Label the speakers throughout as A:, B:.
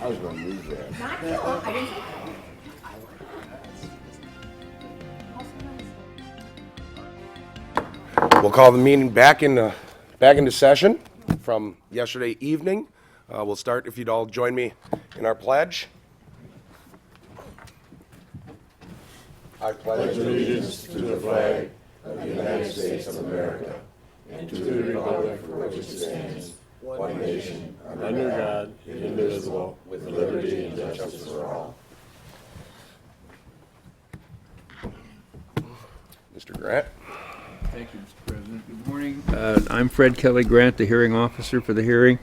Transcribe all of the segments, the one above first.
A: I was going to move that.
B: Not kill him. I didn't.
C: We'll call the meeting back into session from yesterday evening. We'll start, if you'd all join me in our pledge. I pledge
A: Allegiance to the flag of the United States of America and to the republic for which it stands, one nation, under God, indivisible, with liberty and justice for all.
C: Mr. Grant.
D: Thank you, Mr. President. Good morning. I'm Fred Kelly Grant, the hearing officer for the hearing,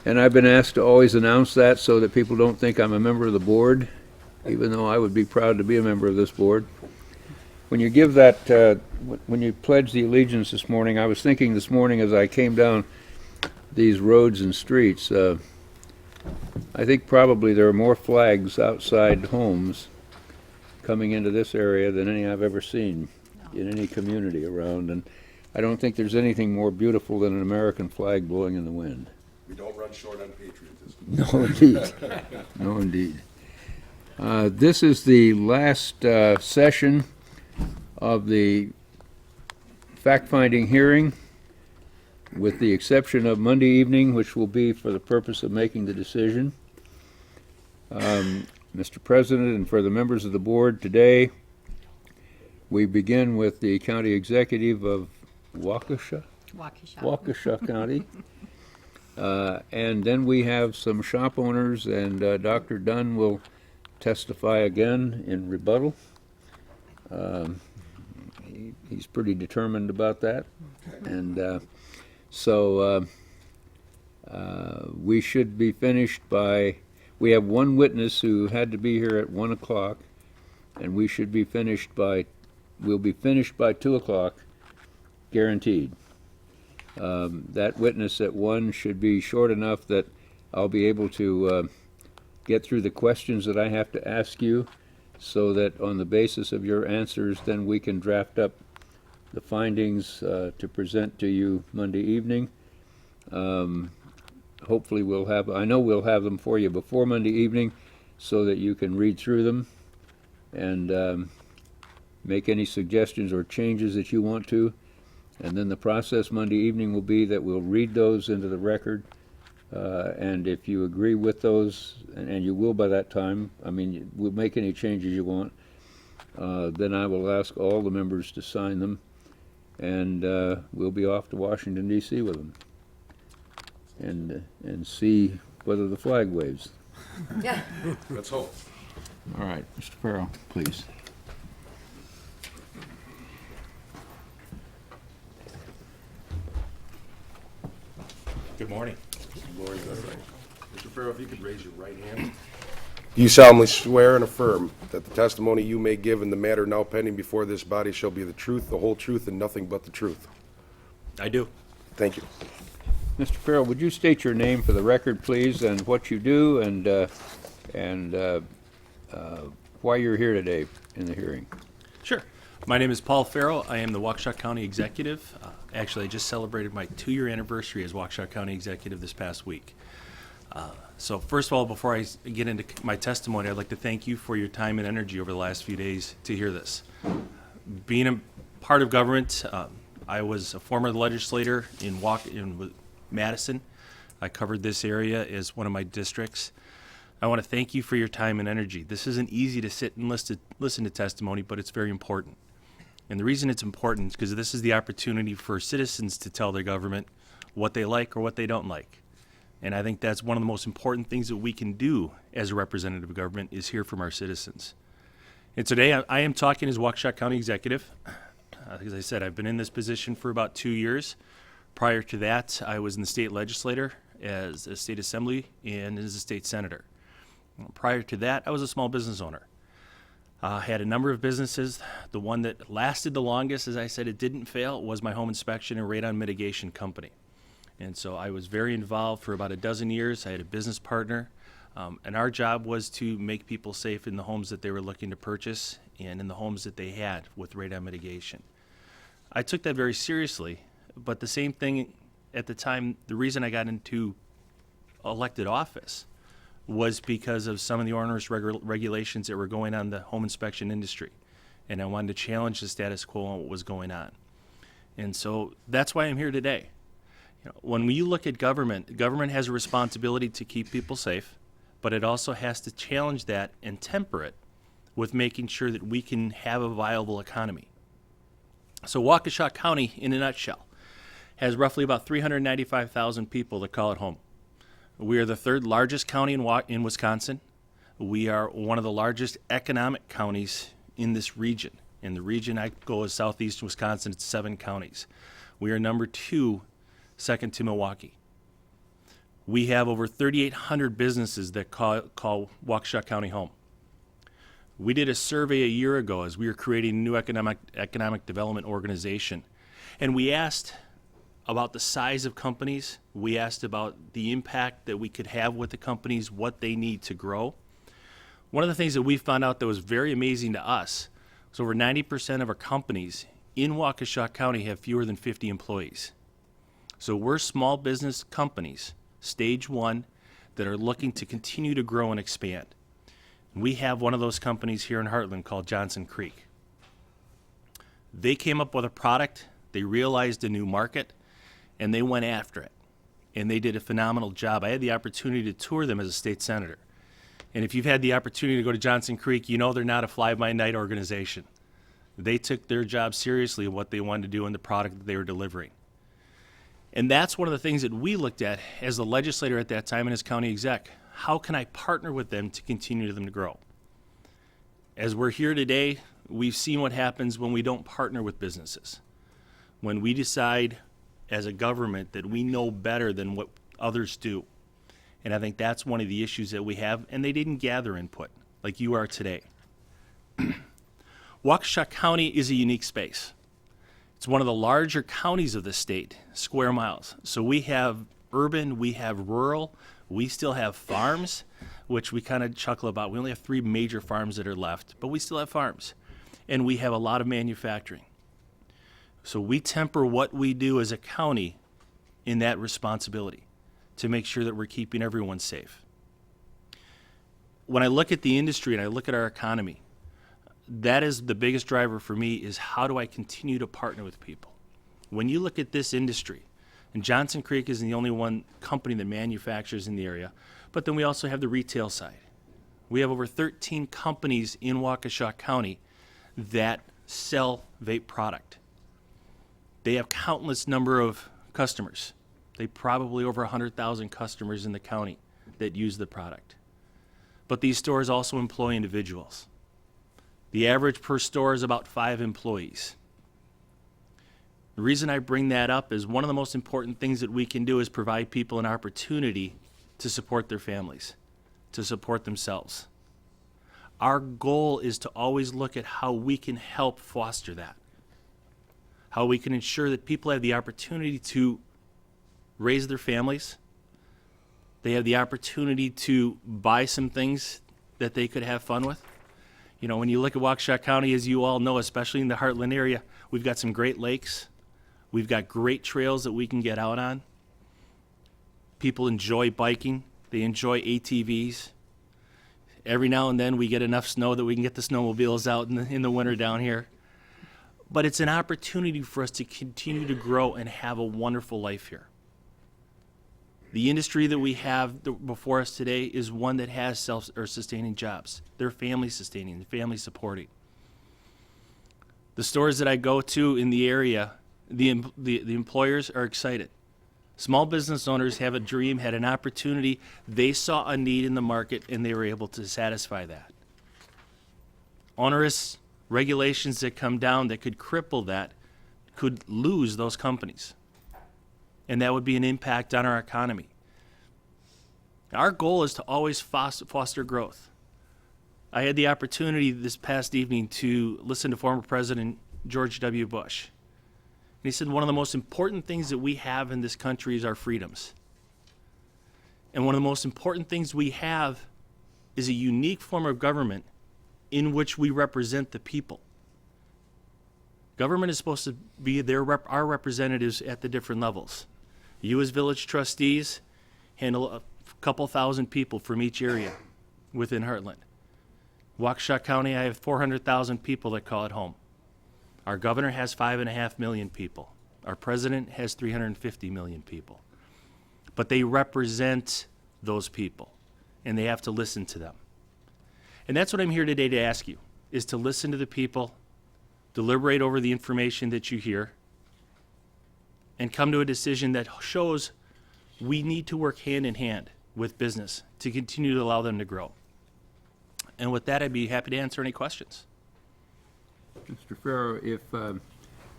D: and I've been asked to always announce that so that people don't think I'm a member of the board, even though I would be proud to be a member of this board. When you give that, when you pledge the allegiance this morning, I was thinking this morning as I came down these roads and streets, I think probably there are more flags outside homes coming into this area than any I've ever seen in any community around, and I don't think there's anything more beautiful than an American flag blowing in the wind.
C: We don't run short on patriotism.
D: No, indeed. No, indeed. This is the last session of the fact-finding hearing, with the exception of Monday evening, which will be for the purpose of making the decision. Mr. President, and for the members of the board today, we begin with the county executive of Waukesha County. And then we have some shop owners, and Dr. Dunn will testify again in rebuttal. He's pretty determined about that. And so we should be finished by, we have one witness who had to be here at 1 o'clock, and we should be finished by, we'll be finished by 2 o'clock, guaranteed. That witness at 1 should be short enough that I'll be able to get through the questions that I have to ask you, so that on the basis of your answers, then we can draft up the findings to present to you Monday evening. Hopefully we'll have, I know we'll have them for you before Monday evening so that you can read through them and make any suggestions or changes that you want to. And then the process Monday evening will be that we'll read those into the record, and if you agree with those, and you will by that time, I mean, we'll make any changes you want, then I will ask all the members to sign them, and we'll be off to Washington, D.C. with them, and see whether the flag waves.
B: Yeah.
C: Let's hope.
D: All right, Mr. Farrell, please.
E: Good morning.
C: Mr. Farrell, if you could raise your right hand. Do you solemnly swear and affirm that the testimony you may give in the matter now pending before this body shall be the truth, the whole truth, and nothing but the truth?
E: I do.
C: Thank you.
D: Mr. Farrell, would you state your name for the record, please, and what you do, and why you're here today in the hearing?
E: Sure. My name is Paul Farrell. I am the Waukesha County Executive. Actually, I just celebrated my 2-year anniversary as Waukesha County Executive this past week. So first of all, before I get into my testimony, I'd like to thank you for your time and energy over the last few days to hear this. Being a part of government, I was a former legislator in Madison. I covered this area as one of my districts. I want to thank you for your time and energy. This isn't easy to sit and listen to testimony, but it's very important. And the reason it's important is because this is the opportunity for citizens to tell their government what they like or what they don't like. And I think that's one of the most important things that we can do as a representative of government, is hear from our citizens. And today I am talking as Waukesha County Executive. As I said, I've been in this position for about 2 years. Prior to that, I was in the state legislature as a state assembly and as a state senator. Prior to that, I was a small business owner. Had a number of businesses. The one that lasted the longest, as I said, it didn't fail, was my home inspection and radon mitigation company. And so I was very involved for about a dozen years. I had a business partner, and our job was to make people safe in the homes that they were looking to purchase and in the homes that they had with radon mitigation. I took that very seriously, but the same thing at the time, the reason I got into elected office was because of some of the onerous regulations that were going on in the home inspection industry. And I wanted to challenge the status quo on what was going on. And so that's why I'm here today. You know, when you look at government, government has a responsibility to keep people safe, but it also has to challenge that and temper it with making sure that we can have a viable economy. So Waukesha County, in a nutshell, has roughly about 395,000 people that call it home. We are the third largest county in Wisconsin. We are one of the largest economic counties in this region. In the region I go as southeast Wisconsin, it's 7 counties. We are number 2, second to Milwaukee. We have over 3,800 businesses that call Waukesha County home. We did a survey a year ago as we were creating a new economic development organization. And we asked about the size of companies. We asked about the impact that we could have with the companies, what they need to grow. One of the things that we found out that was very amazing to us was over 90% of our companies in Waukesha County have fewer than 50 employees. So we're small business companies, stage 1, that are looking to continue to grow and expand. We have one of those companies here in Hartland called Johnson Creek. They came up with a product, they realized a new market, and they went after it. And they did a phenomenal job. I had the opportunity to tour them as a state senator. And if you've had the opportunity to go to Johnson Creek, you know they're not a fly-by-night organization. They took their job seriously of what they wanted to do and the product that they were delivering. And that's one of the things that we looked at as the legislator at that time and as county exec. How can I partner with them to continue them to grow? As we're here today, we've seen what happens when we don't partner with businesses. When we decide as a government that we know better than what others do. And I think that's one of the issues that we have, and they didn't gather input like you are today. Waukesha County is a unique space. It's one of the larger counties of the state, square miles. So we have urban, we have rural, we still have farms, which we kind of chuckle about. We only have 3 major farms that are left, but we still have farms. And we have a lot of manufacturing. So we temper what we do as a county in that responsibility to make sure that we're keeping everyone safe. When I look at the industry and I look at our economy, that is the biggest driver for me is how do I continue to partner with people? When you look at this industry, and Johnson Creek isn't the only one company that manufactures in the area, but then we also have the retail side. We have over 13 companies in Waukesha County that sell vape product. They have countless number of customers. They probably over 100,000 customers in the county that use the product. But these stores also employ individuals. The average per store is about 5 employees. The reason I bring that up is one of the most important things that we can do is provide people an opportunity to support their families, to support themselves. Our goal is to always look at how we can help foster that, how we can ensure that people have the opportunity to raise their families, they have the opportunity to buy some things that they could have fun with. You know, when you look at Waukesha County, as you all know, especially in the Hartland area, we've got some great lakes. We've got great trails that we can get out on. People enjoy biking. They enjoy ATVs. Every now and then we get enough snow that we can get the snowmobiles out in the winter down here. But it's an opportunity for us to continue to grow and have a wonderful life here. The industry that we have before us today is one that has self-sustaining jobs. They're family-sustaining, family-supporting. The stores that I go to in the area, the employers are excited. Small business owners have a dream, had an opportunity. They saw a need in the market, and they were able to satisfy that. Onerous regulations that come down that could cripple that could lose those companies. And that would be an impact on our economy. Our goal is to always foster growth. I had the opportunity this past evening to listen to former President George W. Bush. And he said one of the most important things that we have in this country is our freedoms. And one of the most important things we have is a unique form of government in which we represent the people. Government is supposed to be our representatives at the different levels. You as village trustees handle couple thousand people from each area within Hartland. Waukesha County, I have 400,000 people that call it home. Our governor has 5.5 million people. Our president has 350 million people. But they represent those people, and they have to listen to them. And that's what I'm here today to ask you, is to listen to the people, deliberate over the information that you hear, and come to a decision that shows we need to work hand in hand with business to continue to allow them to grow. And with that, I'd be happy to answer any questions.
D: Mr. Farrow, if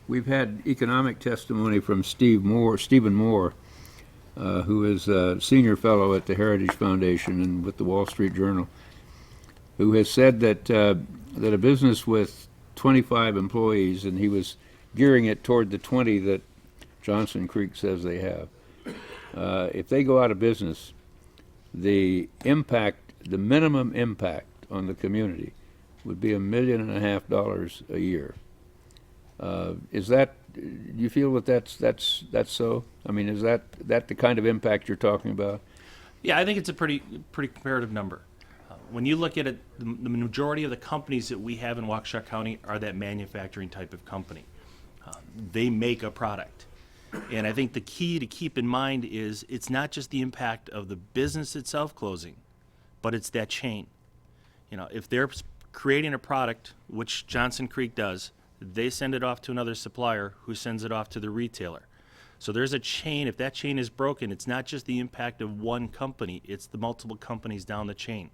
D: we've had economic testimony from Stephen Moore, who is a senior fellow at the Heritage Foundation and with the Wall Street Journal, who has said that that a business with 25 employees, and he was gearing it toward the 20 that Johnson Creek says they have, if they go out of business, the minimum impact on the community would be $1.5 million a year. Is that, do you feel that that's so? I mean, is that the kind of impact you're talking about?
E: Yeah, I think it's a pretty comparative number. When you look at it, the majority of the companies that we have in Waukesha County are that manufacturing type of company. They make a product. And I think the key to keep in mind is it's not just the impact of the business itself closing, but it's that chain. You know, if they're creating a product, which Johnson Creek does, they send it off to another supplier who sends it off to the retailer. So there's a chain. If that chain is broken, it's not just the impact of one company, it's the multiple companies down the chain.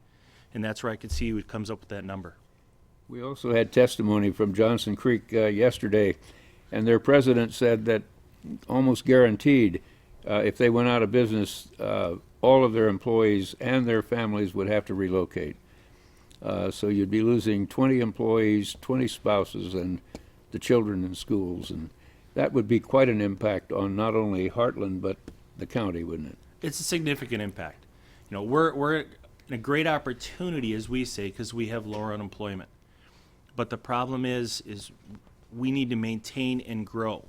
E: And that's where I could see who comes up with that number.
D: We also had testimony from Johnson Creek yesterday, and their president said that almost guaranteed if they went out of business, all of their employees and their families would have to relocate. So you'd be losing 20 employees, 20 spouses, and the children in schools. And that would be quite an impact on not only Hartland, but the county, wouldn't it?
E: It's a significant impact. You know, we're in a great opportunity, as we say, because we have lower unemployment. But the problem is we need to maintain and grow.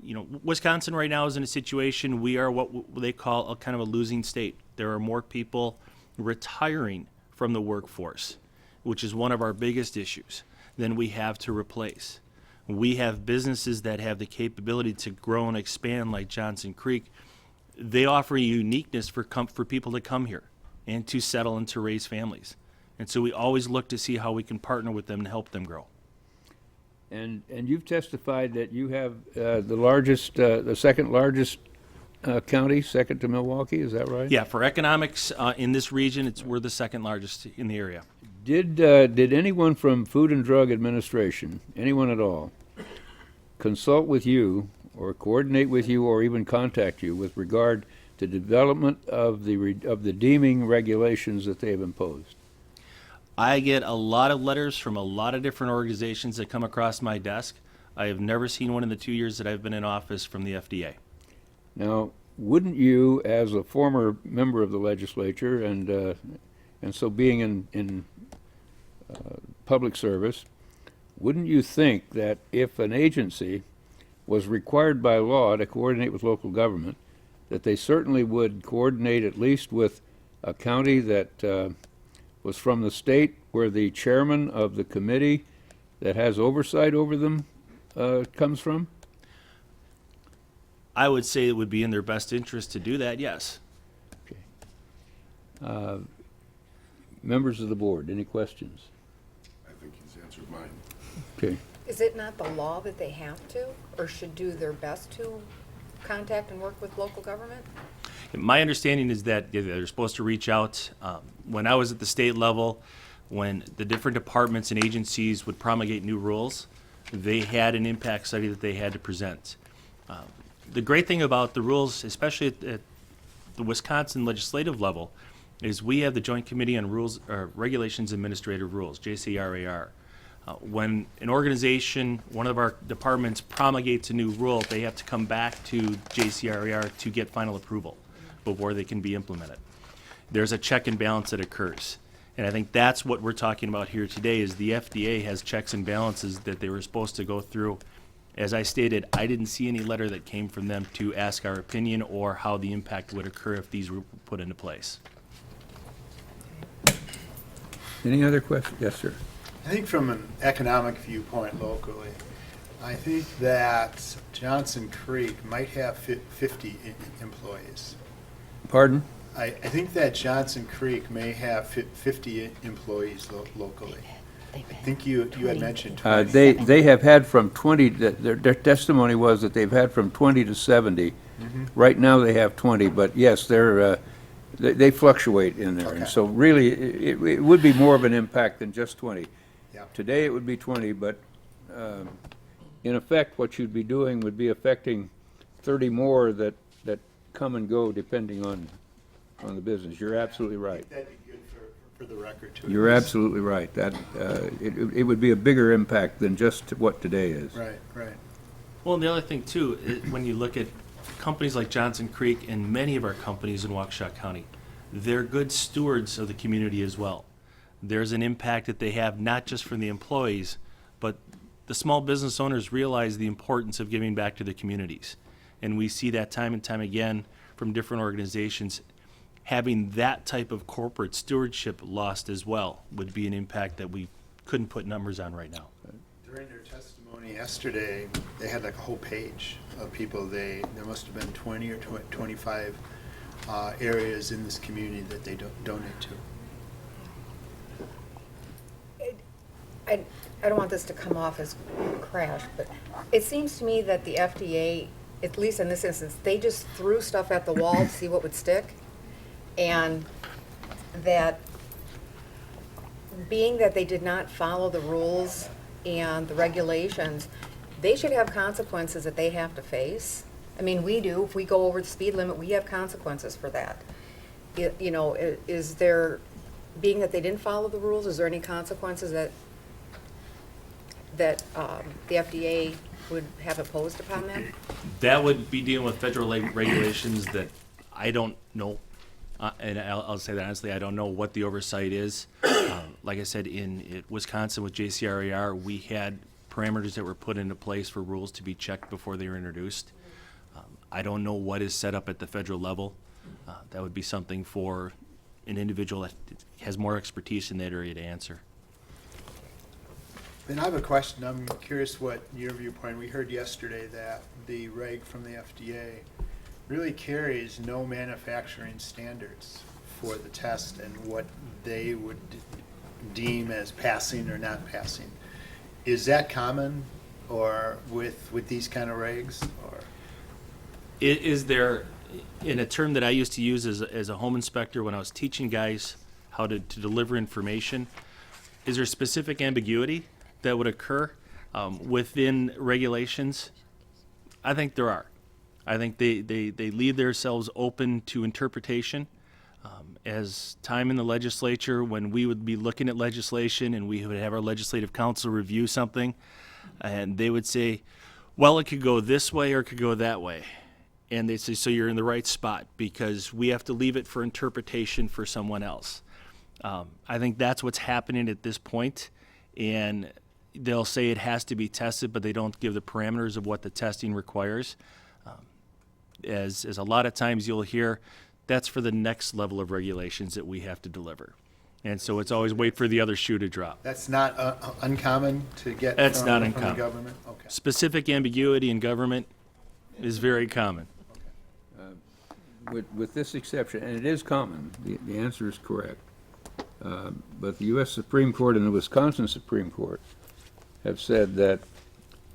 E: You know, Wisconsin right now is in a situation, we are what they call a kind of a losing state. There are more people retiring from the workforce, which is one of our biggest issues, than we have to replace. We have businesses that have the capability to grow and expand like Johnson Creek. They offer a uniqueness for people to come here and to settle and to raise families. And so we always look to see how we can partner with them to help them grow.
D: And you've testified that you have the second largest county, second to Milwaukee, is that right?
E: Yeah, for economics in this region, we're the second largest in the area.
D: Did anyone from Food and Drug Administration, anyone at all, consult with you or coordinate with you or even contact you with regard to development of the deeming regulations that they have imposed?
E: I get a lot of letters from a lot of different organizations that come across my desk. I have never seen one in the 2 years that I've been in office from the FDA.
D: Now, wouldn't you, as a former member of the legislature and so being in public service, wouldn't you think that if an agency was required by law to coordinate with local government, that they certainly would coordinate at least with a county that was from the state where the chairman of the committee that has oversight over them comes from?
E: I would say it would be in their best interest to do that, yes.
D: Okay. Members of the board, any questions?
C: I think he's answered mine.
D: Okay.
B: Is it not the law that they have to, or should do their best to contact and work with local government?
E: My understanding is that they're supposed to reach out. When I was at the state level, when the different departments and agencies would promulgate new rules, they had an impact study that they had to present. The great thing about the rules, especially at the Wisconsin legislative level, is we have the Joint Committee on Rules, Regulations Administrative Rules, JCRAR. When an organization, one of our departments promulgates a new rule, they have to come back to JCRAR to get final approval before they can be implemented. There's a check and balance that occurs. And I think that's what we're talking about here today is the FDA has checks and balances that they were supposed to go through As I stated, I didn't see any letter that came from them to ask our opinion or how the impact would occur if these were put into place.
D: Any other questions? Yes, sir.
F: I think from an economic viewpoint locally, I think that Johnson Creek might have 50 employees.
D: Pardon?
F: I think that Johnson Creek may have 50 employees locally. I think you had mentioned 20.
D: They have had from 20, their testimony was that they've had from 20 to 70. Right now they have 20, but yes, they fluctuate in there. And
F: Okay.
D: so really, it would be more of an impact than just 20.
F: Yeah.
D: Today it would be 20, but in effect, what you'd be doing would be affecting 30 more that come and go depending on the business. You're absolutely right.
F: That'd be good for the record too.
D: You're absolutely right. That, it would be a bigger impact than just what today is.
F: Right, right.
E: Well, and the other thing too, when you look at companies like Johnson Creek and many of our companies in Waukesha County, they're good stewards of the community as well. There's an impact that they have not just for the employees, but the small business owners realize the importance of giving back to the communities. And we see that time and time again from different organizations. Having that type of corporate stewardship lost as well would be an impact that we couldn't put numbers on right now.
F: During their testimony yesterday, they had like a whole page of people. There must have been 20 or 25 areas in this community that they donate to.
B: I don't want this to come off as crash, but it seems to me that the FDA, at least in this instance, they just threw stuff at the wall to see what would stick. And that being that they did not follow the rules and the regulations, they should have consequences that they have to face. I mean, we do. If we go over the speed limit, we have consequences for that. Is there, being that they didn't follow the rules, is there any consequences that the FDA would have imposed upon them?
E: That would be dealing with federal regulations that I don't know. And I'll say that honestly, I don't know what the oversight is. Like I said, in Wisconsin with JCRER, we had parameters that were put into place for rules to be checked before they were introduced. I don't know what is set up at the federal level. That would be something for an individual that has more expertise in that area to answer.
F: And I have a question. I'm curious what your viewpoint. We heard yesterday that the reg from the FDA really carries no manufacturing standards for the test and what they would deem as passing or not passing. Is that common, or with these kind of regs? Or
E: Is there, in a term that I used to use as a home inspector when I was teaching guys how to deliver information, is there specific ambiguity that would occur within regulations? I think there are. I think they leave themselves open to interpretation. As time in the legislature, when we would be looking at legislation and we would have our legislative council review something, and they would say, well, it could go this way or it could go that way. And they'd say, so you're in the right spot, because we have to leave it for interpretation for someone else. I think that's what's happening at this point, and they'll say it has to be tested, but they don't give the parameters of what the testing requires. As a lot of times you'll hear, that's for the next level of regulations that we have to deliver. And so it's always wait for the other shoe to drop.
F: that's not uncommon to get
E: That's
F: from,
E: not
F: from
E: uncommon.
F: the government? Okay.
E: Specific ambiguity in government is very common.
D: With this exception, and it is common, the answer is correct. But the U.S. Supreme Court and the Wisconsin Supreme Court have said that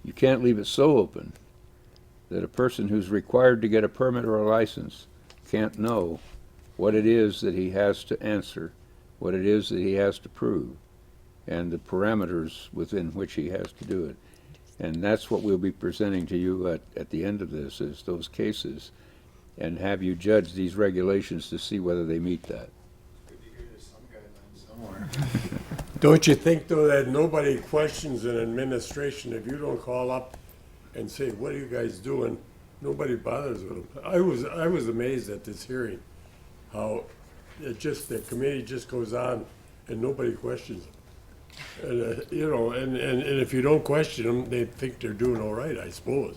D: you can't leave it so open that a person who's required to get a permit or a license can't know what it is that he has to answer, what it is that he has to prove, and the parameters within which he has to do it. And that's what we'll be presenting to you at the end of this, is those cases, and have you judge these regulations to see whether they meet that.
F: Good to hear there's some guidelines somewhere.
A: Don't you think, though, that nobody questions an administration if you don't call up and say, what are you guys doing? Nobody bothers with them. I was amazed at this hearing, how the committee just goes on and nobody questions it. You know, and if you don't question them, they think they're doing all right, I suppose.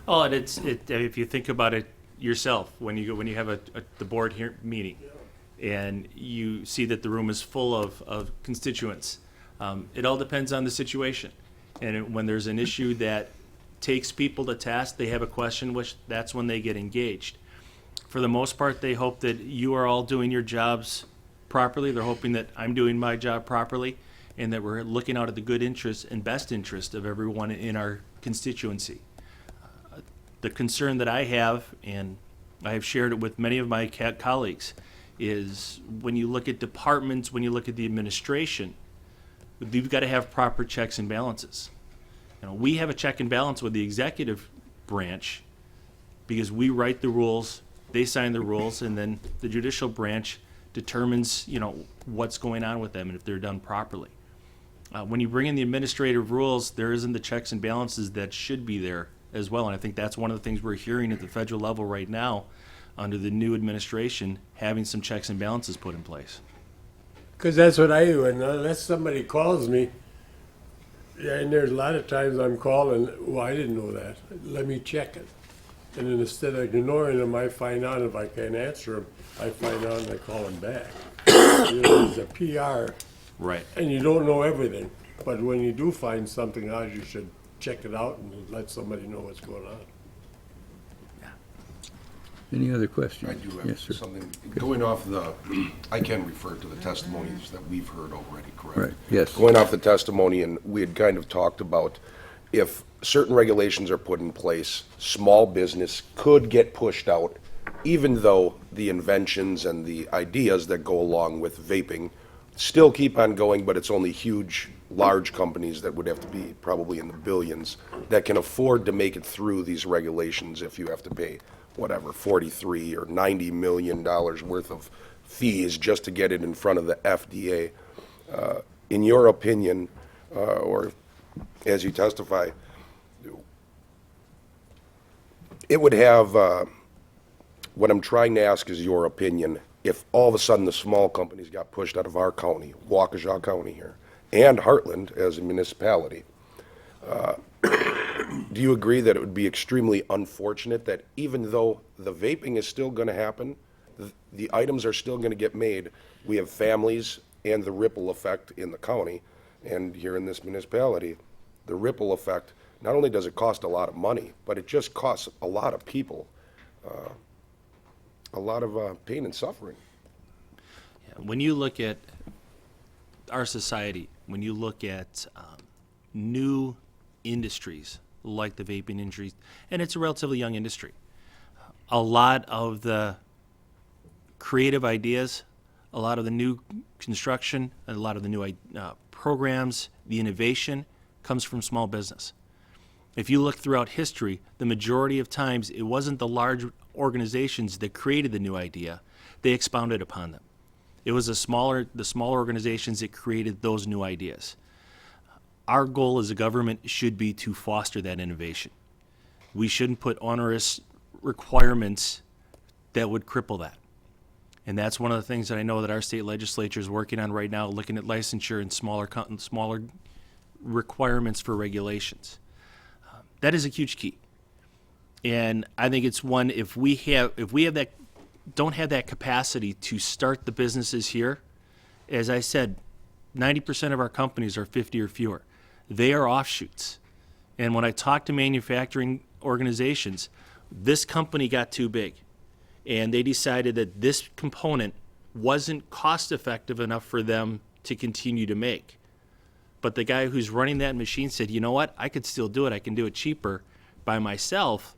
E: Oh, and if you think about it yourself, when you have the board here meeting, and you see that the room is full of constituents, it all depends on the situation. And when there's an issue that takes people to task, they have a question, which that's when they get engaged. For the most part, they hope that you are all doing your jobs properly. They're hoping that I'm doing my job properly, and that we're looking out at the good interest and best interest of everyone in our constituency. The concern that I have, and I have shared it with many of my colleagues, is when you look at departments, when you look at the administration, you've got to have proper checks and balances. You know, we have a check and balance with the executive branch because we write the rules, they sign the rules, and then the judicial branch determines, you know, what's going on with them and if they're done properly. When you bring in the administrative rules, there isn't the checks and balances that should be there as well. And I think that's one of the things we're hearing at the federal level right now under the new administration, having some checks and balances put in place.
A: Because that's what I do, and unless somebody calls me, yeah, and there's a lot of times I'm calling, well, I didn't know that, let me check it. And then instead of ignoring them, I find out if I can't answer them, I find out and I call them back. You know, it's a PR,
E: Right.
A: and you don't know everything, but when you do find something out, you should check it out and let somebody know what's going on.
D: Any other questions?
C: I do
D: Yes, sir.
C: have something, going off I can refer to the testimonies that we've heard already, correct?
D: Right, yes.
C: Going off the testimony, and we had kind of talked about if certain regulations are put in place, small business could get pushed out, even though the inventions and the ideas that go along with vaping still keep on going, but it's only huge, large companies that would have to be probably in the billions that can afford to make it through these regulations if you have to pay whatever, 43 or $90 million worth of fees just to get it in front of the FDA. In your opinion, or as you testify, it would have, what I'm trying to ask is your opinion, if all of a sudden the small companies got pushed out of our county, Waukesha County here, and Hartland as a municipality, do you agree that it would be extremely unfortunate that even though the vaping is still going to happen, the items are still going to get made, we have families and the ripple effect in the county and here in this municipality, the ripple effect, not only does it cost a lot of money, but it just costs a lot of people a lot of pain and suffering.
E: When you look at our society, when you look at new industries like the vaping industry, and it's a relatively young industry, a lot of the creative ideas, a lot of the new construction, a lot of the new programs, the innovation comes from small business. If you look throughout history, the majority of times it wasn't the large organizations that created the new idea, they expounded upon them. It was the smaller organizations that created those new ideas. Our goal as a government should be to foster that innovation. We shouldn't put onerous requirements that would cripple that. And that's one of the things that I know that our state legislature is working on right now, looking at licensure and smaller requirements for regulations. That is a huge key. And I think it's one, if we don't have that capacity to start the businesses here, as I said, 90% of our companies are 50 or fewer. They are offshoots. And when I talk to manufacturing organizations, this company got too big. And they decided that this component wasn't cost effective enough for them to continue to make. But the guy who's running that machine said, you know what, I could still do it. I can do it cheaper by myself,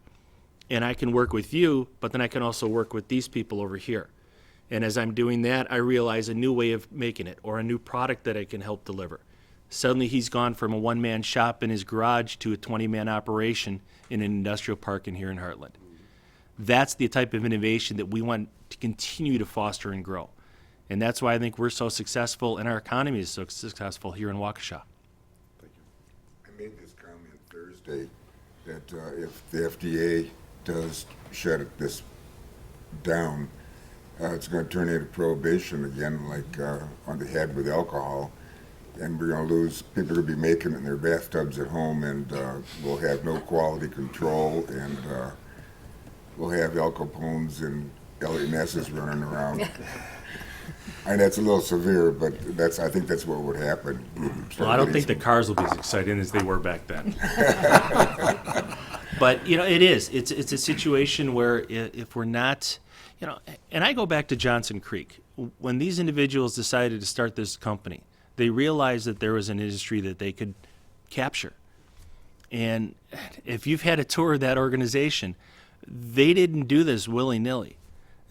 E: and I can work with you, but then I can also work with these people over here. And as I'm doing that, I realize a new way of making it or a new product that I can help deliver. Suddenly he's gone from a one-man shop in his garage to a 20-man operation in an industrial park in here in Hartland. That's the type of innovation that we want to continue to foster and grow. And that's why I think we're so successful and our economy is so successful here in Waukesha.
G: I made this comment Thursday that if the FDA does shut this down, it's going to turn into prohibition again, like on the head with alcohol. and we're gonna lose, people are gonna be making it in their bathtubs at home, and we'll have no quality control, and we'll have Al Capones and Elliot Nesses running around. And that's a little severe, but I think that's what would happen.
E: Well, I don't think the cars will be as exciting as they were back then. But, you know, it's a situation where if we're not, you know, and I go back to Johnson Creek. When these individuals decided to start this company, they realized that there was an industry that they could capture. And if you've had a tour of that organization, they didn't do this willy-nilly.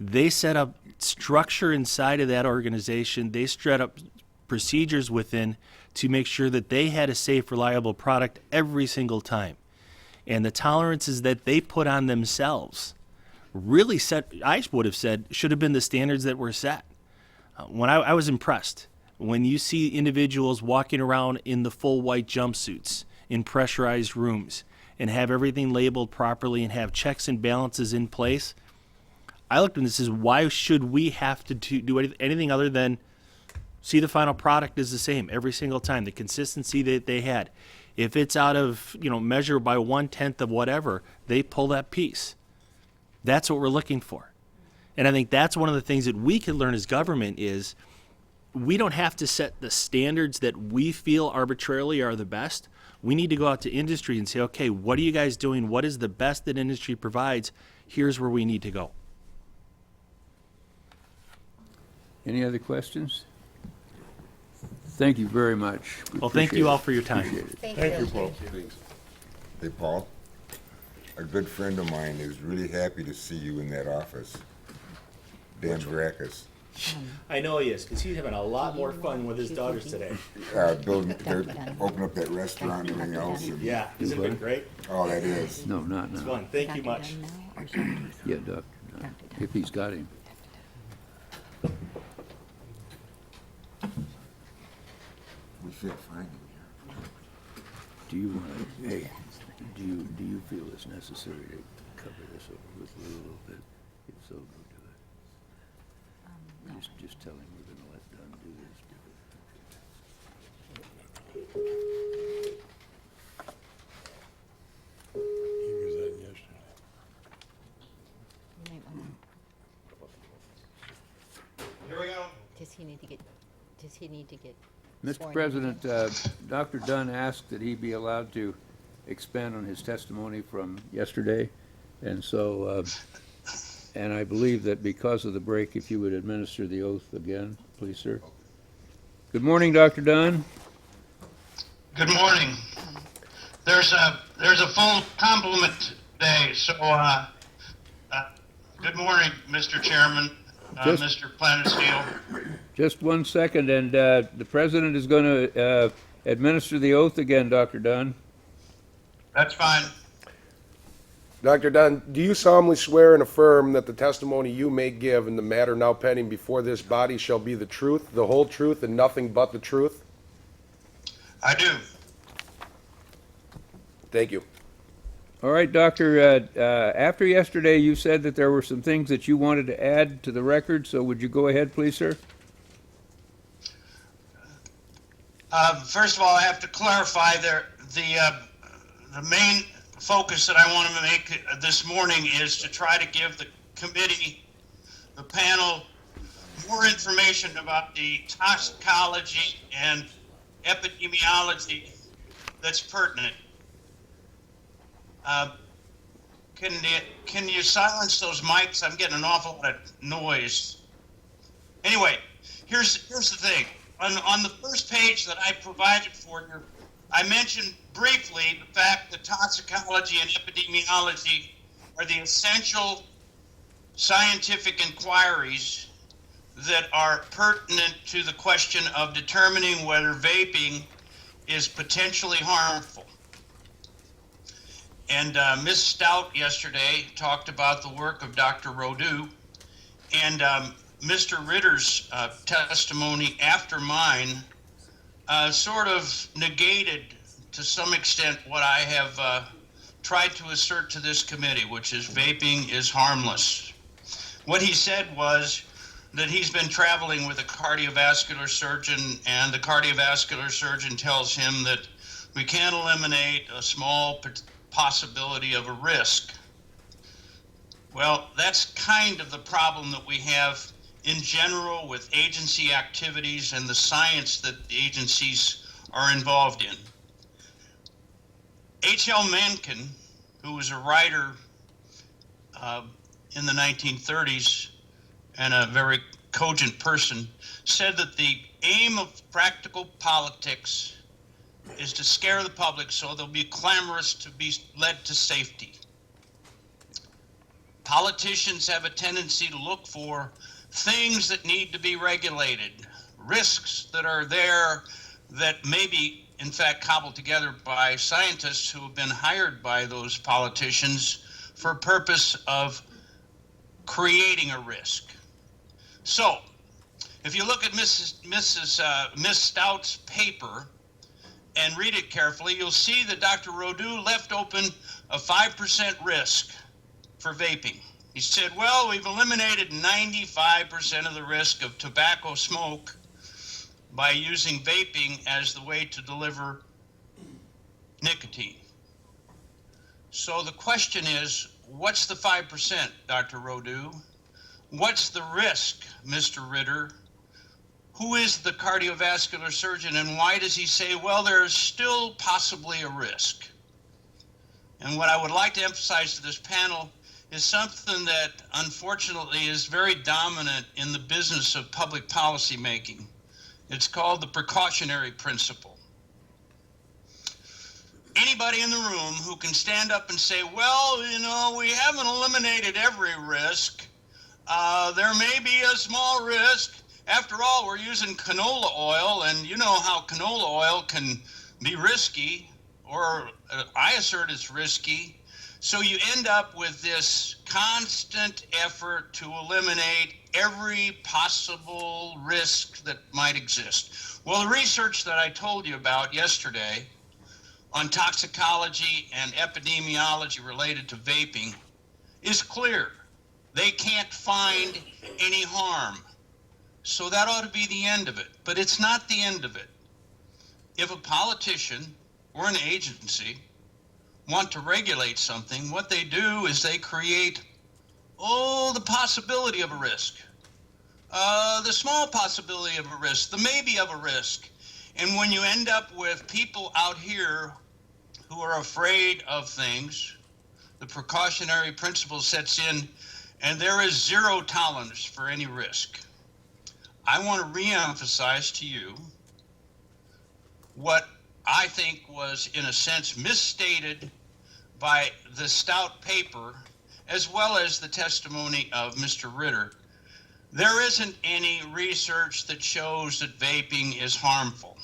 E: They set up structure inside of that organization. They set up procedures within to make sure that they had a safe, reliable product every single time. And the tolerances that they put on themselves really set, I would have said, should have been the standards that were set. When I was impressed, when you see individuals walking around in the full white jumpsuits in pressurized rooms and have everything labeled properly and have checks and balances in place, I looked at this as, why should we have to do anything other than see the final product is the same every single time, the consistency that they had. If it's out of, you know, measure by 1/10 of whatever, they pull that piece. That's what we're looking for. And I think that's one of the things that we can learn as government is we don't have to set the standards that we feel arbitrarily are the best. We need to go out to industry and say, okay, what are you guys doing? What is the best that industry provides? Here's where we need to go.
D: Any other questions? Thank you very much. We
E: Well, thank
D: appreciate
E: you all
D: it.
E: for your time.
D: Appreciate it.
B: Thank you.
C: Paul. Thanks.
G: Hey, Paul, a good friend of mine is really happy to see you in that office. Dan Brackus.
E: I know he is, because he's having a lot more fun with his daughters today.
G: Building, they're opening up that restaurant and everything else. And,
E: Yeah, isn't it been great?
G: oh, that is.
D: No, not
E: It's
D: now.
E: fun. Thank you much.
D: Yeah, Doc, if he's got him.
G: We feel fine in here.
D: Do you want to, hey, do you feel it's necessary to cover this over with a little bit? If so, go do it. Just tell him we're gonna let Dunn do this.
C: He was that yesterday.
H: Here we go.
I: Does he need to get
D: Mr.
I: sworn in
D: President,
I: again?
D: Dr. Dunn asked that he be allowed to expand on his testimony from yesterday. And so, and I believe that because of the break, if you would administer the oath again, please, sir. Good morning, Dr. Dunn.
H: Good morning. There's a full complement today, so good morning, Mr. Chairman, Mr. Planesteel.
D: Just 1 second, and the President is going to administer the oath again, Dr. Dunn.
H: That's fine.
C: Dr. Dunn, do you solemnly swear and affirm that the testimony you may give in the matter now pending before this body shall be the truth, the whole truth, and nothing but the truth?
H: I do.
C: Thank you.
D: All right, Doctor, after yesterday, you said that there were some things that you wanted to add to the record, so would you go ahead, please, sir?
H: First of all, I have to clarify the main focus that I want to make this morning is to try to give the committee, the panel, more information about the toxicology and epidemiology that's pertinent. Can you silence those mics? I'm getting an awful lot of noise. Anyway, here's the thing. On the first page that I provided for you, I mentioned briefly the fact that toxicology and epidemiology are the essential scientific inquiries that are pertinent to the question of determining whether vaping is potentially harmful. And Ms. Stout yesterday talked about the work of Dr. Rodu, and Mr. Ritter's testimony after mine sort of negated to some extent what I have tried to assert to this committee, which is vaping is harmless. What he said was that he's been traveling with a cardiovascular surgeon, and the cardiovascular surgeon tells him that we can't eliminate a small possibility of a risk. Well, that's kind of the problem that we have in general with agency activities and the science that the agencies are involved in. H.L. Mencken, who was a writer in the 1930s and a very cogent person, said that the aim of practical politics is to scare the public so they'll be clamorous to be led to safety. Politicians have a tendency to look for things that need to be regulated, risks that are there that may be, in fact, cobbled together by scientists who have been hired by those politicians for a purpose of creating a risk. So, if you look at Miss Stout's paper and read it carefully, you'll see that Dr. Rodeau left open a 5% risk for vaping. He said, well, we've eliminated 95% of the risk of tobacco smoke by using vaping as the way to deliver nicotine. So the question is, what's the 5%, Dr. Rodeau? What's the risk, Mr. Ritter? Who is the cardiovascular surgeon, and why does he say, well, there's still possibly a risk? And what I would like to emphasize to this panel is something that unfortunately is very dominant in the business of public policy making. It's called the precautionary principle. Anybody in the room who can stand up and say, well, you know, we haven't eliminated every risk. There may be a small risk. After all, we're using canola oil, and you know how canola oil can be risky, or I assert it's risky. So you end up with this constant effort to eliminate every possible risk that might exist. Well, the research that I told you about yesterday on toxicology and epidemiology related to vaping is clear. They can't find any harm. So that ought to be the end of it. But it's not the end of it. If a politician or an agency want to regulate something, what they do is they create, the possibility of a risk, the small possibility of a risk, the maybe of a risk. And when you end up with people out here who are afraid of things, the precautionary principle sets in, and there is zero tolerance for any risk. I want to reemphasize to you what I think was, in a sense, misstated by the Stout paper, as well as the testimony of Mr. Ritter. There isn't any research that shows that vaping is harmful.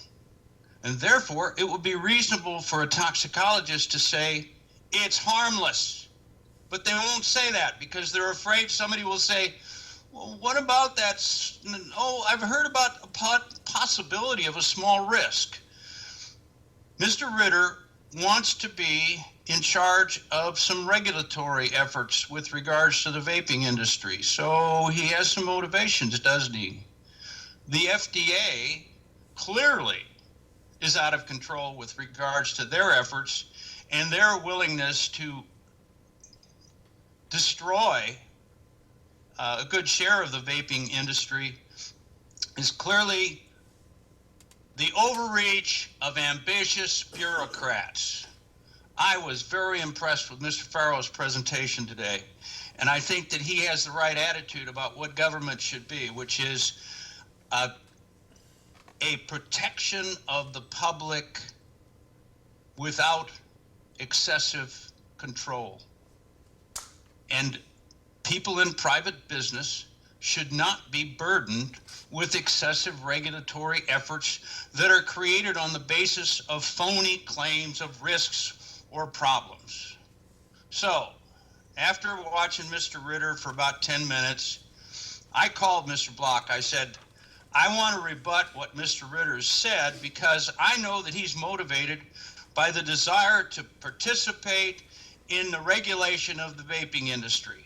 H: And therefore, it would be reasonable for a toxicologist to say, it's harmless. But they won't say that because they're afraid somebody will say, well, what about that? Oh, I've heard about a possibility of a small risk. Mr. Ritter wants to be in charge of some regulatory efforts with regards to the vaping industry. So he has some motivations, doesn't he? The FDA clearly is out of control with regards to their efforts and their willingness to destroy a good share of the vaping industry is clearly the overreach of ambitious bureaucrats. I was very impressed with Mr. Farrell's presentation today, and I think that he has the right attitude about what government should be, which is a protection of the public without excessive control. And people in private business should not be burdened with excessive regulatory efforts that are created on the basis of phony claims of risks or problems. So, after watching Mr. Ritter for about 10 minutes, I called Mr. Block. I said, I want to rebut what Mr. Ritter said because I know that he's motivated by the desire to participate in the regulation of the vaping industry,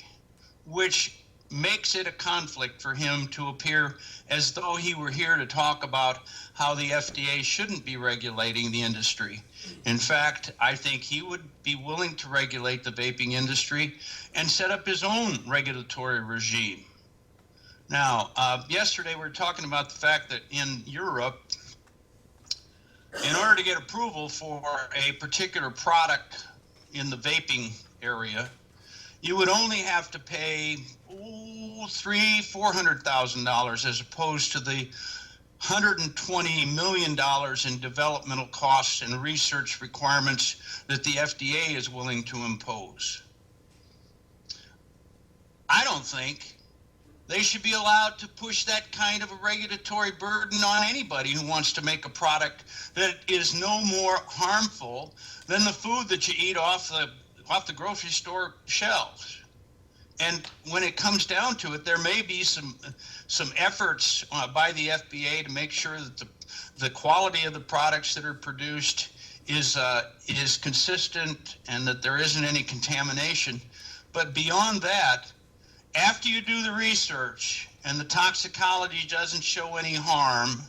H: which makes it a conflict for him to appear as though he were here to talk about how the FDA shouldn't be regulating the industry. In fact, I think he would be willing to regulate the vaping industry and set up his own regulatory regime. Now, yesterday we were talking about the fact that in Europe, in order to get approval for a particular product in the vaping area, you would only have to pay $400,000 as opposed to the $120 million in developmental costs and research requirements that the FDA is willing to impose. I don't think they should be allowed to push that kind of a regulatory burden on anybody who wants to make a product that is no more harmful than the food that you eat off the grocery store shelves. And when it comes down to it, there may be some efforts by the FDA to make sure that the quality of the products that are produced is consistent and that there isn't any contamination. But beyond that, after you do the research and the toxicology doesn't show any harm,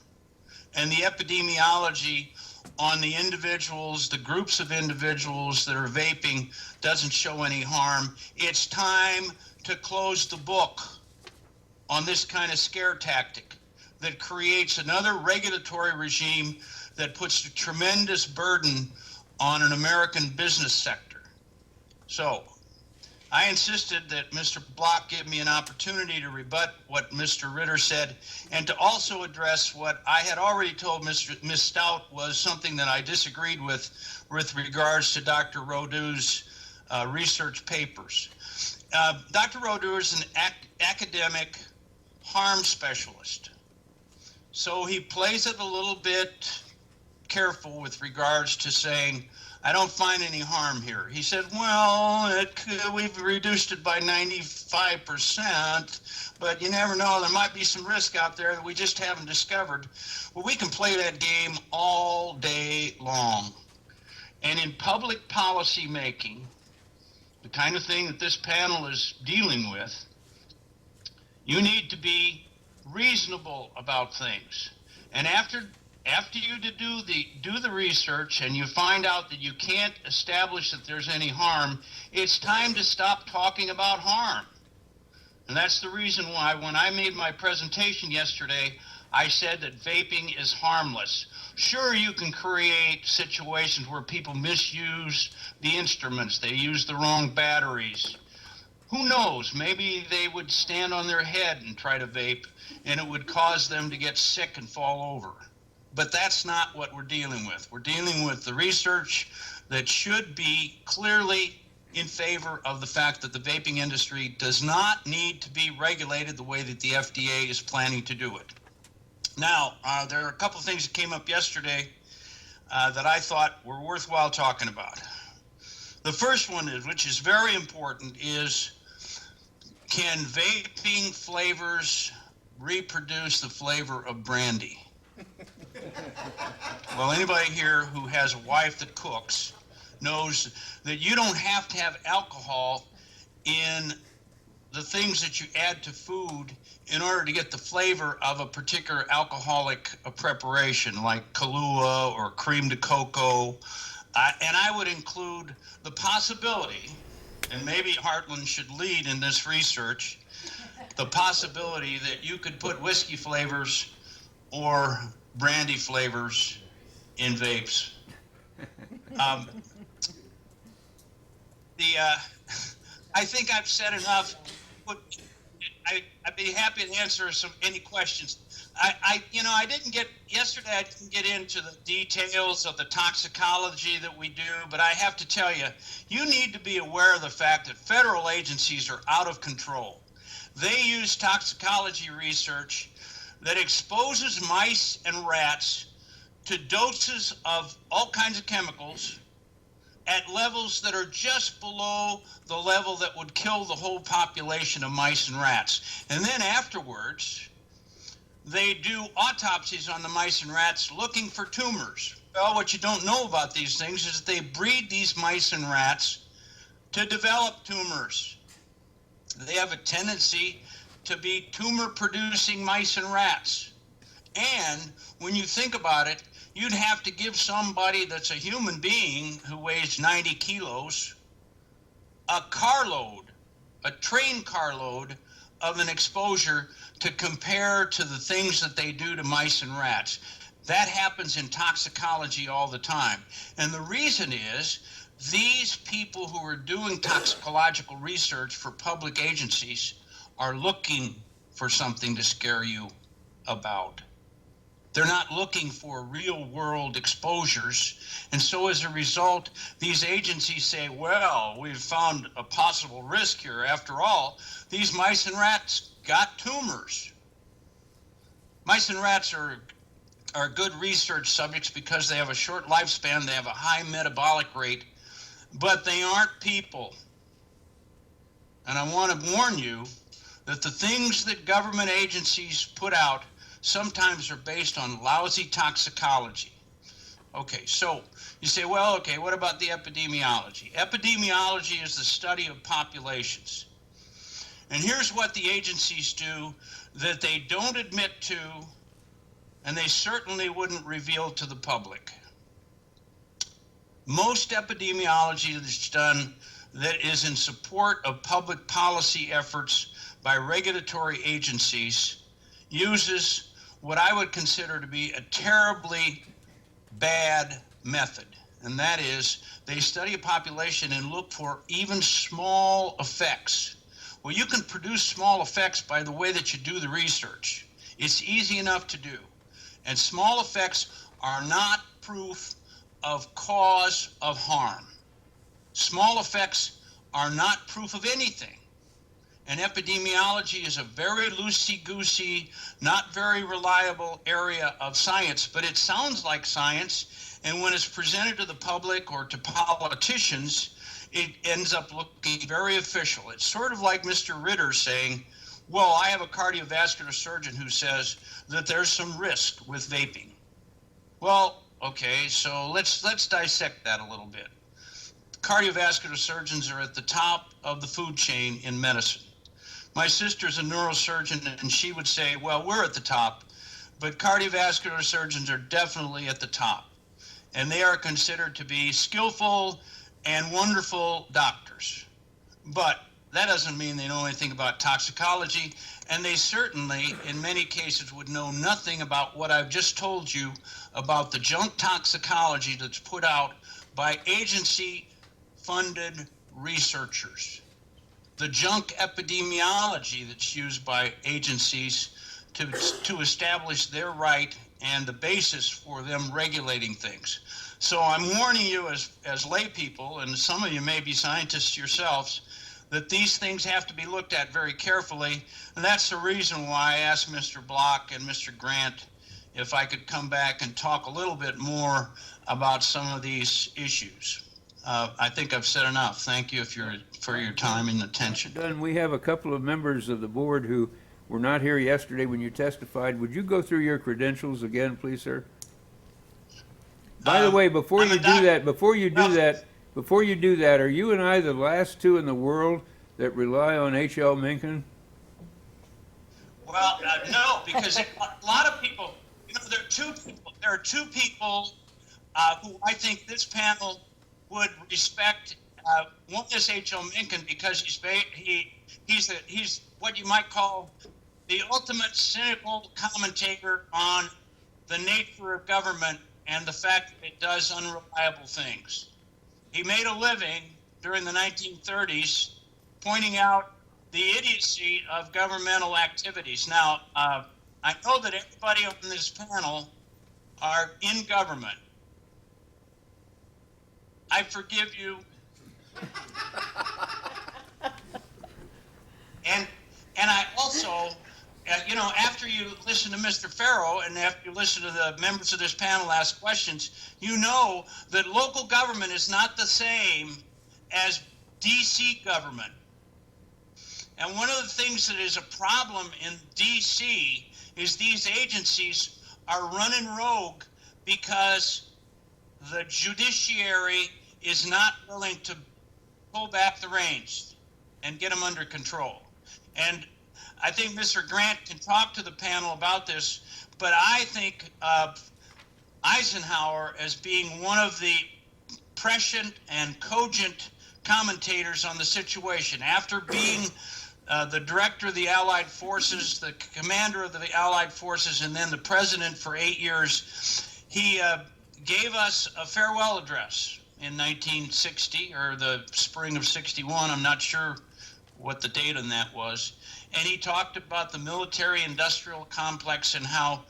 H: and the epidemiology on the individuals, the groups of individuals that are vaping doesn't show any harm, it's time to close the book on this kind of scare tactic that creates another regulatory regime that puts a tremendous burden on an American business sector. So I insisted that Mr. Block give me an opportunity to rebut what Mr. Ritter said and to also address what I had already told Ms. Stout was something that I disagreed with regards to Dr. Rodu's research papers. Dr. Rodu is an academic harm specialist, so he plays it a little bit careful with regards to saying, I don't find any harm here. He said, well, we've reduced it by 95%, but you never know, there might be some risk out there that we just haven't discovered. Well, we can play that game all day long. And in public policy making, the kind of thing that this panel is dealing with, you need to be reasonable about things. And after you do the research and you find out that you can't establish that there's any harm, it's time to stop talking about harm. And that's the reason why when I made my presentation yesterday, I said that vaping is harmless. Sure, you can create situations where people misuse the instruments. They use the wrong batteries. Who knows? Maybe they would stand on their head and try to vape, and it would cause them to get sick and fall over. But that's not what we're dealing with. We're dealing with the research that should be clearly in favor of the fact that the vaping industry does not need to be regulated the way that the FDA is planning to do it. Now, there are a couple of things that came up yesterday that I thought were worthwhile talking about. The first one is, which is very important, is can vaping flavors reproduce the flavor of brandy? Well, anybody here who has a wife that cooks knows that you don't have to have alcohol in the things that you add to food in order to get the flavor of a particular alcoholic preparation, like Kahlua or cream de cocoa. And I would include the possibility, and maybe Hartland should lead in this research, the possibility that you could put whiskey flavors or brandy flavors in vapes. I think I've said enough. I'd be happy to answer any questions. Yesterday I didn't get into the details of the toxicology that we do, but I have to tell you, you need to be aware of the fact that federal agencies are out of control. They use toxicology research that exposes mice and rats to doses of all kinds of chemicals at levels that are just below the level that would kill the whole population of mice and rats. And then afterwards, they do autopsies on the mice and rats looking for tumors. Well, what you don't know about these things is that they breed these mice and rats to develop tumors. They have a tendency to be tumor-producing mice and rats. And when you think about it, you'd have to give somebody that's a human being who weighs 90 kilos a carload, a train carload of an exposure to compare to the things that they do to mice and rats. That happens in toxicology all the time. And the reason is these people who are doing toxicological research for public agencies are looking for something to scare you about. They're not looking for real world exposures. And so as a result, these agencies say, well, we've found a possible risk here. After all, these mice and rats got tumors. Mice and rats are good research subjects because they have a short lifespan, they have a high metabolic rate, but they aren't people. And I want to warn you that the things that government agencies put out sometimes are based on lousy toxicology. Okay, so you say, well, okay, what about the epidemiology? Epidemiology is the study of populations. And here's what the agencies do that they don't admit to, and they certainly wouldn't reveal to the public. Most epidemiology that's done that is in support of public policy efforts by regulatory agencies uses what I would consider to be a terribly bad method. And that is, they study a population and look for even small effects. Well, you can produce small effects by the way that you do the research. It's easy enough to do. And small effects are not proof of cause of harm. Small effects are not proof of anything. And epidemiology is a very loosey-goosey, not very reliable area of science, but it sounds like science, and when it's presented to the public or to politicians, it ends up looking very official. It's sort of like Mr. Ritter saying, well, I have a cardiovascular surgeon who says that there's some risk with vaping. Well, okay, so let's dissect that a little bit. Cardiovascular surgeons are at the top of the food chain in medicine. My sister's a neurosurgeon, and she would say, well, we're at the top, but cardiovascular surgeons are definitely at the top. And they are considered to be skillful and wonderful doctors. But that doesn't mean they know anything about toxicology, and they certainly, in many cases, would know nothing about what I've just told you about the junk toxicology that's put out by agency-funded researchers. The junk epidemiology that's used by agencies to establish their right and the basis for them regulating things. So I'm warning you as lay people, and some of you may be scientists yourselves, that these things have to be looked at very carefully. And that's the reason why I asked Mr. Block and Mr. Grant if I could come back and talk a little bit more about some of these issues. I think I've said enough. Thank you for your time and attention.
D: Done. We have a couple of members of the board who were not here yesterday when you testified. Would you go through your credentials again, please, sir? By the way, before you do that, are you and I the last two in the world that rely on H.L. Mencken?
H: Well, no, because a lot of people, there are two people who I think this panel would respect. One is H.L. Mencken because he's what you might call the ultimate cynical commentator on the nature of government and the fact that it does unreliable things. He made a living during the 1930s pointing out the idiocy of governmental activities. Now, I know that everybody on this panel are in government. I forgive you. And I also, after you listen to Mr. Farrow and after you listen to the members of this panel ask questions, you know that local government is not the same as DC government. And one of the things that is a problem in DC is these agencies are running rogue because the judiciary is not willing to pull back the reins and get them under control. And I think Mr. Grant can talk to the panel about this, but I think of Eisenhower as being one of the prescient and cogent commentators on the situation. After being the director of the Allied Forces, the commander of the Allied Forces, and then the president for 8 years, he gave us a farewell address in 1960, or the spring of 61. I'm not sure what the date on that was. And he talked about the military-industrial complex and how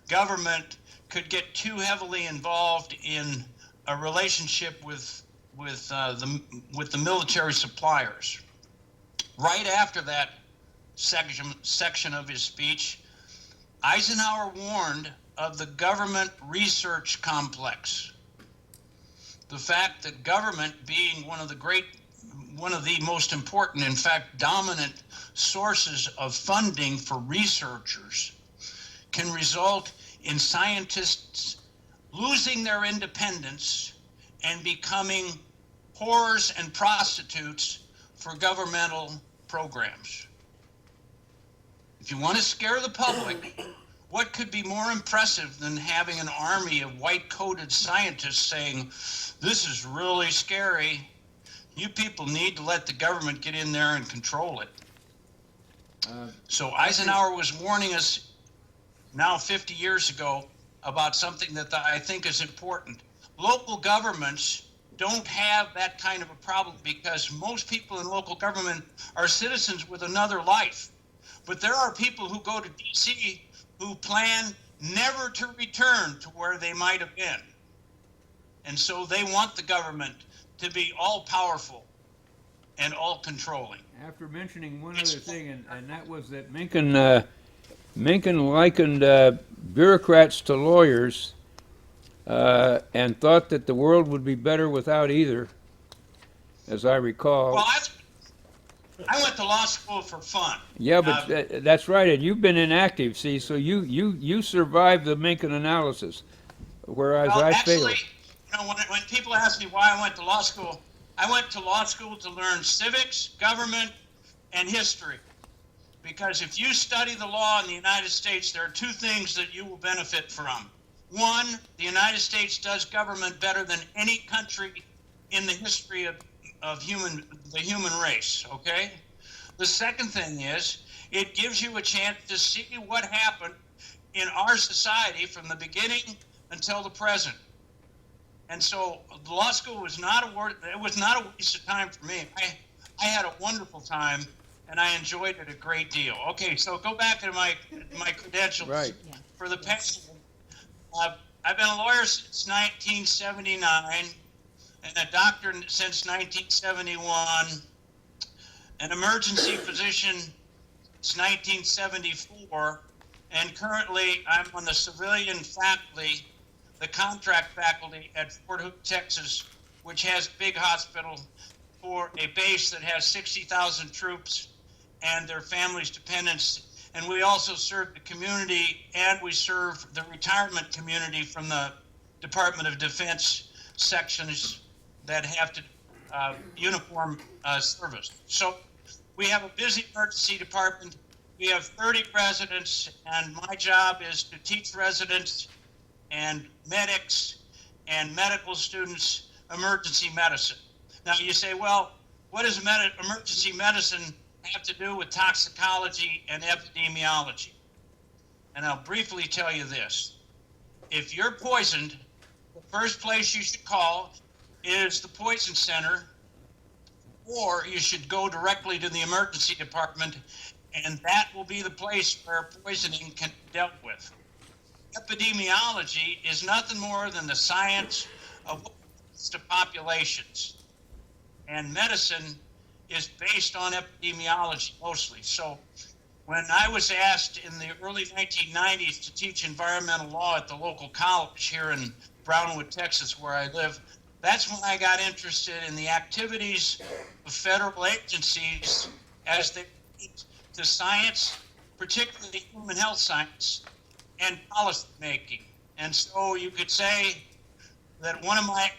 H: government could get too heavily involved in a relationship with the military suppliers. Right after that section of his speech, Eisenhower warned of the government research complex. The fact that government, being one of the most important, in fact, dominant sources of funding for researchers, can result in scientists losing their independence and becoming whores and prostitutes for governmental programs. If you want to scare the public, what could be more impressive than having an army of white-coated scientists saying, this is really scary. You people need to let the government get in there and control it. So Eisenhower was warning us now 50 years ago about something that I think is important. Local governments don't have that kind of a problem because most people in local government are citizens with another life. But there are people who go to DC who plan never to return to where they might have been. And so they want the government to be all-powerful and all-controlling.
D: After mentioning one other thing, and that was that Mencken likened bureaucrats to lawyers and thought that the world would be better without either, as I recall.
H: Well, I went to law school for fun.
D: Yeah, but that's right, and you've been inactive, see, so you survived the Mencken analysis, whereas
H: Well,
D: I
H: actually,
D: failed.
H: when people ask me why I went to law school to learn civics, government, and history. Because if you study the law in the United States, there are two things that you will benefit from. One, the United States does government better than any country in the history of the human race, okay? The second thing is, it gives you a chance to see what happened in our society from the beginning until the present. And so the law school was not a waste of time for me. I had a wonderful time, and I enjoyed it a great deal. Okay, so go back to my credentials.
D: Right.
H: For the past, I've been a lawyer since 1979, and a doctor since 1971, an emergency physician since 1974, and currently I'm on the civilian faculty, the contract faculty at Fort Hood, Texas, which has a big hospital for a base that has 60,000 troops and their families, dependents. And we also serve the community, and we serve the retirement community from the Department of Defense sections that have to uniform service. So we have a busy emergency department. We have 30 residents, and my job is to teach residents and medics and medical students emergency medicine. Now you say, well, what does emergency medicine have to do with toxicology and epidemiology? And I'll briefly tell you this. If you're poisoned, the first place you should call is the poison center, or you should go directly to the emergency department, and that will be the place where poisoning can be dealt with. Epidemiology is nothing more than the science of what happens to populations. And medicine is based on epidemiology mostly. So when I was asked in the early 1990s to teach environmental law at the local college here in Brownwood, Texas, where I live, that's when I got interested in the activities of federal agencies as they relate to science, particularly human health science, and policy making. And so you could say that one of my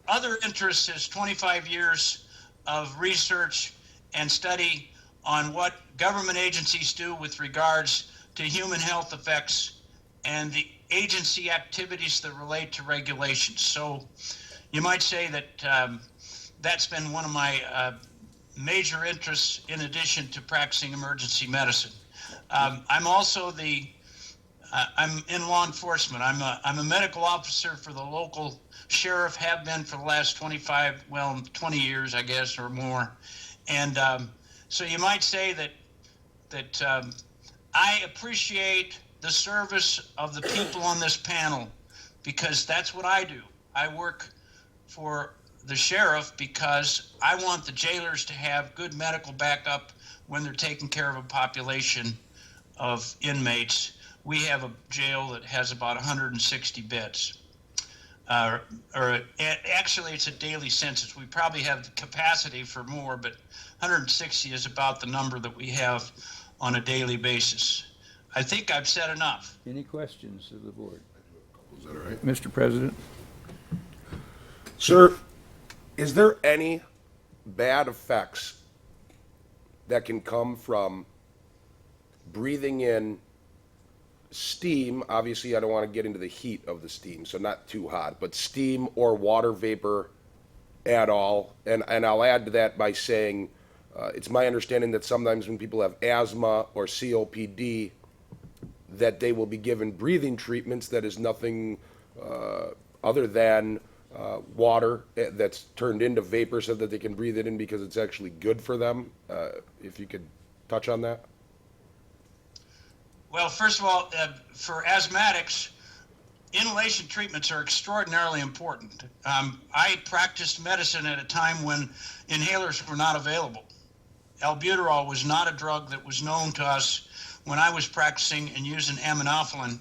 H: other interests is 25 years of research and study on what government agencies do with regards to human health effects and the agency activities that relate to regulations. So you might say that that's been one of my major interests in addition to practicing emergency medicine. I'm also I'm in law enforcement. I'm a medical officer for the local sheriff, have been for the last 20 years, I guess, or more. And so you might say that I appreciate the service of the people on this panel, because that's what I do. I work for the sheriff because I want the jailers to have good medical backup when they're taking care of a population of inmates. We have a jail that has about 160 beds. Actually, it's a daily census. We probably have the capacity for more, but 160 is about the number that we have on a daily basis. I think I've said enough.
D: Any questions of the board?
C: Is that all right?
D: Mr. President?
C: Sir, is there any bad effects that can come from breathing in steam? Obviously, I don't want to get into the heat of the steam, so not too hot, but steam or water vapor at all. And I'll add to that by saying it's my understanding that sometimes when people have asthma or COPD, that they will be given breathing treatments that is nothing other than water that's turned into vapor so that they can breathe it in because it's actually good for them. If you could touch on that.
H: Well, first of all, for asthmatics, inhalation treatments are extraordinarily important. I practiced medicine at a time when inhalers were not available. Albuterol was not a drug that was known to us when I was practicing and using aminophylline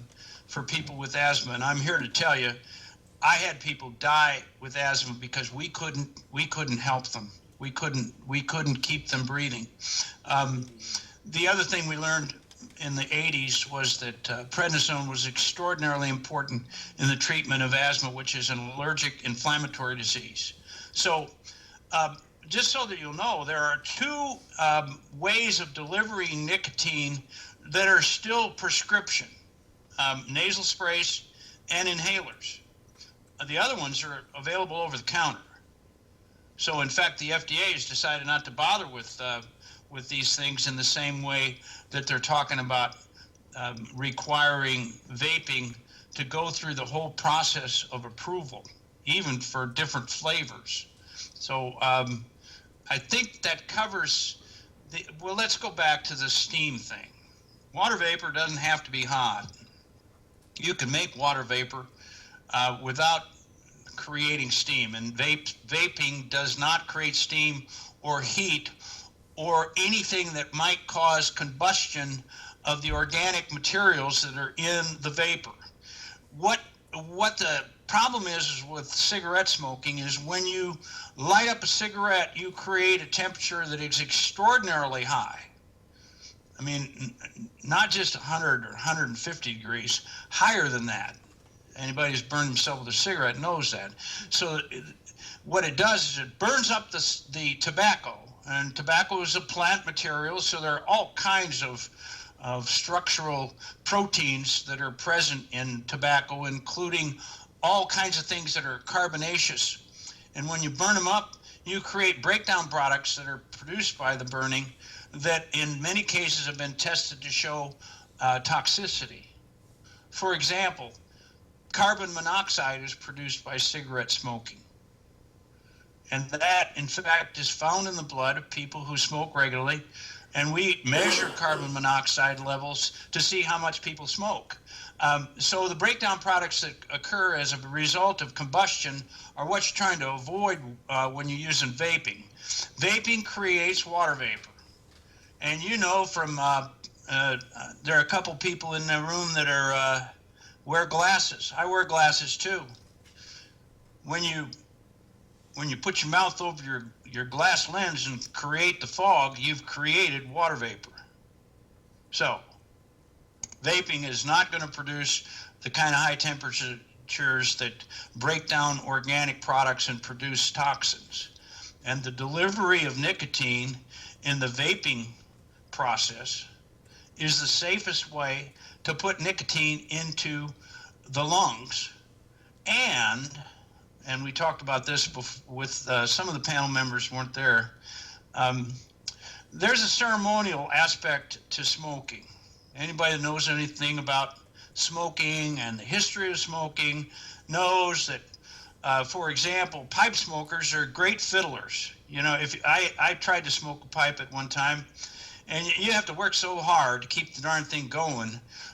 H: for people with asthma. And I'm here to tell you, I had people die with asthma because we couldn't help them. We couldn't keep them breathing. The other thing we learned in the 80s was that prednisone was extraordinarily important in the treatment of asthma, which is an allergic inflammatory disease. So just so that you'll know, there are two ways of delivering nicotine that are still prescription, nasal sprays and inhalers. The other ones are available over the counter. So in fact, the FDA has decided not to bother with these things in the same way that they're talking about requiring vaping to go through the whole process of approval, even for different flavors. So I think that covers well, let's go back to the steam thing. Water vapor doesn't have to be hot. You can make water vapor without creating steam, and vaping does not create steam or heat or anything that might cause combustion of the organic materials that are in the vapor. What the problem is with cigarette smoking is when you light up a cigarette, you create a temperature that is extraordinarily high. I mean, not just 100 or 150 degrees, higher than that. Anybody who's burned himself with a cigarette knows that. So what it does is it burns up the tobacco, and tobacco is a plant material, so there are all kinds of structural proteins that are present in tobacco, including all kinds of things that are carbonaceous. And when you burn them up, you create breakdown products that are produced by the burning that in many cases have been tested to show toxicity. For example, carbon monoxide is produced by cigarette smoking. And that, in fact, is found in the blood of people who smoke regularly. And we measure carbon monoxide levels to see how much people smoke. So the breakdown products that occur as a result of combustion are what you're trying to avoid when you're using vaping. Vaping creates water vapor. And you know from, there are a couple people in the room that are wear glasses. I wear glasses too. When you put your mouth over your glass lens and create the fog, you've created water vapor. So vaping is not going to produce the kind of high temperatures that break down organic products and produce toxins. And the delivery of nicotine in the vaping process is the safest way to put nicotine into the lungs. And we talked about this with some of the panel members weren't there. There's a ceremonial aspect to smoking. Anybody that knows anything about smoking and the history of smoking knows that, for example, pipe smokers are great fiddlers. You know, if I tried to smoke a pipe at one time, and you have to work so hard to keep the darn thing going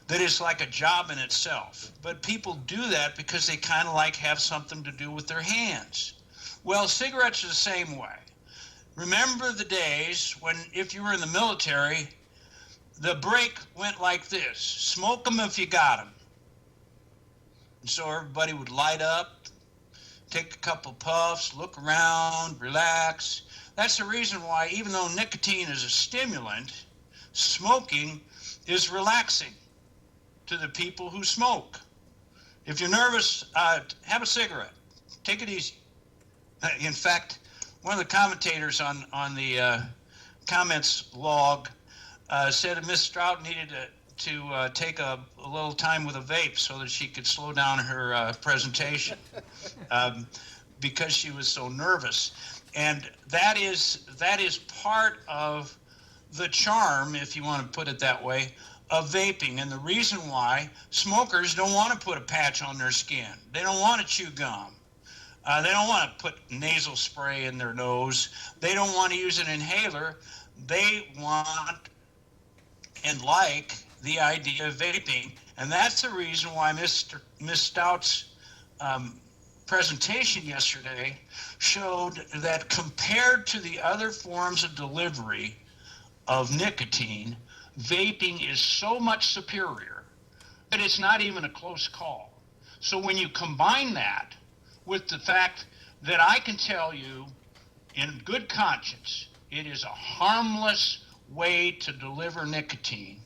H: that it's like a job in itself. But people do that because they kind of like have something to do with their hands. Well, cigarettes are the same way. Remember the days when, if you were in the military, the break went like this: smoke them if you got them. And so everybody would light up, take a couple puffs, look around, relax. That's the reason why, even though nicotine is a stimulant, smoking is relaxing to the people who smoke. If you're nervous, have a cigarette. Take it easy. In fact, one of the commentators on the comments log said that Ms. Strout needed to take a little time with a vape so that she could slow down her presentation because she was so nervous. And that is part of the charm, if you want to put it that way, of vaping. And the reason why smokers don't want to put a patch on their skin. They don't want to chew gum. They don't want to put nasal spray in their nose. They don't want to use an inhaler. They want and like the idea of vaping. And that's the reason why Ms. Stout's presentation yesterday showed that compared to the other forms of delivery of nicotine, vaping is so much superior that it's not even a close call. So when you combine that with the fact that I can tell you in good conscience it is a harmless way to deliver nicotine,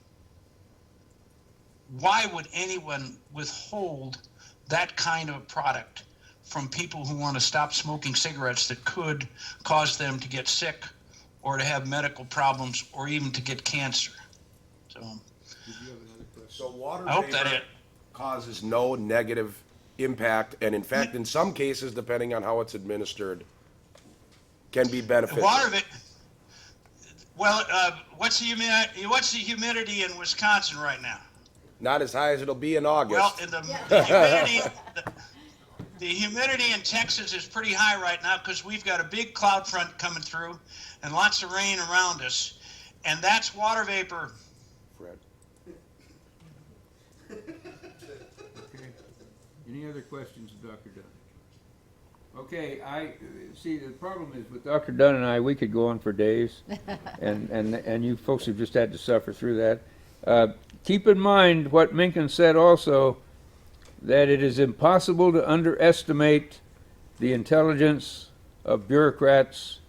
H: why would anyone withhold that kind of product from people who want to stop smoking cigarettes that could cause them to get sick or to have medical problems or even to get cancer?
C: So water
H: I hope that
C: vapor causes no negative impact, and in fact, in some cases, depending on how it's administered, can be beneficial.
H: Water vapor. Well, what's the humidity in Wisconsin right now?
C: Not as high as it'll be in August.
H: Well, the humidity in Texas is pretty high right now because we've got a big cloud front coming through and lots of rain around us, and that's water vapor.
C: Fred.
D: Okay. Any other questions of Dr. Dunn? Okay, I see the problem is with Dr. Dunn and I, we could go on for days, and you folks have just had to suffer through that. Keep in mind what Minkin said also, that it is impossible to underestimate the intelligence of bureaucrats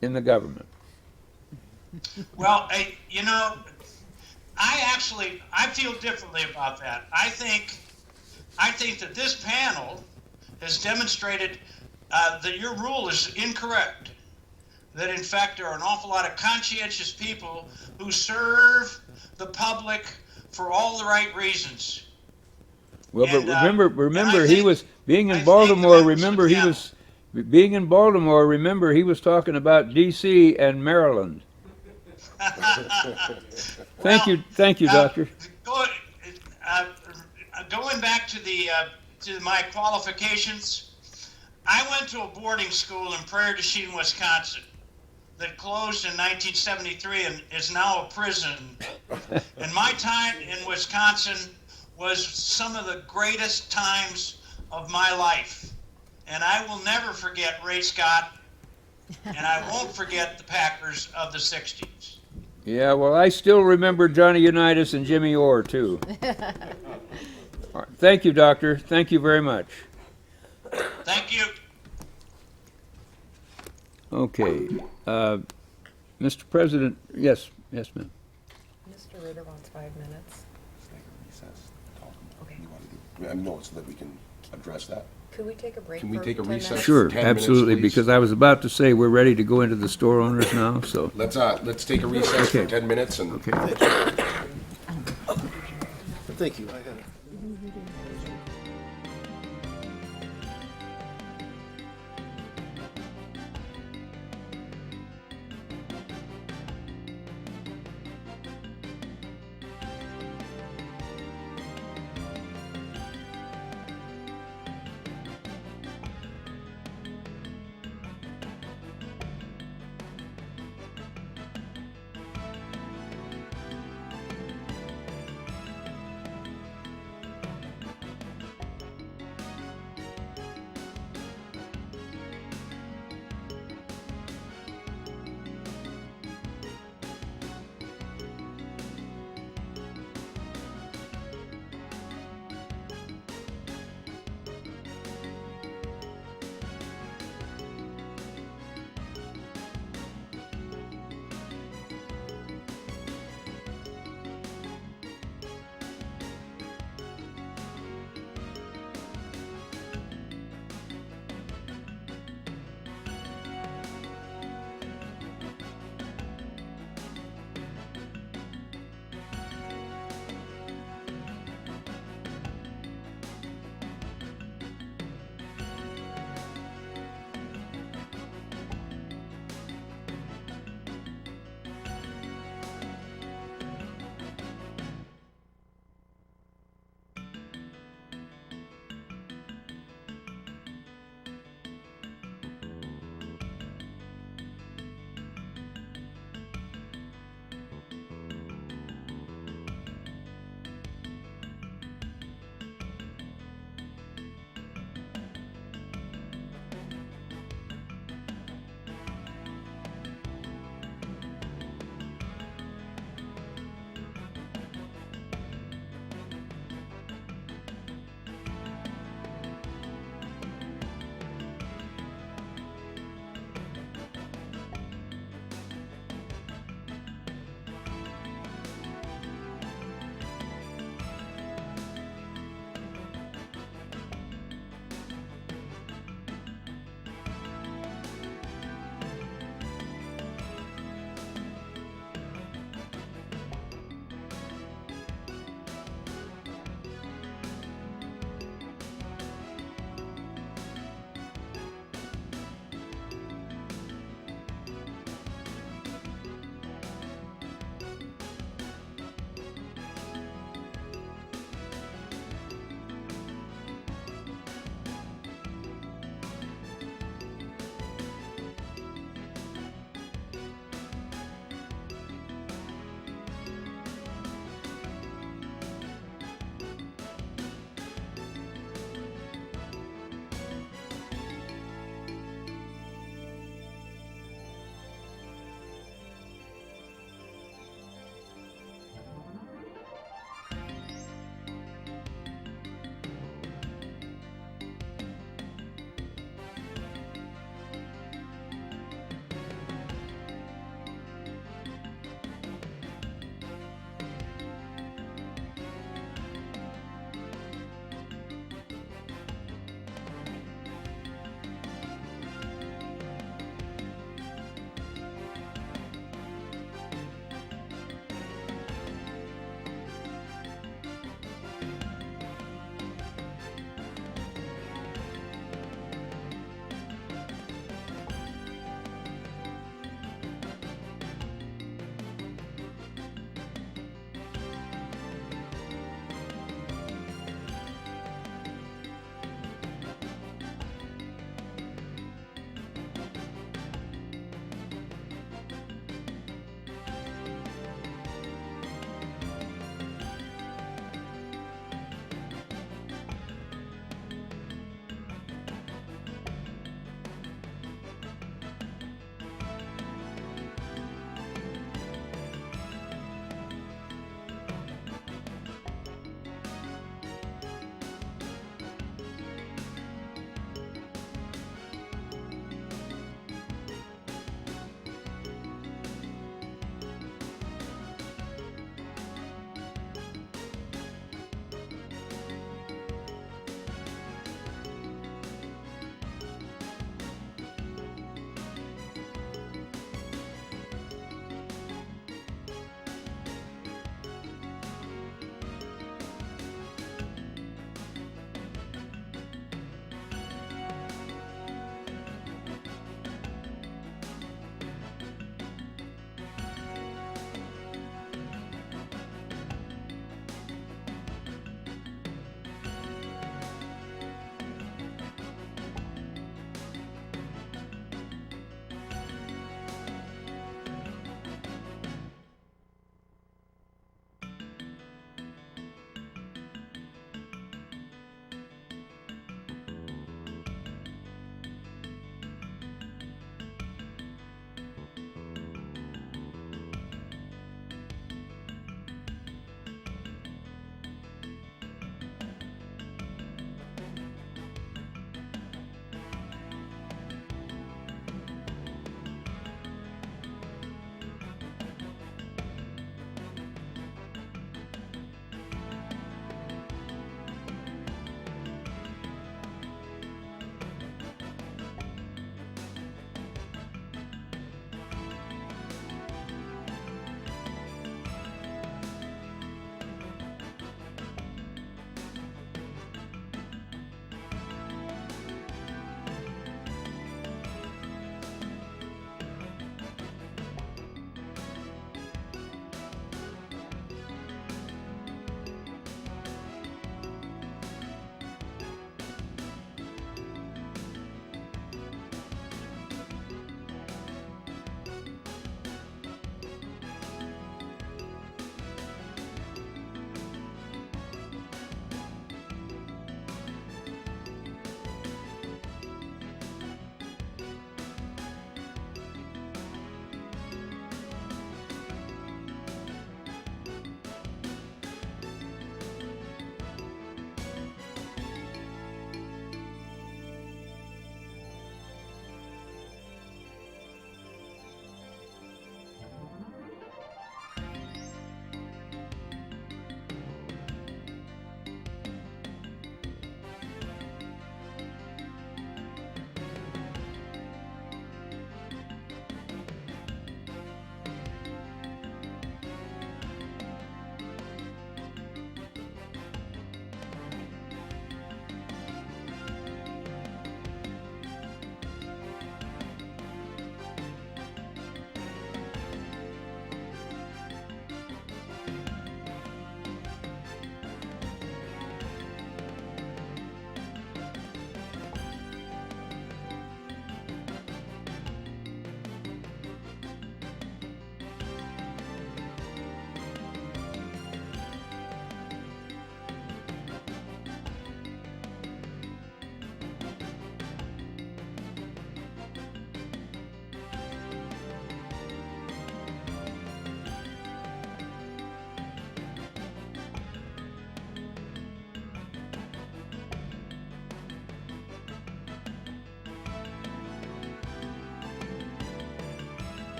D: in the government.
H: Well, you know, I feel differently about that. I think that this panel has demonstrated that your rule is incorrect. That in fact there are an awful lot of conscientious people who serve the public for all the right reasons.
D: Well,
H: And,
D: but remember, he
H: think-
D: was being
H: I
D: in
H: think
D: Baltimore.
H: the
D: Remember, he
H: members
D: was being in Baltimore. Remember, he was talking about D.C. and Maryland. Thank you, Doctor.
H: Going back to my qualifications, I went to a boarding school in Prairie du Chien, Wisconsin, that closed in 1973 and is now a prison. And my time in Wisconsin was some of the greatest times of my life. And I will never forget Ray Scott, and I won't forget the Packers of the 60s.
D: Yeah, well, I still remember Johnny Unitas and Jimmy Orr, too. All right. Thank you, Doctor. Thank you very much.
H: Thank you.
D: Okay. Mr. President, yes, ma'am.
B: Mr. Ritter wants 5 minutes. Okay.
C: I know, so that we can address that.
B: Could we take a break
C: Can we
B: for
C: take a
B: 10
C: recess?
B: minutes?
D: Sure,
C: 10 minutes,
D: absolutely,
C: please.
D: because I was about to say, we're ready to go into the store owners now, so,
C: Let's take a recess for
D: Okay.
C: 10 minutes and.
D: okay.
A: Thank you. I gotta.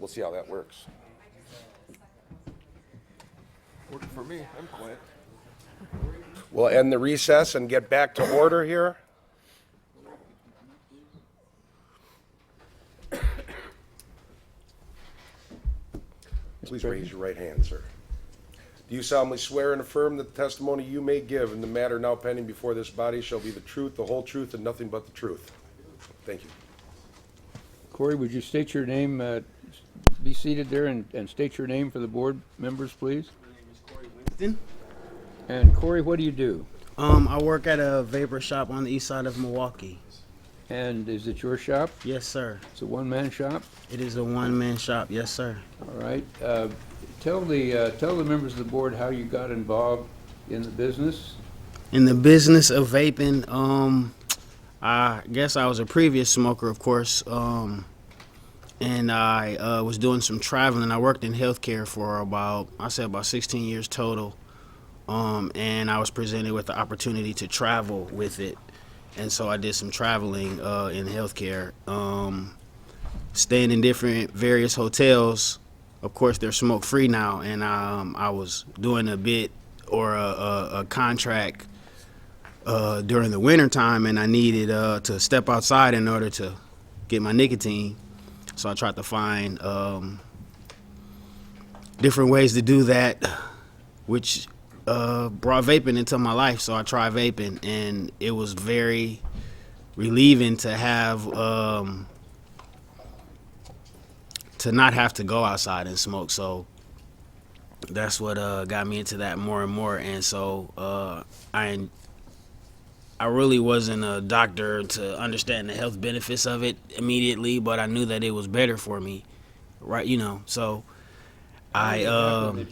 C: we'll see how that works.
A: Working for me, I'm quiet.
C: We'll end the recess and get back to order here. Please raise your right hand, sir. Do you solemnly swear and affirm that the testimony you may give in the matter now pending before this body shall be the truth, the whole truth, and nothing but the truth? Thank you.
D: Corey, would you state your name, be seated there and state your name for the board members, please?
J: Winston.
D: And Corey, what do you do?
J: I work at a vapor shop on the east side of Milwaukee.
D: And is it your shop?
J: Yes, sir.
D: It's a one-man shop?
J: It is a one-man shop. Yes, sir.
D: All right. Tell the members of the board how you got involved in the business.
J: In the business of vaping, I guess I was a previous smoker, of course, and I was doing some traveling. I worked in healthcare for about 16 years total, and I was presented with the opportunity to travel with it. And so I did some traveling in healthcare, staying in different various hotels. Of course, they're smoke-free now, and I was doing a bit or a contract during the wintertime, and I needed to step outside in order to get my nicotine. So I tried to find different ways to do that, which brought vaping into my life. So I tried vaping, and it was very relieving to have to not have to go outside and smoke. So that's what got me into that more and more. And so I really wasn't a doctor to understand the health benefits of it immediately, but I knew that it was better for me, right? So
D: That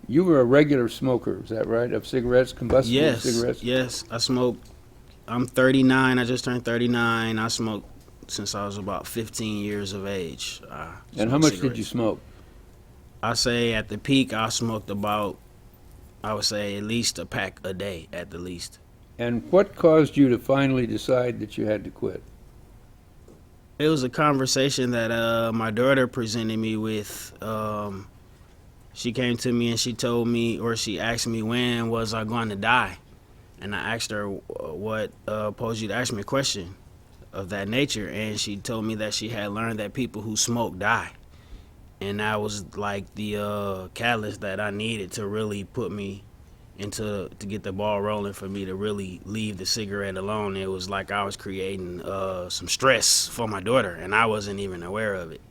D: you were a regular smoker, is that right? Of cigarettes, combustible cigarettes?
J: Yes, I smoke. I'm 39. I just turned 39. I smoked since I was about 15 years of age.
D: And how much did you smoke?
J: I say at the peak, I smoked about, I would say at least a pack a day at the least.
D: And what caused you to finally decide that you had to quit?
J: It was a conversation that my daughter presented me with. She came to me and she told me, or she asked me, when was I going to die? And I asked her what posed you to ask me a question of that nature. And she told me that she had learned that people who smoke die. And that was like the catalyst that I needed to really put me to get the ball rolling for me to really leave the cigarette alone. It was like I was creating some stress for my daughter, and I wasn't even aware of it.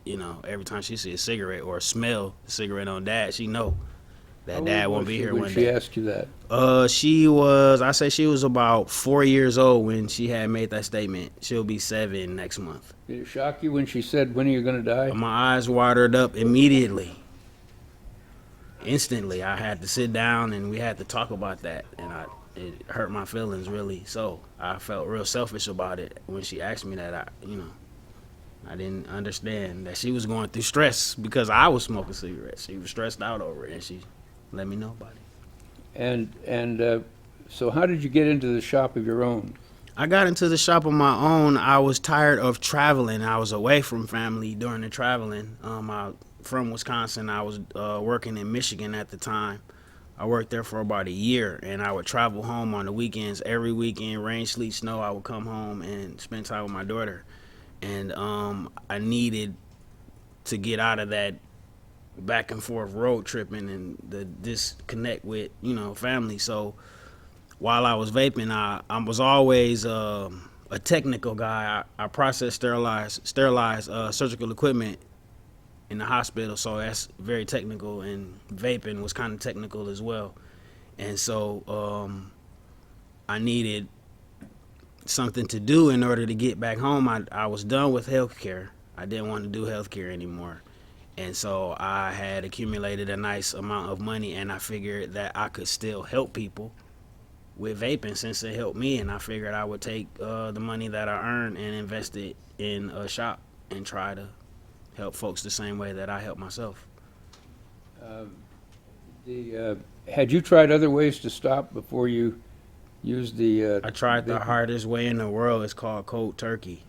J: Every time she see a cigarette or smell a cigarette on Dad, she know that Dad won't be here one
D: When
J: day.
D: she asked you that?
J: She was about 4 years old when she had made that statement. She'll be 7 next month.
D: Did it shock you when she said, when are you going to die?
J: My eyes watered up immediately. Instantly, I had to sit down and we had to talk about that, and it hurt my feelings really. So I felt real selfish about it when she asked me that. I didn't understand that she was going through stress because I was smoking cigarettes. She was stressed out over it, and she let me know about it.
D: And so how did you get into the shop of your own?
J: I got into the shop on my own. I was tired of traveling. I was away from family during the traveling. From Wisconsin. I was working in Michigan at the time. I worked there for about a year, and I would travel home on the weekends. Every weekend, rain, sleet, snow, I would come home and spend time with my daughter. And I needed to get out of that back and forth road tripping and the disconnect with family. So while I was vaping, I was always a technical guy. I processed, sterilized surgical equipment in the hospital, so that's very technical, and vaping was kind of technical as well. And so I needed something to do in order to get back home. I was done with healthcare. I didn't want to do healthcare anymore. And so I had accumulated a nice amount of money, and I figured that I could still help people with vaping since it helped me, and I figured I would take the money that I earned and invest it in a shop and try to help folks the same way that I help myself.
D: Had you tried other ways to stop before you used the...
J: I tried the hardest way in the world. It's called cold turkey.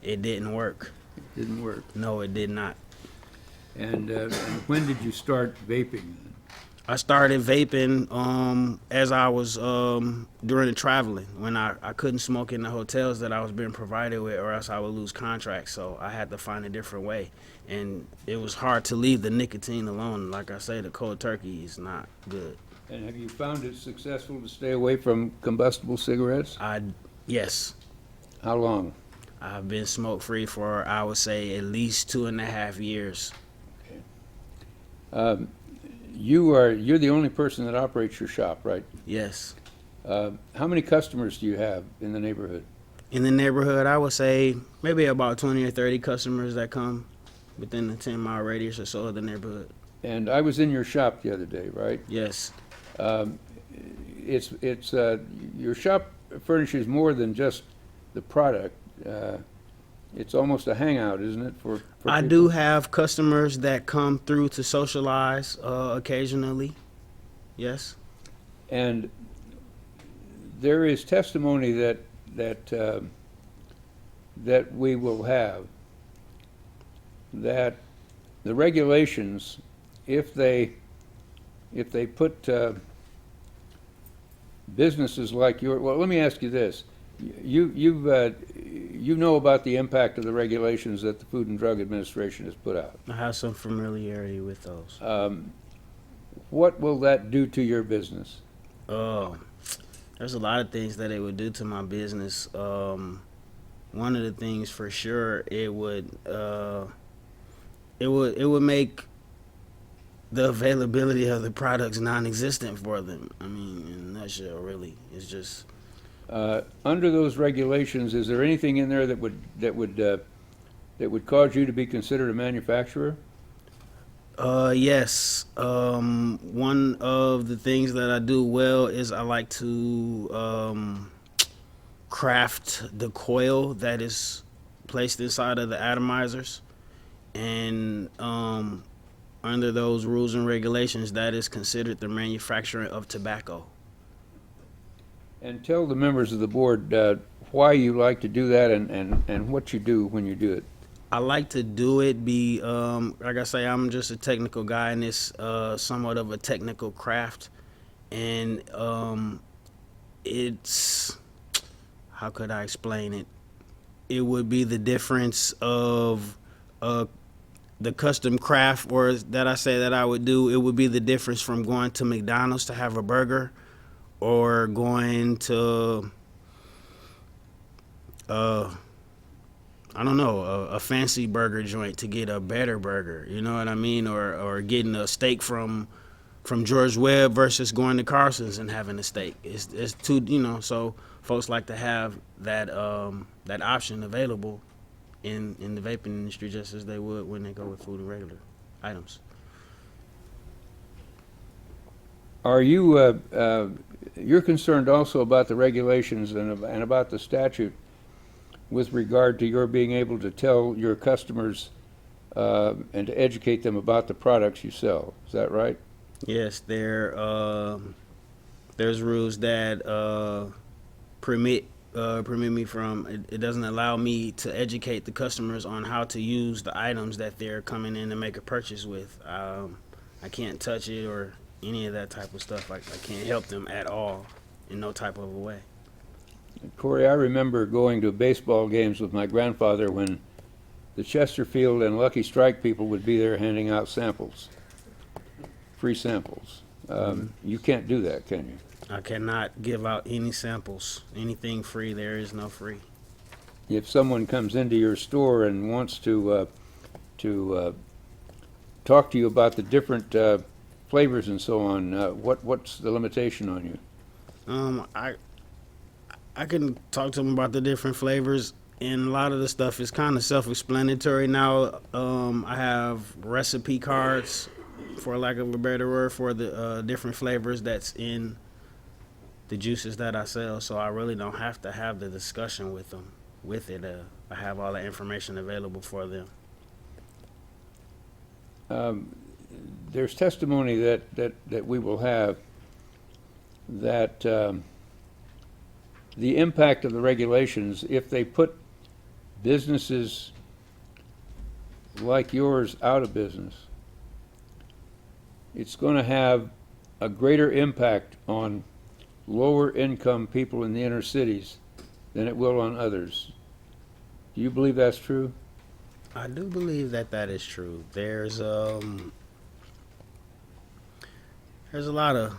J: It didn't work.
D: Didn't work.
J: No, it did not.
D: And when did you start vaping?
J: I started vaping as I was during the traveling, when I couldn't smoke in the hotels that I was being provided with, or else I would lose contracts. So I had to find a different way, and it was hard to leave the nicotine alone. Like I say, the cold turkey is not good.
D: And have you found it successful to stay away from combustible cigarettes?
J: Yes,
D: How long?
J: I've been smoke free for, I would say, at least 2.5 years.
D: You're the only person that operates your shop, right?
J: Yes.
D: How many customers do you have in the neighborhood?
J: In the neighborhood, I would say maybe about 20 or 30 customers that come within the 10-mile radius or so of the neighborhood.
D: And I was in your shop the other day, right?
J: Yes.
D: It's your shop furnishes more than just the product. It's almost a hangout, isn't it? For
J: I
D: people?
J: do have customers that come through to socialize occasionally. Yes.
D: And there is testimony that we will have that the regulations, if they put businesses like your, well, let me ask you this. You know about the impact of the regulations that the Food and Drug Administration has put out.
J: I have some familiarity with those.
D: What will that do to your business?
J: There's a lot of things that it would do to my business. One of the things for sure, it would make the availability of the products non-existent for them. I mean, in a nutshell, really, it's just.
D: Under those regulations, is there anything in there that would cause you to be considered a manufacturer?
J: Yes. One of the things that I do well is I like to craft the coil that is placed inside of the atomizers, and under those rules and regulations, that is considered the manufacturing of tobacco.
D: And tell the members of the board why you like to do that and what you do when you do it.
J: I like to do it like I say, I'm just a technical guy, and it's somewhat of a technical craft. And it's, how could I explain it? It would be the difference of the custom craft, or that I say that I would do. It would be the difference from going to McDonald's to have a burger, or going to I don't know, a fancy burger joint to get a better burger, you know what I mean? Or getting a steak from George Webb versus going to Carson's and having a steak. It's too, so folks like to have that that option available in the vaping industry, just as they would when they go with food and regular items.
D: Are you you're concerned also about the regulations and about the statute with regard to your being able to tell your customers and to educate them about the products you sell? Is that right?
J: Yes, there's rules that permit me from. It doesn't allow me to educate the customers on how to use the items that they're coming in to make a purchase with. I can't touch it or any of that type of stuff. I can't help them at all in no type of a way.
D: Corey, I remember going to baseball games with my grandfather when the Chesterfield and Lucky Strike people would be there handing out samples, free samples. You can't do that, can you?
J: I cannot give out any samples. Anything free, there is no free.
D: If someone comes into your store and wants to talk to you about the different flavors and so on, what's the limitation on you?
J: I can talk to them about the different flavors, and a lot of the stuff is kind of self-explanatory now. I have recipe cards, for lack of a better word, for the different flavors that's in the juices that I sell, so I really don't have to have the discussion with them with it. I have all the information available for them.
D: There's testimony that we will have that the impact of the regulations, if they put businesses like yours out of business, it's going to have a greater impact on lower income people in the inner cities than it will on others. Do you believe that's true?
J: I do believe that that is true. There's a lot of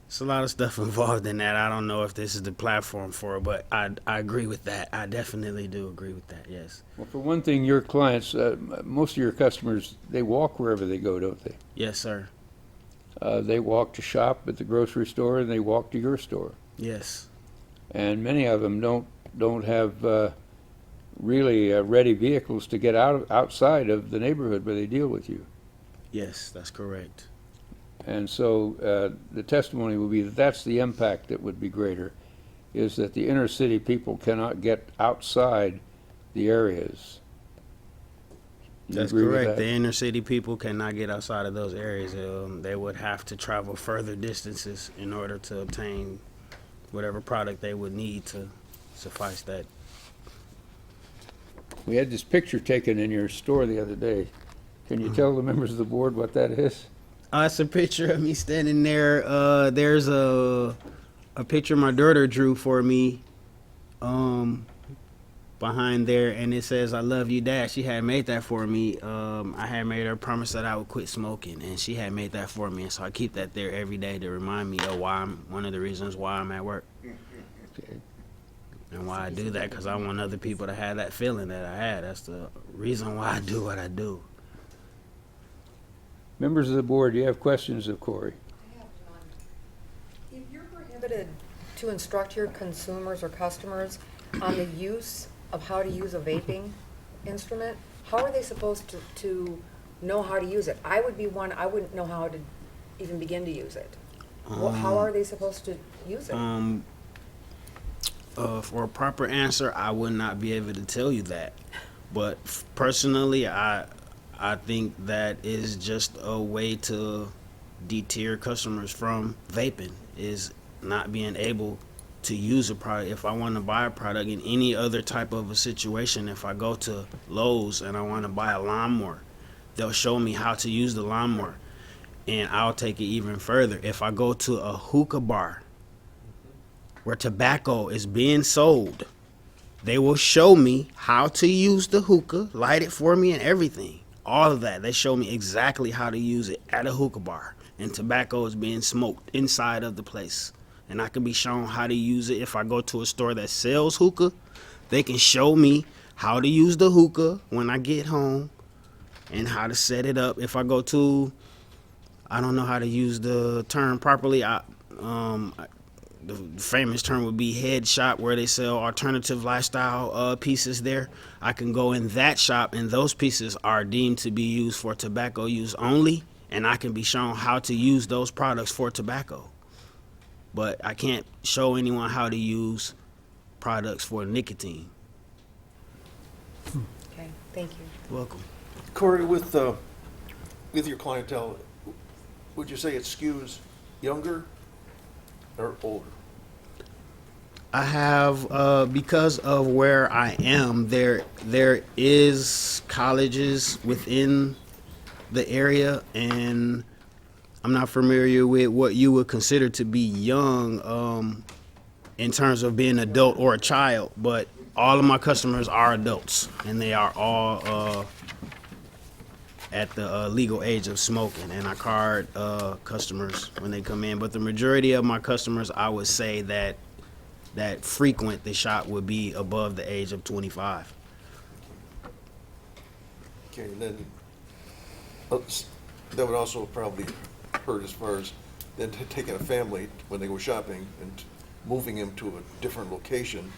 J: it's a lot of stuff involved in that. I don't know if this is the platform for it, but I agree with that. I definitely do agree with that. Yes.
D: Well, for one thing, your clients, most of your customers, they walk wherever they go, don't they?
J: Yes, sir.
D: They walk to shop at the grocery store and they walk to your store.
J: Yes.
D: And many of them don't have really ready vehicles to get outside of the neighborhood where they deal with you.
J: Yes, that's correct.
D: And so the testimony would be that that's the impact that would be greater, is that the inner city people cannot get outside the areas. Do you
J: That's
D: agree with
J: correct.
D: that?
J: The inner city people cannot get outside of those areas. They would have to travel further distances in order to obtain whatever product they would need to suffice that.
D: We had this picture taken in your store the other day. Can you tell the members of the board what that is?
J: It's a picture of me standing there. There's a picture my daughter drew for me behind there, and it says, "I love you, Dad." She had made that for me. I had made her promise that I would quit smoking, and she had made that for me. And so I keep that there every day to remind me of one of the reasons why I'm at work.
D: Okay.
J: And why I do that, because I want other people to have that feeling that I had. That's the reason why I do what I do.
D: Members of the board, do you have questions of Corey?
B: I have one. If you're prohibited to instruct your consumers or customers on the use of how to use a vaping instrument, how are they supposed to know how to use it? I would be one, I wouldn't know how to even begin to use it. How are they supposed to use it?
J: For a proper answer, I would not be able to tell you that. But personally, I think that is just a way to deter customers from vaping, is not being able to use a product. If I want to buy a product in any other type of a situation, if I go to Lowe's and I want to buy a lawnmower, they'll show me how to use the lawnmower. And I'll take it even further. If I go to a hookah bar where tobacco is being sold, they will show me how to use the hookah, light it for me and everything. All of that. They show me exactly how to use it at a hookah bar. And tobacco is being smoked inside of the place. And I can be shown how to use it. If I go to a store that sells hookah, they can show me how to use the hookah when I get home and how to set it up. If I go to, I don't know how to use the term properly. The famous term would be head shop, where they sell alternative lifestyle pieces there. I can go in that shop, and those pieces are deemed to be used for tobacco use only, and I can be shown how to use those products for tobacco. But I can't show anyone how to use products for nicotine.
B: Okay, thank you.
J: Welcome.
A: Corey, with your clientele, would you say it skews younger or older?
J: I have, because of where I am, there is colleges within the area, and I'm not familiar with what you would consider to be young in terms of being an adult or a child, but all of my customers are adults, and they are all at the legal age of smoking, and I card customers when they come in. But the majority of my customers, I would say that frequent the shop would be above the age of 25.
A: Okay, and then that would also probably hurt as far as then taking a family when they go shopping and moving them to a different location,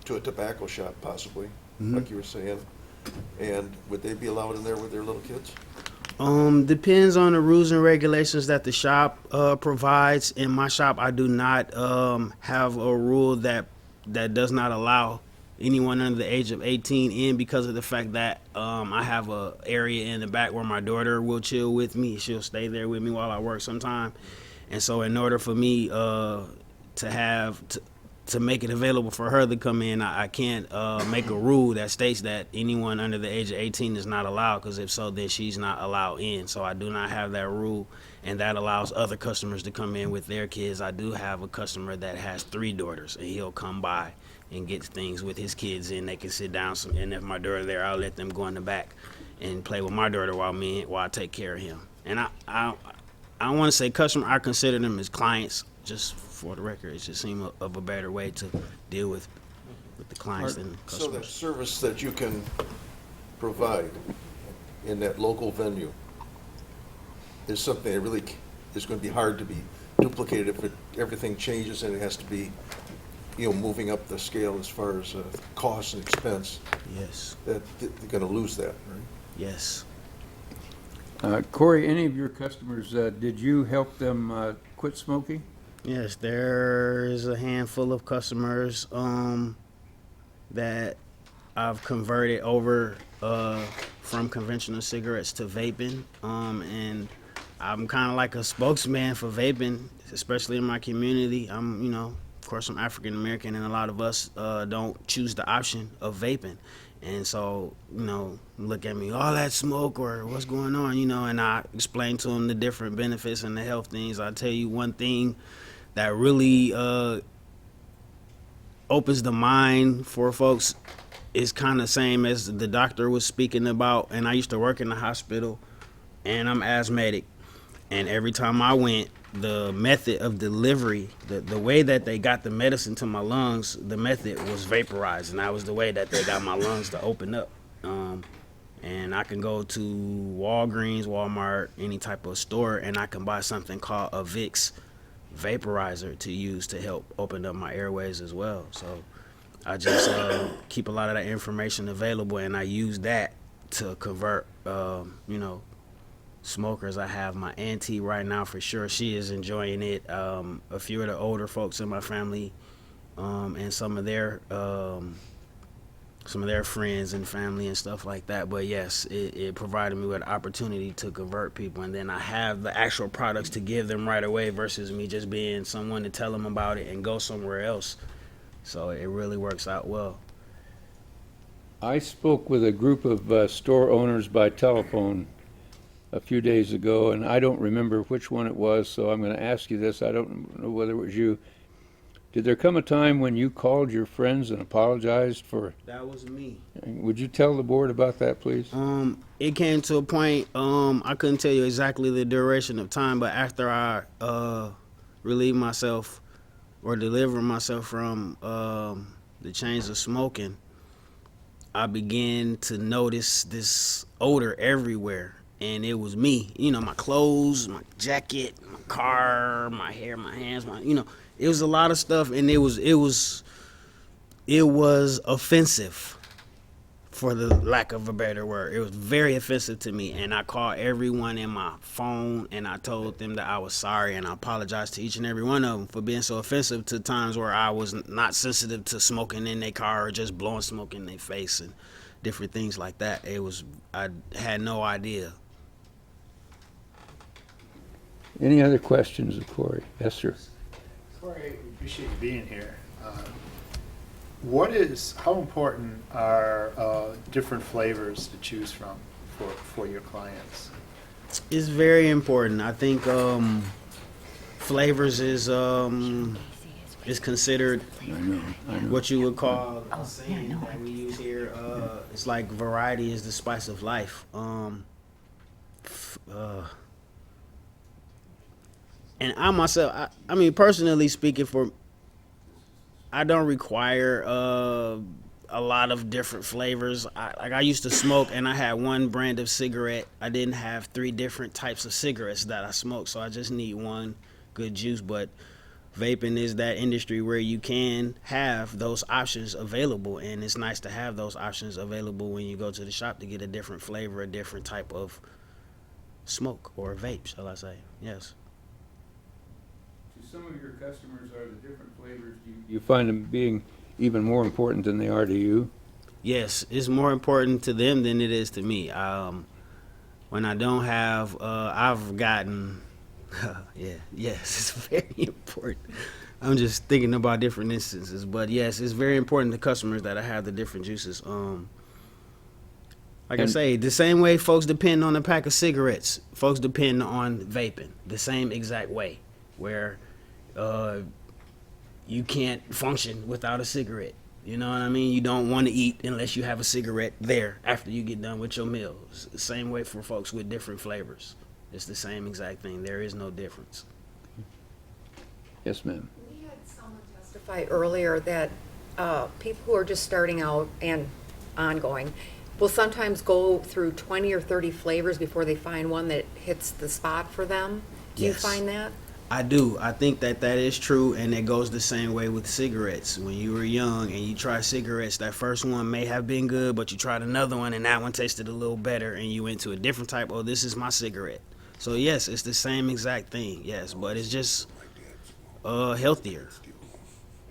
A: to a tobacco shop possibly, like you were saying. And would they be allowed in there with their little kids?
J: Depends on the rules and regulations that the shop provides. In my shop, I do not have a rule that does not allow anyone under the age of 18 in, because of the fact that I have a area in the back where my daughter will chill with me. She'll stay there with me while I work sometime. And so in order for me to to make it available for her to come in, I can't make a rule that states that anyone under the age of 18 is not allowed, because if so, then she's not allowed in. So I do not have that rule, and that allows other customers to come in with their kids. I do have a customer that has 3 daughters, and he'll come by and get things with his kids in. They can sit down, and if my daughter there, I'll let them go in the back and play with my daughter while I take care of him. And I want to say customer, I consider them as clients, just for the record. It just seemed of a better way to deal with the clients than
A: So that
J: customers.
A: service that you can provide in that local venue is something that really is going to be hard to be duplicated if everything changes and it has to be, moving up the scale as far as cost and expense.
J: Yes,
A: That they're going to lose that, right?
J: yes.
D: Corey, any of your customers, did you help them quit smoking?
J: Yes, there's a handful of customers that I've converted over from conventional cigarettes to vaping, and I'm kind of like a spokesman for vaping, especially in my community. Of course, I'm African American, and a lot of us don't choose the option of vaping. And so, look at me, all that smoke or what's going on, and I explain to them the different benefits and the health things. I tell you one thing that really opens the mind for folks is kind of same as the doctor was speaking about. And I used to work in the hospital, and I'm asthmatic. And every time I went, the method of delivery, the way that they got the medicine to my lungs, the method was vaporized, and that was the way that they got my lungs to open up. And I can go to Walgreens, Walmart, any type of store, and I can buy something called a Vicks vaporizer to use to help open up my airways as well. So I just keep a lot of that information available, and I use that to convert, smokers. I have my auntie right now for sure. She is enjoying it. A few of the older folks in my family, and some of their friends and family and stuff like that. But yes, it provided me with an opportunity to convert people, and then I have the actual products to give them right away versus me just being someone to tell them about it and go somewhere else. So it really works out well.
D: I spoke with a group of store owners by telephone a few days ago, and I don't remember which one it was, so I'm going to ask you this. I don't know whether it was you. Did there come a time when you called your friends and apologized for?
J: That was me.
D: Would you tell the board about that, please?
J: It came to a point, I couldn't tell you exactly the duration of time, but after I relieved myself or delivered myself from the chains of smoking, I began to notice this odor everywhere. And it was me, my clothes, my jacket, my car, my hair, my hands, it was a lot of stuff, and it was offensive, for the lack of a better word. It was very offensive to me, and I called everyone in my phone, and I told them that I was sorry, and I apologized to each and every one of them for being so offensive to times where I was not sensitive to smoking in their car or just blowing smoke in their face and different things like that. I had no idea.
D: Any other questions of Corey? Yes, sir.
F: Corey, we appreciate you being here. How important are different flavors to choose from for your clients?
J: It's very important. I think flavors is considered
D: I know.
J: what you would call a saying that we use here. It's like variety is the spice of life. And I myself, I mean, personally speaking, I don't require a lot of different flavors. I used to smoke, and I had one brand of cigarette. I didn't have 3 different types of cigarettes that I smoked, so I just need one good juice. But vaping is that industry where you can have those options available, and it's nice to have those options available when you go to the shop to get a different flavor, a different type of smoke or vape, shall I say. Yes.
D: Some of your customers are the different flavors. Do you find them being even more important than they are to you?
J: Yes, it's more important to them than it is to me. When I don't have, I've gotten, yes, it's very important. I'm just thinking about different instances, but yes, it's very important to customers that I have the different juices. Like I
D: And-
J: say, the same way folks depend on a pack of cigarettes, folks depend on vaping the same exact way, where you can't function without a cigarette. You know what I mean? You don't want to eat unless you have a cigarette there after you get done with your meal. It's the same way for folks with different flavors. It's the same exact thing. There is no difference.
D: Yes, ma'am.
B: We had someone testify earlier that people who are just starting out and ongoing will sometimes go through 20 or 30 flavors before they find one that hits the spot for them. Do you
J: Yes.
B: find that?
J: I do. I think that is true, and it goes the same way with cigarettes. When you were young and you try cigarettes, that first one may have been good, but you tried another one, and that one tasted a little better, and you went to a different type. Oh, this is my cigarette. So yes, it's the same exact thing. Yes, but it's just healthier.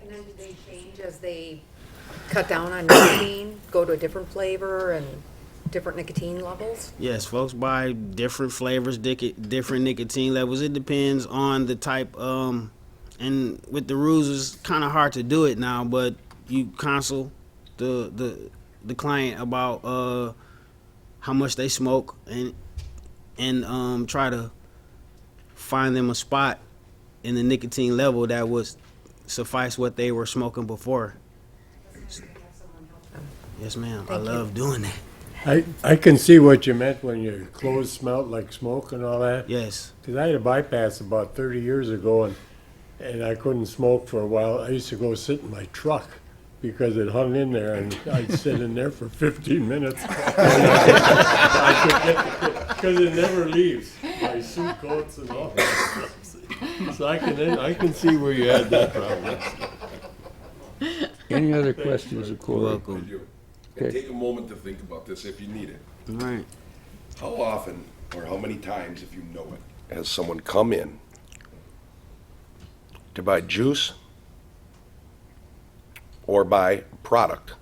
B: And then do they change as they cut down on nicotine, go to a different flavor and different nicotine levels?
J: Yes, folks buy different flavors, different nicotine levels. It depends on the type. And with the rules, it's kind of hard to do it now. But you counsel the client about how much they smoke and try to find them a spot in the nicotine level that would suffice what they were smoking before. Yes, ma'am. I
B: Thank you.
J: love doing that.
A: I can see what you meant when your clothes smelled like smoke and all that.
J: Yes.
A: Because I had a bypass about 30 years ago, and I couldn't smoke for a while. I used to go sit in my truck because it hung in there, and I'd sit in there for 15 minutes. Because it never leaves. My suit coats and all that. So I can see where you had that problem.
D: Any other questions of Corey?
J: Welcome.
C: And
D: Okay.
C: take a moment to think about this if you need it.
J: All right.
C: How often or how many times, if you know it, has someone come in to buy juice or buy product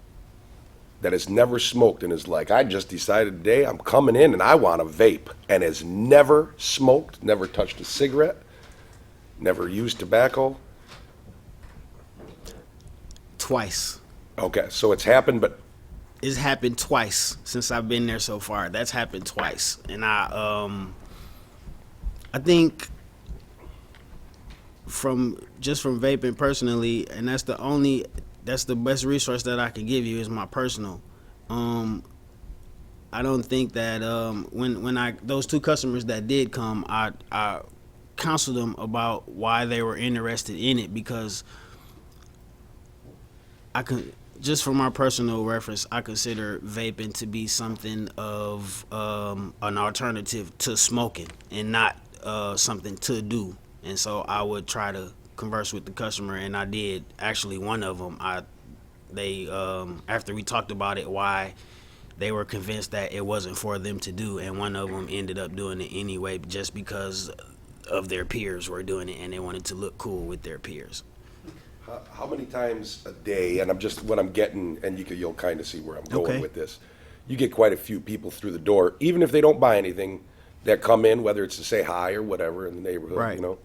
C: that has never smoked and is like, I just decided today I'm coming in and I want a vape, and has never smoked, never touched a cigarette, never used tobacco?
J: Twice.
C: Okay, so it's happened, but
J: It's happened twice since I've been there so far. That's happened twice, and I think from vaping personally, and that's the best resource that I can give you is my personal. I don't think that when those two customers that did come, I counseled them about why they were interested in it, because just for my personal reference, I consider vaping to be something of an alternative to smoking and not something to do. And so I would try to converse with the customer, and I did. Actually, one of them, after we talked about it, why they were convinced that it wasn't for them to do, and one of them ended up doing it anyway just because of their peers were doing it, and they wanted to look cool with their peers.
C: how many times a day, and what I'm getting, and you'll kind of see where I'm going
J: Okay.
C: with this. You get quite a few people through the door, even if they don't buy anything, that come in, whether it's to say hi or whatever in the neighborhood,
J: Right.
C: you know.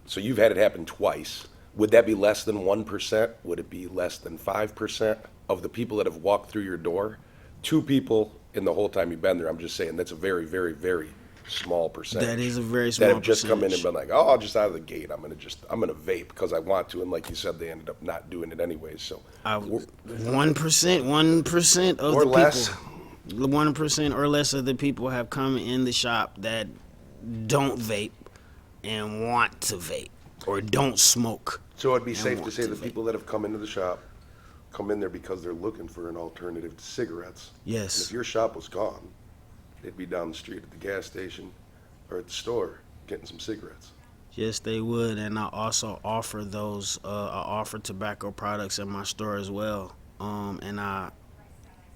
C: So you've had it happen twice. Would that be less than 1%? Would it be less than 5% of the people that have walked through your door? 2 people in the whole time you've been there. I'm just saying that's a very, very, very small percentage.
J: That is a very small
C: That have just come in and
J: percentage.
C: been like, oh, just out of the gate, I'm gonna vape because I want to, and like you said, they ended up not doing it anyways. So
J: 1% of
C: Or
J: the
C: less.
J: people, 1% or less of the people have come in the shop that don't vape and want to vape or don't smoke.
C: So it'd be
J: and
C: safe to
J: want
C: say
J: to
C: the
J: vape.
C: people that have come into the shop come in there because they're looking for an alternative to cigarettes. And
J: Yes.
C: if your shop was gone, they'd be down the street at the gas station or at the store getting some cigarettes.
J: Yes, they would, and I also offer those. I offer tobacco products in my store as well.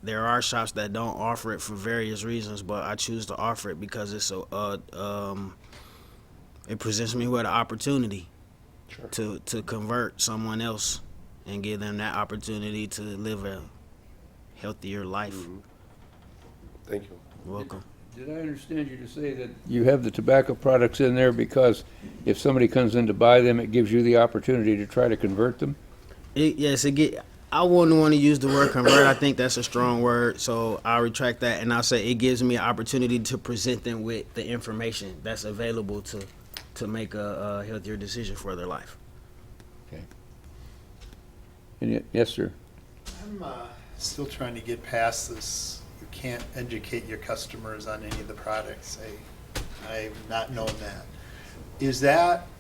J: There are shops that don't offer it for various reasons, but I choose to offer it because it presents me with an opportunity
C: Sure.
J: to convert someone else and give them that opportunity to live a healthier life.
C: Thank you.
J: Welcome.
D: Did I understand you to say that you have the tobacco products in there because if somebody comes in to buy them, it gives you the opportunity to try to convert them?
J: I wouldn't want to use the word convert. I think that's a strong word, so I'll retract that, and I'll say it gives me an opportunity to present them with the information that's available to make a healthier decision for their life.
D: And yes, sir.
F: I'm still trying to get past this. You can't educate your customers on any of the products. I've not known that.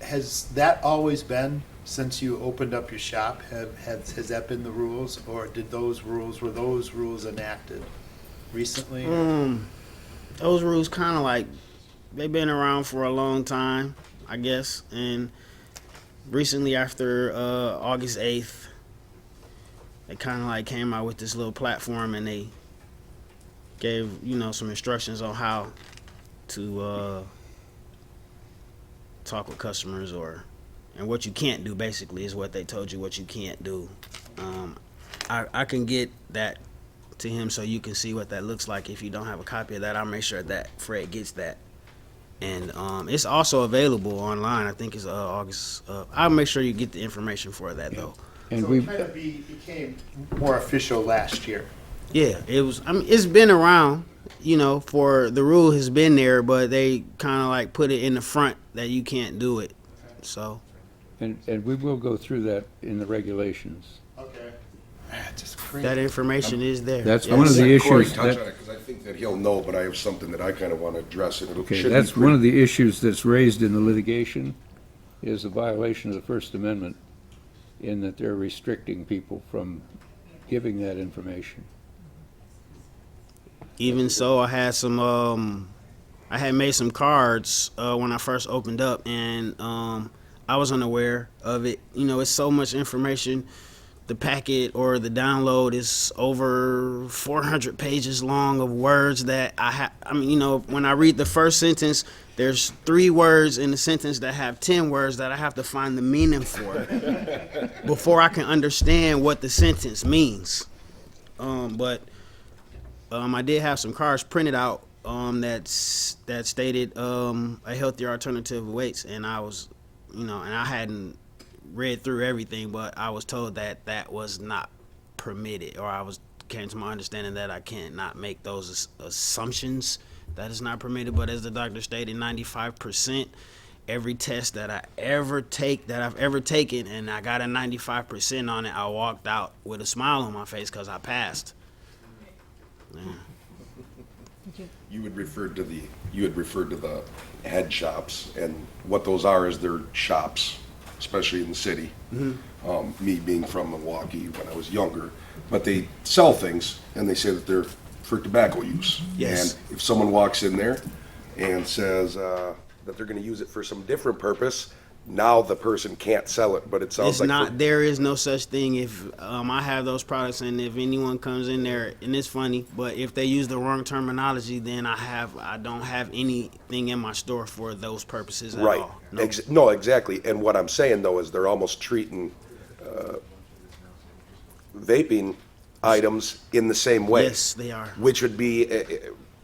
F: Has that always been since you opened up your shop? Has that been the rules, or were those rules enacted recently?
J: Those rules kind of like they've been around for a long time, I guess, and recently after August 8th, they kind of like came out with this little platform, and they gave some instructions on how to talk with customers and what you can't do. Basically, is what they told you what you can't do. I can get that to him so you can see what that looks like. If you don't have a copy of that, I'll make sure that Fred gets that. And it's also available online. I think it's August. I'll make sure you get the information for that though.
D: And
F: So it kind of became more official last year.
J: Yeah, it was. I mean, it's been around. For the rule has been there, but they kind of like put it in the front that you can't do it. So.
D: And we will go through that in the regulations.
F: Okay. Just crazy.
J: That information is there.
D: That's
J: Yes.
D: one of the
C: Corey,
D: issues.
C: touch on it, because I think that he'll know, but I have something that I kind of want to address, and it
D: Okay,
C: should be
D: that's
C: pretty-
D: one of the issues that's raised in the litigation, is a violation of the First Amendment in that they're restricting people from giving that information.
J: Even so, I had some. I had made some cards when I first opened up, and I was unaware of it. It's so much information. The packet or the download is over 400 pages long of words that I have. I mean, when I read the first sentence, there's 3 words in the sentence that have 10 words that I have to find the meaning for before I can understand what the sentence means. But I did have some cards printed out that stated a healthier alternative weights, and I was, and I hadn't read through everything, but I was told that that was not permitted, or came to my understanding that I can't not make those assumptions that is not permitted. But as the doctor stated, 95%, every test that I've ever taken, and I got a 95% on it, I walked out with a smile on my face because I passed. Yeah.
C: You had referred to the head shops, and what those are is they're shops, especially in the city. Me being from Milwaukee when I was younger, but they sell things, and they say that they're for tobacco use.
J: Yes.
C: And if someone walks in there and says that they're going to use it for some different purpose, now the person can't sell it. But it sounds
J: It's
C: like
J: not. There is no such thing. If I have those products, and if anyone comes in there, and it's funny, but if they use the wrong terminology, then I don't have anything in my store for those purposes at
C: right.
J: all. No.
C: No, exactly. And what I'm saying though is they're almost treating vaping items in the same way.
J: Yes, they are.
C: Which would be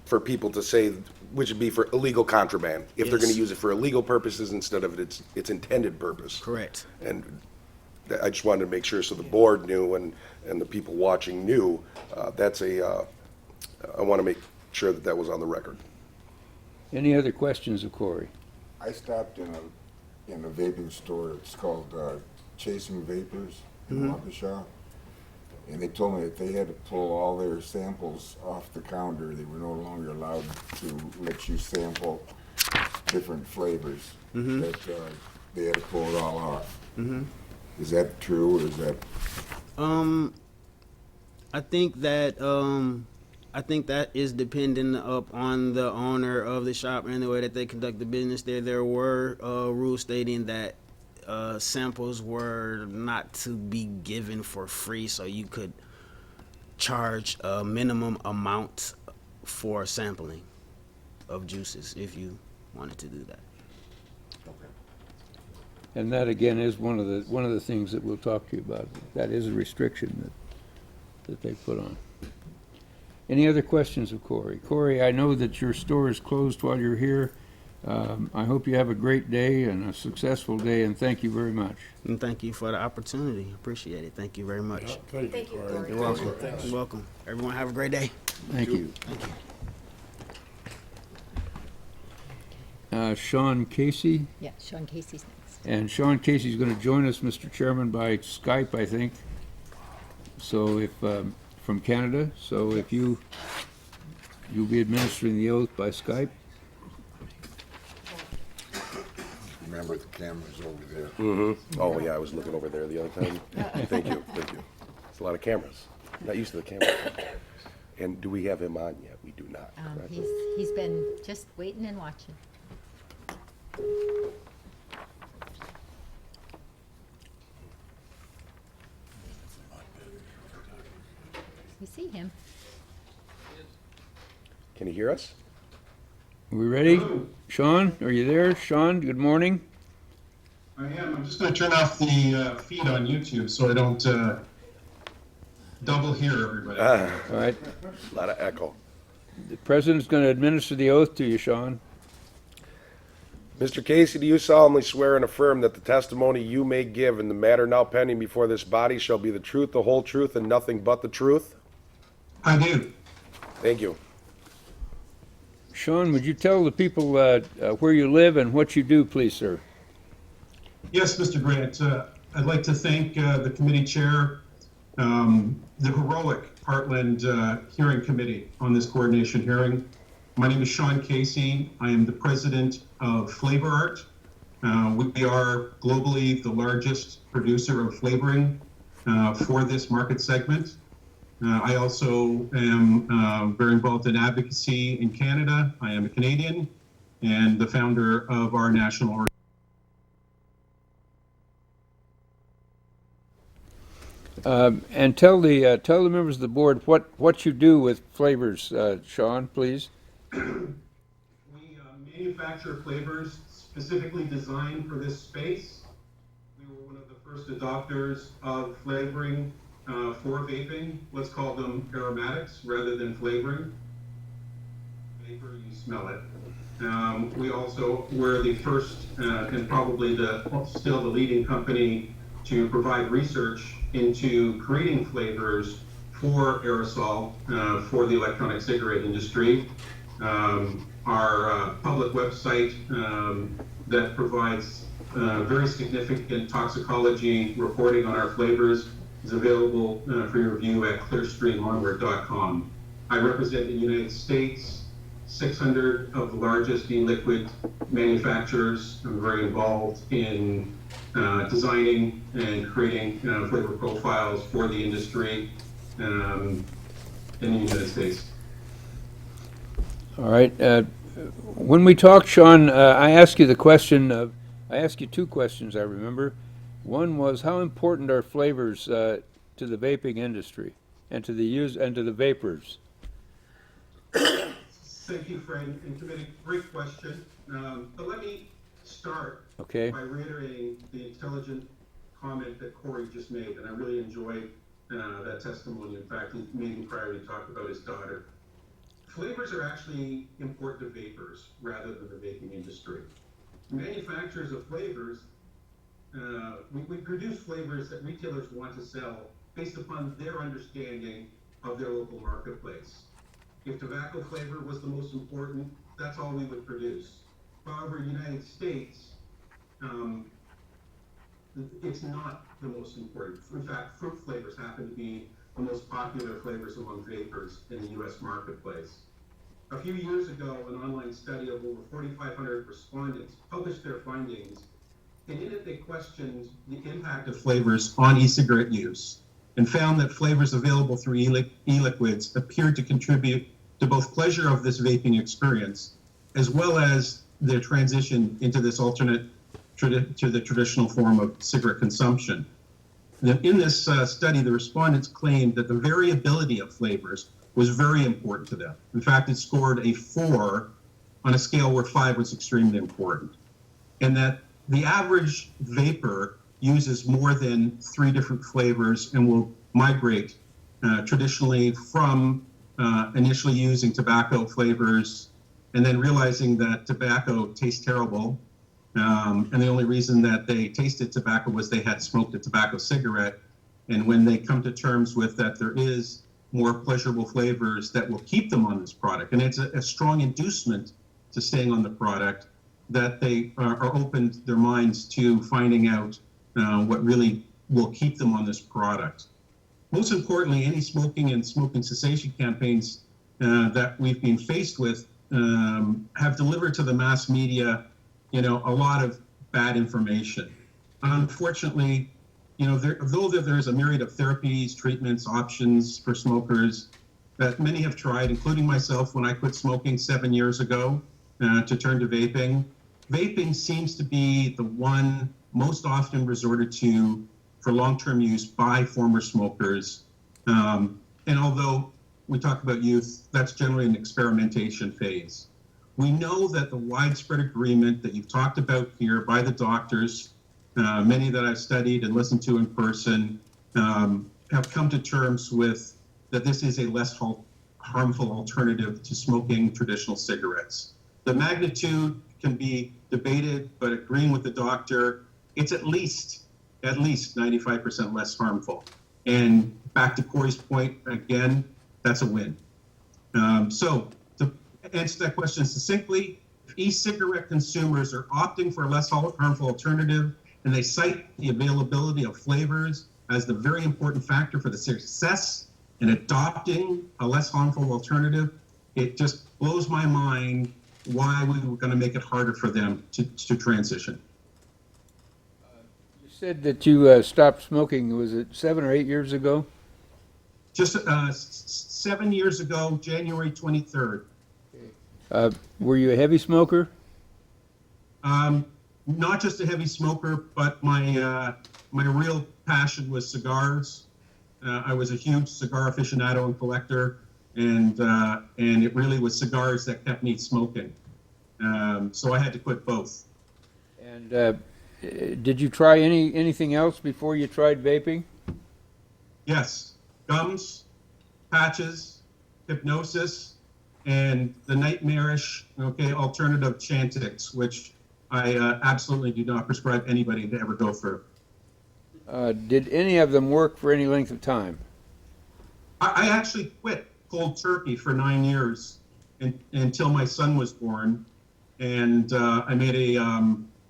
C: for people to say, which would be for illegal contraband, if they're
J: Yes.
C: going to use it for illegal purposes instead of its intended purpose.
J: Correct.
C: And I just wanted to make sure so the board knew and the people watching knew. I want to make sure that was on the record.
D: Any other questions of Corey?
G: I stopped in a vaping store. It's called Chasing Vapors in Waukesha. And they told me that they had to pull all their samples off the counter. They were no longer allowed to let you sample different flavors. That they had to pull it all off. Is that true, or is that?
J: I think that is dependent on the owner of the shop and the way that they conduct the business there. There were rules stating that samples were not to be given for free, so you could charge a minimum amount for sampling of juices if you wanted to do that.
D: And that again is one of the things that we'll talk to you about. That is a restriction that they put on. Any other questions of Corey? Corey, I know that your store is closed while you're here. I hope you have a great day and a successful day, and thank you very much.
J: And thank you for the opportunity. Appreciate it. Thank you very much.
B: Thank you, Corey.
J: You're welcome. You're welcome. Everyone have a great day.
D: Thank you.
J: Thank you.
D: Sean Casey,
I: Yeah, Sean Casey's next.
D: and Sean Casey's going to join us, Mr. Chairman, by Skype, I think. So if, from Canada, so if you'll be administering the oath by Skype.
G: Remember, the camera's over there.
C: Mm-hmm. Oh, yeah, I was looking over there the other time. Thank you, thank you. It's a lot of cameras. Not used to the camera. And do we have him on yet? We do not, correct?
I: He's been just waiting and watching. We see him.
C: Can you hear us?
D: Are we ready? Sean, are you there? Sean, good morning.
K: I am. I'm just going to turn off the feed on YouTube so I don't double hear everybody.
D: All right.
C: A lot of echo.
D: The president's going to administer the oath to you, Sean.
C: Mr. Casey, do you solemnly swear and affirm that the testimony you may give in the matter now pending before this body shall be the truth, the whole truth, and nothing but the truth?
K: I do.
C: Thank you.
D: Sean, would you tell the people where you live and what you do, please, sir?
K: Yes, Mr. Grant. I'd like to thank the committee chair, the heroic Hartland hearing committee on this coordination hearing. My name is Sean Casey. I am the president of Flavor Art. We are globally the largest producer of flavoring for this market segment. I also am very involved in advocacy in Canada. I am a Canadian and the founder of our national organization.
D: And tell the members of the board what you do with flavors, Sean, please.
K: We manufacture flavors specifically designed for this space. We were one of the first adopters of flavoring for vaping. Let's call them aromatics rather than flavoring. Vapor, you smell it. We also were the first and probably still the leading company to provide research into creating flavors for aerosol for the electronic cigarette industry. Our public website that provides very significant toxicology reporting on our flavors is available for your review at clearstreamonward.com. I represent the United States, 600 of the largest e-liquid manufacturers. I'm very involved in designing and creating flavor profiles for the industry in the United States.
D: All right. When we talked, Sean, I asked you I asked you two questions, I remember. One was, how important are flavors to the vaping industry and to the vapors?
K: Thank you, Fred, and committee. Great question. But let me start by reiterating the intelligent comment that Corey just made, and I really enjoyed that testimony. In fact, he made me prior to talk about his daughter. Flavors are actually important to vapors rather than the vaping industry. Manufacturers of flavors, we produce flavors that retailers want to sell based upon their understanding of their local marketplace. If tobacco flavor was the most important, that's all we would produce. However, in the United States, it's not the most important. In fact, fruit flavors happen to be the most popular flavors among vapors in the U.S. marketplace. A few years ago, an online study of over 4,500 respondents published their findings, and in it they questioned the impact of flavors on e-cigarette use and found that flavors available through e-liquids appeared to contribute to both pleasure of this vaping experience as well as their transition into this alternate to the traditional form of cigarette consumption. In this study, the respondents claimed that the variability of flavors was very important to them. In fact, it scored a 4 on a scale where 5 was extremely important. And that the average vapor uses more than 3 different flavors and will migrate traditionally from initially using tobacco flavors and then realizing that tobacco tastes terrible. And the only reason that they tasted tobacco was they had smoked a tobacco cigarette. And when they come to terms with that there is more pleasurable flavors that will keep them on this product, and it's a strong inducement to staying on the product, that they are opened their minds to finding out what really will keep them on this product. Most importantly, any smoking and smoking cessation campaigns that we've been faced with have delivered to the mass media, a lot of bad information. Unfortunately, though there's a myriad of therapies, treatments, options for smokers that many have tried, including myself when I quit smoking 7 years ago to turn to vaping. Vaping seems to be the one most often resorted to for long-term use by former smokers. And although we talk about youth, that's generally an experimentation phase. We know that the widespread agreement that you've talked about here by the doctors, many that I've studied and listened to in person, have come to terms with that this is a less harmful alternative to smoking traditional cigarettes. The magnitude can be debated, but agreeing with the doctor, it's at least 95% less harmful. And back to Corey's point, again, that's a win. So to answer that question succinctly, if e-cigarette consumers are opting for a less harmful alternative, and they cite the availability of flavors as the very important factor for the success in adopting a less harmful alternative, it just blows my mind why we were going to make it harder for them to transition.
D: You said that you stopped smoking, was it 7 or 8 years ago?
K: Just 7 years ago, January 23rd.
D: Were you a heavy smoker?
K: Not just a heavy smoker, but my real passion was cigars. I was a huge cigar aficionado and collector, and it really was cigars that kept me smoking. So I had to quit both.
D: And did you try anything else before you tried vaping?
K: Yes, gums, patches, hypnosis, and the nightmarish, alternative Chantix, which I absolutely do not prescribe anybody to ever go through.
D: Did any of them work for any length of time?
K: I actually quit cold turkey for 9 years until my son was born, and I made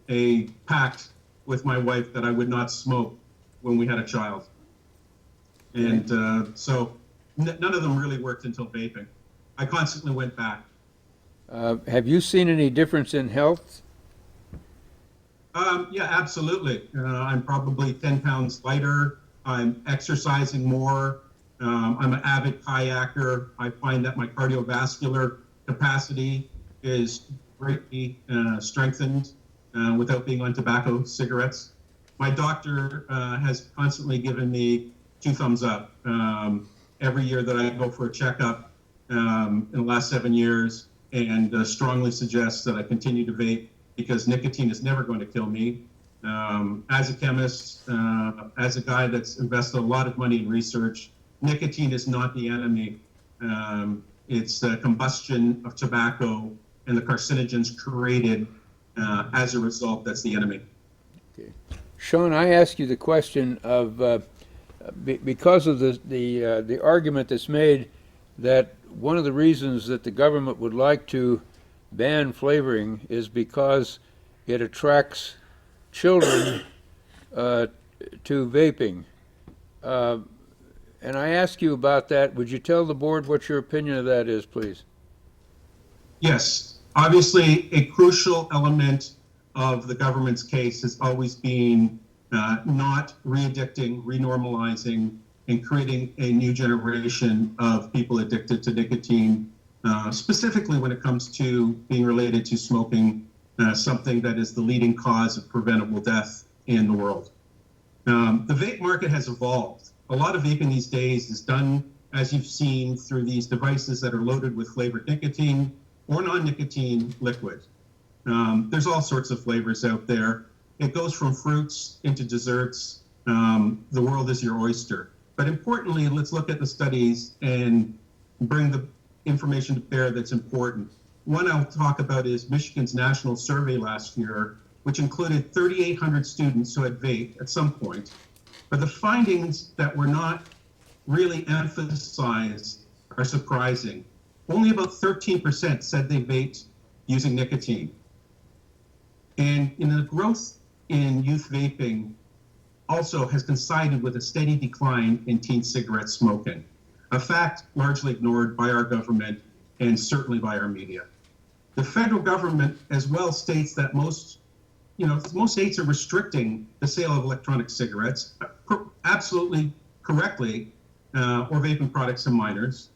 K: a pact with my wife that I would not smoke when we had a child. And so none of them really worked until vaping. I constantly went back.
D: Have you seen any difference in health?
K: Yeah, absolutely. I'm probably 10 pounds lighter. I'm exercising more. I'm an avid kayaker. I find that my cardiovascular capacity is greatly strengthened without being on tobacco cigarettes. My doctor has constantly given me 2 thumbs up every year that I go for a checkup in the last 7 years, and strongly suggests that I continue to vape because nicotine is never going to kill me. As a chemist, as a guy that's invested a lot of money in research, nicotine is not the enemy. It's the combustion of tobacco and the carcinogens created as a result that's the enemy.
D: Okay. Sean, I ask you the question of because of the argument that's made that one of the reasons that the government would like to ban flavoring is because it attracts children to vaping. And I ask you about that. Would you tell the board what your opinion of that is, please?
K: Yes. Obviously, a crucial element of the government's case has always been not re-addicting, renormalizing, and creating a new generation of people addicted to nicotine, specifically when it comes to being related to smoking, something that is the leading cause of preventable death in the world. The vape market has evolved. A lot of vaping these days is done, as you've seen, through these devices that are loaded with flavored nicotine or non-nicotine liquid. There's all sorts of flavors out there. It goes from fruits into desserts. The world is your oyster. But importantly, let's look at the studies and bring the information to bear that's important. One I'll talk about is Michigan's national survey last year, which included 3,800 students who had vaped at some point. But the findings that were not really emphasized are surprising. Only about 13% said they vaped using nicotine. And in the growth in youth vaping also has coincided with a steady decline in teen cigarette smoking, a fact largely ignored by our government and certainly by our media. The federal government as well states that most states are restricting the sale of electronic cigarettes, absolutely correctly, or vaping products to minors.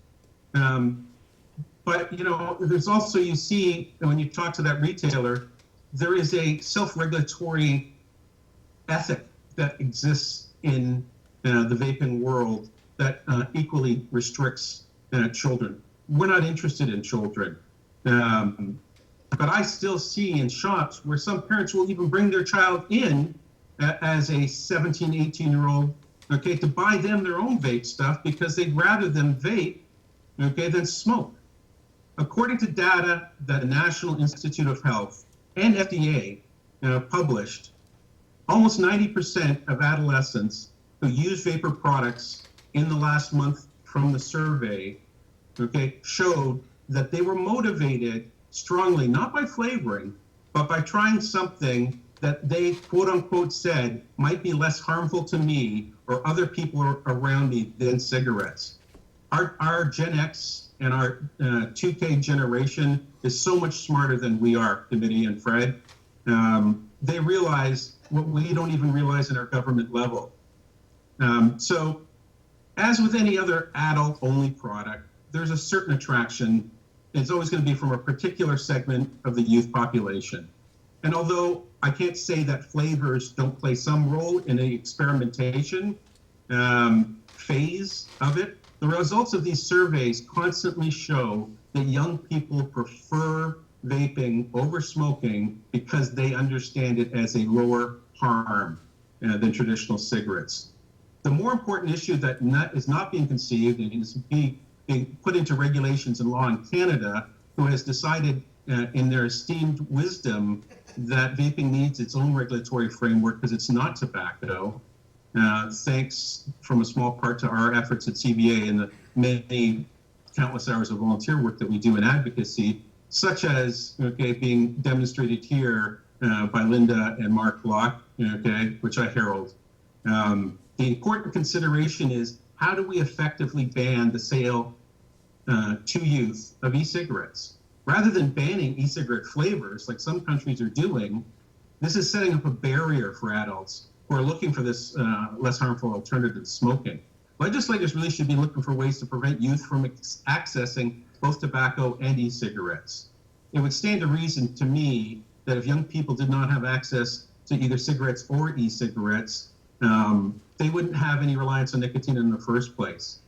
K: But there's also, you see, when you talk to that retailer, there is a self-regulatory ethic that exists in the vaping world that equally restricts children. We're not interested in children. But I still see in shops where some parents will even bring their child in as a 17, 18-year-old, okay, to buy them their own vape stuff because they'd rather them vape, okay, than smoke. According to data that the National Institute of Health and FDA published, almost 90% of adolescents who use vapor products in the last month from the survey, okay, showed that they were motivated strongly, not by flavoring, but by trying something that they, quote unquote, said might be less harmful to me or other people around me than cigarettes. Our Gen X and our 2K generation is so much smarter than we are, Committee and Fred. They realize what we don't even realize in our government level. So as with any other adult-only product, there's a certain attraction. It's always going to be from a particular segment of the youth population. And although I can't say that flavors don't play some role in the experimentation phase of it, the results of these surveys constantly show that young people prefer vaping over smoking because they understand it as a lower harm than traditional cigarettes. The more important issue that is not being conceived and is being put into regulations and law in Canada, who has decided in their esteemed wisdom that vaping needs its own regulatory framework because it's not tobacco, thanks from a small part to our efforts at CBA and the many countless hours of volunteer work that we do in advocacy, such as being demonstrated here by Linda and Mark Block, which I herald. The important consideration is, how do we effectively ban the sale to youth of e-cigarettes? Rather than banning e-cigarette flavors like some countries are doing, this is setting up a barrier for adults who are looking for this less harmful alternative to smoking. Legislators really should be looking for ways to prevent youth from accessing both tobacco and e-cigarettes. It would stand to reason to me that if young people did not have access to either cigarettes or e-cigarettes, they wouldn't have any reliance on nicotine in the first place.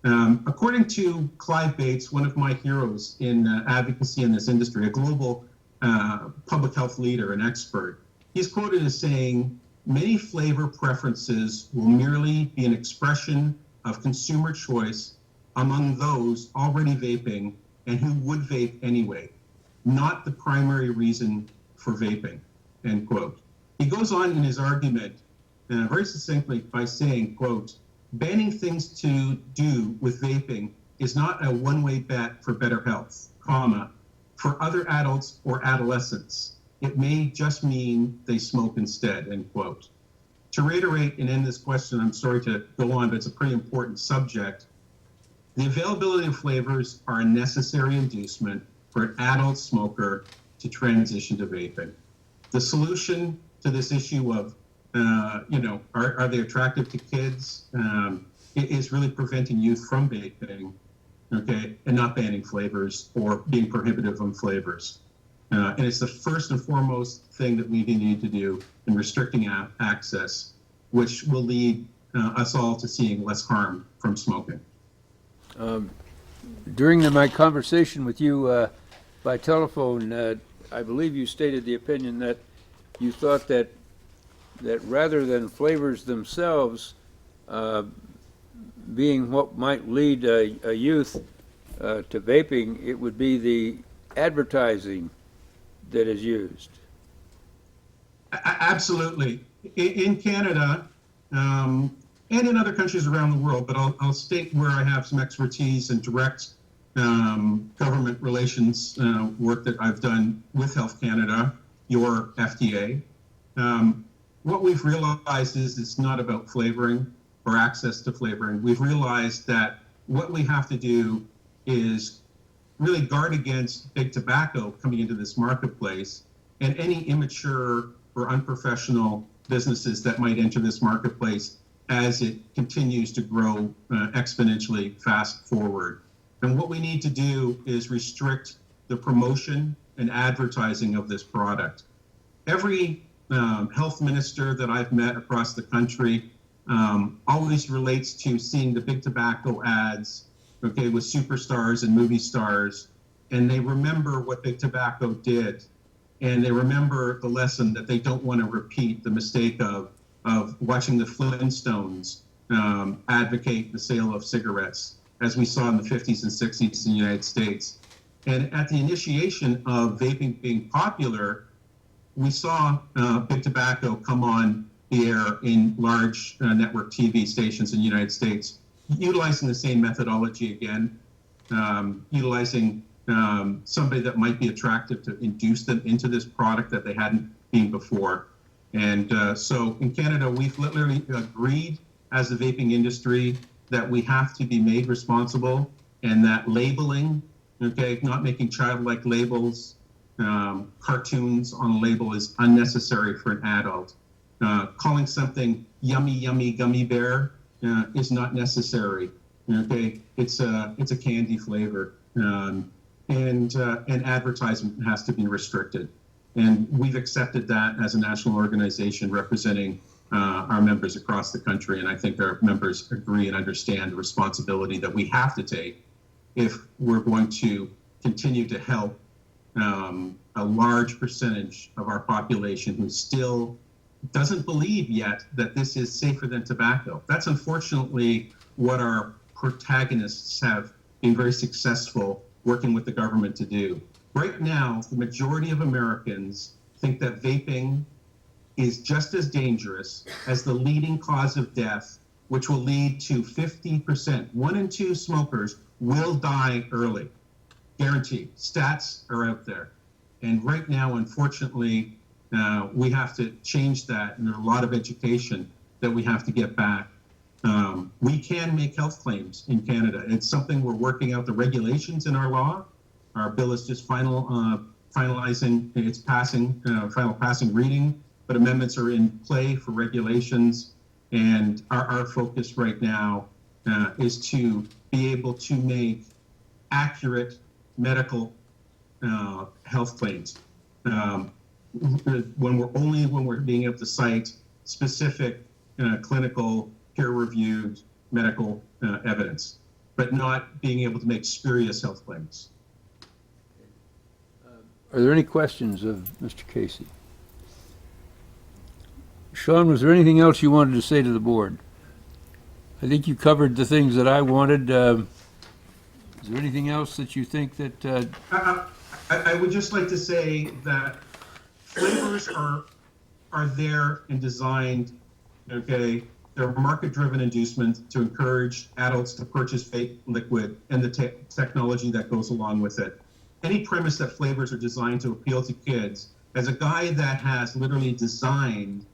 K: According to Clive Bates, one of my heroes in advocacy in this industry, a global public health leader and expert, he's quoted as saying, "Many flavor preferences will merely be an expression of consumer choice among those already vaping and who would vape anyway, not the primary reason for vaping," end quote. He goes on in his argument very succinctly by saying, quote, "Banning things to do with vaping is not a one-way bet for better health, comma, for other adults or adolescents. It may just mean they smoke instead," end quote. To reiterate and end this question, I'm sorry to go on, but it's a pretty important subject. The availability of flavors are a necessary inducement for an adult smoker to transition to vaping. The solution to this issue of, are they attractive to kids? It is really preventing youth from vaping, and not banning flavors or being prohibitive on flavors. And it's the first and foremost thing that we need to do in restricting access, which will lead us all to seeing less harm from smoking.
D: During my conversation with you by telephone, I believe you stated the opinion that you thought that rather than flavors themselves being what might lead a youth to vaping, it would be the advertising that is used.
K: Absolutely. In Canada, and in other countries around the world, but I'll state where I have some expertise in direct government relations work that I've done with Health Canada, your FDA. What we've realized is it's not about flavoring or access to flavoring. We've realized that what we have to do is really guard against big tobacco coming into this marketplace and any immature or unprofessional businesses that might enter this marketplace as it continues to grow exponentially fast forward. And what we need to do is restrict the promotion and advertising of this product. Every health minister that I've met across the country always relates to seeing the big tobacco ads, okay, with superstars and movie stars, and they remember what big tobacco did, and they remember the lesson that they don't want to repeat the mistake of watching the Flintstones advocate the sale of cigarettes, as we saw in the 50s and 60s in the United States. And at the initiation of vaping being popular, we saw big tobacco come on the air in large network TV stations in the United States, utilizing the same methodology again, utilizing somebody that might be attractive to induce them into this product that they hadn't been before. And so in Canada, we've literally agreed as the vaping industry that we have to be made responsible, and that labeling, okay, not making childlike labels, cartoons on a label is unnecessary for an adult. Calling something yummy, yummy gummy bear is not necessary. Okay, it's a candy flavor, and advertisement has to be restricted. And we've accepted that as a national organization representing our members across the country. And I think our members agree and understand the responsibility that we have to take if we're going to continue to help a large percentage of our population who still doesn't believe yet that this is safer than tobacco. That's unfortunately what our protagonists have been very successful working with the government to do. Right now, the majority of Americans think that vaping is just as dangerous as the leading cause of death, which will lead to 50%. 1 in 2 smokers will die early. Guaranteed. Stats are out there. And right now, unfortunately, we have to change that, and there's a lot of education that we have to get back. We can make health claims in Canada. It's something we're working out the regulations in our law. Our bill is just finalizing its final passing reading, but amendments are in play for regulations. And our focus right now is to be able to make accurate medical health claims. When we're being able to cite specific clinical peer-reviewed medical evidence, but not being able to make spurious health claims.
D: Are there any questions of Mr. Casey? Sean, was there anything else you wanted to say to the board? I think you covered the things that I wanted. Is there anything else that you think that...
K: I would just like to say that flavors are there and designed, okay? They're market-driven inducement to encourage adults to purchase vape liquid and the technology that goes along with it. Any premise that flavors are designed to appeal to kids, as a guy that has literally designed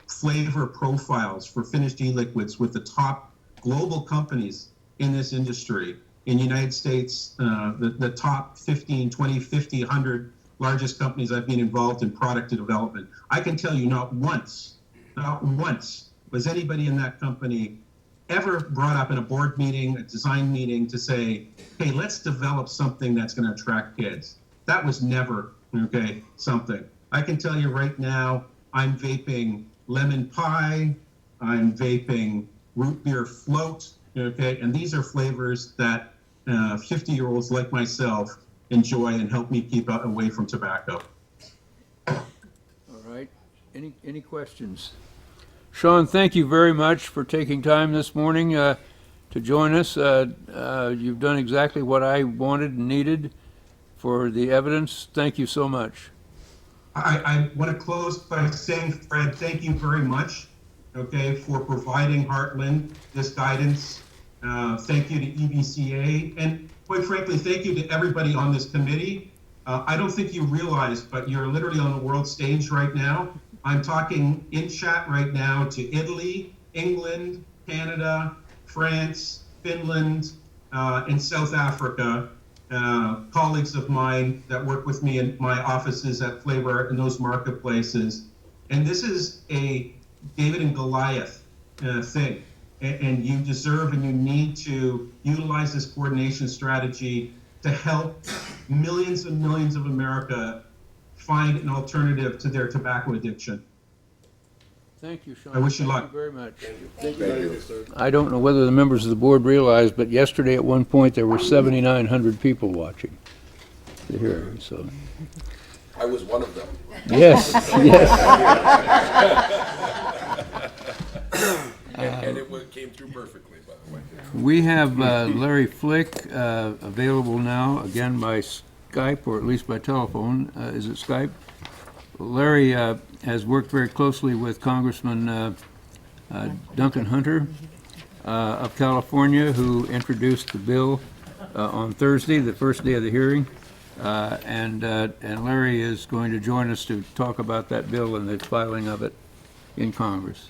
K: flavor profiles for finished e-liquids with the top global companies in this industry, in the United States, the top 15, 20, 50, 100 largest companies I've been involved in product development. I can tell you not once was anybody in that company ever brought up in a board meeting, a design meeting, to say, hey, let's develop something that's going to attract kids. That was never, okay, something. I can tell you right now, I'm vaping lemon pie, I'm vaping root beer float, okay, and these are flavors that 50-year-olds like myself enjoy and help me keep away from tobacco.
D: All right. Any questions? Sean, thank you very much for taking time this morning. to join us. You've done exactly what I wanted and needed for the evidence. Thank you so much.
K: I want to close by saying, Fred, thank you very much, okay, for providing Hartland this guidance. Thank you to EBCA, and quite frankly, thank you to everybody on this committee. I don't think you realize, but you're literally on the world stage right now. I'm talking in chat right now to Italy, England, Canada, France, Finland, and South Africa. Colleagues of mine that work with me in my offices at Flavor in those marketplaces. And this is a David and Goliath thing. And you deserve and you need to utilize this coordination strategy to help millions and millions of America find an alternative to their tobacco addiction.
D: Thank you, Sean.
K: I wish you luck.
D: Thank you very much.
C: Thank you.
D: I don't know whether the members of the board realize, but yesterday at one point there were 7,900 people watching the hearing, so.
C: I was one of them.
D: Yes, yes.
C: And it came through perfectly, by the way.
D: We have Larry Flick available now, again by Skype, or at least by telephone. Is it Skype? Larry has worked very closely with Congressman Duncan Hunter of California, who introduced the bill on Thursday, the first day of the hearing. And Larry is going to join us to talk about that bill and the filing of it in Congress.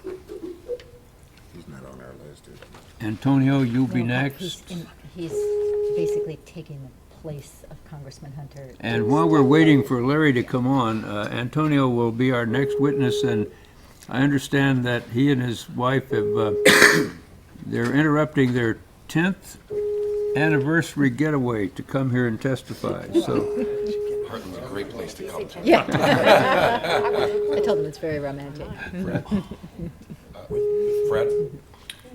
G: He's not on our list, is he?
D: Antonio, you'll be
I: No,
D: next.
I: He's basically taking the place of Congressman Hunter.
D: And while we're waiting for Larry to come on, Antonio will be our next witness, and I understand that he and his wife have, they're interrupting their 10th anniversary getaway to come here and testify, so.
C: Hartland's a great place to come to.
I: Yeah. I told him it's very romantic.
C: Fred,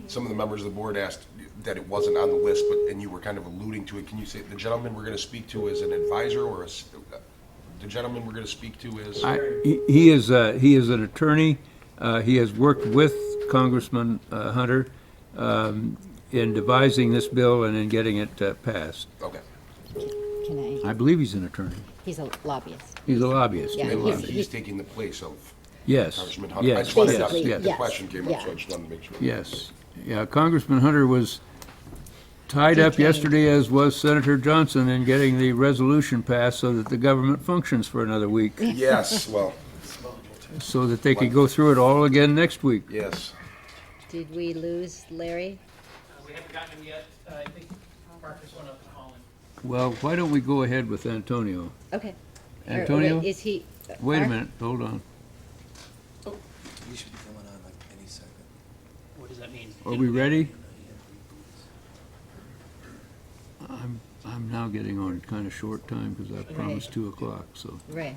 C: some of the members of the board asked that it wasn't on the list, and you were kind of alluding to it. Can you say the gentleman we're going to speak to is an advisor, or the gentleman we're going to speak to is?
D: He is an attorney. He has worked with Congressman Hunter in devising this bill and in getting it passed.
C: Okay.
I: Can
D: I believe he's an attorney.
I: He's a lobbyist.
D: He's a lobbyist.
I: Yeah,
C: And
I: he's-
C: he's taking the place of
D: Yes.
C: Congressman Hunter. I
D: Yes.
C: just wanted to,
I: Basically,
C: the
I: yes.
C: question came up,
I: Yeah.
C: so I just wanted to make sure.
D: Yes. Yeah, Congressman Hunter was tied up
I: Detained.
D: yesterday, as was Senator Johnson, in getting the resolution passed so that the government functions for another week,
C: Yes, well,
D: so that they could go through it all again next week.
C: yes.
I: Did we lose Larry?
L: We haven't gotten him yet. I think Marcus went up to Holland.
D: Well, why don't we go ahead with Antonio?
I: Okay. Or
D: Antonio?
I: wait, is he?
D: Wait a
I: Mark?
D: minute, hold on.
A: You should be coming on like any second.
L: What does that mean?
D: Are we ready? I'm now getting on kind of short time because I promised 2 o'clock, so
I: Right.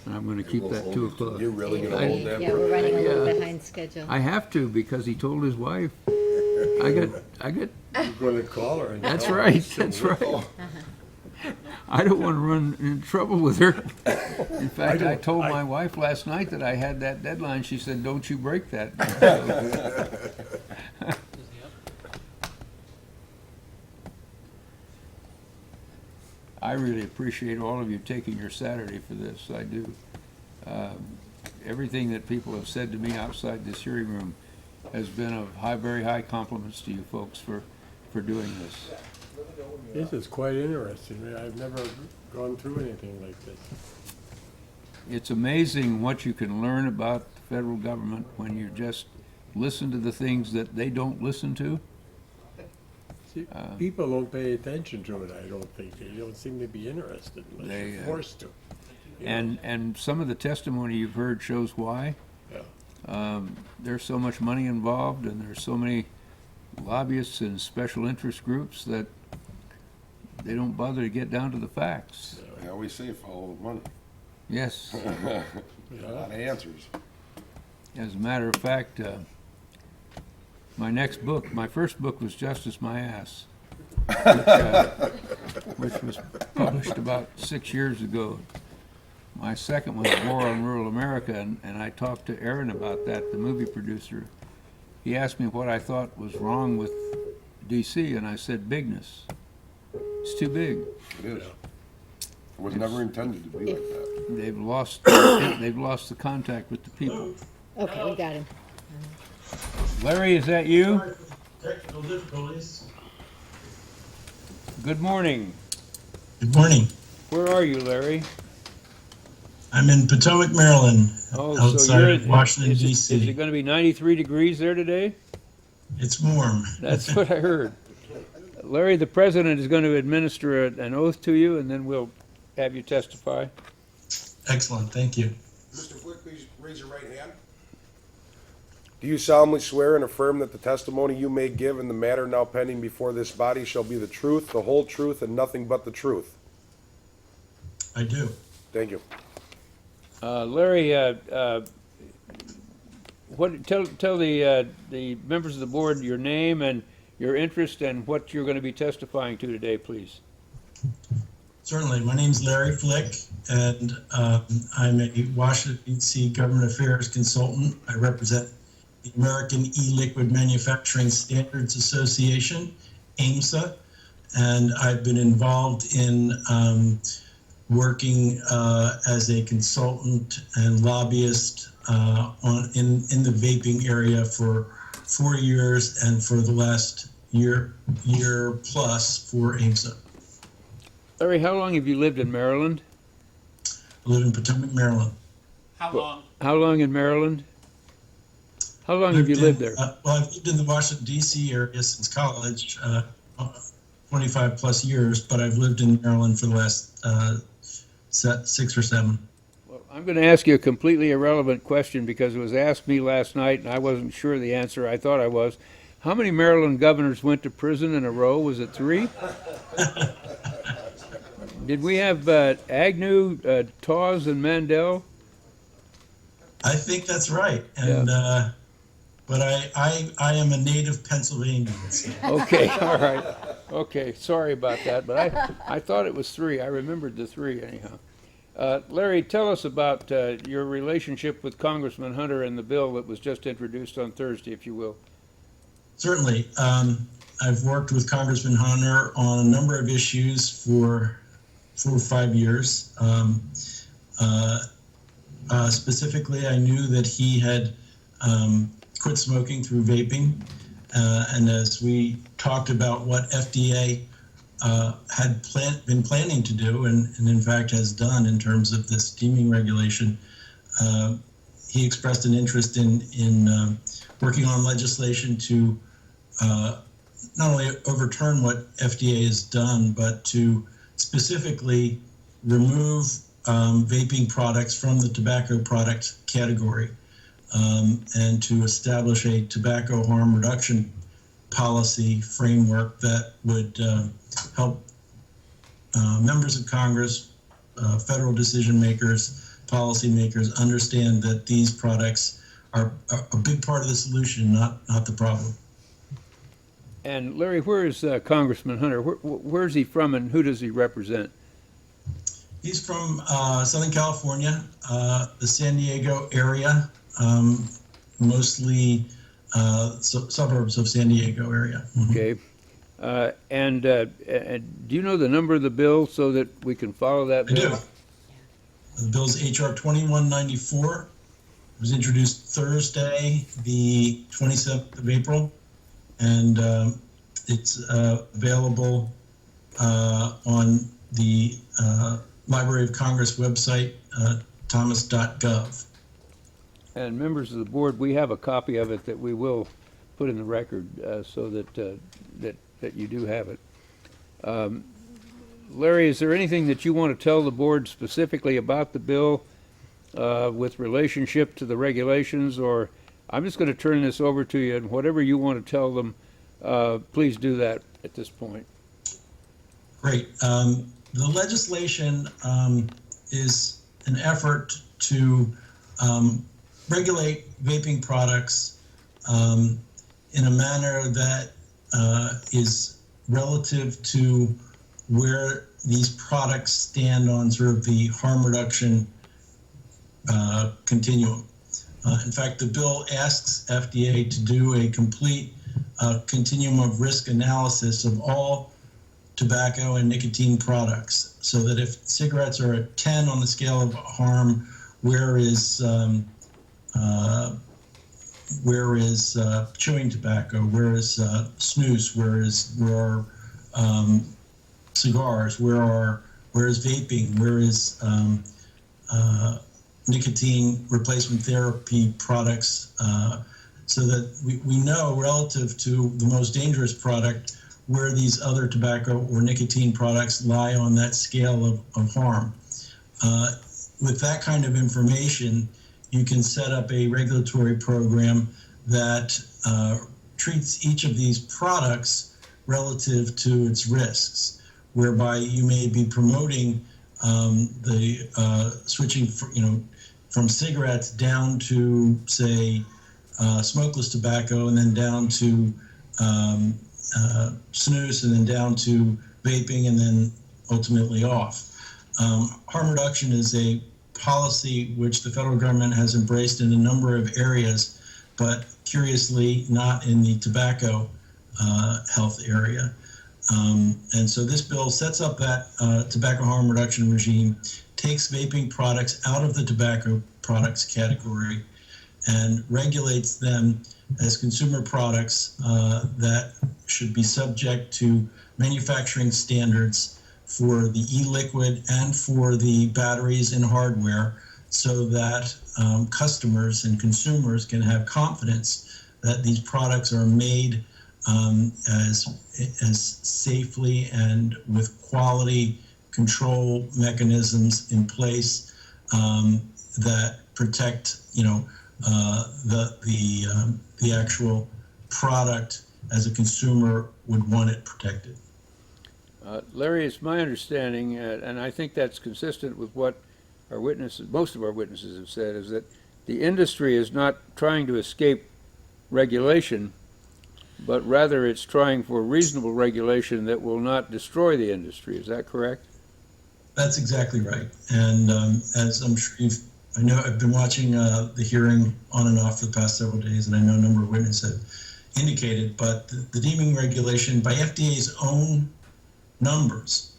D: I'm going to keep that 2 o'clock.
C: You're really going to hold that?
I: Yeah, we're running a little
D: Yeah.
I: behind schedule.
D: I have to because he told his wife. I got.
A: You're going to call her and
D: That's
A: tell her.
D: right. That's right. I don't want to run in trouble with her. In fact, I told my wife last night that I had that deadline. She said, "Don't you break that." I really appreciate all of you taking your Saturday for this. I do. Everything that people have said to me outside this hearing room has been of very high compliments to you folks for doing this.
A: This is quite interesting. I've never gone through anything like this.
D: It's amazing what you can learn about the federal government when you just listen to the things that they don't listen to.
A: See, people don't pay attention to it, I don't think. They don't seem to be interested unless
D: They,
A: you're forced to.
D: And some of the testimony you've heard shows why.
A: Yeah.
D: There's so much money involved, and there's so many lobbyists and special interest groups that they don't bother to get down to the facts.
C: I always say follow the money.
D: Yes.
C: A lot of answers.
D: As a matter of fact, my first book was Justice My Ass, which was published about 6 years ago. My second was War on Rural America, and I talked to Aaron about that, the movie producer. He asked me what I thought was wrong with DC, and I said bigness. It's too big.
C: It is. It was never intended to be like that.
D: They've lost the contact with the people.
I: Okay, we got him.
D: Larry, is that you?
M: Sorry for the technical difficulties.
D: Good morning.
M: Good morning.
D: Where are you, Larry?
M: I'm in Potomac, Maryland,
D: Oh, so
M: outside
D: you're
M: of Washington,
D: is
M: D.C.
D: it going to be 93 degrees there today?
M: It's warm.
D: That's what I heard. Larry, the president is going to administer an oath to you, and then we'll have you testify.
M: Excellent, thank you.
C: Mr. Flick, please raise your right hand. Do you solemnly swear and affirm that the testimony you may give in the matter now pending before this body shall be the truth, the whole truth, and nothing but the truth?
M: I do.
C: Thank you.
D: Larry, tell the members of the board your name and your interest and what you're going to be testifying to today, please.
M: Certainly. My name's Larry Flick, and I'm a Washington, D.C. Government Affairs consultant. I represent the American E-Liquid Manufacturing Standards Association, AMSA, and I've been involved in working as a consultant and lobbyist in the vaping area for 4 years, and for the last year plus for AMSA.
D: Larry, how long have you lived in Maryland?
M: I live in Potomac, Maryland.
L: How long?
D: How long in Maryland? How long have you lived there?
M: Well, I've lived in the Washington, D.C. area since college, 25 plus years, but I've lived in Maryland for the last 6 or 7.
D: Well, I'm going to ask you a completely irrelevant question because it was asked me last night and I wasn't sure the answer. I thought I was. How many Maryland governors went to prison in a row? Was it 3? Did we have Agnew, Tawes, and Mandel?
M: I think that's right, and but I am a native Pennsylvanian. So.
D: Okay, all right. Okay, sorry about that, but I thought it was 3. I remembered the 3 anyhow. Larry, tell us about your relationship with Congressman Hunter and the bill that was just introduced on Thursday, if you will.
M: Certainly. I've worked with Congressman Hunter on a number of issues for 4 or 5 years. Specifically, I knew that he had quit smoking through vaping. And as we talked about what FDA had been planning to do, and in fact has done in terms of this deeming regulation, he expressed an interest in working on legislation to not only overturn what FDA has done, but to specifically remove vaping products from the tobacco product category, and to establish a tobacco harm reduction policy framework that would help members of Congress, federal decision makers, policy makers understand that these products are a big part of the solution, not the problem.
D: And Larry, where is Congressman Hunter? Where's he from and who does he represent?
M: He's from Southern California, the San Diego area, mostly suburbs of San Diego area. Mm-hmm.
D: Okay. And do you know the number of the bill so that we can follow that bill?
M: I do. The bill is H.R. 2194. It was introduced Thursday, the 27th of April, and it's available on the Library of Congress website, thomas.gov.
D: And members of the board, we have a copy of it that we will put in the record so that you do have it. Larry, is there anything that you want to tell the board specifically about the bill with relationship to the regulations? Or I'm just going to turn this over to you, and whatever you want to tell them, please do that at this point.
M: Great. The legislation is an effort to regulate vaping products in a manner that is relative to where these products stand on sort of the harm reduction continuum. In fact, the bill asks FDA to do a complete continuum of risk analysis of all tobacco and nicotine products, so that if cigarettes are at 10 on the scale of harm, where is chewing tobacco, where is snus, where are cigars, where is vaping, where is nicotine replacement therapy products, so that we know relative to the most dangerous product where these other tobacco or nicotine products lie on that scale of harm. With that kind of information, you can set up a regulatory program that treats each of these products relative to its risks, whereby you may be promoting the switching from cigarettes down to, say, smokeless tobacco, and then down to snus, and then down to vaping, and then ultimately off. Harm reduction is a policy which the federal government has embraced in a number of areas, but curiously not in the tobacco health area. And so this bill sets up that tobacco harm reduction regime, takes vaping products out of the tobacco products category, and regulates them as consumer products that should be subject to manufacturing standards for the e-liquid and for the batteries and hardware, so that customers and consumers can have confidence that these products are made as safely and with quality control mechanisms in place that protect, the actual product as a consumer would want it protected.
D: Larry, it's my understanding, and I think that's consistent with what our witnesses, most of our witnesses have said, is that the industry is not trying to escape regulation, but rather it's trying for reasonable regulation that will not destroy the industry. Is that correct?
M: That's exactly right. And as I'm sure I know I've been watching the hearing on and off for the past several days, and I know a number of witnesses have indicated, but the deeming regulation, by FDA's own numbers,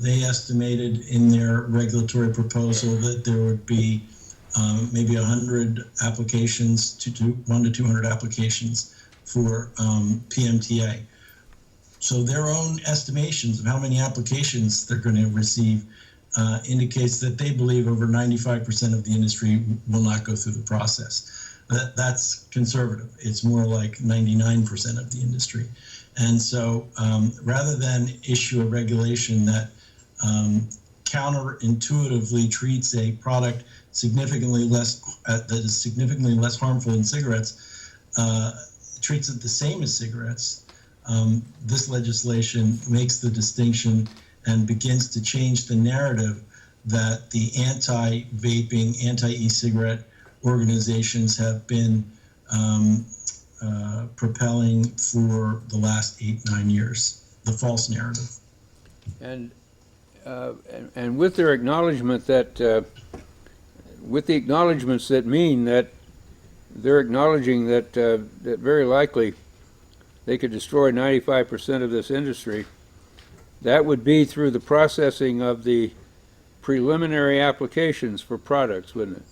M: they estimated in their regulatory proposal that there would be maybe 100 applications, 1 to 200 applications for PMTA. So their own estimations of how many applications they're going to receive indicates that they believe over 95% of the industry will not go through the process. That's conservative. It's more like 99% of the industry. And so rather than issue a regulation that counterintuitively treats a product significantly less, that is significantly less harmful than cigarettes, treats it the same as cigarettes, this legislation makes the distinction and begins to change the narrative that the anti-vaping, anti-e-cigarette organizations have been propelling for the last 8-9 years, the false narrative.
D: And with their acknowledgement that, with the acknowledgements that mean that they're acknowledging that that very likely they could destroy 95% of this industry, that would be through the processing of the preliminary applications for products, wouldn't it?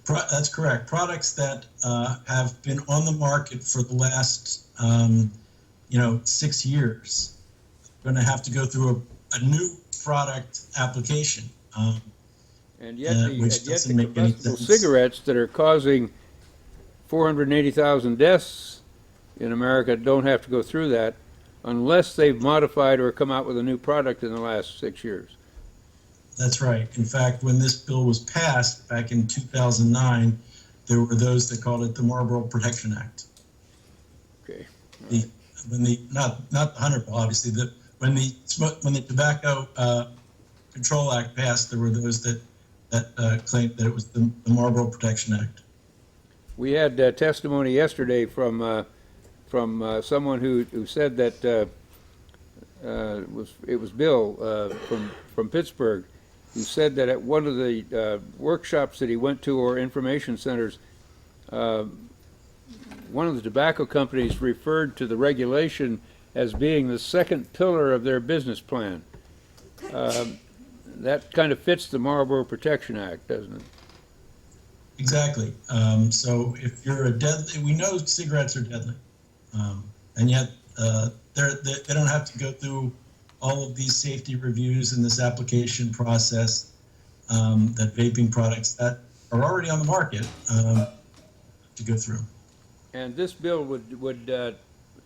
M: That's correct. Products that have been on the market for the last, 6 years, are going to have to go through a new product application.
D: And yet the combustible cigarettes that are causing 480,000 deaths in America don't have to go through that unless they've modified or come out with a new product in the last 6 years.
M: That's right. In fact, when this bill was passed back in 2009, there were those that called it the Marlboro Protection Act.
D: Okay.
M: Not the 100 bill, obviously. When the Tobacco Control Act passed, there were those that claimed that it was the Marlboro Protection Act.
D: We had testimony yesterday from someone who said that it was Bill from Pittsburgh, who said that at one of the workshops that he went to, or information centers, one of the tobacco companies referred to the regulation as being the second pillar of their business plan. That kind of fits the Marlboro Protection Act, doesn't it?
M: Exactly. So if you're a deadly, we know cigarettes are deadly, and yet they don't have to go through all of these safety reviews and this application process that vaping products that are already on the market to go through.
D: And this bill would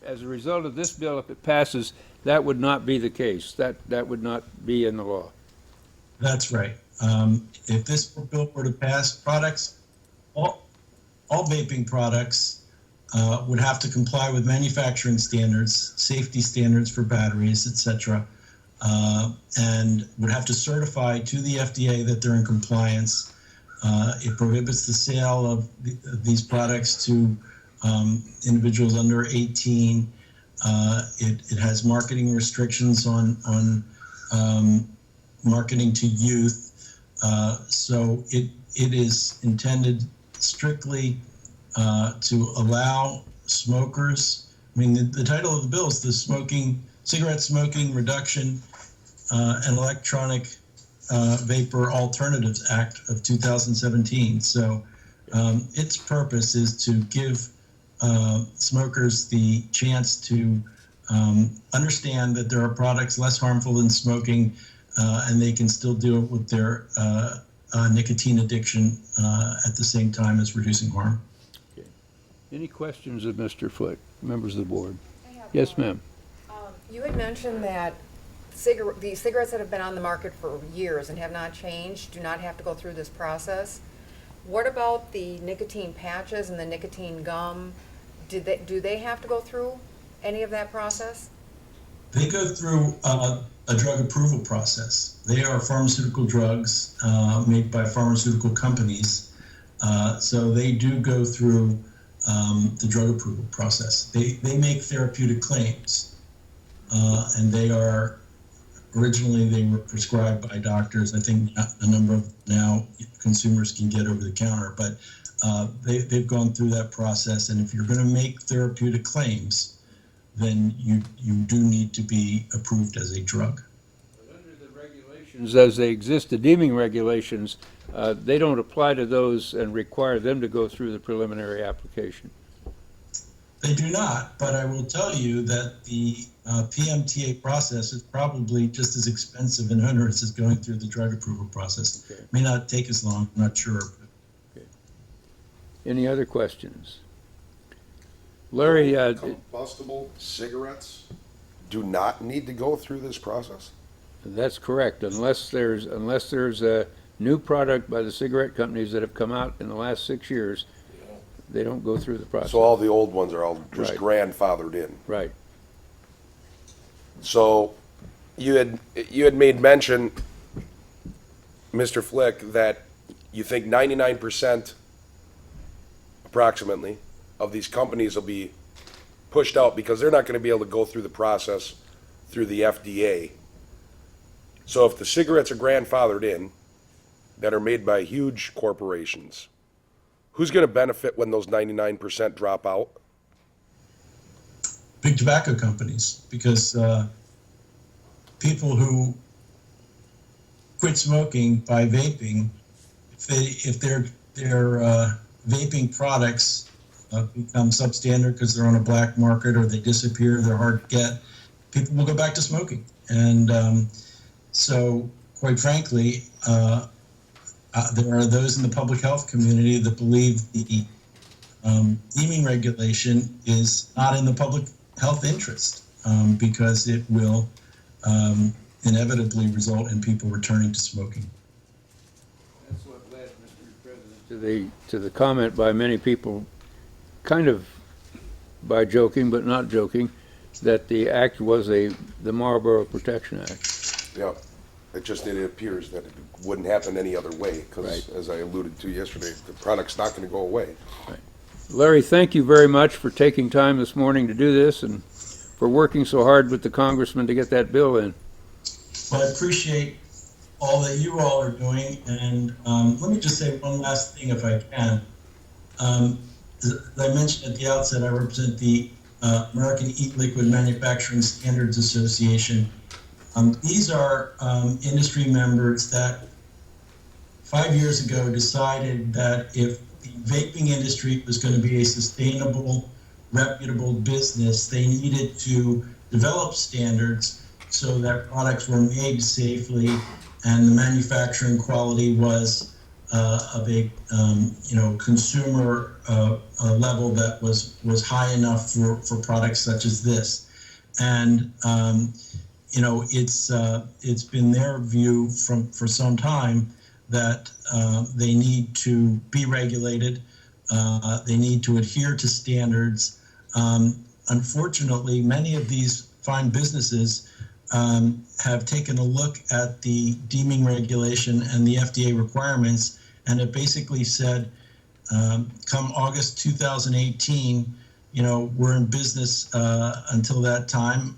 D: as a result of this bill, if it passes, that would not be the case. That would not be in the law.
M: That's right. If this bill were to pass, all vaping products would have to comply with manufacturing standards, safety standards for batteries, etc., and would have to certify to the FDA that they're in compliance. It prohibits the sale of these products to individuals under 18. It has marketing restrictions on marketing to youth. So it is intended strictly to allow smokers. I mean, the title of the bill is the Cigarette Smoking Reduction and Electronic Vapor Alternatives Act of 2017. So its purpose is to give smokers the chance to understand that there are products less harmful than smoking, and they can still deal with their nicotine addiction at the same time as reducing harm.
D: Okay. Any questions of Mr. Flick, members of the board? Yes, ma'am.
B: You had mentioned that the cigarettes that have been on the market for years and have not changed do not have to go through this process. What about the nicotine patches and the nicotine gum? Do they have to go through any of that process?
M: They go through a drug approval process. They are pharmaceutical drugs made by pharmaceutical companies, so they do go through the drug approval process. They make therapeutic claims, and they are originally they were prescribed by doctors. I think a number of now consumers can get over the counter, but they've gone through that process. And if you're going to make therapeutic claims, then you do need to be approved as a drug.
D: But under the regulations as they exist, the deeming regulations, they don't apply to those and require them to go through the preliminary application.
M: They do not, but I will tell you that the PMTA process is probably just as expensive and onerous as going through the drug approval process.
D: Okay.
M: May not take as long, I'm not sure.
D: Okay. Any other questions? Larry,
C: Combustible cigarettes do not need to go through this process?
D: that's correct, unless there's a new product by the cigarette companies that have come out in the last 6 years, they don't go through the process.
C: So all the old ones are all just
D: Right.
C: grandfathered in.
D: Right.
C: So you had made mention, Mr. Flick, that you think 99% approximately of these companies will be pushed out because they're not going to be able to go through the process through the FDA. So if the cigarettes are grandfathered in that are made by huge corporations, who's going to benefit when those 99% drop out?
M: Big tobacco companies, because people who quit smoking by vaping, if their vaping products become substandard because they're on a black market or they disappear, they're hard to get, people will go back to smoking. And so, quite frankly, there are those in the public health community that believe the deeming regulation is not in the public health interest because it will inevitably result in people returning to smoking.
D: That's what led, Mr. President, to the comment by many people, kind of by joking but not joking, that the act was the Marlboro Protection Act.
C: Yeah, it appears that it wouldn't happen any other way because,
D: Right.
C: as I alluded to yesterday, the product's not going to go away.
D: Larry, thank you very much for taking time this morning to do this and for working so hard with the congressman to get that bill in.
M: Well, I appreciate all that you all are doing. And let me just say one last thing, if I can. As I mentioned at the outset, I represent the American E-Liquid Manufacturing Standards Association. These are industry members that 5 years ago decided that if the vaping industry was going to be a sustainable, reputable business, they needed to develop standards so that products were made safely and the manufacturing quality was of a consumer level that was high enough for products such as this. And it's been their view for some time that they need to be regulated, they need to adhere to standards. Unfortunately, many of these fine businesses have taken a look at the deeming regulation and the FDA requirements and have basically said, come August 2018, we're in business until that time.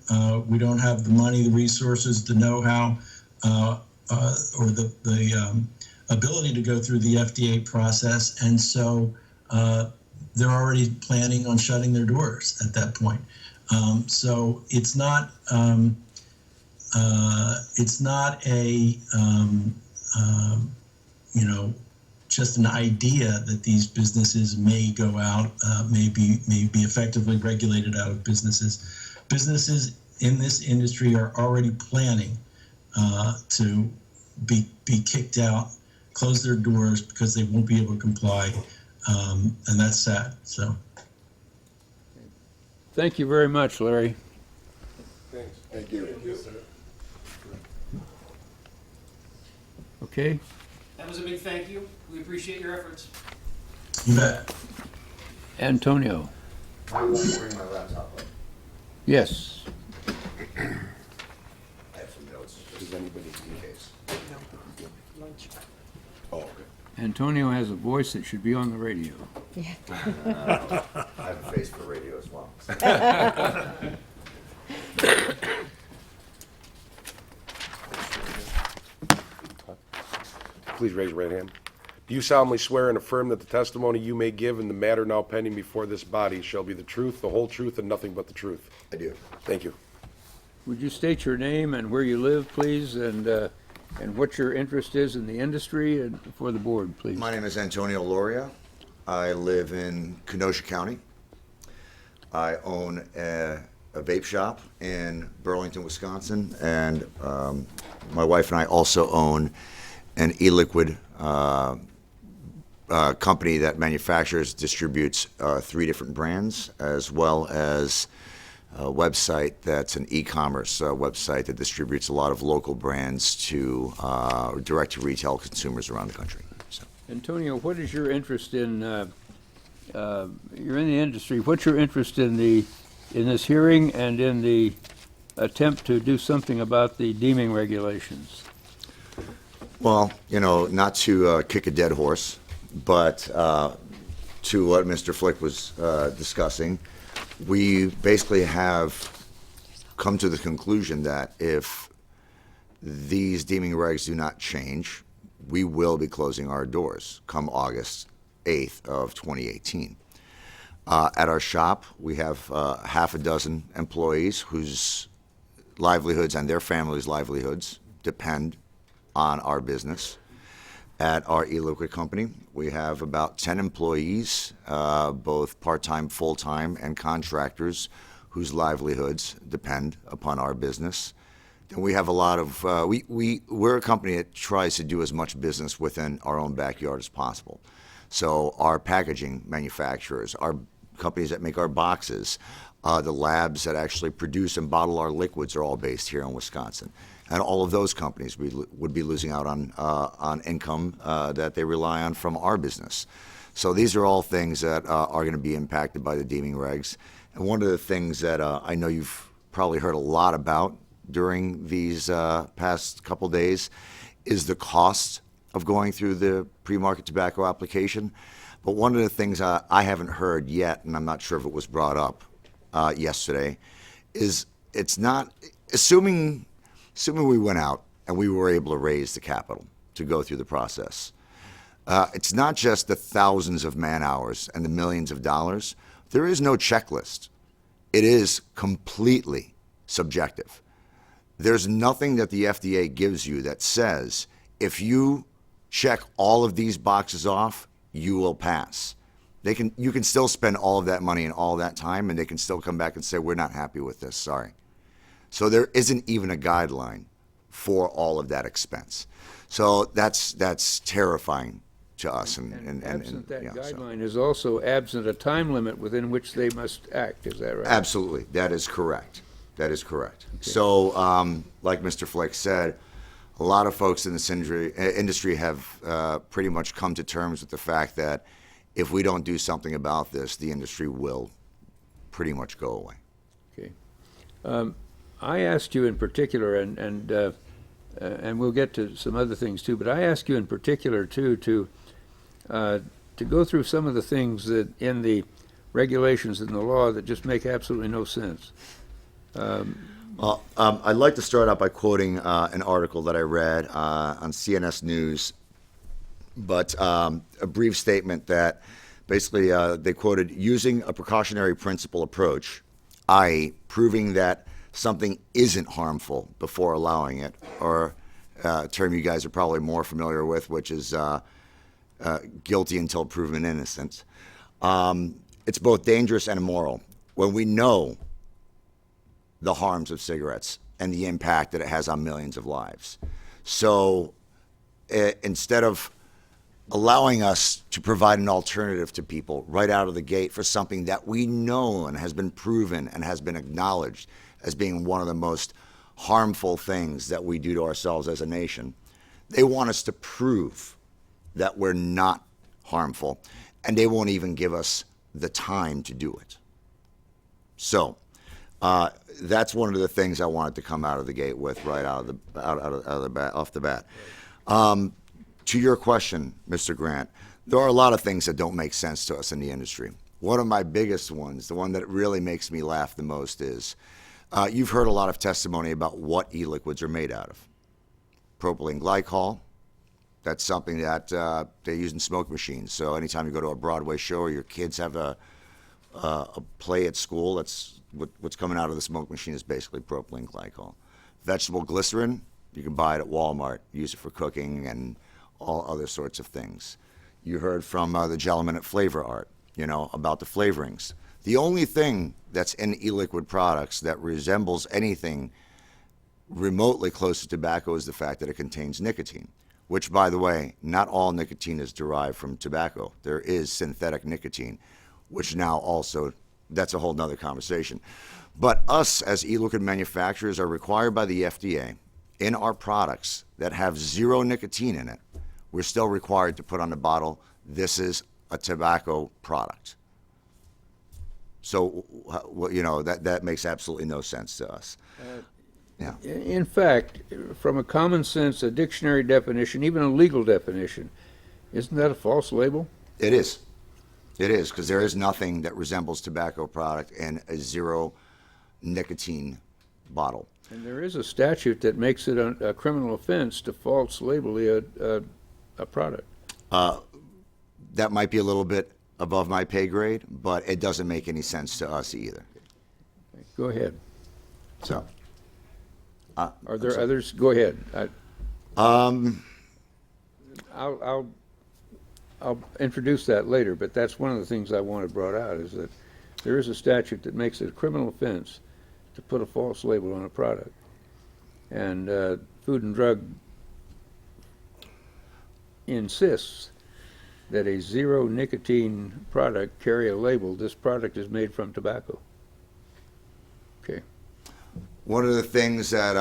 M: We don't have the money, the resources, the know-how, or the ability to go through the FDA process. And so they're already planning on shutting their doors at that point. So it's not a just an idea that these businesses may go out, may be effectively regulated out of businesses. Businesses in this industry are already planning to be kicked out, close their doors because they won't be able to comply, and that's sad. So,
D: Thank you very much, Larry.
C: Thanks. Thank you.
D: Okay.
L: That was a big thank you. We appreciate your efforts.
M: you bet.
D: Antonio.
A: I won't bring my laptop up.
D: Yes.
A: I have some notes. Does anybody in case? Oh, okay.
D: Antonio has a voice that should be on the radio.
I: Yeah.
A: I have a face for radio as well.
C: Please raise your right hand. Do you solemnly swear and affirm that the testimony you may give in the matter now pending before this body shall be the truth, the whole truth, and nothing but the truth?
A: I do.
C: Thank you.
D: Would you state your name and where you live, please, and what your interest is in the industry and for the board, please?
A: My name is Antonio Loria. I live in Kenosha County. I own a vape shop in Burlington, Wisconsin, and my wife and I also own an e-liquid company that manufactures, distributes 3 different brands, as well as a website that's an e-commerce website that distributes a lot of local brands to direct-to-retail consumers around the country. So.
D: Antonio, what is your interest in? You're in the industry. What's your interest in this hearing and in the attempt to do something about the deeming regulations?
A: Well, not to kick a dead horse, but to what Mr. Flick was discussing, we basically have come to the conclusion that if these deeming regs do not change, we will be closing our doors come August 8th of 2018. At our shop, we have half a dozen employees whose livelihoods and their families' livelihoods depend on our business. At our e-liquid company, we have about 10 employees, both part-time, full-time, and contractors whose livelihoods depend upon our business. Then we have a lot of, we're a company that tries to do as much business within our own backyard as possible. So our packaging manufacturers, our companies that make our boxes, the labs that actually produce and bottle our liquids are all based here in Wisconsin. And all of those companies would be losing out on income that they rely on from our business. So these are all things that are going to be impacted by the deeming regs. And one of the things that I know you've probably heard a lot about during these past couple days is the cost of going through the pre-market tobacco application. But one of the things I haven't heard yet, and I'm not sure if it was brought up yesterday, is it's not, assuming we went out and we were able to raise the capital to go through the process. It's not just the thousands of man hours and the millions of dollars. There is no checklist. It is completely subjective. There's nothing that the FDA gives you that says if you check all of these boxes off, you will pass. You can still spend all of that money and all that time, and they can still come back and say, we're not happy with this, sorry. So there isn't even a guideline for all of that expense. So that's terrifying to us.
D: And absent that
A: yeah,
D: guideline is also absent a time limit within which they must act, is that right?
A: Absolutely, that is correct. That is correct. Okay. So, like Mr. Flake said, a lot of folks in this industry have pretty much come to terms with the fact that if we don't do something about this, the industry will pretty much go away.
D: Okay. I asked you in particular, and we'll get to some other things too, but I asked you in particular too to go through some of the things that in the regulations and the law that just make absolutely no sense.
A: Well, I'd like to start out by quoting an article that I read on CNS News, but a brief statement that basically they quoted, using a precautionary principle approach, i.e. proving that something isn't harmful before allowing it, or a term you guys are probably more familiar with, which is guilty until proven innocent. It's both dangerous and immoral. When we know the harms of cigarettes and the impact that it has on millions of lives. So instead of allowing us to provide an alternative to people right out of the gate for something that we know and has been proven and has been acknowledged as being one of the most harmful things that we do to ourselves as a nation, they want us to prove that we're not harmful, and they won't even give us the time to do it. So that's one of the things I wanted to come out of the gate with right off the bat. To your question, Mr. Grant, there are a lot of things that don't make sense to us in the industry. One of my biggest ones, the one that really makes me laugh the most is, you've heard a lot of testimony about what e-liquids are made out of. Propylene glycol, that's something that they use in smoke machines. So anytime you go to a Broadway show or your kids have a play at school, that's what's coming out of the smoke machine is basically propylene glycol. Vegetable glycerin, you can buy it at Walmart, use it for cooking and all other sorts of things. You heard from the gentleman at Flavor Art, about the flavorings. The only thing that's in e-liquid products that resembles anything remotely close to tobacco is the fact that it contains nicotine, which, by the way, not all nicotine is derived from tobacco. There is synthetic nicotine, which now also, that's a whole nother conversation. But us as e-liquid manufacturers are required by the FDA in our products that have zero nicotine in it, we're still required to put on the bottle, this is a tobacco product. So, that makes absolutely no sense to us. Yeah.
D: In fact, from a common sense, a dictionary definition, even a legal definition, isn't that a false label?
A: It is. It is, because there is nothing that resembles tobacco product in a zero nicotine bottle.
D: And there is a statute that makes it a criminal offense to false label a product.
A: That might be a little bit above my pay grade, but it doesn't make any sense to us either.
D: Go ahead.
A: So.
D: Are there others? Go ahead. I'll introduce that later, but that's one of the things I wanted brought out, is that there is a statute that makes it a criminal offense to put a false label on a product. And Food and Drug insists that a zero nicotine product carry a label, this product is made from tobacco. Okay.
A: One of the things that,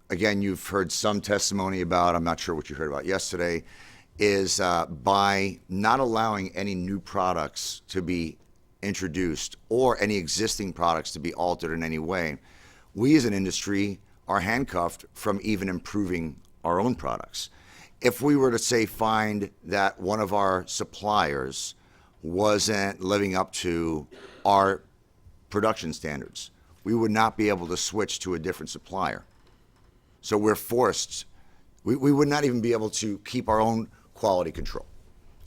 A: again, you've heard some testimony about, I'm not sure what you heard about yesterday, is by not allowing any new products to be introduced or any existing products to be altered in any way, we as an industry are handcuffed from even improving our own products. If we were to, say, find that one of our suppliers wasn't living up to our production standards, we would not be able to switch to a different supplier. So we're forced, we would not even be able to keep our own quality control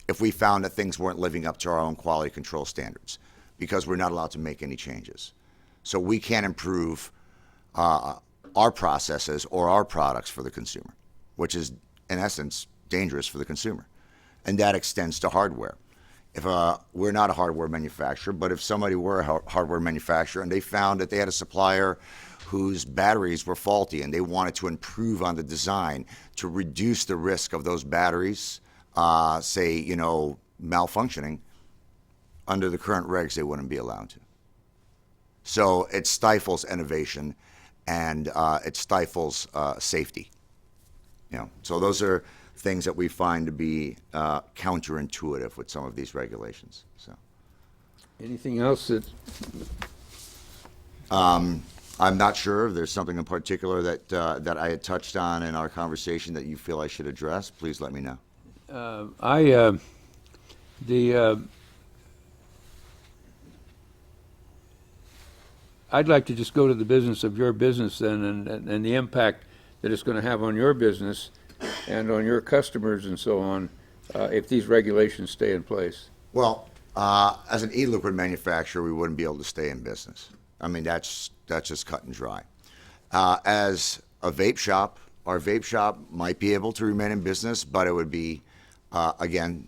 A: if we found that things weren't living up to our own quality control standards, because we're not allowed to make any changes. So we can't improve our processes or our products for the consumer, which is, in essence, dangerous for the consumer. And that extends to hardware. If we're not a hardware manufacturer, but if somebody were a hardware manufacturer and they found that they had a supplier whose batteries were faulty and they wanted to improve on the design to reduce the risk of those batteries, say, you know, malfunctioning, under the current regs, they wouldn't be allowed to. So it stifles innovation and it stifles safety. You know, so those are things that we find to be counterintuitive with some of these regulations. So,
D: Anything else that,
A: I'm not sure if there's something in particular that that I had touched on in our conversation that you feel I should address. Please let me know.
D: I'd like to just go to the business of your business then, and the impact that it's going to have on your business and on your customers and so on, if these regulations stay in place.
A: Well, as an e-liquid manufacturer, we wouldn't be able to stay in business. I mean, that's just cut and dry. As a vape shop, our vape shop might be able to remain in business, but it would be, again,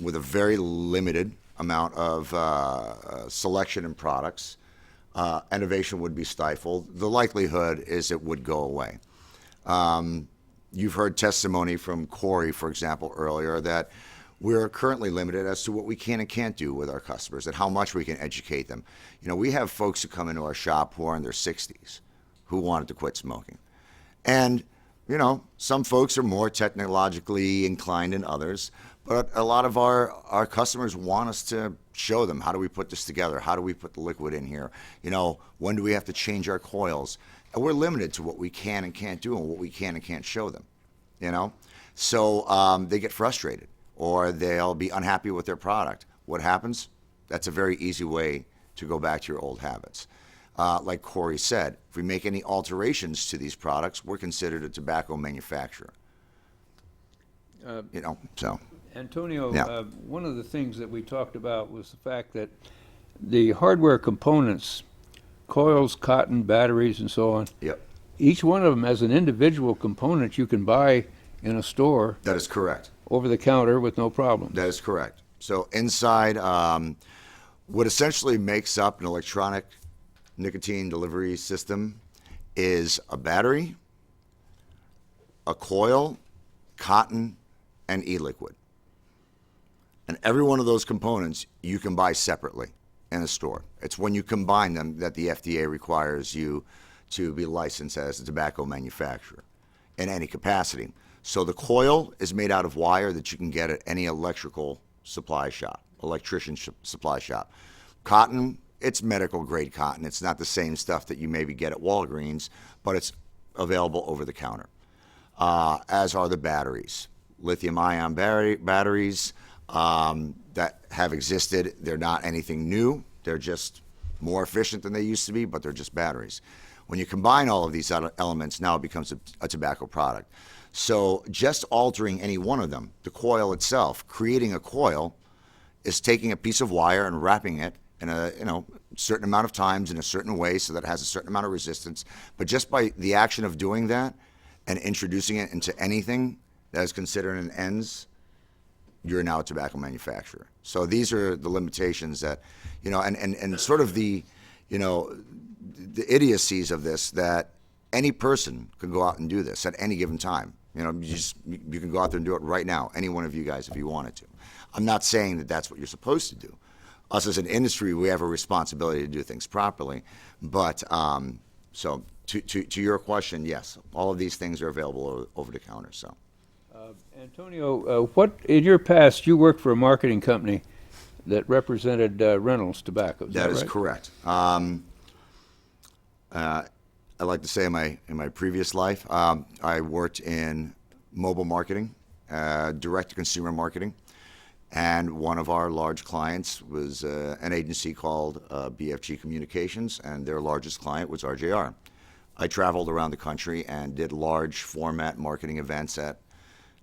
A: with a very limited amount of selection in products. Innovation would be stifled. The likelihood is it would go away. You've heard testimony from Corey, for example, earlier, that we're currently limited as to what we can and can't do with our customers and how much we can educate them. You know, we have folks who come into our shop who are in their 60s who wanted to quit smoking. And, you know, some folks are more technologically inclined than others, but a lot of our customers want us to show them, how do we put this together? How do we put the liquid in here? You know, when do we have to change our coils? And we're limited to what we can and can't do and what we can and can't show them, you know? So they get frustrated or they'll be unhappy with their product. What happens? That's a very easy way to go back to your old habits. Like Corey said, if we make any alterations to these products, we're considered a tobacco manufacturer. You know, so.
D: Antonio,
A: Yeah.
D: One of the things that we talked about was the fact that the hardware components, coils, cotton, batteries, and so on,
A: Yep.
D: each one of them as an individual component you can buy in a store
A: That is correct.
D: over the counter with no problem.
A: That is correct. So inside, what essentially makes up an electronic nicotine delivery system is a battery, a coil, cotton, and e-liquid. And every one of those components you can buy separately in a store. It's when you combine them that the FDA requires you to be licensed as a tobacco manufacturer in any capacity. So the coil is made out of wire that you can get at any electrical supply shop, electrician supply shop. Cotton, it's medical grade cotton. It's not the same stuff that you maybe get at Walgreens, but it's available over the counter. As are the batteries. Lithium-ion batteries that have existed. They're not anything new. They're just more efficient than they used to be, but they're just batteries. When you combine all of these elements, now it becomes a tobacco product. So just altering any one of them, the coil itself, creating a coil is taking a piece of wire and wrapping it in a certain amount of times in a certain way so that it has a certain amount of resistance. But just by the action of doing that and introducing it into anything that is considered an ENDS, you're now a tobacco manufacturer. So these are the limitations that, and sort of the idiocies of this, that any person could go out and do this at any given time. You can go out there and do it right now, any one of you guys, if you wanted to. I'm not saying that that's what you're supposed to do. Us as an industry, we have a responsibility to do things properly. But so to your question, yes, all of these things are available over the counter. So.
D: Antonio, what in your past you worked for a marketing company that represented Reynolds Tobacco?
A: That is
D: right?
A: correct. I like to say in my previous life, I worked in mobile marketing, direct-to-consumer marketing, and one of our large clients was an agency called BFG Communications, and their largest client was RJR. I traveled around the country and did large format marketing events at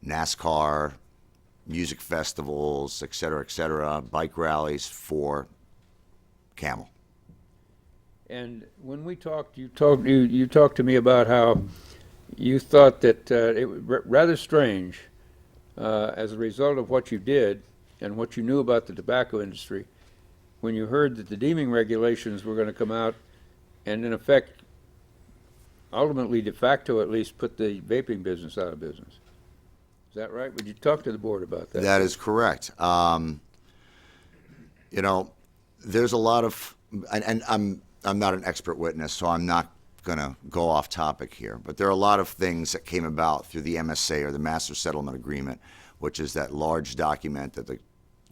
A: NASCAR, music festivals, et cetera, bike rallies for Camel.
D: And when we talked, you talked to me about how you thought that it was rather strange as a result of what you did and what you knew about the tobacco industry, when you heard that the deeming regulations were going to come out and in effect, ultimately de facto at least, put the vaping business out of business. Is that right? Would you talk to the board about that?
A: That is correct. You know, there's a lot of, and I'm not an expert witness, so I'm not going to go off topic here, but there are a lot of things that came about through the MSA, or the Master Settlement Agreement, which is that large document that the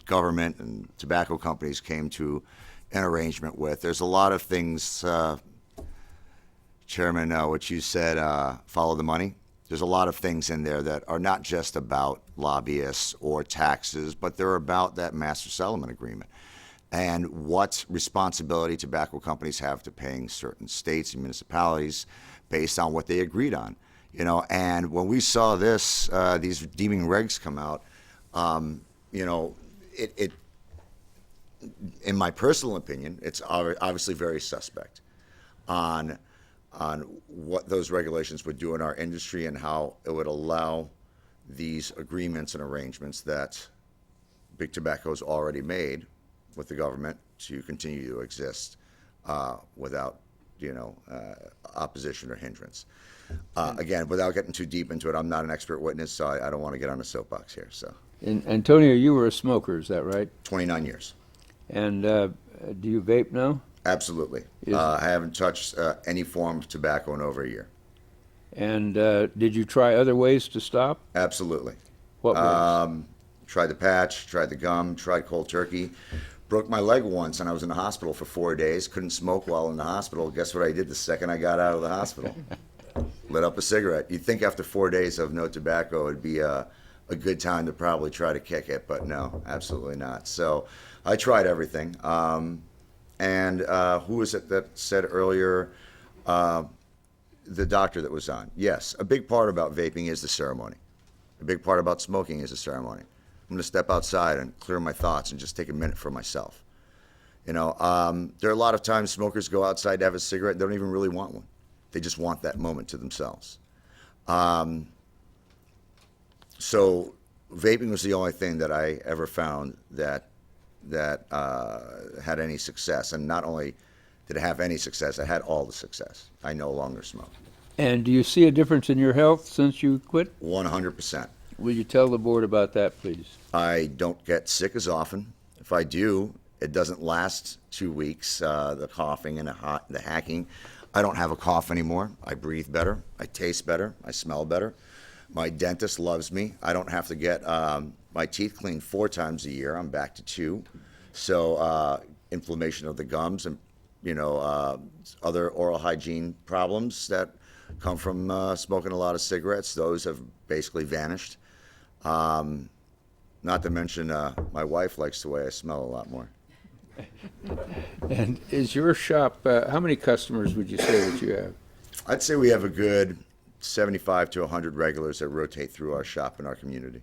A: government and tobacco companies came to an arrangement with. There's a lot of things, Chairman, what you said, follow the money. There's a lot of things in there that are not just about lobbyists or taxes, but they're about that Master Settlement Agreement and what responsibility tobacco companies have to paying certain states and municipalities based on what they agreed on. You know, and when we saw this, these deeming regs come out, you know, it, in my personal opinion, it's obviously very suspect on what those regulations would do in our industry and how it would allow these agreements and arrangements that Big Tobacco's already made with the government to continue to exist without, you know, opposition or hindrance. Again, without getting too deep into it, I'm not an expert witness, so I don't want to get on a soapbox here. So,
D: And Antonio, you were a smoker, is that right?
A: 29 years.
D: And do you vape now?
A: Absolutely. I haven't touched any form of tobacco in over a year.
D: And did you try other ways to stop?
A: Absolutely.
D: What ways?
A: Tried the patch, tried the gum, tried cold turkey. Broke my leg once, and I was in the hospital for 4 days. Couldn't smoke while in the hospital. Guess what I did the second I got out of the hospital? Lit up a cigarette. You'd think after 4 days of no tobacco, it'd be a good time to probably try to kick it, but no, absolutely not. So I tried everything. And who was it that said earlier, the doctor that was on? Yes, a big part about vaping is the ceremony. A big part about smoking is the ceremony. I'm going to step outside and clear my thoughts and just take a minute for myself. You know, there are a lot of times smokers go outside to have a cigarette. They don't even really want one. They just want that moment to themselves. So vaping was the only thing that I ever found that had any success. And not only did it have any success, it had all the success. I no longer smoke.
D: And do you see a difference in your health since you quit?
A: 100%.
D: Will you tell the board about that, please?
A: I don't get sick as often. If I do, it doesn't last 2 weeks, the coughing and the hacking. I don't have a cough anymore. I breathe better. I taste better. I smell better. My dentist loves me. I don't have to get my teeth cleaned 4 times a year. I'm back to 2. So inflammation of the gums and, you know, other oral hygiene problems that come from smoking a lot of cigarettes, those have basically vanished. Not to mention my wife likes the way I smell a lot more.
D: And is your shop, how many customers would you say that you have?
A: I'd say we have a good 75 to 100 regulars that rotate through our shop in our community.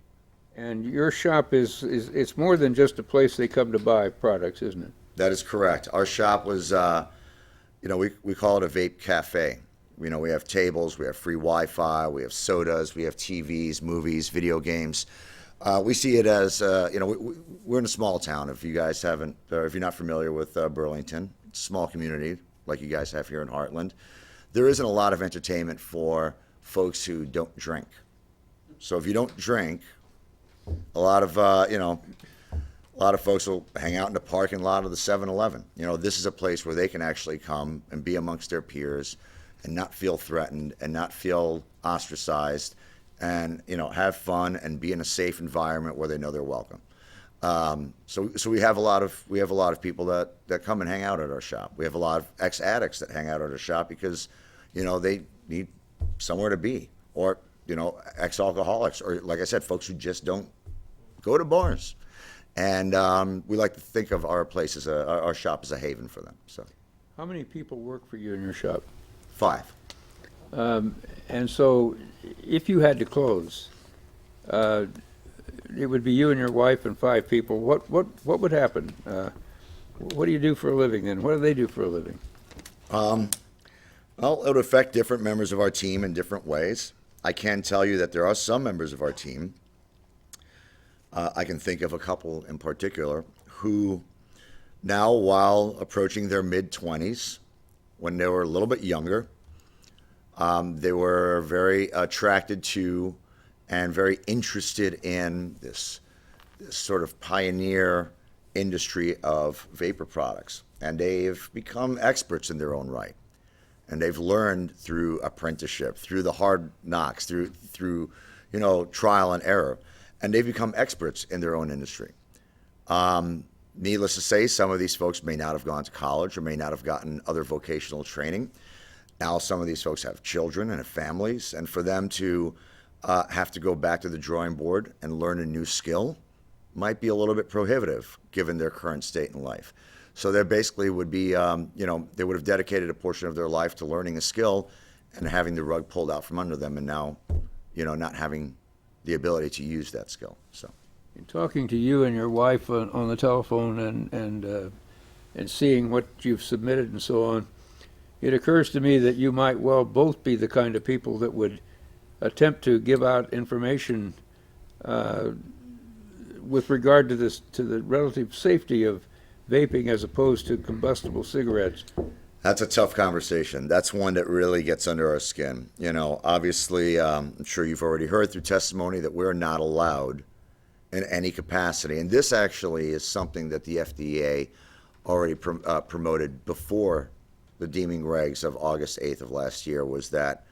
D: And your shop is it's more than just a place they come to buy products, isn't it?
A: That is correct. Our shop was, you know, we call it a vape cafe. You know, we have tables, we have free Wi-Fi, we have sodas, we have TVs, movies, video games. We see it as, you know, we're in a small town. If you guys haven't, or if you're not familiar with Burlington, it's a small community like you guys have here in Hartland. There isn't a lot of entertainment for folks who don't drink. So if you don't drink, a lot of, you know, a lot of folks will hang out in the parking lot of the 7-Eleven. You know, this is a place where they can actually come and be amongst their peers and not feel threatened and not feel ostracized and, you know, have fun and be in a safe environment where they know they're welcome. So we have a lot of people that come and hang out at our shop. We have a lot of ex-addicts that hang out at our shop because, you know, they need somewhere to be, or, you know, ex-alcoholics, or, like I said, folks who just don't go to bars. And we like to think of our place as our shop as a haven for them. So,
D: how many people work for you in your shop?
A: 5.
D: And so if you had to close, it would be you and your wife and 5 people. What would happen? What do you do for a living then? What do they do for a living?
A: Well, it would affect different members of our team in different ways. I can tell you that there are some members of our team, I can think of a couple in particular, who now, while approaching their mid-20s, when they were a little bit younger, they were very attracted to and very interested in this sort of pioneer industry of vapor products. And they've become experts in their own right. And they've learned through apprenticeship, through the hard knocks, through trial and error. And they've become experts in their own industry. Needless to say, some of these folks may not have gone to college or may not have gotten other vocational training. Now some of these folks have children and have families, and for them to have to go back to the drawing board and learn a new skill might be a little bit prohibitive given their current state in life. So they basically would be, they would have dedicated a portion of their life to learning a skill and having the rug pulled out from under them, and now, not having the ability to use that skill. So,
D: In talking to you and your wife on the telephone and seeing what you've submitted and so on, it occurs to me that you might well both be the kind of people that would attempt to give out information with regard to the relative safety of vaping as opposed to combustible cigarettes.
A: that's a tough conversation. That's one that really gets under our skin. Obviously, I'm sure you've already heard through testimony that we're not allowed in any capacity. And this actually is something that the FDA already promoted before the deeming regs of August 8th of last year, was that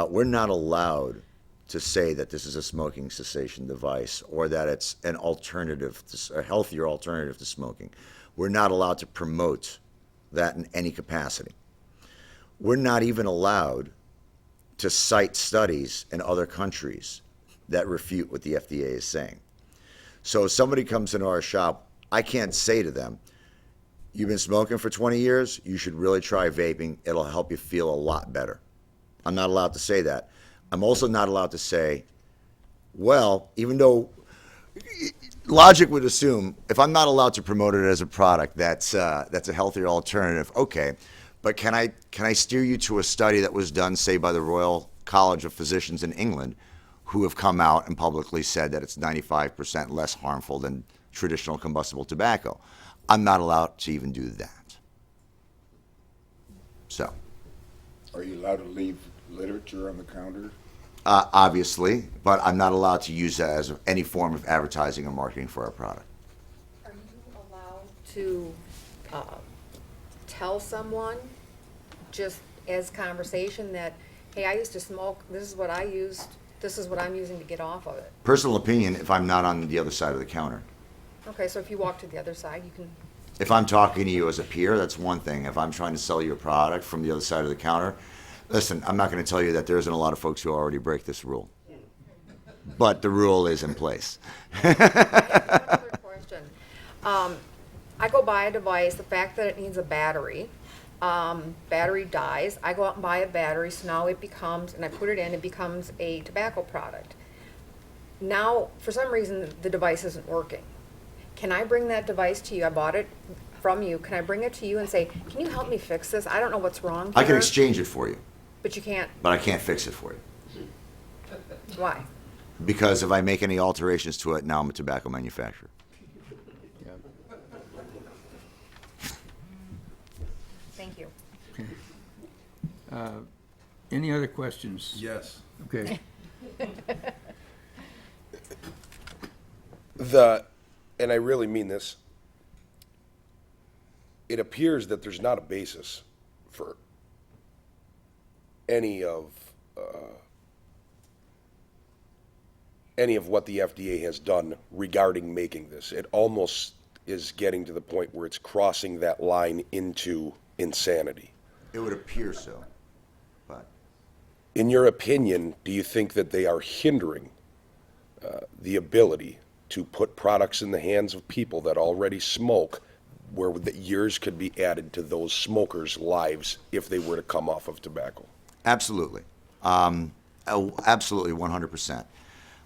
A: we're not allowed to say that this is a smoking cessation device or that it's an alternative, a healthier alternative to smoking. We're not allowed to promote that in any capacity. We're not even allowed to cite studies in other countries that refute what the FDA is saying. So if somebody comes into our shop, I can't say to them, you've been smoking for 20 years, you should really try vaping. It'll help you feel a lot better. I'm not allowed to say that. I'm also not allowed to say, well, even though logic would assume if I'm not allowed to promote it as a product that's a healthier alternative, okay, but can I steer you to a study that was done, say, by the Royal College of Physicians in England, who have come out and publicly said that it's 95% less harmful than traditional combustible tobacco? I'm not allowed to even do that. So.
G: Are you allowed to leave literature on the counter?
A: Obviously, but I'm not allowed to use that as any form of advertising or marketing for our product.
B: Are you allowed to tell someone, just as conversation, that, hey, I used to smoke, this is what I used, this is what I'm using to get off of it?
A: Personal opinion, if I'm not on the other side of the counter.
B: Okay, so if you walk to the other side, you can...
A: If I'm talking to you as a peer, that's one thing. If I'm trying to sell you a product from the other side of the counter, listen, I'm not going to tell you that there isn't a lot of folks who already break this rule. But the rule is in place.
B: Another question. I go buy a device, the fact that it needs a battery, battery dies, I go out and buy a battery, so now it becomes, and I put it in, it becomes a tobacco product. Now, for some reason, the device isn't working. Can I bring that device to you? I bought it from you. Can I bring it to you and say, can you help me fix this? I don't know what's wrong here.
A: I can exchange it for you,
B: But you can't.
A: but I can't fix it for you.
B: Why?
A: Because if I make any alterations to it, now I'm a tobacco manufacturer.
B: Thank you.
D: Any other questions?
C: Yes.
D: Okay.
C: And I really mean this, it appears that there's not a basis for any of what the FDA has done regarding making this. It almost is getting to the point where it's crossing that line into insanity.
A: It would appear so, but
C: In your opinion, do you think that they are hindering the ability to put products in the hands of people that already smoke, where the years could be added to those smokers' lives if they were to come off of tobacco?
N: Absolutely. Absolutely, 100%.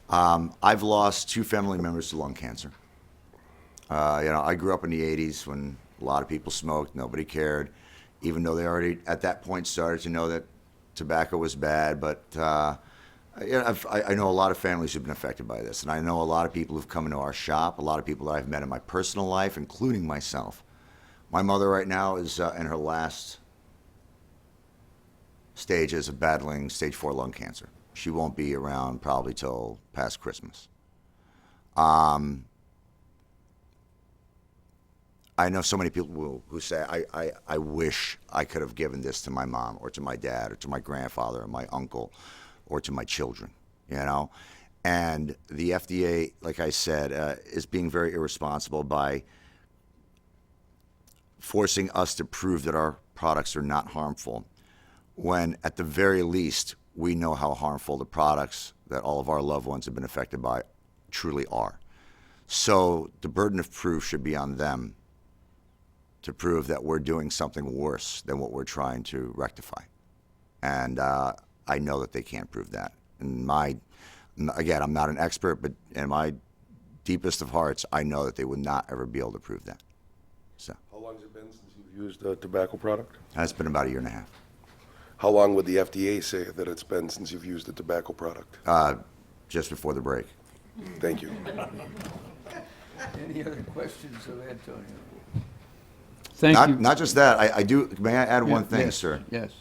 N: I've lost 2 family members to lung cancer. I grew up in the 80s when a lot of people smoked, nobody cared, even though they already at that point started to know that tobacco was bad. But I know a lot of families who've been affected by this, and I know a lot of people who've come into our shop, a lot of people that I've met in my personal life, including myself. My mother right now is in her last stages of battling stage 4 lung cancer. She won't be around probably till past Christmas. I know so many people who say, I wish I could have given this to my mom or to my dad or to my grandfather or my uncle or to my children, And the FDA, like I said, is being very irresponsible by forcing us to prove that our products are not harmful, when at the very least we know how harmful the products that all of our loved ones have been affected by truly are. So the burden of proof should be on them to prove that we're doing something worse than what we're trying to rectify. And I know that they can't prove that. And again, I'm not an expert, but in my deepest of hearts, I know that they would not ever be able to prove that. So.
C: How long has it been since you've used a tobacco product?
N: It's been about 1.5 years.
C: How long would the FDA say that it's been since you've used a tobacco product?
N: Just before the break.
C: Thank you.
D: Any other questions of Antonio? Thank you.
N: Not just that. May I add one thing,
D: yes,
N: sir?
D: Yes.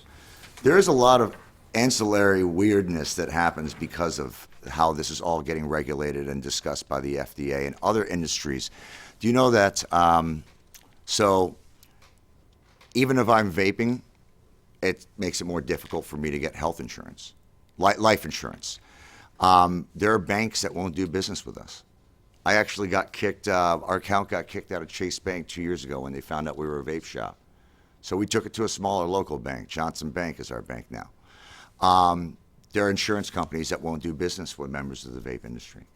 N: There is a lot of ancillary weirdness that happens because of how this is all getting regulated and discussed by the FDA and other industries. Do you know that, so even if I'm vaping, it makes it more difficult for me to get health insurance, life insurance. There are banks that won't do business with us. I actually got kicked, our account got kicked out of Chase Bank 2 years ago when they found out we were a vape shop. So we took it to a smaller local bank. Johnson Bank is our bank now. There are insurance companies that won't do business with members of the vape industry.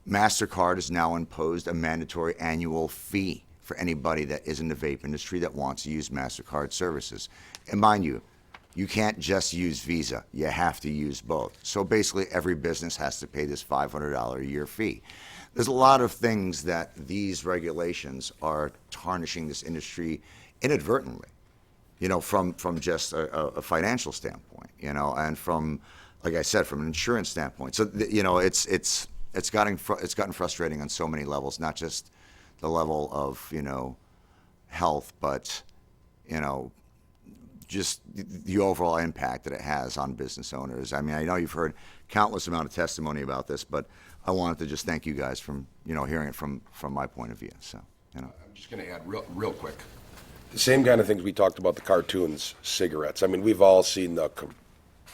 N: MasterCard has now imposed a mandatory annual fee for anybody that is in the vape industry that wants to use MasterCard services. And mind you, you can't just use Visa. You have to use both. So basically every business has to pay this $500 a year fee. There's a lot of things that these regulations are tarnishing this industry inadvertently, from just a financial standpoint, and from, like I said, from an insurance standpoint. So, it's gotten frustrating on so many levels, not just the level of, health, but, just the overall impact that it has on business owners. I mean, I know you've heard countless amount of testimony about this, but I wanted to just thank you guys from, hearing it from my point of view. So,
C: I'm just going to add real quick. The same kind of things we talked about, the cartoons, cigarettes. I mean, we've all seen the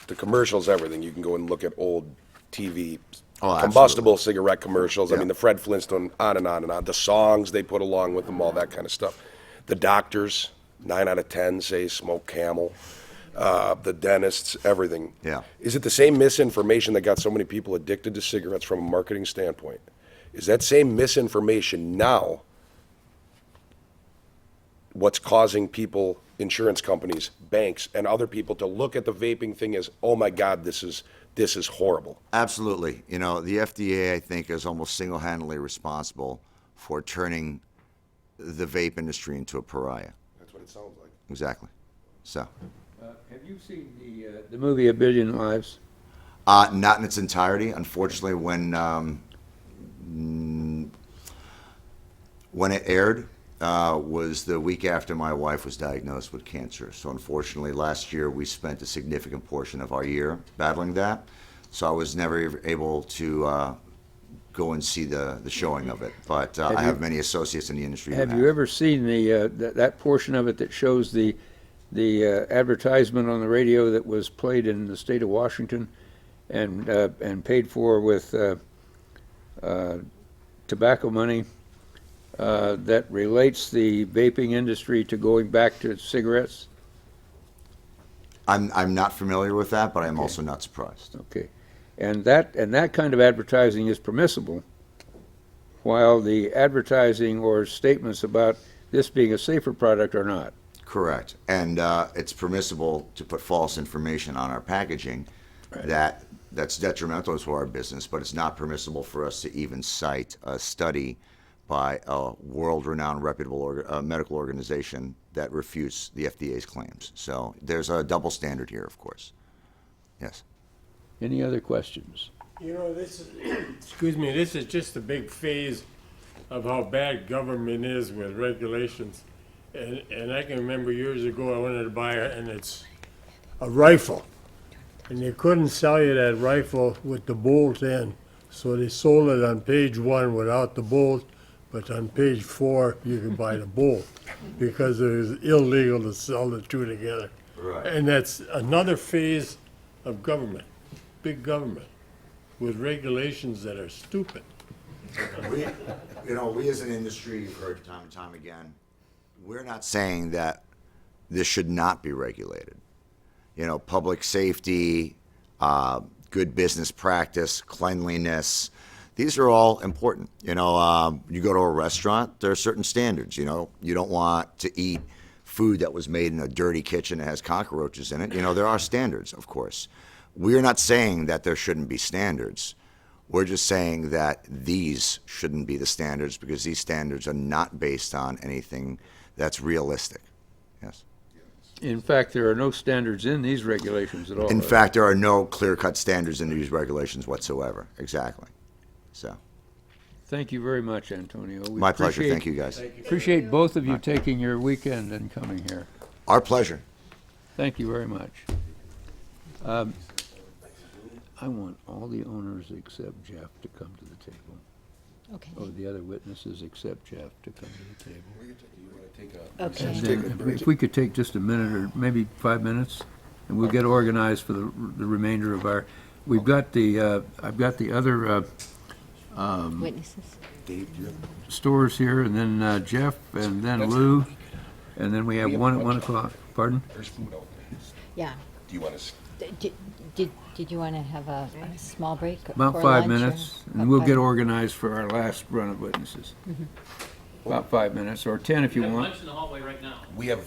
C: commercials, everything. You can go and look at old TV, combustible cigarette commercials. Yeah. I mean, the Fred Flintstone, on and on and on. The songs they put along with them, all that kind of stuff. The doctors, 9 out of 10 say smoke Camel. The dentists, everything.
N: Yeah.
C: Is it the same misinformation that got so many people addicted to cigarettes from a marketing standpoint? Is that same misinformation now what's causing people, insurance companies, banks, and other people to look at the vaping thing as, oh my God, this is horrible?
N: Absolutely. The FDA, I think, is almost single-handedly responsible for turning the vape industry into a pariah.
C: That's what it sounds like.
N: Exactly. So.
D: Have you seen the movie A Billion Lives?
N: Not in its entirety. Unfortunately, when it aired, was the week after my wife was diagnosed with cancer. So unfortunately, last year we spent a significant portion of our year battling that. So I was never able to go and see the showing of it. But I have many associates in the industry.
D: Have you ever seen that portion of it that shows the advertisement on the radio that was played in the state of Washington and paid for with tobacco money that relates the vaping industry to going back to cigarettes?
N: I'm not familiar with that, but I'm also not surprised.
D: Okay, and that kind of advertising is permissible, while the advertising or statements about this being a safer product are not.
N: Correct. And it's permissible to put false information on our packaging that's detrimental to our business, but it's not permissible for us to even cite a study by a world-renowned reputable medical organization that refutes the FDA's claims. So there's a double standard here, of course. Yes.
D: Any other questions?
O: You know, this is, excuse me, this is just a big phase of how bad government is with regulations. And I can remember years ago, I wanted to buy it's a rifle. And they couldn't sell you that rifle with the bolt in. So they sold it on page 1 without the bolt, but on page 4, you could buy the bolt because it was illegal to sell the two together.
N: Right.
O: And that's another phase of government, big government, with regulations that are stupid.
N: We as an industry, you've heard time and time again, we're not saying that this should not be regulated. You know, public safety, good business practice, cleanliness, these are all important. You know, you go to a restaurant, there are certain standards. You know, you don't want to eat food that was made in a dirty kitchen that has cockroaches in it. You know, there are standards, of course. We're not saying that there shouldn't be standards. We're just saying that these shouldn't be the standards because these standards are not based on anything that's realistic. Yes.
D: In fact, there are no standards in these regulations at all.
N: In fact, there are no clear-cut standards in these regulations whatsoever. Exactly. So.
D: Thank you very much, Antonio. We
N: My pleasure. Thank you, guys.
D: Appreciate both of you taking your weekend and coming here.
N: Our pleasure.
D: Thank you very much. I want all the owners except Jeff to come to the table.
I: Okay.
D: Or the other witnesses except Jeff to come to the table.
I: Okay.
D: And then if we could take just a minute or maybe 5 minutes, and we'll get organized for the remainder of our. We've got the. I've got the other.
I: Witnesses.
D: Stores here, and then Jeff, and then Lou, and then we have one at 1 o'clock. Pardon?
C: There's food out there.
I: Yeah.
C: Do you want to?
I: Did you want to have a small break?
D: About
I: for
D: 5
I: lunch or
D: minutes, and
I: about
D: we'll
I: 5?
D: get organized for our last run of witnesses. About 5 minutes, or 10 if you
L: We have
D: want.
L: lunch in the hallway right now.
C: We have.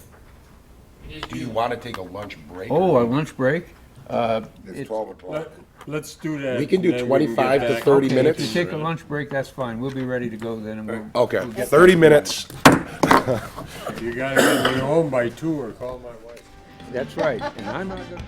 C: Do you want to take a lunch break?
D: Oh, a lunch break?
G: It's 12 o'clock.
O: Let's do that.
C: We can do
O: and then
C: 25
O: get
C: to
O: back.
C: 30
D: Okay,
C: minutes.
D: If you take a lunch break, that's fine. We'll be ready to go then, and we'll.
C: Okay,
D: we'll get
C: 30 minutes.
O: You gotta get me home by 2 or call my wife.
D: That's right, and I'm not gonna.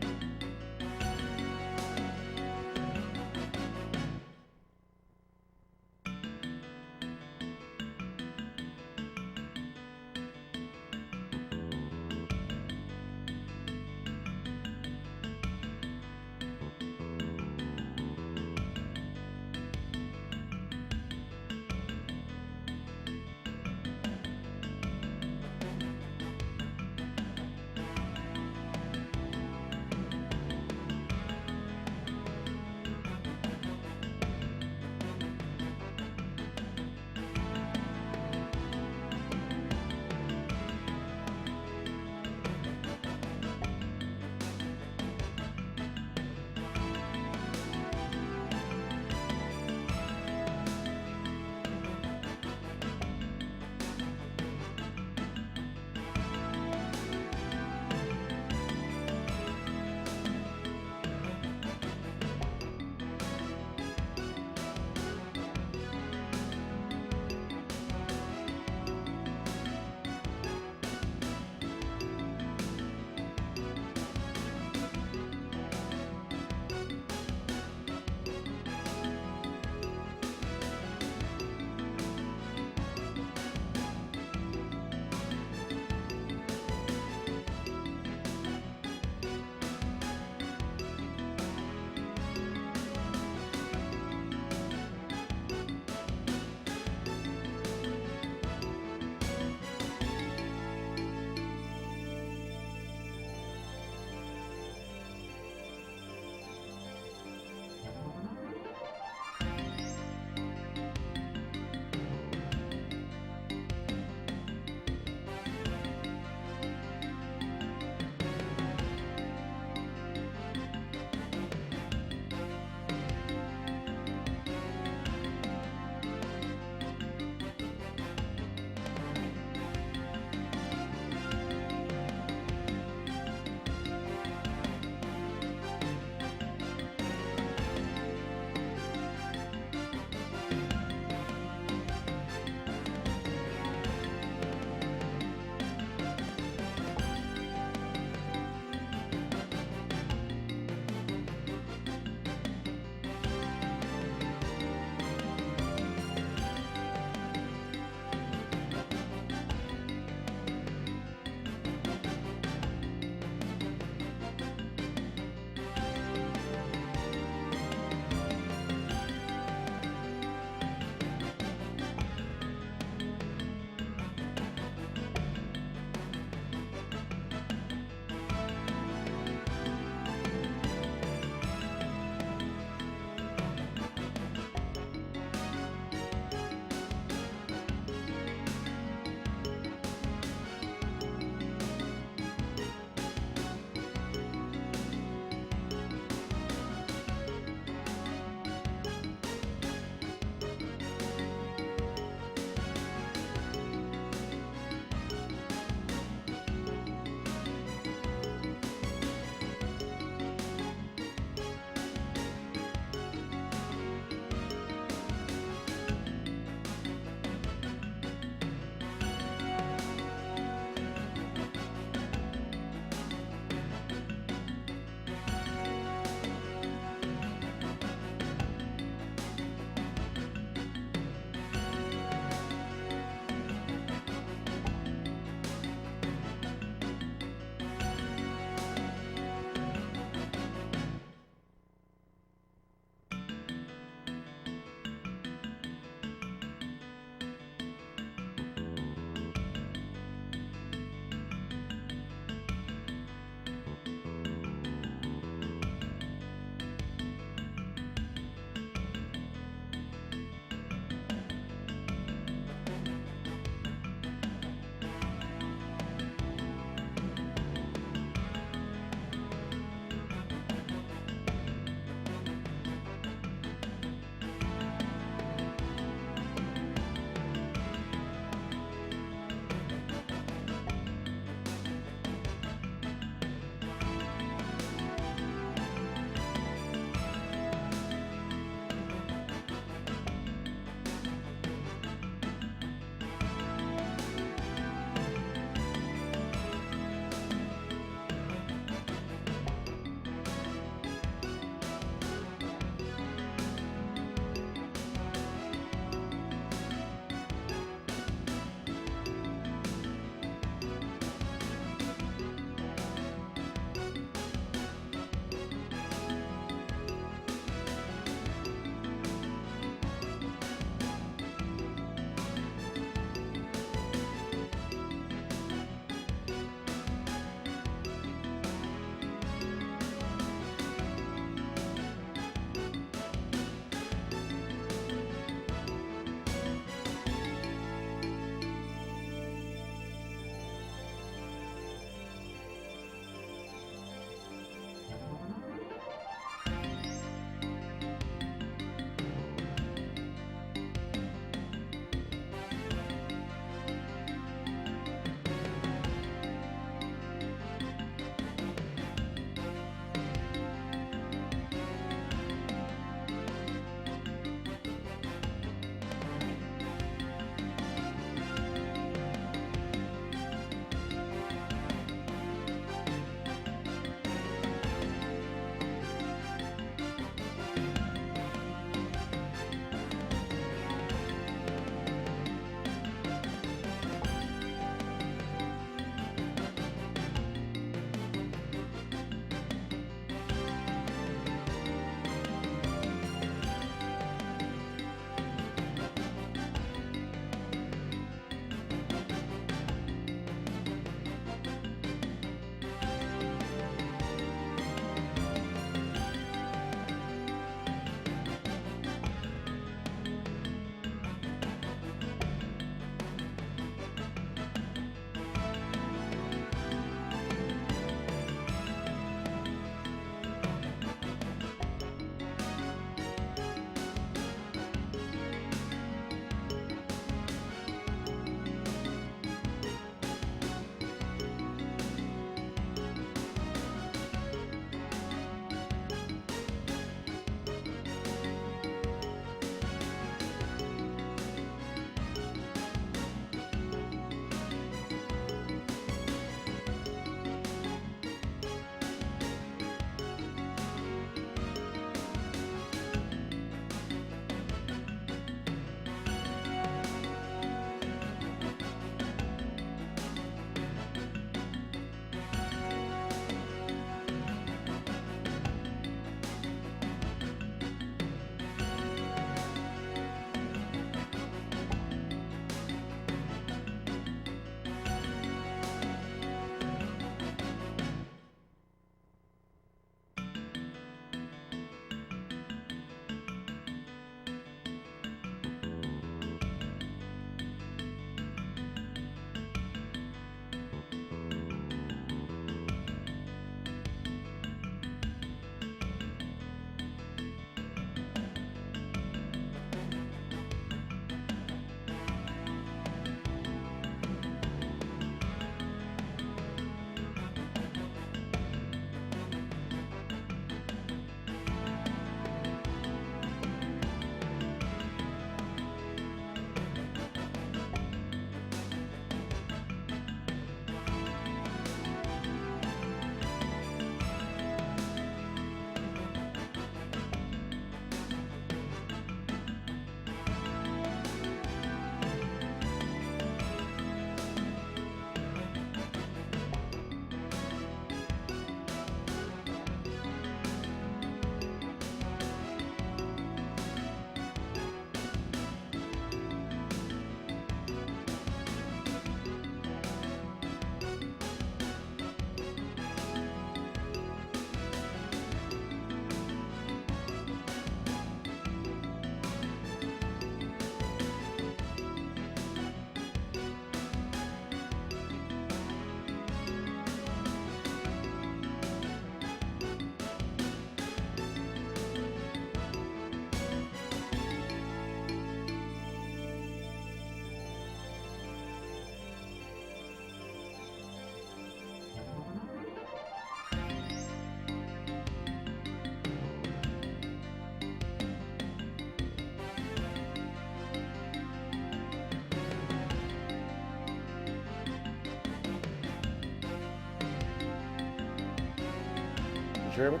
C: Mr. Chairman.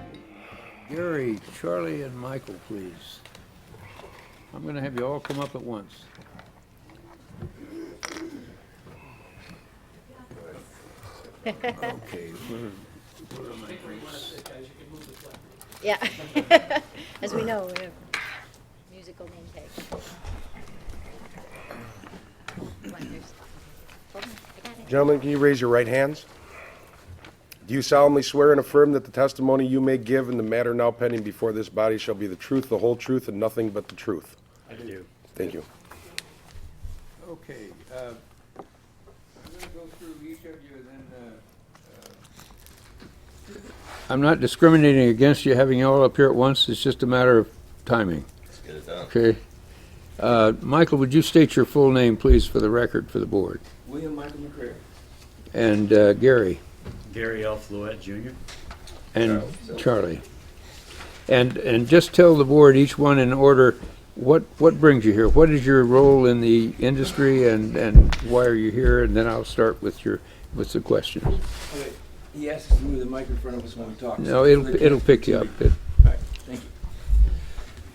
D: Gary, Charlie, and Michael, please. I'm going to have you all come up at once. Okay, where are my drinks?
I: Yeah. As we know, we have musical name tag.
C: Gentlemen, can you raise your right hands? Do you solemnly swear and affirm that the testimony you may give in the matter now pending before this body shall be the truth, the whole truth, and nothing but the truth?
D: I do.
C: Thank you.
D: Okay, I'm going to go through each of you and then, I'm not discriminating against you having you all up here at once, it's just a matter of timing.
A: Let's get it done.
D: Okay. Michael, would you state your full name, please, for the record, for the board?
P: William Michael McCreary.
D: And Gary?
P: Gary L. Fluette Jr.
D: And Charlie. And just tell the board, each one in order, what brings you here? What is your role in the industry and why are you here? And then I'll start with the questions.
P: Okay. He asked us to move the mic in front of us when we talk.
D: No, it'll pick you up.
P: All right, thank you.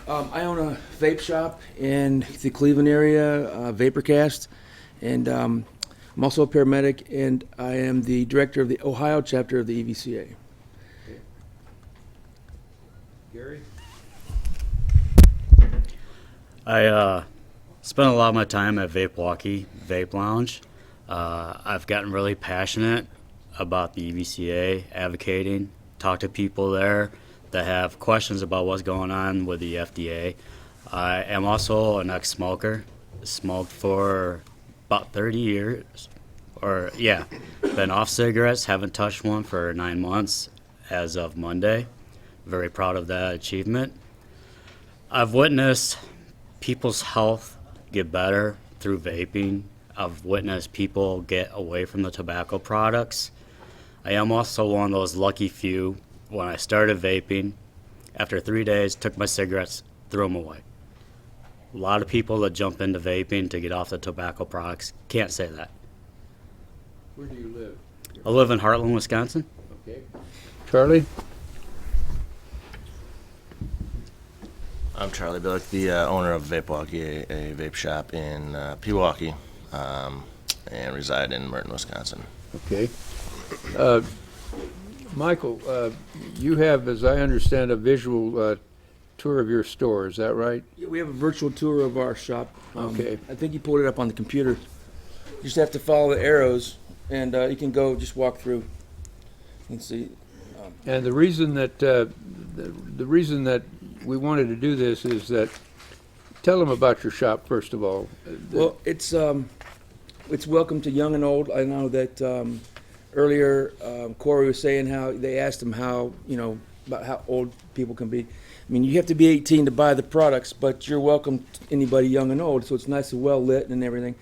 P: I own a vape shop in the Cleveland area, VaporCast, and I'm also a paramedic, and I am the director of the Ohio chapter of the EVCA.
D: Okay. Gary?
Q: I spent a lot of my time at Vape Walkie, Vape Lounge. I've gotten really passionate about the EVCA, advocating, talk to people there that have questions about what's going on with the FDA. I am also an ex-smoker, smoked for about 30 years, been off cigarettes, haven't touched one for 9 months as of Monday. Very proud of that achievement. I've witnessed people's health get better through vaping. I've witnessed people get away from the tobacco products. I am also one of those lucky few, when I started vaping, after 3 days, took my cigarettes, threw them away. A lot of people that jump into vaping to get off the tobacco products can't say that.
D: Where do you live?
Q: I live in Hartland, Wisconsin.
D: Okay. Charlie?
A: I'm Charlie Billick, the owner of Vape Walkie, a vape shop in Pewaukee, and reside in Merton, Wisconsin.
D: Okay. Michael, you have, as I understand, a visual tour of your store, is that right?
P: Yeah, we have a virtual tour of our shop.
D: Okay.
P: I think you pulled it up on the computer. You just have to follow the arrows, and you can go just walk through and see.
D: And the reason that the reason that we wanted to do this is that, tell them about your shop first of all.
P: Well, it's welcome to young and old. I know that earlier Corey was saying how they asked him how, about how old people can be. I mean, you have to be 18 to buy the products, but you're welcome to anybody young and old. So it's nice and well lit and everything.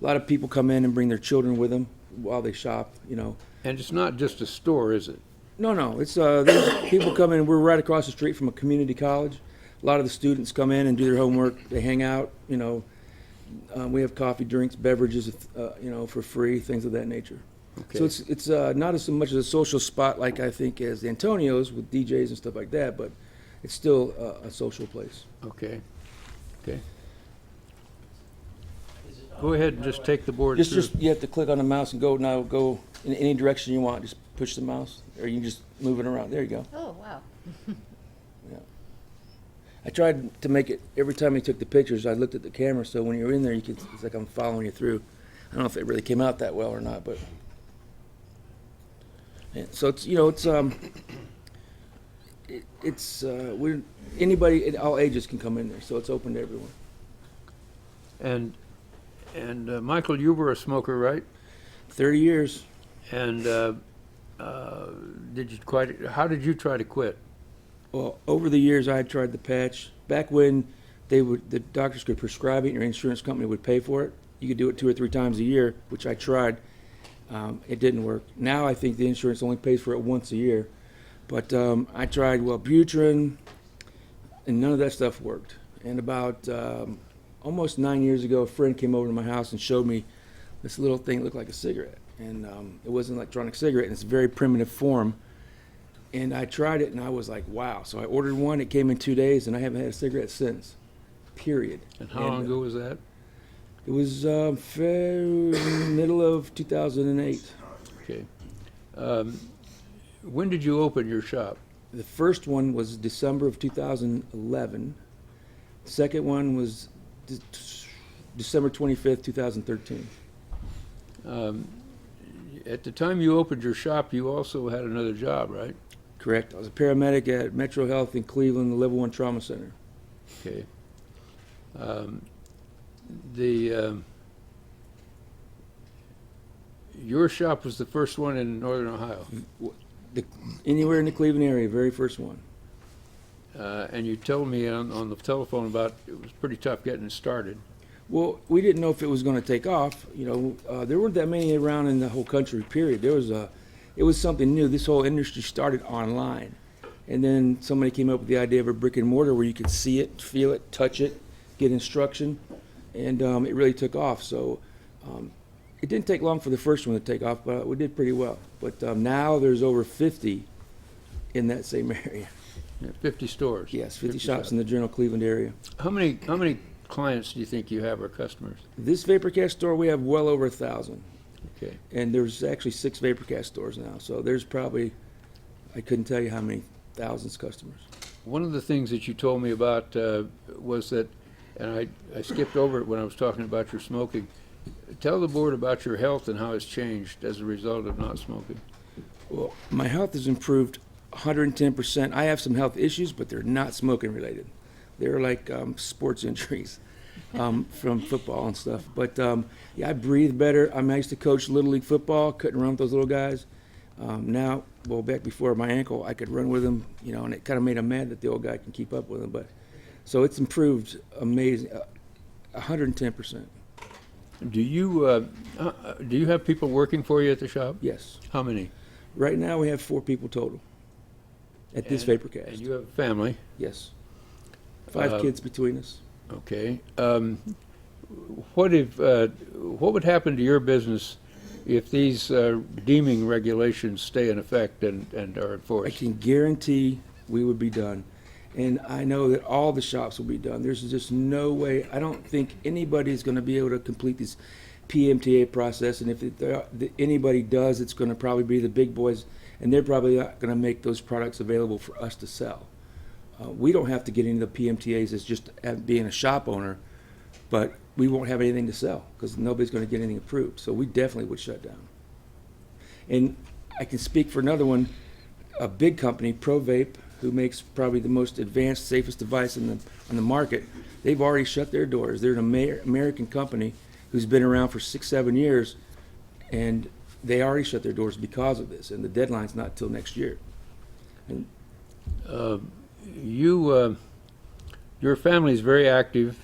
P: A lot of people come in and bring their children with them while they shop. And
D: it's not just a store, is it?
P: No. It's there's people come in. We're right across the street from a community college. A lot of the students come in and do their homework. They hang out. We have coffee, drinks, beverages, for free, things of that nature.
D: Okay.
P: So it's not as much as a social spot like I think as the Antonio's with DJs and stuff like that, but it's still a social place.
D: Okay. Go ahead and just take the board through.
P: Just you have to click on the mouse and go in any direction you want. Just push the mouse, or you can just move it around. There you go.
I: Oh, wow.
P: Yeah. I tried to make it every time he took the pictures. I looked at the camera, so when you're in there, it's like I'm following you through. I don't know if it really came out that well or not, but yeah, so we're anybody, all ages can come in there, so it's open to everyone.
D: And Michael, you were a smoker, right?
P: 30 years.
D: And how did you try to quit?
P: Well, over the years, I tried the patch. Back when the doctors could prescribe it, and your insurance company would pay for it. You could do it 2 or 3 times a year, which I tried. It didn't work. Now I think the insurance only pays for it once a year. But I tried Wellbutrin, and none of that stuff worked. And about almost 9 years ago, a friend came over to my house and showed me this little thing that looked like a cigarette. And it was an electronic cigarette in its very primitive form. And I tried it, and I was like, wow. So I ordered one. It came in 2 days, and I haven't had a cigarette since, period.
D: And how long ago was that?
P: It was middle of 2008.
D: Okay. When did you open your shop?
P: The first one was December of 2011. The second one was December 25th, 2013.
D: At the time you opened your shop, you also had another job, right?
P: Correct. I was a paramedic at Metro Health in Cleveland, the Level 1 Trauma Center.
D: Okay. Your shop was the first one in Northern Ohio.
P: Anywhere in the Cleveland area, very first one.
D: And you told me on the telephone about it was pretty tough getting it started.
P: Well, we didn't know if it was going to take off. There weren't that many around in the whole country, period. It was something new. This whole industry started online. And then somebody came up with the idea of a brick and mortar where you could see it, feel it, touch it, get instruction. And it really took off. So it didn't take long for the first one to take off, but we did pretty well. But now there's over 50 in that same area.
D: Yeah, 50 stores.
P: Yes, 50 shops in the general Cleveland area.
D: How many clients do you think you have or customers?
P: This VaporCast store, we have well over 1,000.
D: Okay.
P: And there's actually 6 VaporCast stores now. So there's probably, I couldn't tell you how many thousands customers.
D: One of the things that you told me about was that, and I skipped over it when I was talking about your smoking. Tell the board about your health and how it's changed as a result of not smoking.
P: Well, my health has improved 110%. I have some health issues, but they're not smoking related. They're like sports injuries from football and stuff. But yeah, I breathe better. I used to coach Little League football, couldn't run with those little guys. Now, well, back before my ankle, I could run with them, and it kind of made them mad that the old guy can keep up with them. But so it's improved amazing, 110%.
D: Do you have people working for you at the shop?
P: Yes.
D: How many?
P: Right now, we have 4 people total at this VaporCast.
D: And you have a family?
P: Yes. 5 kids between us.
D: Okay. What would happen to your business if these deeming regulations stay in effect and are enforced?
P: I can guarantee we would be done. And I know that all the shops will be done. There's just no way. I don't think anybody's going to be able to complete this PMTA process. And if anybody does, it's going to probably be the big boys. And they're probably not going to make those products available for us to sell. We don't have to get into the PMTAs as just being a shop owner, but we won't have anything to sell because nobody's going to get anything approved. So we definitely would shut down. And I can speak for another one, a big company, ProVape, who makes probably the most advanced, safest device on the market. They've already shut their doors. They're an American company who's been around for 6-7 years, and they already shut their doors because of this, and the deadline's not till next year. And
D: your family is very active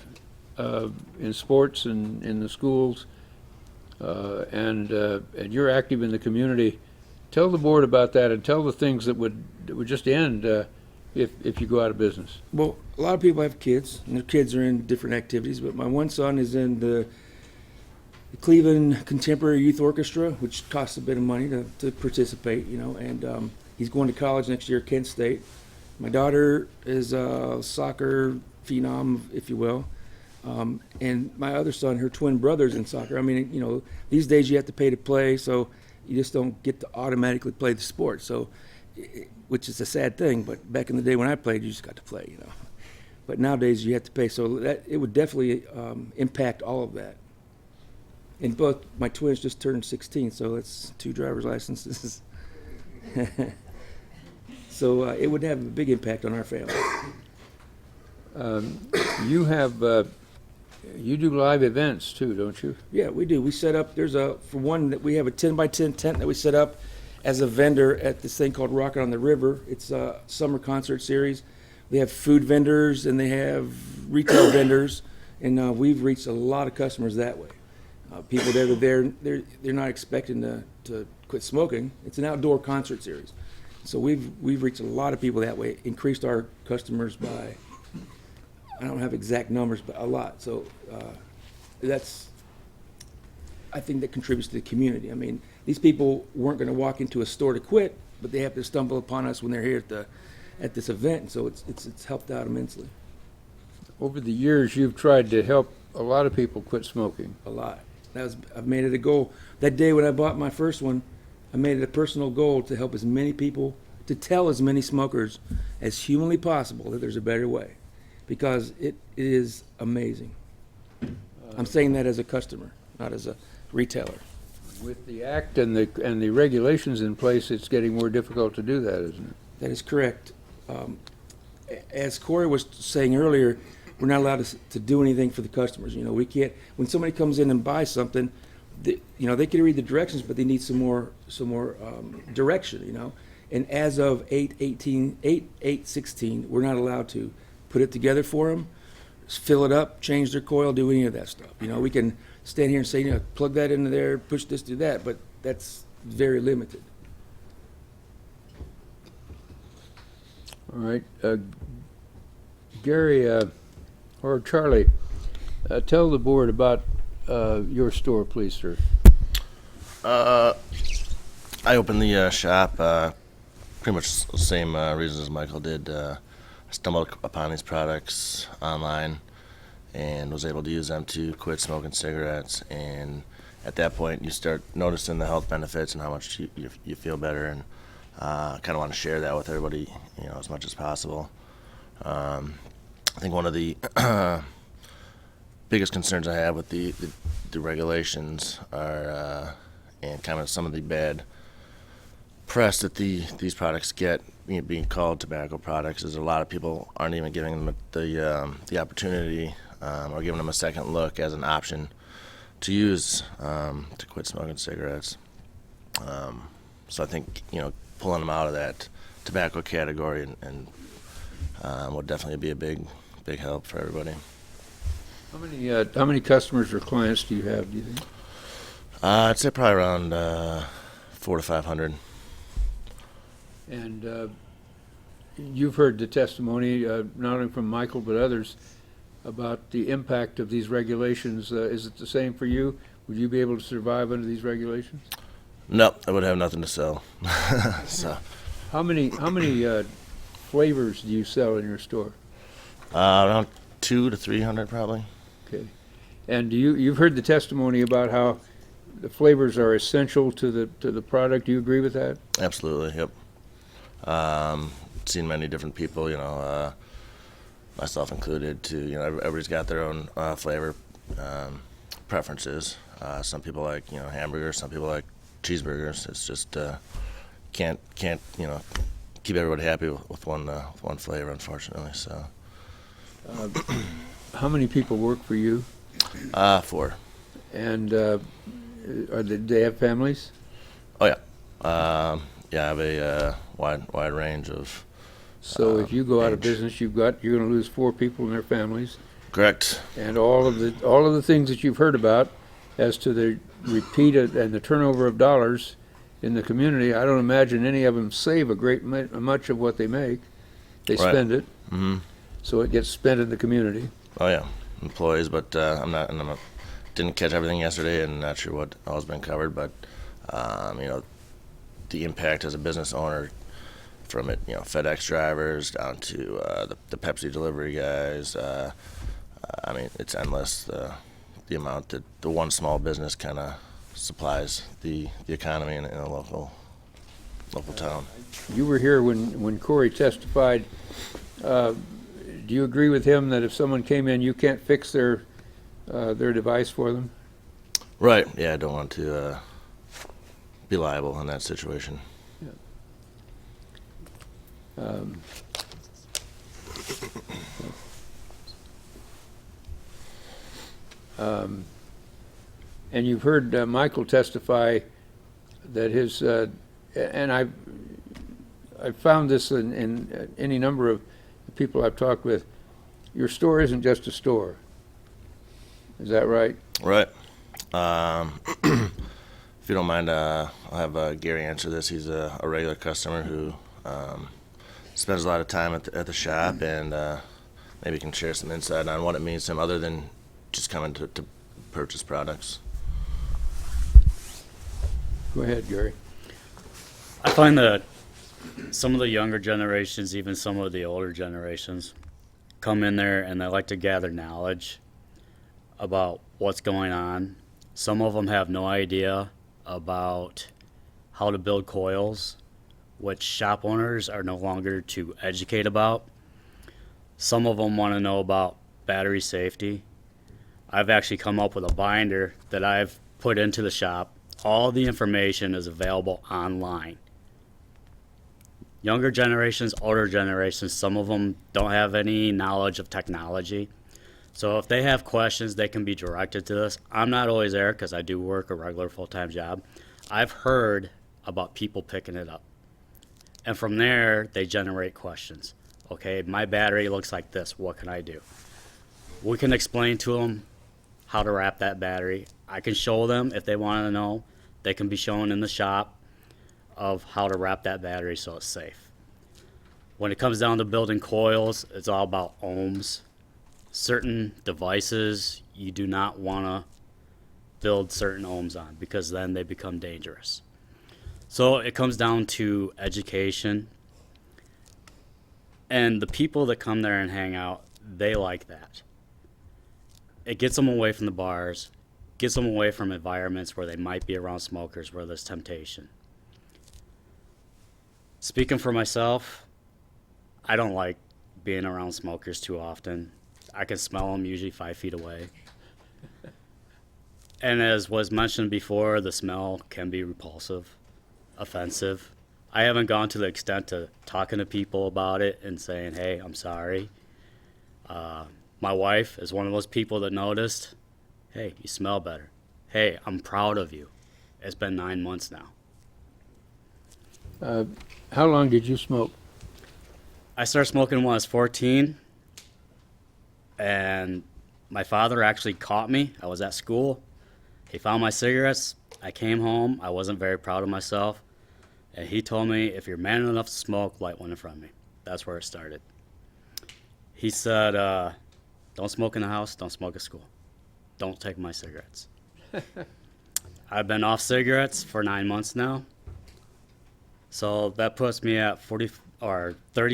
D: in sports and in the schools, and you're active in the community. Tell the board about that, and tell the things that would just end if you go out of business.
P: Well, a lot of people have kids, and their kids are in different activities, but my one son is in the Cleveland Contemporary Youth Orchestra, which costs a bit of money to participate, and he's going to college next year at Kent State. My daughter is a soccer phenom, if you will, and my other son, her twin brother's in soccer. I mean, these days you have to pay to play, so you just don't get to automatically play the sport. So, which is a sad thing. But back in the day when I played, you just got to play, But nowadays you have to pay. So that it would definitely impact all of that. And both my twins just turned 16, so it's 2 driver's licenses. So it would have a big impact on our family.
D: You do live events too, don't you?
P: Yeah, we do. We set up, we have a 10 by 10 tent that we set up as a vendor at this thing called Rocket on the River. It's a summer concert series. They have food vendors and they have retail vendors, and we've reached a lot of customers that way. People that are there, they're not expecting to quit smoking. It's an outdoor concert series. So we've reached a lot of people that way, increased our customers by, I don't have exact numbers, but a lot. So I think that contributes to the community. I mean, these people weren't going to walk into a store to quit, but they have to stumble upon us when they're here at this event, and so it's helped out immensely.
D: Over the years, you've tried to help a lot of people quit smoking.
P: A lot. I've made it a goal. That day when I bought my first one, I made it a personal goal to help as many people, to tell as many smokers as humanly possible that there's a better way, because it is amazing. I'm saying that as a customer, not as a retailer.
D: With the act and the regulations in place, it's getting more difficult to do that, isn't it?
P: That is correct. As Corey was saying earlier, we're not allowed to do anything for the customers. We can't, when somebody comes in and buys something, they can read the directions, but they need some more direction, And as of 8/16, we're not allowed to put it together for them, fill it up, change their coil, do any of that stuff. We can stand here and say, plug that into there, push this, do that, but that's very limited.
D: All right. Gary or Charlie, tell the board about your store, please, sir.
R: I opened the shop pretty much the same reasons as Michael did. I stumbled upon these products online and was able to use them to quit smoking cigarettes. And at that point, you start noticing the health benefits and how much you feel better. And kind of want to share that with everybody, as much as possible. I think one of the biggest concerns I have with the regulations are, and kind of some of the bad press that these products get, being called tobacco products, is a lot of people aren't even giving them the opportunity or giving them a second look as an option to use to quit smoking cigarettes. So I think pulling them out of that tobacco category and would definitely be a big help for everybody.
D: How many customers or clients do you have, do you think?
R: I'd say probably around 400 to 500.
D: And you've heard the testimony, not only from Michael but others, about the impact of these regulations. Is it the same for you? Would you be able to survive under these regulations?
R: No, I would have nothing to sell. So,
D: how many flavors do you sell in your store?
R: Around 200 to 300 probably.
D: Okay. And you've heard the testimony about how the flavors are essential to the product. Do you agree with that?
R: Absolutely. Yep. Seen many different people, myself included, too. Everybody's got their own flavor preferences. Some people like hamburgers. Some people like cheeseburgers. It's just can't keep everybody happy with one flavor, unfortunately. So.
D: How many people work for you?
R: 4.
D: And do they have families?
R: Oh yeah. Yeah, I have a wide range of.
D: So if you go out of business, you're going to lose 4 people and their families.
R: Correct.
D: And all of the things that you've heard about as to the repeated and the turnover of dollars in the community, I don't imagine any of them save a great much of what they make. They spend it.
R: Mm-hmm.
D: So it gets spent in the community.
R: Oh yeah, employees, but didn't catch everything yesterday, and not sure what all's been covered. But the impact as a business owner, from it, FedEx drivers down to the Pepsi delivery guys. It's endless. The amount that the one small business kind of supplies the economy in a local town.
D: You were here when Corey testified. Do you agree with him that if someone came in, you can't fix their device for them?
R: Right. Yeah, I don't want to be liable in that situation.
D: Yeah. And you've heard Michael testify that his, and I found this in any number of people I've talked with, your store isn't just a store. Is that right?
R: Right. If you don't mind, I'll have Gary answer this. He's a regular customer who spends a lot of time at the shop, and maybe can share some insight on what it means to him other than just coming to purchase products.
D: Go ahead, Gary.
Q: I find that some of the younger generations, even some of the older generations, come in there and they like to gather knowledge about what's going on. Some of them have no idea about how to build coils, which shop owners are no longer to educate about. Some of them want to know about battery safety. I've actually come up with a binder that I've put into the shop. All the information is available online. Younger generations, older generations, some of them don't have any knowledge of technology. So if they have questions, they can be directed to this. I'm not always there because I do work a regular full-time job. I've heard about people picking it up. And from there, they generate questions. Okay, my battery looks like this. What can I do? We can explain to them how to wrap that battery. I can show them if they want to know. They can be shown in the shop of how to wrap that battery so it's safe. When it comes down to building coils, it's all about ohms. Certain devices you do not want to build certain ohms on because then they become dangerous. So it comes down to education. And the people that come there and hang out, they like that. It gets them away from the bars, gets them away from environments where they might be around smokers, where there's temptation. Speaking for myself, I don't like being around smokers too often. I can smell them usually 5 feet away. And as was mentioned before, the smell can be repulsive, offensive. I haven't gone to the extent to talking to people about it and saying, hey, I'm sorry. My wife is one of those people that noticed, hey, you smell better. Hey, I'm proud of you. It's been 9 months now.
D: How long did you smoke?
Q: I started smoking when I was 14, and my father actually caught me. I was at school. He found my cigarettes. I came home. I wasn't very proud of myself. And he told me, if you're man enough to smoke, light one in front of me. That's where it started. He said, don't smoke in the house, don't smoke at school. Don't take my cigarettes. I've been off cigarettes for 9 months now. So that puts me at 30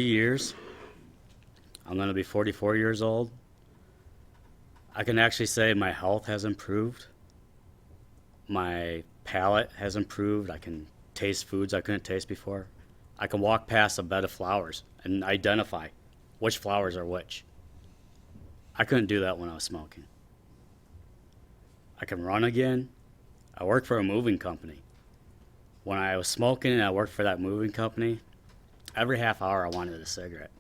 Q: years. I'm going to be 44 years old. I can actually say my health has improved. My palate has improved. I can taste foods I couldn't taste before. I can walk past a bed of flowers and identify which flowers are which. I couldn't do that when I was smoking. I can run again. I work for a moving company. When I was smoking and I worked for that moving company, every half hour I wanted a cigarette.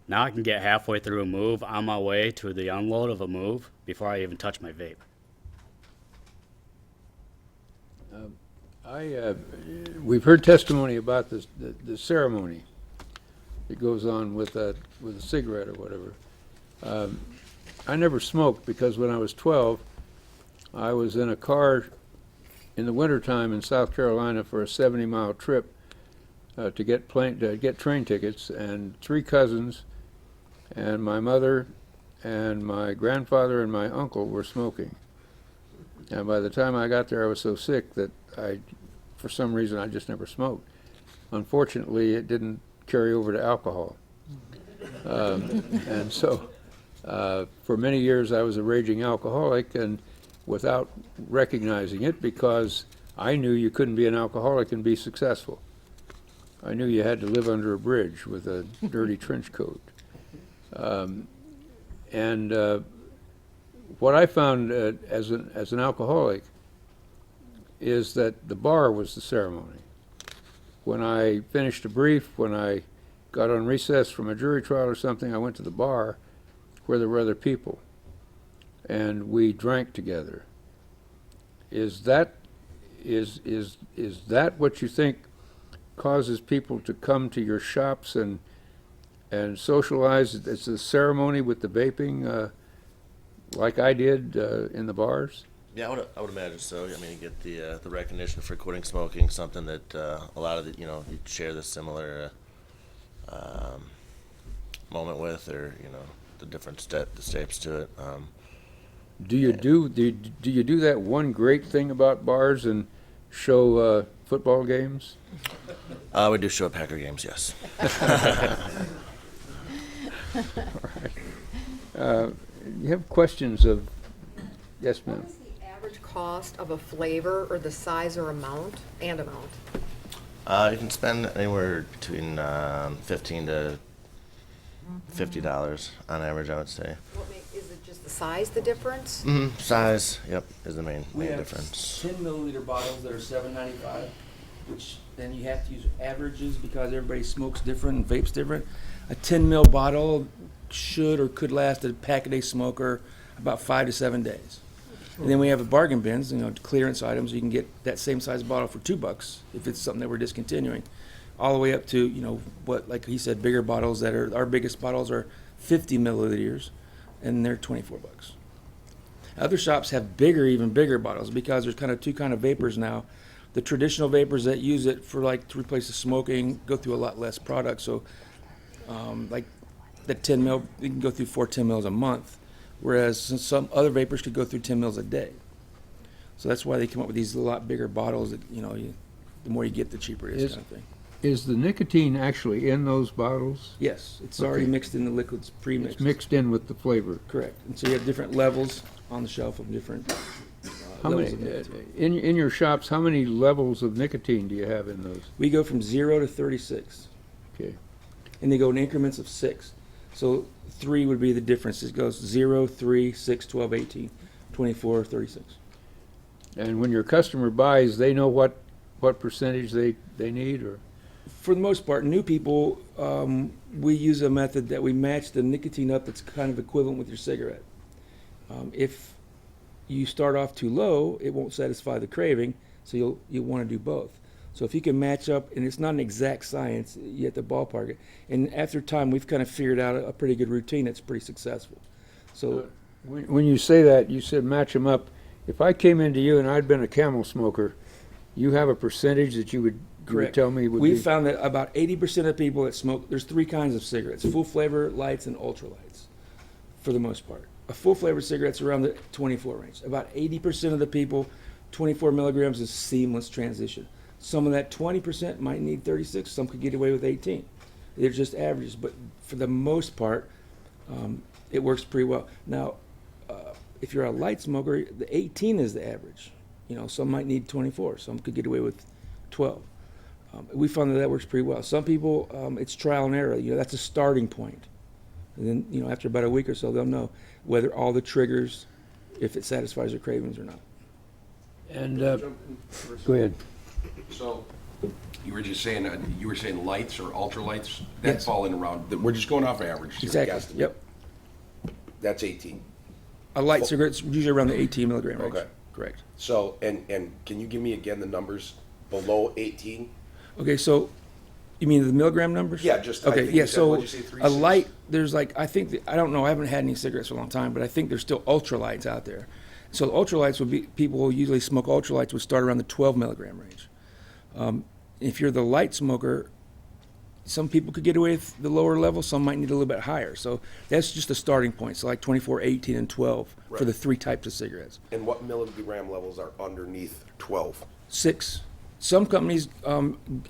Q: Now I can get halfway through a move on my way to the unload of a move before I even touch my vape.
D: We've heard testimony about this, the ceremony that goes on with a cigarette or whatever. I never smoked because when I was 12, I was in a car in the wintertime in South Carolina for a 70-mile trip to get train tickets, and 3 cousins and my mother and my grandfather and my uncle were smoking. And by the time I got there, I was so sick that for some reason, I just never smoked. Unfortunately, it didn't carry over to alcohol. And so for many years, I was a raging alcoholic, and without recognizing it, because I knew you couldn't be an alcoholic and be successful. I knew you had to live under a bridge with a dirty trench coat. What I found as an alcoholic is that the bar was the ceremony. When I finished a brief, when I got on recess from a jury trial or something, I went to the bar where there were other people, and we drank together. Is that what you think causes people to come to your shops and socialize? It's a ceremony with the vaping, like I did in the bars?
R: Yeah, I would imagine so. I mean, you get the recognition for quitting smoking, something that a lot of you share this similar moment with, or the different steps to it. Do
D: you do that one great thing about bars and show football games?
R: We do show at Packer games, yes.
D: You have questions of, yes, ma'am?
B: What is the average cost of a flavor or the size or amount?
R: You can spend anywhere between $15 to $50 on average, I would say.
B: Is it just the size the difference?
R: Size, yep, is the main
P: We have
R: difference.
P: 10 milliliter bottles that are $7.95, which then you have to use averages because everybody smokes different and vapes different. A 10 mil bottle should or could last a pack-a-day smoker about 5 to 7 days. And then we have a bargain bins, clearance items. You can get that same size bottle for $2 if it's something that we're discontinuing, all the way up to what, like he said, bigger bottles that are our biggest bottles are 50 milliliters, and they're $24. Other shops have even bigger bottles because there's kind of two kind of vapors now. The traditional vapors that use it for to replace the smoking go through a lot less product. So, like the 10 mil, you can go through 4 10 mils a month. Whereas some other vapors could go through 10 mils a day. So that's why they come up with these a lot bigger bottles that, the more you get, the cheaper it is, kind of thing.
D: Is the nicotine actually in those bottles?
P: Yes, it's already mixed in the liquids, pre-mixed.
D: It's mixed in with the flavor.
P: Correct. And so you have different levels on the shelf of different
D: How many,
P: levels of nicotine.
D: in your shops, how many levels of nicotine do you have in those?
P: We go from 0 to 36.
D: Okay.
P: And they go in increments of 6. So 3 would be the difference. It goes 0, 3, 6, 12, 18, 24, 36.
D: And when your customer buys, they know what percentage they need, or?
P: For the most part, new people, we use a method that we match the nicotine up that's kind of equivalent with your cigarette. If you start off too low, it won't satisfy the craving, so you'll want to do both. So if you can match up, and it's not an exact science, you have to ballpark it. And after time, we've kind of figured out a pretty good routine that's pretty successful. So
D: when you say that, you said match them up. If I came into you and I'd been a Camel smoker, you have a percentage that you would tell me would
P: we
D: be?
P: found that about 80% of people that smoke, there's 3 kinds of cigarettes: full flavor, lights, and ultra lights, for the most part. A full flavor cigarette's around the 24 range. About 80% of the people, 24 milligrams is seamless transition. Some of that 20% might need 36. Some could get away with 18. They're just averages, but for the most part, it works pretty well. Now, if you're a light smoker, the 18 is the average. Some might need 24. Some could get away with 12. We found that works pretty well. Some people, it's trial and error. That's a starting point. And then, after about a week or so, they'll know whether all the triggers, if it satisfies their cravings or not.
D: And go ahead.
C: So, you were saying lights or ultralights that
P: Yes.
C: fall in around. We're just going off average. here,
P: Exactly.
C: guesstimate.
P: Yep.
C: That's 18.
P: A light cigarette's usually around the 18 milligram range.
C: Okay.
P: Correct.
C: So, and can you give me again the numbers below 18?
P: Okay, so you mean the milligram numbers?
C: Yeah, just- I
P: okay.
C: think you
P: Yeah,
C: said-
P: so
C: what'd you say, 3,
P: a
C: 6?
P: light. There's I think I don't know. I haven't had any cigarettes for a long time, but I think there's still ultralights out there. So the ultralights would be people who usually smoke ultralights would start around the 12 milligram range. If you're the light smoker, some people could get away with the lower level. Some might need a little bit higher. So that's just a starting point. So like 24, 18, and 12 for
C: Right.
P: the 3 types of cigarettes.
C: And what milligram levels are underneath 12?
P: 6. Some companies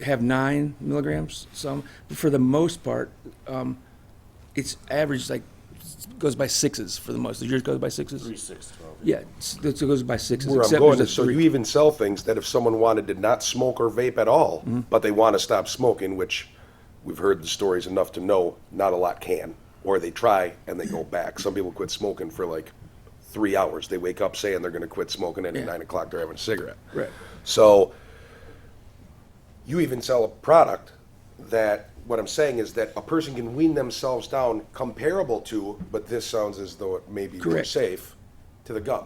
P: have 9 milligrams. Some, but for the most part, it's average goes by 6s for the most. Yours goes by 6s.
R: 3, 6, 12.
P: Yeah, it goes by 6s.
C: Where I'm
P: except
C: going
P: there's
C: is,
P: a
C: so
P: 3.
C: you even sell things that if someone wanted to not smoke or vape at all,
P: Mm-hmm.
C: but they want to stop smoking, which we've heard the stories enough to know not a lot can, or they try and they go back. Some people quit smoking for 3 hours. They wake up saying they're going to quit smoking, and at 9 o'clock they're having a cigarette.
P: Right.
C: So you even sell a product that, what I'm saying is that a person can wean themselves down comparable to, but this sounds as though it may be more
P: Correct.
C: safe, to the gum.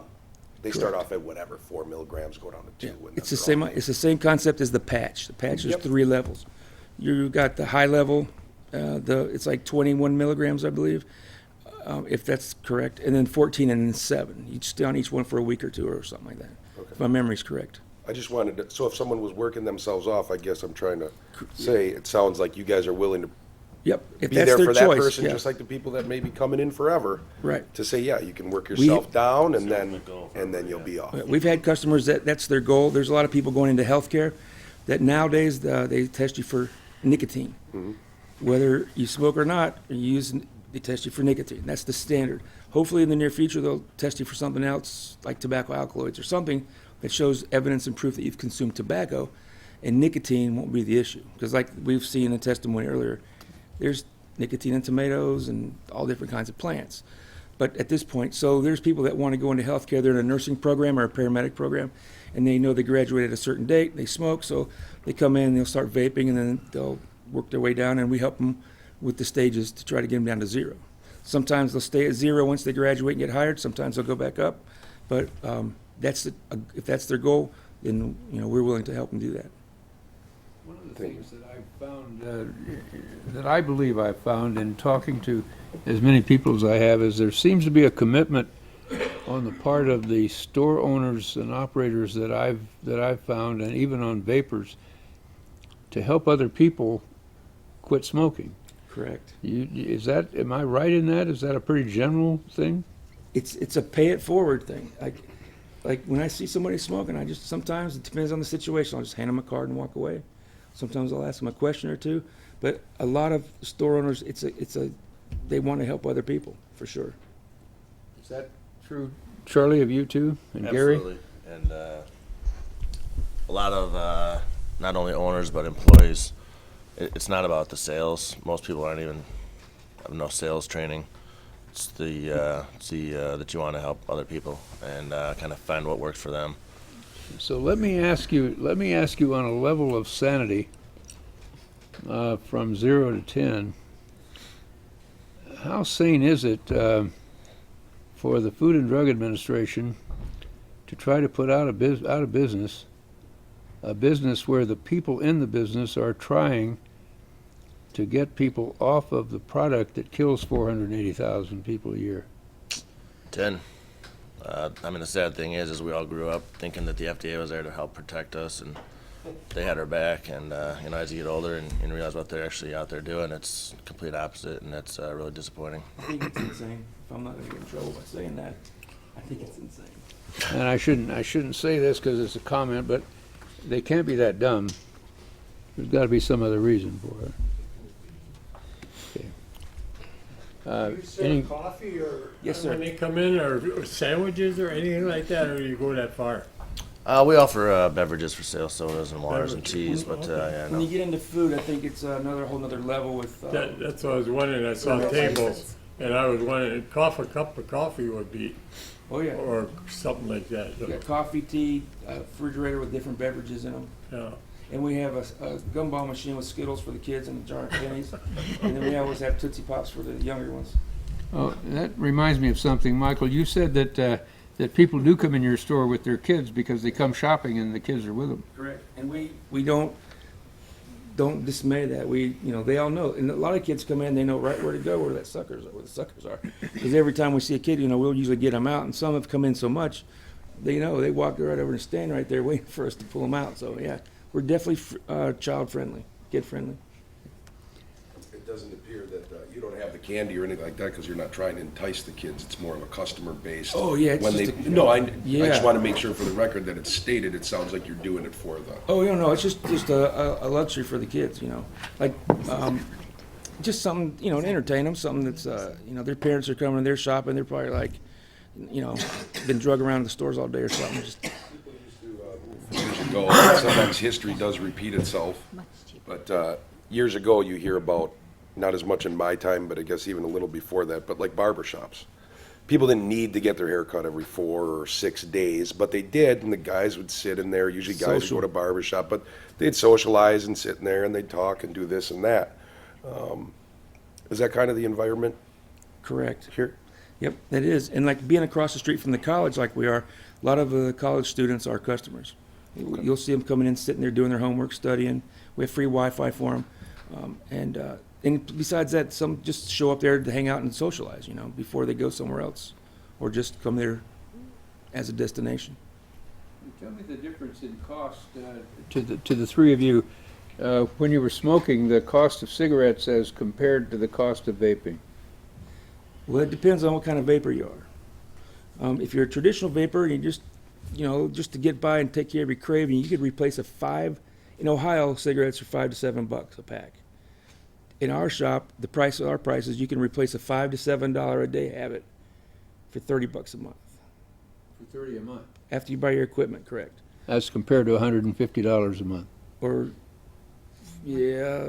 C: They start
P: Correct.
C: off at whatever, 4 milligrams, go down to 2. And
P: It's the
C: then
P: same.
C: they're off.
P: It's the same concept as the patch. The patch is
C: Yep.
P: 3 levels. You got the high level. It's like 21 milligrams, I believe, if that's correct, and then 14 and then 7. You stay on each one for a week or 2 or something like that.
C: Okay.
P: If my memory's correct.
C: I just wanted to, so if someone was working themselves off, I guess I'm trying to say, it sounds like you guys are willing to
P: Yep. If
C: be
P: that's
C: there
P: their
C: for that
P: choice,
C: person,
P: yeah.
C: just like the people that may be coming in forever.
P: Right.
C: To say, yeah, you can work yourself down and then you'll be off.
P: We've had customers that's their goal. There's a lot of people going into healthcare. that nowadays they test you for nicotine. Whether you smoke or not, they test you for nicotine. That's the standard. Hopefully in the near future they'll test you for something else like tobacco alkaloids or something that shows evidence and proof that you've consumed tobacco, and nicotine won't be the issue. Because like we've seen in testimony earlier, there's nicotine in tomatoes and all different kinds of plants. But at this point, so there's people that want to go into healthcare, they're in a nursing program or a paramedic program, and they know they graduated at a certain date, they smoke, so they come in, they'll start vaping, and then they'll work their way down, and we help them with the stages to try to get them down to zero. Sometimes they'll stay at zero once they graduate and get hired, sometimes they'll go back up, but if that's their goal, then we're willing to help them do that.
D: One of the things that I found, that I believe I found in talking to as many people as I have, is there seems to be a commitment on the part of the store owners and operators that I've found, and even on vapors, to help other people quit smoking.
P: Correct.
D: Am I right in that? Is that a pretty general thing?
P: It's a pay it forward thing. Like when I see somebody smoking, sometimes it depends on the situation. I'll just hand them a card and walk away. Sometimes I'll ask them a question or two. But a lot of store owners, they want to help other people for sure.
D: Is that true, Charlie, of you too, and Gary?
R: Absolutely. And a lot of not only owners but employees. It's not about the sales. Most people aren't even have no sales training. It's that you want to help other people and kind of find what works for them.
D: So let me ask you on a level of sanity, from 0 to 10, how sane is it for the Food and Drug Administration to try to put out of business a business where the people in the business are trying to get people off of the product that kills 480,000 people a year?
R: 10. The sad thing is we all grew up thinking that the FDA was there to help protect us, and they had our back. And as you get older and realize what they're actually out there doing, it's the complete opposite, and that's really disappointing.
P: I think it's insane. If I'm not going to get in trouble by saying that, I think it's insane.
D: And I shouldn't say this because it's a comment, but they can't be that dumb. There's got to be some other reason for it.
O: Do you serve coffee or
P: yes, sir,
O: when they come in, or sandwiches or anything like that, or do you go that far?
R: We offer beverages for sale, sodas and waters and teas, but yeah,
P: when you get into food, I think it's another whole nother level with.
O: That's what I was wondering. I saw tables, and I was wondering, a cup of coffee would be, or something like that.
P: You got coffee, tea, refrigerator with different beverages in them.
O: Yeah.
P: And we have a gumball machine with Skittles for the kids and a jar of pennies. And then we always have Tootsie Pops for the younger ones.
D: Oh, that reminds me of something, Michael. You said that people do come in your store with their kids because they come shopping and the kids are with them.
P: Correct. And we don't dismay that. They all know. And a lot of kids come in, they know right where to go, where the suckers are. Because every time we see a kid, we'll usually get them out. And some have come in so much, they walk right over and stand right there waiting for us to pull them out. So yeah. We're definitely child-friendly, kid-friendly.
C: It doesn't appear that you don't have the candy or anything like that because you're not trying to entice the kids. It's more of a customer-based.
P: Oh, yeah.
C: I just want to make sure for the record that it's stated. It sounds like you're doing it for the.
P: Oh, no, it's just a luxury for the kids, Like, just something, to entertain them, something that's, their parents are coming and they're shopping. They're probably like, been drug around the stores all day or something. Just.
C: Years ago, sometimes history does repeat itself, but years ago you hear about, not as much in my time, but I guess even a little before that, but like barbershops. People didn't need to get their hair cut every 4 or 6 days, but they did, and the guys would sit in there. Usually guys would go to barbershop, but they'd socialize and sit in there and they'd talk and do this and that. Is that kind of the environment?
P: Correct.
C: Here?
P: Yep, that is. And like being across the street from the college like we are, a lot of the college students are customers. Okay. You'll see them coming in, sitting there doing their homework, studying. We have free Wi-Fi for them. And besides that, some just show up there to hang out and socialize, before they go somewhere else. Or just come there as a destination.
D: Tell me the difference in cost to the three of you. When you were smoking, the cost of cigarettes as compared to the cost of vaping.
P: Well, it depends on what kind of vapor you are. If you're a traditional vapor and you just to get by and take care of your craving, you could replace a 5 In Ohio, cigarettes are $5 to $7 a pack. In our shop, the price of our prices, you can replace a $5 to $7 a day habit for $30 a month.
D: For $30 a month.
P: After you buy your equipment, correct?
D: That's compared to $150 a month.
P: Or, yeah,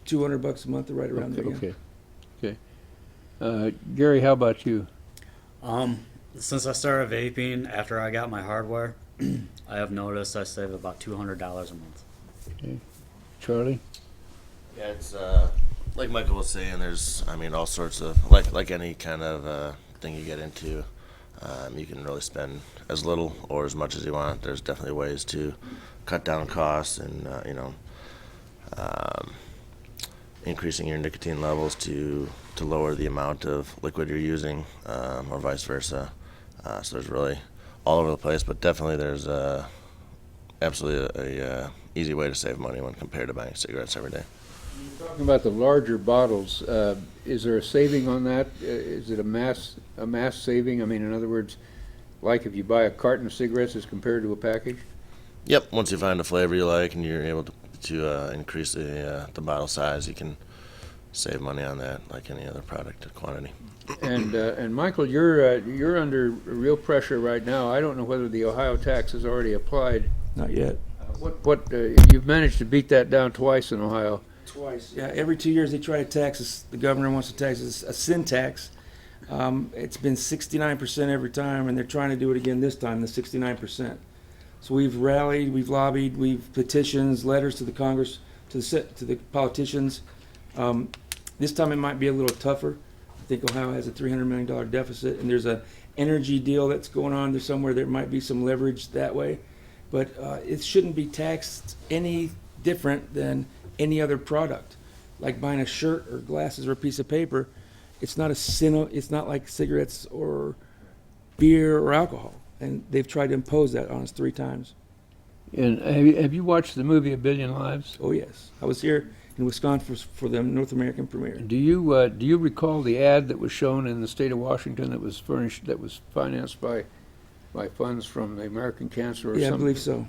P: $200 a month, or right around there. Yeah.
D: Okay. Gary, how about you?
Q: Since I started vaping after I got my hardware, I have noticed I save about $200 a month.
D: Okay. Charlie?
R: Yeah, it's like Michael was saying. There's, I mean, all sorts of like any kind of thing you get into. You can really spend as little or as much as you want. There's definitely ways to cut down costs and increasing your nicotine levels to lower the amount of liquid you're using, or vice versa. So there's really all over the place, but definitely there's absolutely a easy way to save money when compared to buying cigarettes every day.
D: Talking about the larger bottles, is there a saving on that? Is it a mass saving? I mean, in other words, like if you buy a carton of cigarettes as compared to a package?
R: Yep. Once you find a flavor you like and you're able to increase the bottle size, you can save money on that, like any other product or quantity.
D: And Michael, you're under real pressure right now. I don't know whether the Ohio tax has already applied.
P: Not yet.
D: You've managed to beat that down twice in Ohio.
P: Twice. Yeah, every 2 years they try to tax us. The governor wants to tax us a sin tax. It's been 69% every time, and they're trying to do it again this time, the 69%. So we've rallied, we've lobbied, we've petitions, letters to the Congress, to the politicians. This time it might be a little tougher. I think Ohio has a $300 million deficit, and there's an energy deal that's going on there somewhere. There might be some leverage that way, but it shouldn't be taxed any different than any other product, like buying a shirt or glasses or a piece of paper. It's not a sin. It's not like cigarettes or beer or alcohol, and they've tried to impose that on us 3 times.
D: And have you watched the movie A Billion Lives?
P: Oh yes, I was here in Wisconsin for the North American premiere.
D: Do you recall the ad that was shown in the state of Washington that was financed by funds from the American Cancer or something?
P: Yeah, I believe so.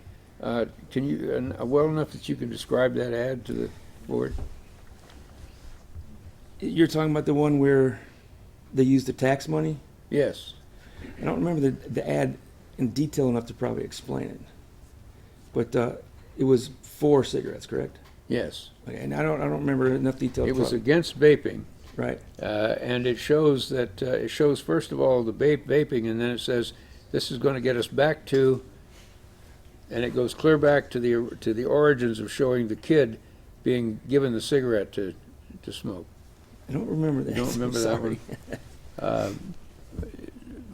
D: Can you, well enough that you can describe that ad to the board?
P: You're talking about the one where they use the tax money?
D: Yes.
P: I don't remember the ad in detail enough to probably explain it. But it was for cigarettes, correct?
D: Yes.
P: Okay, and I don't remember enough detail.
D: It was against vaping.
P: Right.
D: And it shows that, it shows first of all the vaping, and then it says this is going to get us back to, and it goes clear back to the origins of showing the kid being given the cigarette to smoke.
P: I don't remember that.
D: You don't remember that
P: Sorry.
D: one?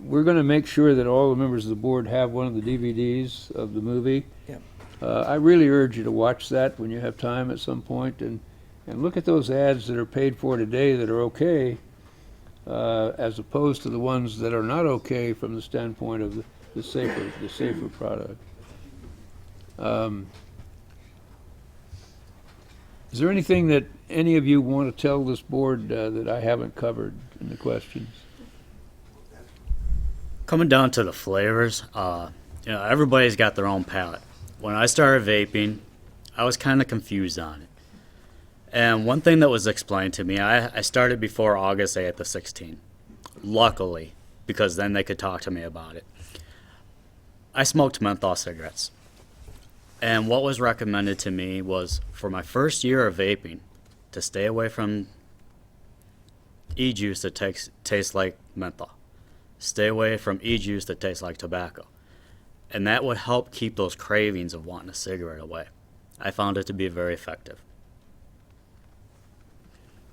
D: We're going to make sure that all the members of the board have one of the DVDs of the movie.
P: Yeah.
D: I really urge you to watch that when you have time at some point, and look at those ads that are paid for today that are okay, as opposed to the ones that are not okay from the standpoint of the safer product. Is there anything that any of you want to tell this board that I haven't covered in the questions?
Q: Coming down to the flavors, everybody's got their own palate. When I started vaping, I was kind of confused on it. And one thing that was explained to me, I started before August 8th of 16. Luckily, because then they could talk to me about it. I smoked menthol cigarettes. And what was recommended to me was, for my first year of vaping, to stay away from e-juice that tastes like menthol. Stay away from e-juice that tastes like tobacco. And that would help keep those cravings of wanting a cigarette away. I found it to be very effective.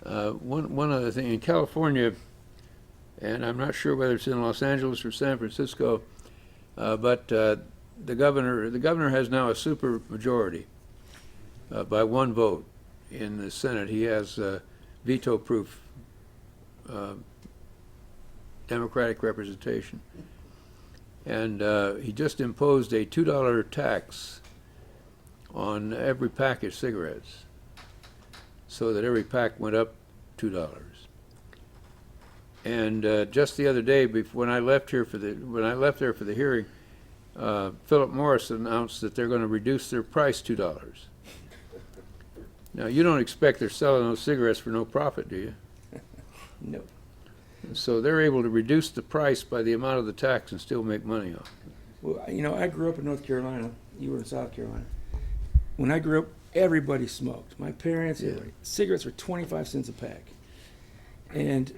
D: One other thing, in California, and I'm not sure whether it's in Los Angeles or San Francisco, but the governor has now a super majority by 1 vote in the Senate. He has veto-proof Democratic representation. And he just imposed a $2 tax on every pack of cigarettes, so that every pack went up $2. And just the other day, when I left there for the hearing, Philip Morris announced that they're going to reduce their price $2. Now, you don't expect they're selling those cigarettes for no profit, do you?
P: No.
D: So they're able to reduce the price by the amount of the tax and still make money off it.
P: Well, you know, I grew up in North Carolina. You were in South Carolina. When I grew up, everybody smoked. My parents, everybody. Cigarettes were 25 cents a pack. And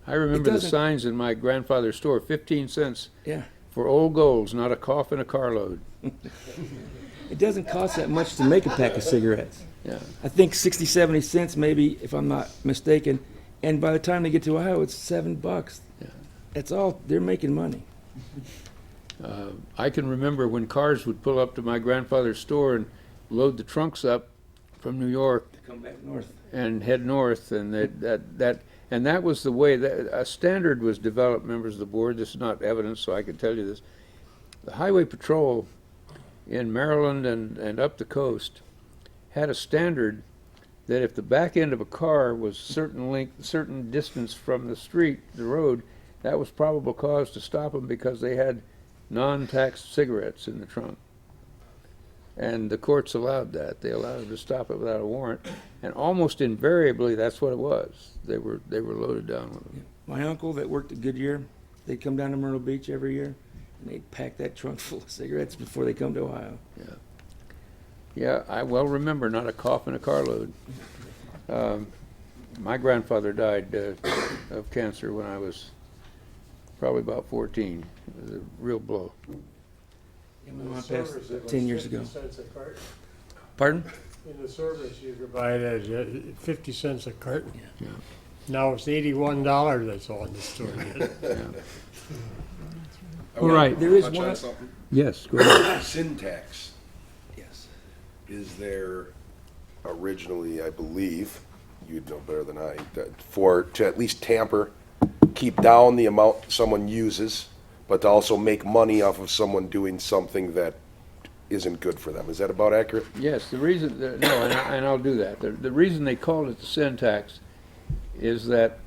D: I remember the
P: doesn't-
D: signs in my grandfather's store, 15 cents
P: yeah,
D: for old golds, not a cough in a carload.
P: it doesn't cost that much to make a pack of cigarettes.
D: Yeah.
P: I think 60, 70 cents maybe, if I'm not mistaken. And by the time they get to Ohio, it's $7.
D: Yeah.
P: That's all. They're making money.
D: I can remember when cars would pull up to my grandfather's store and load the trunks up from New York
P: Come back north.
D: and head north, and that was the way that a standard was developed. Members of the board, this is not evidence, so I can tell you this. The Highway Patrol in Maryland and up the coast had a standard that if the back end of a car was certain distance from the street, the road, that was probable cause to stop them because they had non-taxed cigarettes in the trunk. And the courts allowed that. They allowed them to stop it without a warrant. And almost invariably, that's what it was. They were loaded down with them.
P: My uncle that worked at Goodyear, they'd come down to Myrtle Beach every year, and they'd pack that trunk full of cigarettes before they come to Ohio.
D: Yeah. Yeah, I well remember, not a cough in a carload. My grandfather died of cancer when I was probably about 14. It was a real blow.
P: My mom passed 10 years ago.
O: 50 cents a carton.
P: Pardon?
O: In the service, you could buy it at 50 cents a carton.
D: Yeah.
O: Now it's $81 that's all in the store.
D: All right.
P: There is
C: Touch
P: one.
C: on something?
D: Yes, go ahead.
C: Sin tax.
P: Yes.
C: Is there originally, I believe, you'd know better than I, to at least tamper, keep down the amount someone uses, but to also make money off of someone doing something that isn't good for them. Is that about accurate?
D: Yes, the reason, and I'll do that. The reason they called it the sin tax is that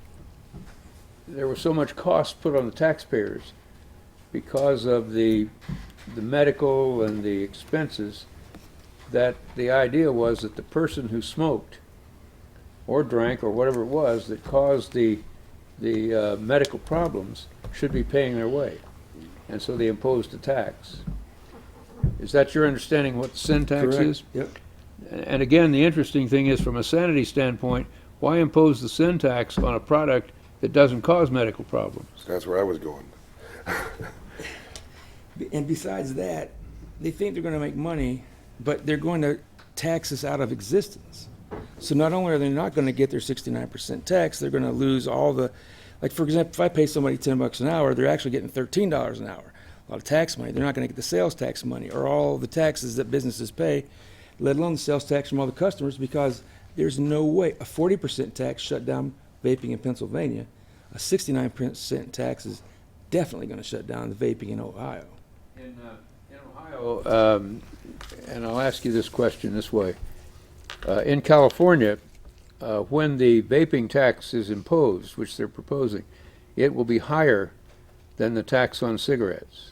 D: there was so much cost put on the taxpayers because of the medical and the expenses, that the idea was that the person who smoked or drank or whatever it was that caused the medical problems should be paying their way. And so they imposed a tax. Is that your understanding what sin tax
P: Correct.
D: is?
P: Yep.
D: And again, the interesting thing is, from a sanity standpoint, why impose the sin tax on a product that doesn't cause medical problems?
C: That's where I was going.
P: And besides that, they think they're going to make money, but they're going to tax us out of existence. So not only are they not going to get their 69% tax, they're going to lose all the, like for example, if I pay somebody $10 an hour, they're actually getting $13 an hour. A lot of tax money. They're not going to get the sales tax money or all the taxes that businesses pay, let alone the sales tax from all the customers, because there's no way. A 40% tax shut down vaping in Pennsylvania. A 69% tax is definitely going to shut down the vaping in Ohio.
D: In Ohio, and I'll ask you this question this way. In California, when the vaping tax is imposed, which they're proposing, it will be higher than the tax on cigarettes.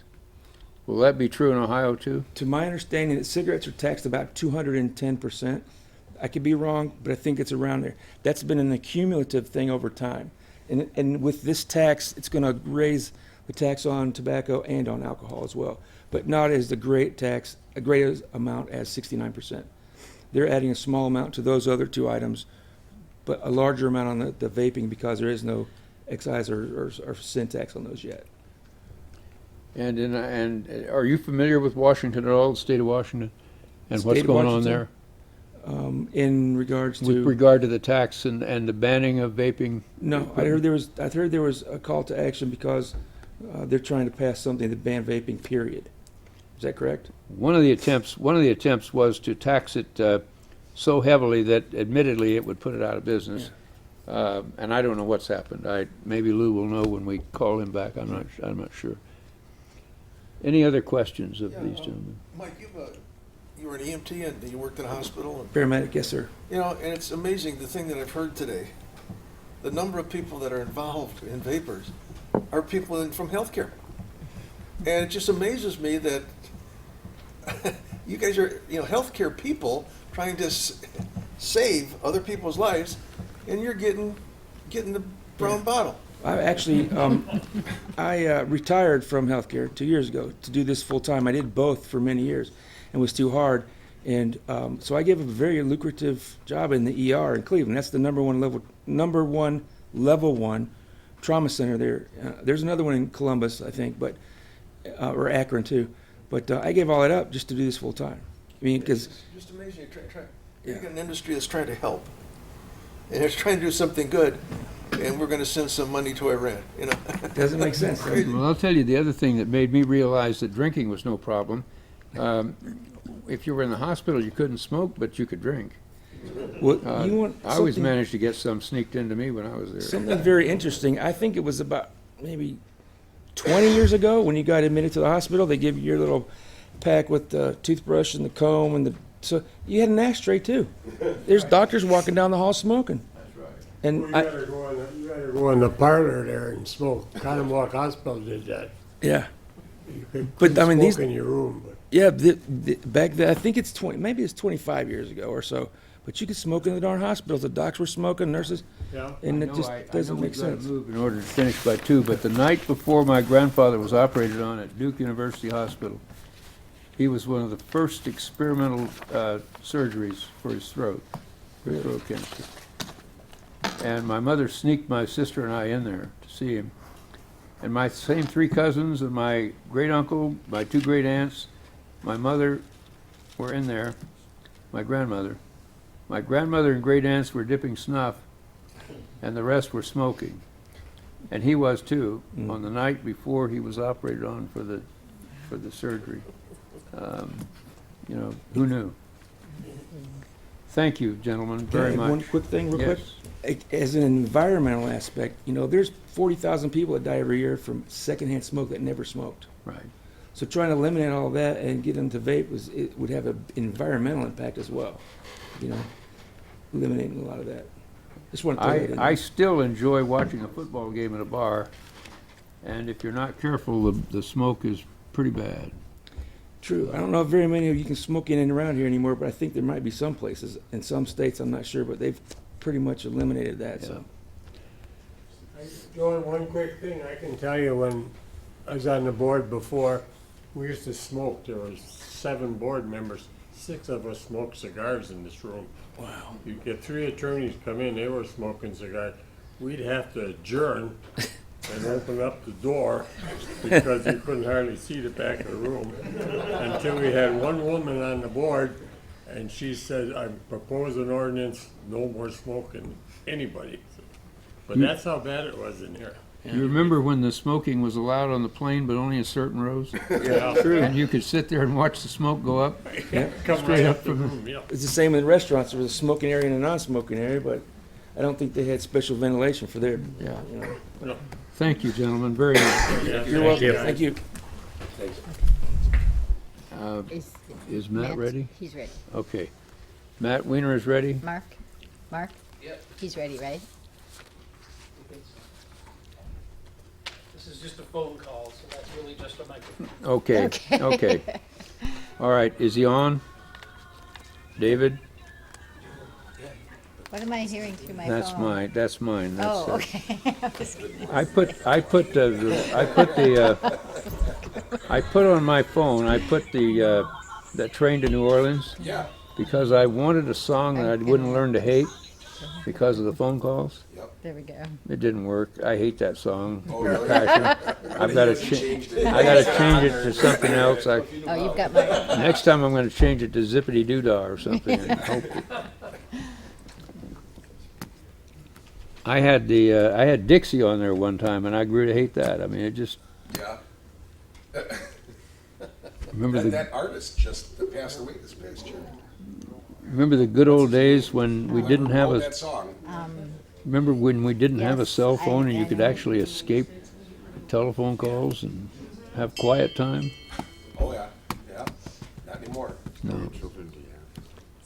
D: Will that be true in Ohio too?
P: To my understanding, that cigarettes are taxed about 210%. I could be wrong, but I think it's around there. That's been an accumulative thing over time. And with this tax, it's going to raise the tax on tobacco and on alcohol as well, but not as a great amount as 69%. They're adding a small amount to those other two items, but a larger amount on the vaping because there is no excise or sin tax on those yet.
D: And are you familiar with Washington at all, the state of Washington, and what's
P: State of
D: going on
P: Washington?
D: there?
P: In regards to
D: With regard to the tax and the banning of vaping?
P: No, I heard there was a call to action because they're trying to pass something to ban vaping. Period. Is that correct?
D: One of the attempts was to tax it so heavily that, admittedly, it would put it out of business. Yeah. And I don't know what's happened. Maybe Lou will know when we call him back. I'm not sure. Any other questions of these gentlemen?
S: Mike, you were an EMT and you worked in a hospital. And,
P: Paramedic, yes, sir.
S: you know, and it's amazing the thing that I've heard today. The number of people that are involved in vapors are people from healthcare. And it just amazes me that you guys are, healthcare people trying to save other people's lives, and you're getting the brown bottle.
P: I actually, I retired from healthcare 2 years ago to do this full time. I did both for many years, and it was too hard. And so I gave up a very lucrative job in the ER in Cleveland. That's the number one level one trauma center there. There's another one in Columbus, I think, but or Akron too. But I gave all that up just to do this full time. I mean, because
S: It's just amazing. You got an industry that's trying to help, and it's trying to do something good, and we're going to send some money to Iran.
P: it doesn't make sense.
D: Well, I'll tell you the other thing that made me realize that drinking was no problem. If you were in the hospital, you couldn't smoke, but you could drink.
P: Well, you want
D: I always
P: something-
D: managed to get some sneaked into me when I was there.
P: Something very interesting. I think it was about maybe 20 years ago when you got admitted to the hospital. They give you your little pack with the toothbrush and the comb and so you had an ashtray too. There's doctors walking down the hall smoking. That's right. And
O: You gotta go in the parlor there and smoke. Connemara Hospital did that.
P: yeah.
O: You could
P: But I mean,
O: smoke in your room. But
P: Yeah, back then I think it's 20, maybe it's 25 years ago or so. But you could smoke in the darn hospitals. The docs were smoking, nurses,
O: yeah.
P: and it
D: I
P: just
D: know
P: doesn't
D: we've
P: make
D: gotta
P: sense.
D: move in order to finish by 2, but the night before my grandfather was operated on at Duke University Hospital, he was one of the first experimental surgeries for his throat, for throat cancer. And my mother sneaked my sister and I in there to see him. And my same 3 cousins and my great uncle, my 2 great aunts, my mother were in there, my grandmother. My grandmother and great aunts were dipping snuff, and the rest were smoking. And he was too, on the night before he was operated on for the surgery. Who knew? Thank you, gentlemen, very
P: Can I add
D: much.
P: one quick thing, real
D: Yes.
P: quick. As an environmental aspect, there's 40,000 people that die every year from secondhand smoke that never smoked.
D: Right.
P: So trying to eliminate all that and get them to vape would have an environmental impact as well. Eliminating a lot of that. Just want to throw that in
D: I
P: there.
D: still enjoy watching a football game at a bar, and if you're not careful, the smoke is pretty bad.
P: True. I don't know if very many of you can smoke in and around here anymore, but I think there might be some places. In some states, I'm not sure, but they've pretty much eliminated that. So.
O: Join one quick thing I can tell you. When I was on the board before, we used to smoke. There was 7 board members. 6 of us smoked cigars in this room.
P: Wow.
O: You'd get 3 attorneys come in, they were smoking cigars. We'd have to adjourn and open up the door because you couldn't hardly see the back of the room until we had one woman on the board, and she said, I propose an ordinance, no more smoking, anybody. But that's how bad it was in here.
D: You remember when the smoking was allowed on the plane, but only in certain rows?
O: Yeah.
P: True.
D: And you could sit there and watch the smoke go up?
O: Come
D: Straight
O: right
D: up
O: up the
D: from the...
O: room, yeah.
P: It's the same in restaurants. There was a smoking area and a non-smoking area, but I don't think they had special ventilation for their.
D: Yeah.
O: No.
D: Thank you, gentlemen, very much.
O: Yeah,
P: You're welcome. Thank you.
D: Is Matt ready?
I: He's ready.
D: Okay. Matt Weiner is ready?
I: Mark?
L: Yep.
I: He's ready, right?
L: This is just a phone call, so that's really just a microphone.
D: Okay, okay. All right, is he on? David?
I: What am I hearing through my
D: That's
I: phone?
D: mine, that's mine. That's,
I: Oh, okay. I was gonna
D: I put on my phone, that train to New Orleans.
C: Yeah.
D: Because I wanted a song that I wouldn't learn to hate because of the phone calls.
I: There we go.
D: It didn't work. I hate that song.
C: Oh,
D: with a
C: really?
D: passion. I've got to change. I got to change it to something else.
I: Oh, you've got my.
D: Next time I'm going to change it to Zippity Doodah or something. And hope I had Dixie on there one time, and I grew to hate that. I mean, it just.
C: Yeah.
D: Remember
C: that artist just passed away this past year.
D: Remember the good old days when we didn't have
C: Wrote
D: a.
C: that song.
D: Remember when we didn't have a
I: Yes,
D: cell phone and
I: I
D: you could
I: know.
D: actually escape telephone calls and have quiet time?
C: Oh, yeah, yeah, not anymore.
D: No.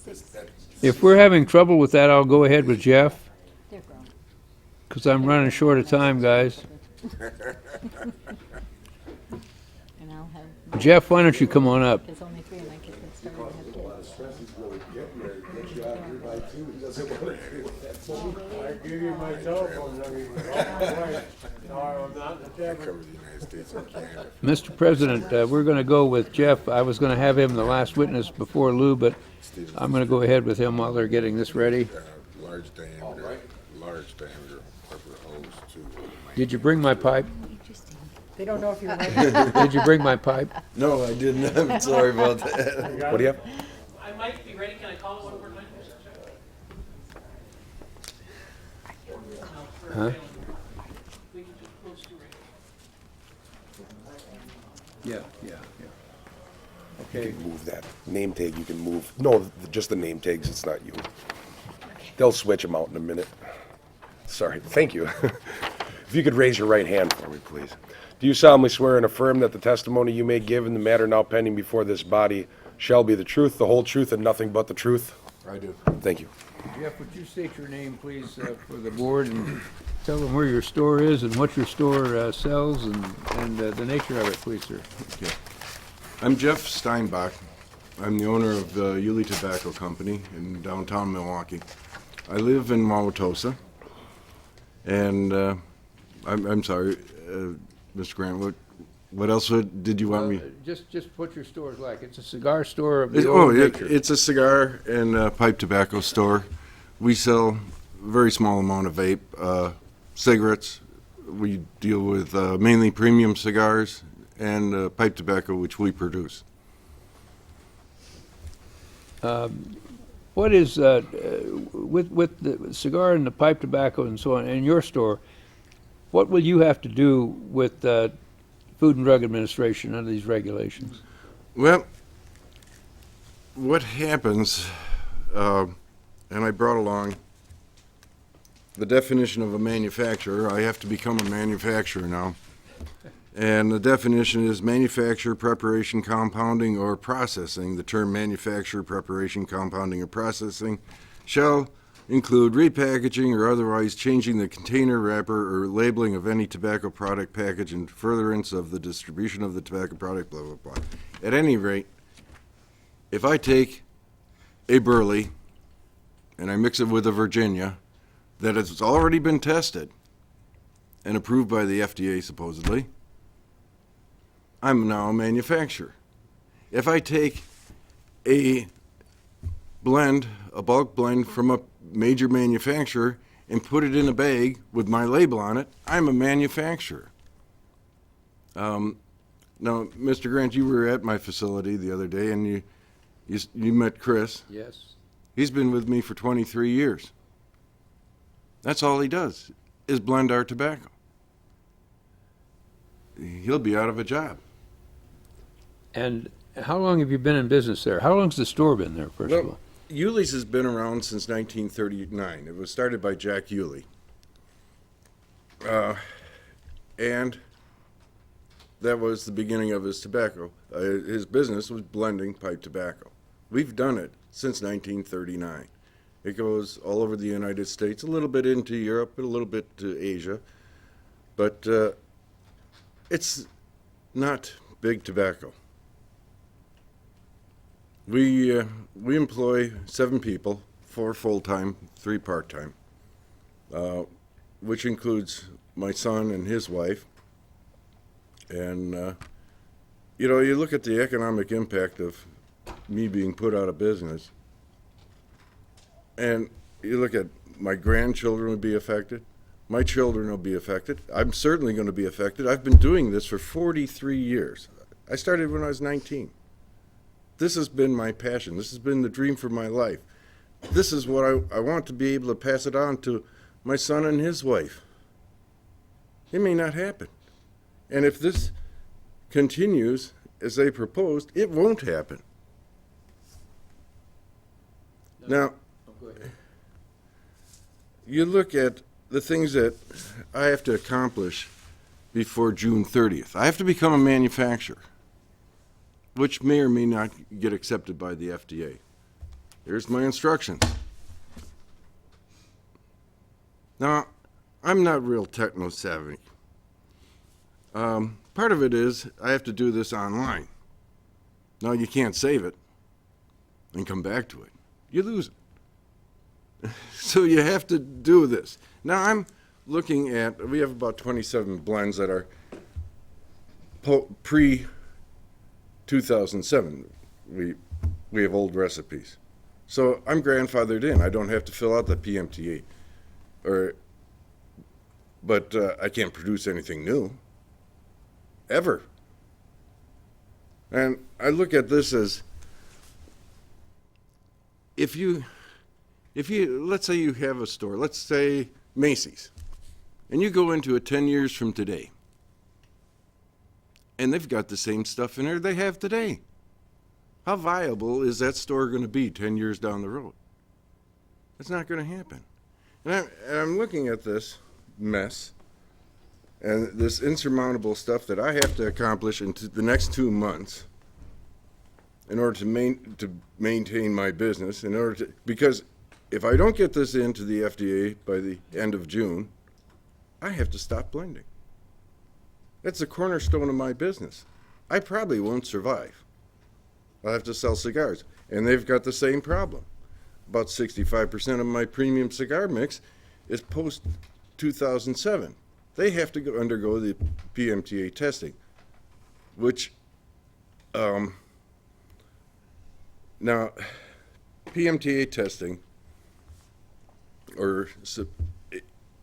C: That-
D: If we're having trouble with that, I'll go ahead with Jeff,
I: They're grown.
D: because I'm running short of time, guys.
I: And
D: Jeff, why don't you come on up?
I: There's only 3 of my kids that started to have kids.
O: I give you my telephone number. I'm not in the tavern.
D: Mr. President, we're going to go with Jeff. I was going to have him the last witness before Lou, but I'm going to go ahead with him while they're getting this ready.
G: Large diameter rubber hose too.
D: Did you bring my pipe?
B: They don't know if you're
D: Did you bring my pipe?
A: No, I didn't. I'm sorry about that.
C: What do you have?
L: I might be ready. Can I call it one more time?
D: Huh?
L: We can just close to
D: Yeah.
C: You can move that name tag, you can move, no, just the name tags, it's not you. They'll switch them out in a minute. Sorry, thank you. If you could raise your right hand for me, please. Do you solemnly swear and affirm that the testimony you may give in the matter now pending before this body shall be the truth, the whole truth, and nothing but the truth?
G: I do.
C: Thank you.
D: Jeff, would you state your name, please, for the board, and tell them where your store is and what your store sells and the nature of it, please, sir.
T: Okay. I'm Jeff Steinbach. I'm the owner of the Yulee Tobacco Company in downtown Milwaukee. I live in Wauwatosa, and I'm sorry, Mr. Grant, what else did you want me?
D: Just what your store is like. It's a cigar store of the old nature.
T: It's a cigar and pipe tobacco store. We sell a very small amount of vape, cigarettes. We deal with mainly premium cigars and pipe tobacco, which we produce.
D: What is, with the cigar and the pipe tobacco and so on in your store, what will you have to do with Food and Drug Administration under these regulations?
T: Well, what happens, and I brought along the definition of a manufacturer. I have to become a manufacturer now. And the definition is manufacture, preparation, compounding, or processing. The term manufacture, preparation, compounding, or processing shall include repackaging or otherwise changing the container, wrapper, or labeling of any tobacco product package in furtherance of the distribution of the tobacco product, blah, blah, blah. At any rate, if I take a Burley and I mix it with a Virginia that has already been tested and approved by the FDA, supposedly, I'm now a manufacturer. If I take a blend, a bulk blend from a major manufacturer and put it in a bag with my label on it, I'm a manufacturer. Now, Mr. Grant, you were at my facility the other day and you met Chris.
D: Yes.
T: He's been with me for 23 years. That's all he does, is blend our tobacco. He'll be out of a job.
D: And how long have you been in business there? How long's the store been there, first of all?
T: Yulee's has been around since 1939. It was started by Jack Yulee. And that was the beginning of his tobacco. His business was blending pipe tobacco. We've done it since 1939. It goes all over the United States, a little bit into Europe, a little bit to Asia. But it's not big tobacco. We employ 7 people, 4 full-time, 3 part-time, which includes my son and his wife. And, you look at the economic impact of me being put out of business, and you look at my grandchildren would be affected, my children will be affected, I'm certainly going to be affected. I've been doing this for 43 years. I started when I was 19. This has been my passion. This has been the dream for my life. This is what I want to be able to pass it on to my son and his wife. It may not happen. And if this continues as they proposed, it won't happen. Now, you look at the things that I have to accomplish before June 30th. I have to become a manufacturer, which may or may not get accepted by the FDA. Here's my instructions. Now, I'm not real techno-savvy. Part of it is I have to do this online. Now you can't save it and come back to it. You lose it. So you have to do this. Now I'm looking at, we have about 27 blends that are pre-2007. We have old recipes. So I'm grandfathered in. I don't have to fill out the PMTA. But I can't produce anything new. Ever. And I look at this as, if you, let's say you have a store, let's say Macy's, and you go into it 10 years from today, and they've got the same stuff in there they have today. How viable is that store going to be 10 years down the road? It's not going to happen. And I'm looking at this mess and this insurmountable stuff that I have to accomplish in the next 2 months in order to maintain my business, because if I don't get this into the FDA by the end of June, I have to stop blending. That's the cornerstone of my business. I probably won't survive. I'll have to sell cigars. And they've got the same problem. About 65% of my premium cigar mix is post-2007. They have to undergo the PMTA testing, which, now, PMTA testing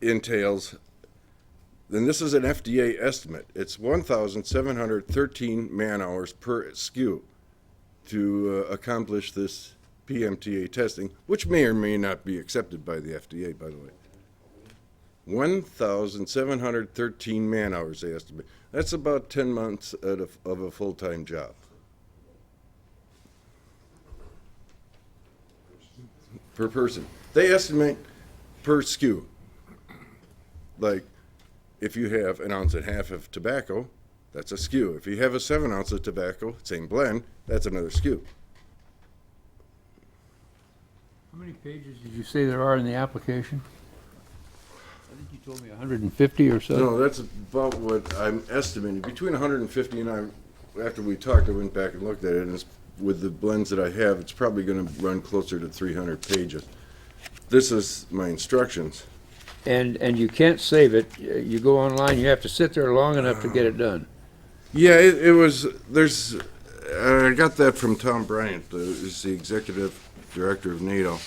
T: entails, then this is an FDA estimate. It's 1,713 man-hours per SKU to accomplish this PMTA testing, which may or may not be accepted by the FDA, by the way. 1,713 man-hours, they estimate. That's about 10 months of a full-time job. Per person. They estimate per SKU. Like, if you have 1.5 ounces of tobacco, that's a SKU. If you have a 7 ounces of tobacco, same blend, that's another SKU.
D: How many pages did you say there are in the application? I think you told me 150 or so.
T: No, that's about what I'm estimating. Between 150 and after we talked, I went back and looked at it, and with the blends that I have, it's probably going to run closer to 300 pages. This is my instructions.
D: And you can't save it. You go online, you have to sit there long enough to get it done.
T: Yeah, it was, I got that from Tom Bryant, who's the executive director of NATO,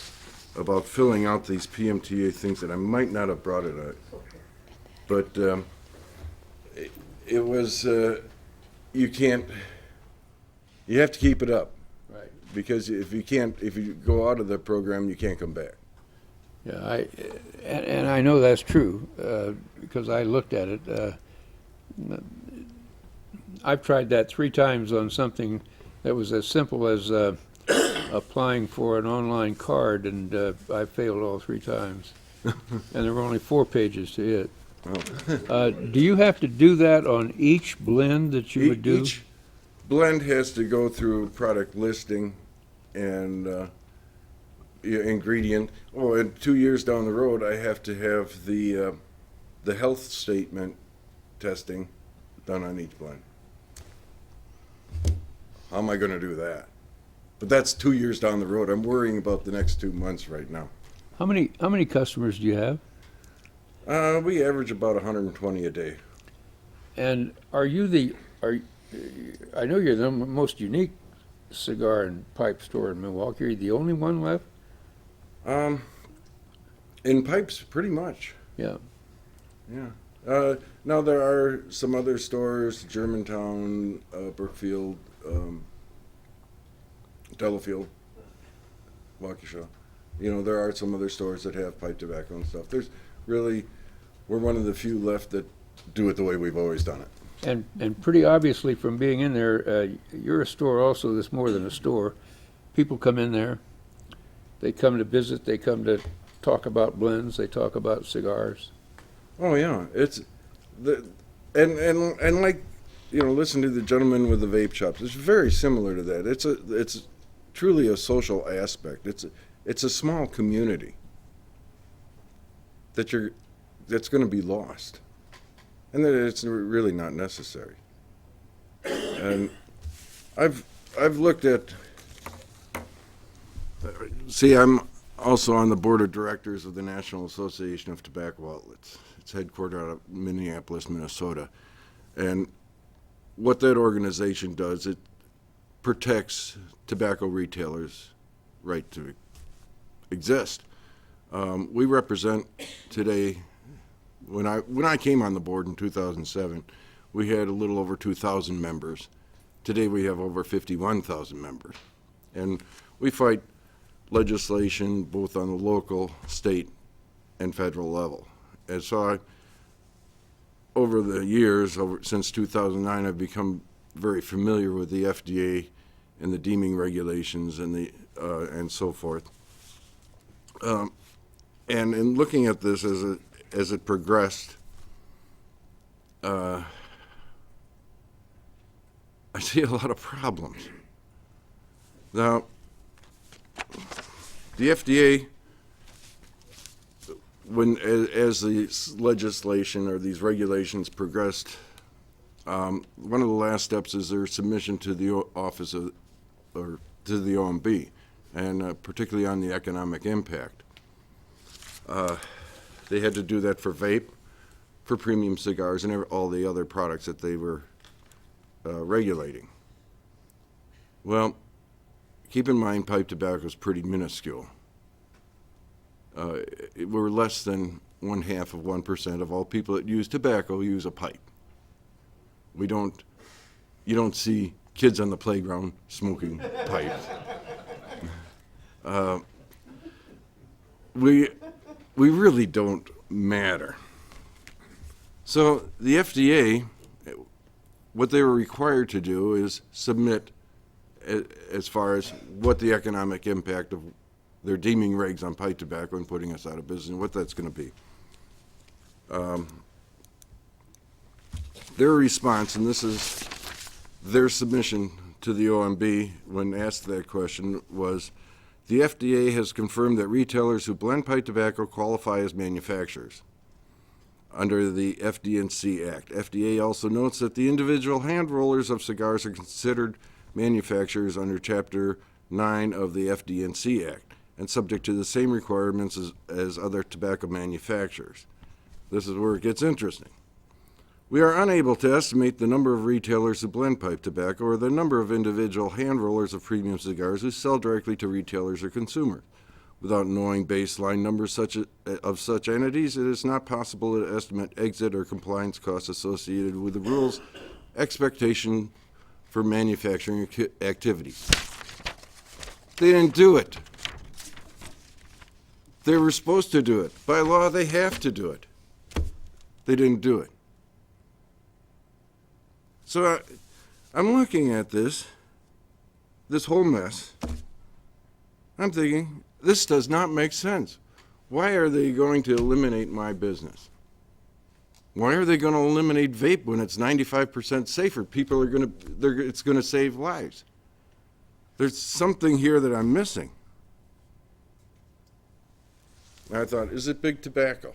T: about filling out these PMTA things that I might not have brought it out. But it was, you have to keep it up.
D: Right.
T: Because if you go out of the program, you can't come back.
D: Yeah, and I know that's true, because I looked at it. I've tried that 3 times on something that was as simple as applying for an online card, and I failed all 3 times. And there were only 4 pages to it.
T: Oh.
D: Do you have to do that on each blend that you would do?
T: Each blend has to go through product listing and ingredient. Oh, and 2 years down the road, I have to have the health statement testing done on each blend. How am I going to do that? But that's 2 years down the road. I'm worrying about the next 2 months right now.
D: How many customers do you have?
T: We average about 120 a day.
D: And I know you're the most unique cigar and pipe store in Milwaukee. Are you the only one left?
T: In pipes, pretty much.
D: Yeah.
T: Yeah. Now there are some other stores, Germantown, Brookfield, Delafield, Waukesha. There are some other stores that have pipe tobacco and stuff. We're one of the few left that do it the way we've always done it.
D: And pretty obviously from being in there, you're a store also that's more than a store. People come in there, they come to visit, they come to talk about blends, they talk about cigars.
T: Oh yeah, and like, listen to the gentleman with the vape shops. It's very similar to that. It's truly a social aspect. It's a small community that's going to be lost, and that it's really not necessary. And I've looked at, see, I'm also on the board of directors of the National Association of Tobacco Outlets. It's headquartered out of Minneapolis, Minnesota. And what that organization does, it protects tobacco retailers' right to exist. We represent today, when I came on the board in 2007, we had a little over 2,000 members. Today we have over 51,000 members. And we fight legislation both on the local, state, and federal level. And so over the years, since 2009, I've become very familiar with the FDA and the deeming regulations and and so forth. And in looking at this as it progressed, I see a lot of problems. Now, the FDA, as the legislation or these regulations progressed, one of the last steps is their submission to the office of, or to the OMB, and particularly on the economic impact. They had to do that for vape, for premium cigars, and all the other products that they were regulating. Well, keep in mind, pipe tobacco is pretty minuscule. We're less than 0.5% of all people that use tobacco use a pipe. You don't see kids on the playground smoking pipes. We really don't matter. So the FDA, what they were required to do is submit as far as what the economic impact of their deeming regs on pipe tobacco and putting us out of business, and what that's going to be. Their response, and this is their submission to the OMB when asked that question, was the FDA has confirmed that retailers who blend pipe tobacco qualify as manufacturers under the FD&C Act. FDA also notes that the individual hand rollers of cigars are considered manufacturers under Chapter 9 of the FD&C Act and subject to the same requirements as other tobacco manufacturers. This is where it gets interesting. We are unable to estimate the number of retailers who blend pipe tobacco or the number of individual hand rollers of premium cigars who sell directly to retailers or consumers. Without knowing baseline numbers of such entities, it is not possible to estimate exit or compliance costs associated with the rules expectation for manufacturing activities. They didn't do it. They were supposed to do it. By law, they have to do it. They didn't do it. So I'm looking at this whole mess. I'm thinking, this does not make sense. Why are they going to eliminate my business? Why are they going to eliminate vape when it's 95% safer? People are going to, it's going to save lives. There's something here that I'm missing. I thought, is it big tobacco?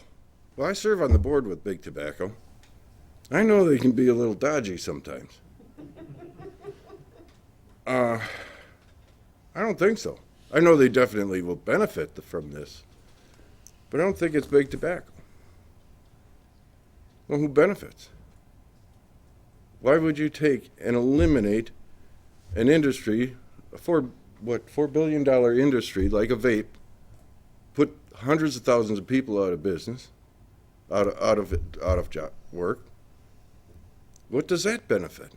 T: Well, I serve on the board with big tobacco. I know they can be a little dodgy sometimes. I don't think so. I know they definitely will benefit from this, but I don't think it's big tobacco. Well, who benefits? Why would you take and eliminate an industry, a $4 billion industry like a vape, put hundreds of thousands of people out of business, out of job work? What does that benefit?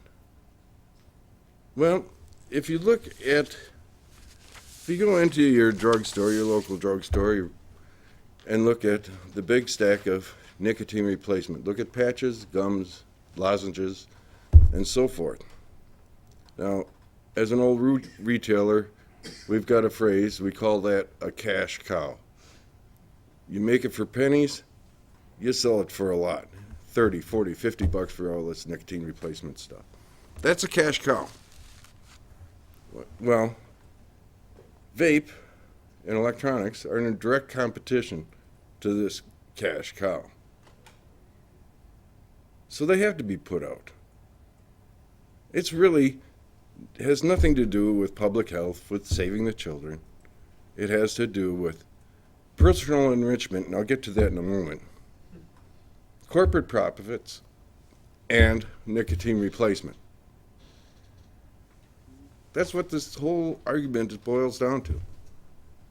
T: Well, if you go into your drugstore, your local drugstore, and look at the big stack of nicotine replacement, look at patches, gums, lozenges, and so forth. Now, as an old retailer, we've got a phrase, we call that a cash cow. You make it for pennies, you sell it for a lot. 30, 40, 50 bucks for all this nicotine replacement stuff. That's a cash cow. Well, vape and electronics are in direct competition to this cash cow. So they have to be put out. It's really has nothing to do with public health, with saving the children. It has to do with personal enrichment, and I'll get to that in a moment, corporate profits, and nicotine replacement. That's what this whole argument boils down to.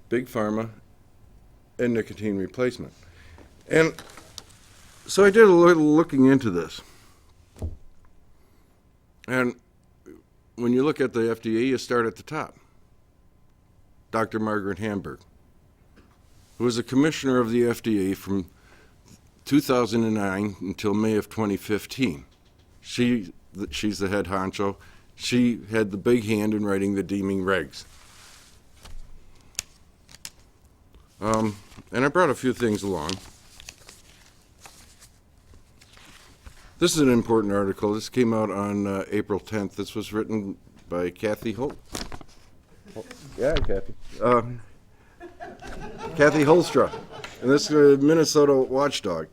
T: Big pharma and nicotine replacement. And so I did a little looking into this. And when you look at the FDA, you start at the top. Dr. Margaret Hamburg, who was a commissioner of the FDA from 2009 until May of 2015. She's the head honcho. She had the big hand in writing the deeming regs. And I brought a few things along. This is an important article. This came out on April 10th. This was written by Kathy Holt. Yeah, Kathy. Kathy Holstra. And this is a Minnesota watchdog.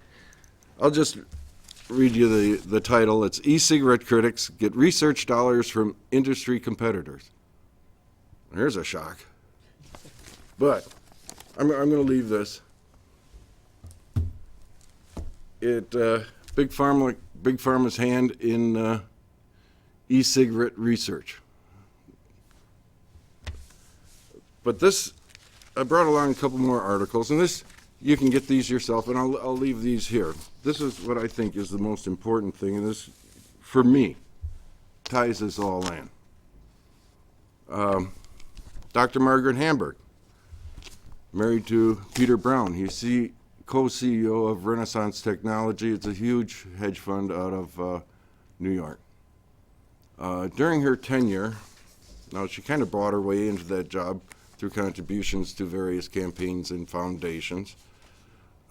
T: I'll just read you the title. It's E-Cigarette Critics Get Research Dollars from Industry Competitors. Here's a shock. But I'm going to leave this. Big Pharma's hand in e-cigarette research. But this, I brought along a couple more articles, and this, you can get these yourself, and I'll leave these here. This is what I think is the most important thing, and this, for me, ties this all in. Dr. Margaret Hamburg, married to Peter Brown. He's co-CEO of Renaissance Technology. It's a huge hedge fund out of New York. During her tenure, now she kind of brought her way into that job through contributions to various campaigns and foundations.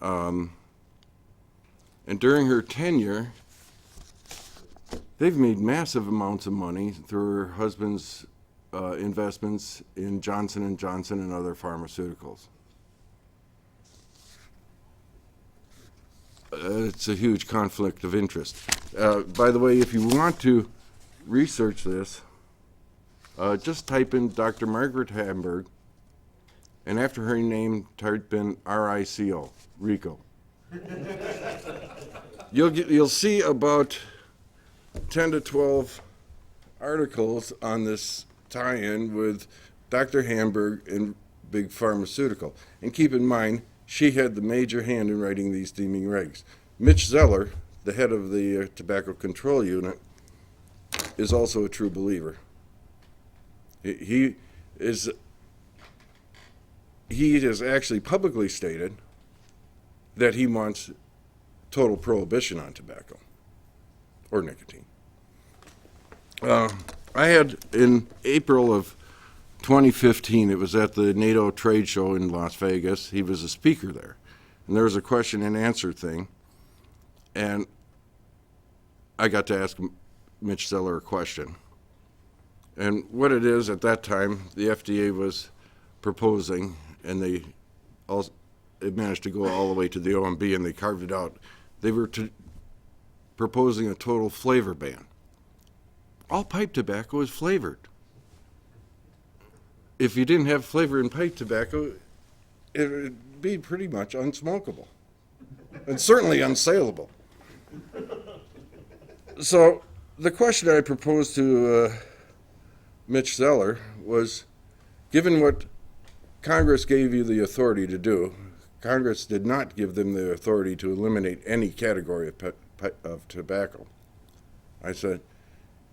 T: And during her tenure, they've made massive amounts of money through her husband's investments in Johnson & Johnson and other pharmaceuticals. It's a huge conflict of interest. By the way, if you want to research this, just type in Dr. Margaret Hamburg, and after her name, type in RICO, RICO. You'll see about 10 to 12 articles on this tie-in with Dr. Hamburg and Big Pharmaceutical. And keep in mind, she had the major hand in writing these deeming regs. Mitch Zeller, the head of the Tobacco Control Unit, is also a true believer. He has actually publicly stated that he wants total prohibition on tobacco or nicotine. I had in April of 2015, it was at the NATO trade show in Las Vegas. He was a speaker there. And there was a question and answer thing. And I got to ask Mitch Zeller a question. And what it is, at that time, the FDA was proposing, and it managed to go all the way to the OMB, and they carved it out. They were proposing a total flavor ban. All pipe tobacco is flavored. If you didn't have flavor in pipe tobacco, it would be pretty much unsmokable, and certainly unsaleable. So the question I proposed to Mitch Zeller was, given what Congress gave you the authority to do, Congress did not give them the authority to eliminate any category of tobacco. I said,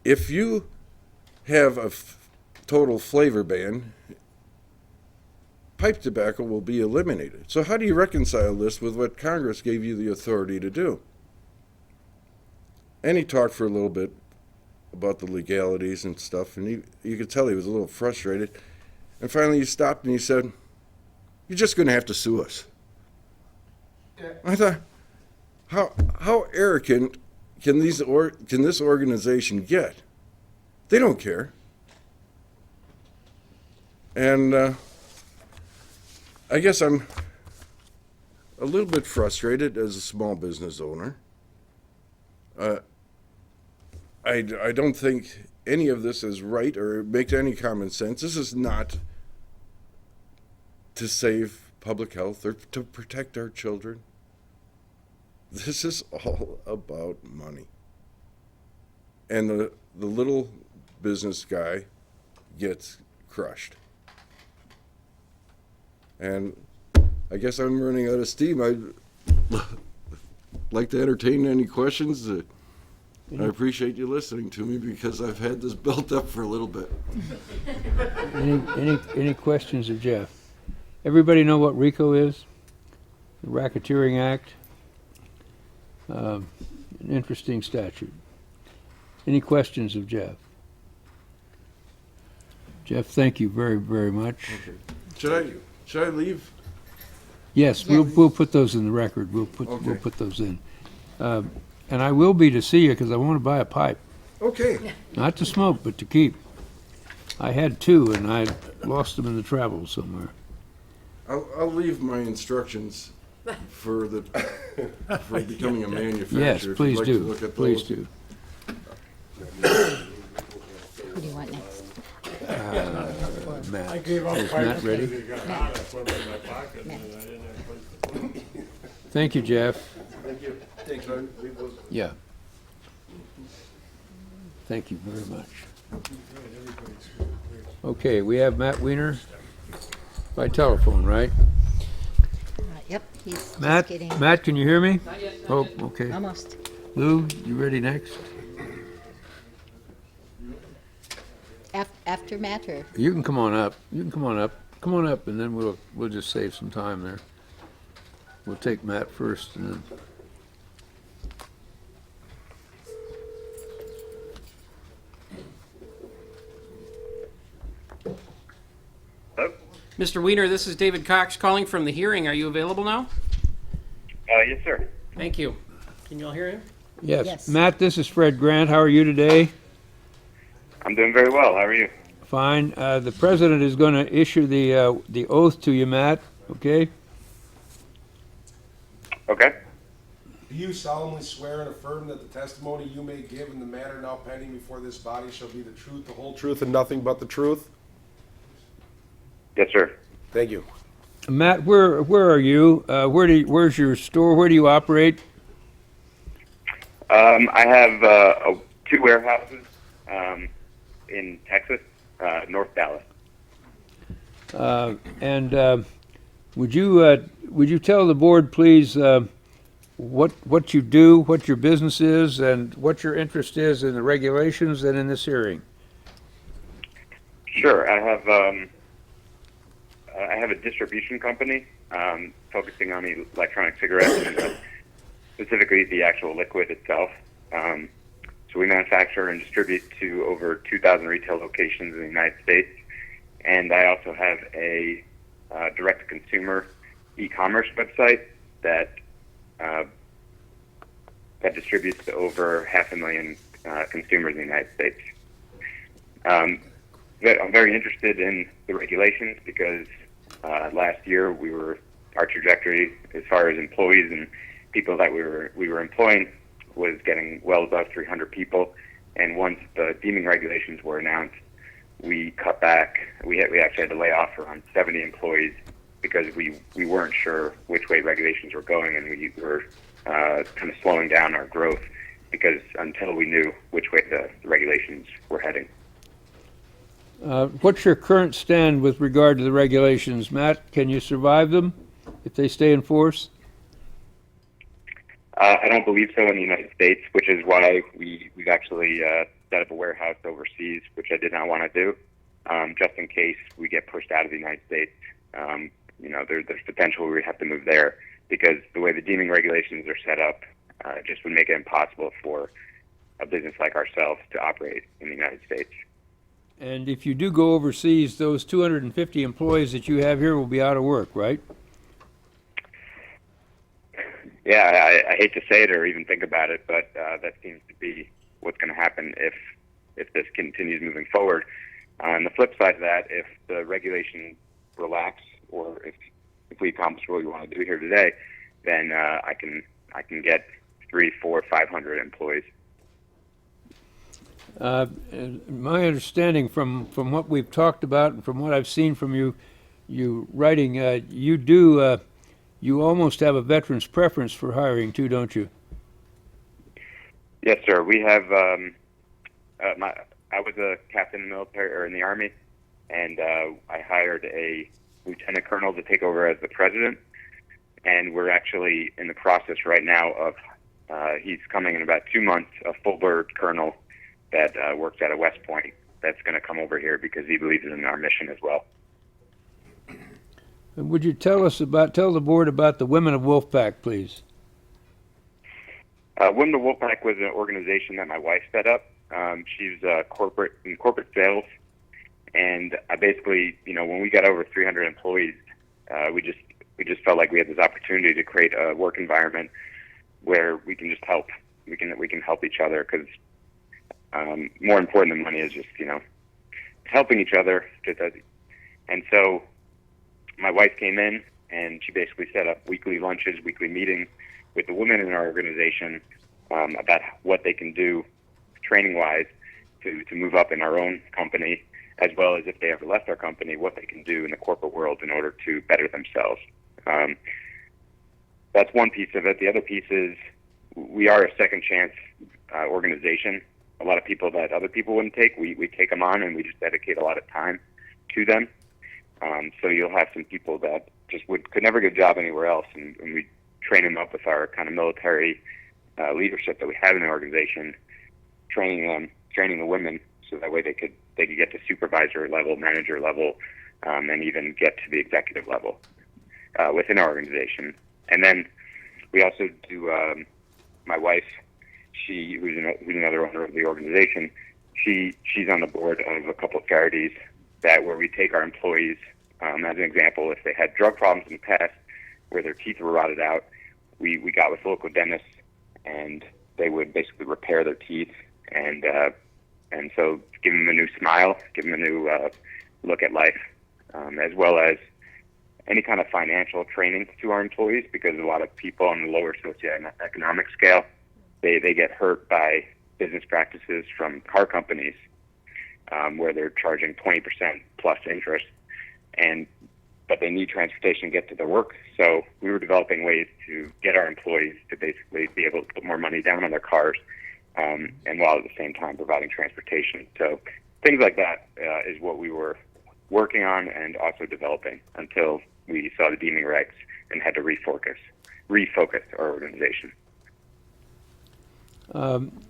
T: if you have a total flavor ban, pipe tobacco will be eliminated. So how do you reconcile this with what Congress gave you the authority to do? And he talked for a little bit about the legalities and stuff, and you could tell he was a little frustrated. And finally he stopped and he said, "You're just going to have to sue us." I thought, how arrogant can this organization get? They don't care. And I guess I'm a little bit frustrated as a small business owner. I don't think any of this as right or makes any common sense. This is not to save public health or to protect our children. This is all about money. And the little business guy gets crushed. And I guess I'm running out of steam. I'd like to entertain any questions. I appreciate you listening to me because I've had this built up for a little bit.
D: Any questions of Jeff? Everybody know what RICO is? The Racketeering Act. An interesting statute. Any questions of Jeff? Jeff, thank you very, very much.
T: Okay. Should I leave?
D: Yes, we'll put those in the record. We'll put those in. And I will be to see you because I want to buy a pipe.
T: Okay.
D: Not to smoke, but to keep. I had two, and I lost them in the travel somewhere.
T: I'll leave my instructions for becoming a manufacturer.
D: Yes,
T: if
D: please
T: you'd like
D: do.
T: to look at
D: Please
T: those.
D: do.
I: Who do you want next?
D: Matt.
O: I gave up
D: Is
O: fighting
D: Matt ready?
O: because it got hot. I put them in my pocket and I didn't have a place to put them.
D: Thank you, Jeff.
T: Thank you. Thanks.
D: Yeah. Thank you very much. Okay, we have Matt Weiner by telephone, right?
I: Yep, he's
D: Matt,
I: just getting.
D: Matt, can you hear me?
L: Not yet,
D: Oh, okay.
I: Almost.
D: Lou, you ready next?
I: After Matt, or?
D: You can come on up. You can come on up. Come on up, and then we'll just save some time there. We'll take Matt first, and then.
L: Mr. Weiner, this is David Cox calling from the hearing. Are you available now?
U: Yes, sir.
L: Thank you. Can you all hear him?
D: Yes. Matt, this is Fred Grant. How are you today?
U: I'm doing very well. How are you?
D: Fine. The president is going to issue the oath to you, Matt. Okay?
U: Okay.
C: Do you solemnly swear and affirm that the testimony you may give in the matter now pending before this body shall be the truth, the whole truth, and nothing but the truth?
U: Yes, sir.
C: Thank you.
D: Matt, where are you? Where's your store? Where do you operate?
U: I have two warehouses in Texas, North Dallas.
D: And would you tell the board, please, what you do, what your business is, and what your interest is in the regulations and in this hearing?
U: Sure. I have a distribution company focusing on electronic cigarettes and specifically the actual liquid itself. So we manufacture and distribute to over 2,000 retail locations in the United States. And I also have a direct-to-consumer e-commerce website that distributes to over 500,000 consumers in the United States. I'm very interested in the regulations because last year our trajectory as far as employees and people that we were employing was getting well above 300 people. And once the deeming regulations were announced, we cut back. We actually had to lay off around 70 employees because we weren't sure which way regulations were going, and we were kind of slowing down our growth because until we knew which way the regulations were heading.
D: What's your current stand with regard to the regulations, Matt? Can you survive them if they stay in force?
U: I don't believe so in the United States, which is why we've actually set up a warehouse overseas, which I did not want to do, just in case we get pushed out of the United States. There's potential we would have to move there because the way the deeming regulations are set up just would make it impossible for a business like ourselves to operate in the United States.
D: And if you do go overseas, those 250 employees that you have here will be out of work, right?
U: Yeah, I hate to say it or even think about it, but that seems to be what's going to happen if this continues moving forward. On the flip side of that, if the regulations relax or if we accomplish what we want to do here today, then I can get 300, 400, 500 employees.
D: My understanding from what we've talked about and from what I've seen from you writing, you almost have a veteran's preference for hiring too, don't you?
U: Yes, sir. We have. I was a captain in the military or in the Army, and I hired a lieutenant colonel to take over as the president. And we're actually in the process right now of. He's coming in about 2 months. A full bird colonel that works at a West Point that's going to come over here because he believes in our mission as well.
D: And would you tell the board about the Women of Wolfpack, please?
U: Women of Wolfpack was an organization that my wife set up. She's in corporate sales, and I basically, when we got over 300 employees, we just felt like we had this opportunity to create a work environment where we can just help. We can help each other because more important than money is just helping each other. And so my wife came in and she basically set up weekly lunches, weekly meetings with the women in our organization about what they can do training-wise to move up in our own company, as well as if they ever left our company, what they can do in the corporate world in order to better themselves. That's one piece of it. The other piece is we are a second chance organization. A lot of people that other people wouldn't take, we take them on and we just dedicate a lot of time to them. So you'll have some people that just could never get a job anywhere else, and we train them up with our kind of military leadership that we have in the organization, training the women so that way they could get to supervisor level, manager level, and even get to the executive level within our organization. And then we also do, my wife, who's another owner of the organization, she's on the board of a couple of charities where we take our employees, as an example, if they had drug problems in the past where their teeth were rotted out, we got with local dentists and they would basically repair their teeth and so give them a new smile, give them a new look at life, as well as any kind of financial training to our employees, because a lot of people on the lower socioeconomic scale, they get hurt by business practices from car companies where they're charging 20% plus interest, but they need transportation to get to their work. So we were developing ways to get our employees to basically be able to put more money down on their cars, and while at the same time providing transportation. So things like that is what we were working on and also developing until we saw the deeming regs and had to refocus our organization.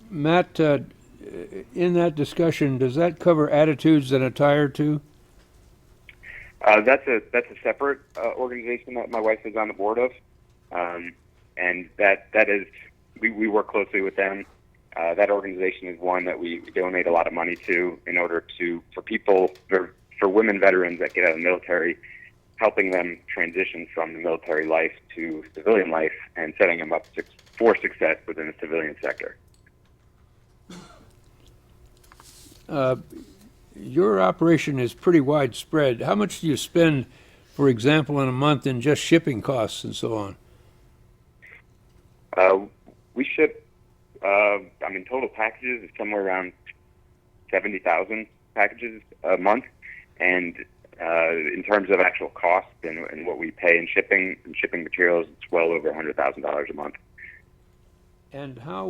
D: Matt, in that discussion, does that cover attitudes and attire too?
U: That's a separate organization that my wife is on the board of, and that is we work closely with them. That organization is one that we donate a lot of money to in order for women veterans that get out of the military, helping them transition from the military life to civilian life and setting them up for success within the civilian sector.
D: Your operation is pretty widespread. How much do you spend, for example, in a month in just shipping costs and so on?
U: We ship, total packages is somewhere around 70,000 packages a month. And in terms of actual cost and what we pay in shipping materials, it's well over $100,000 a month.
D: And how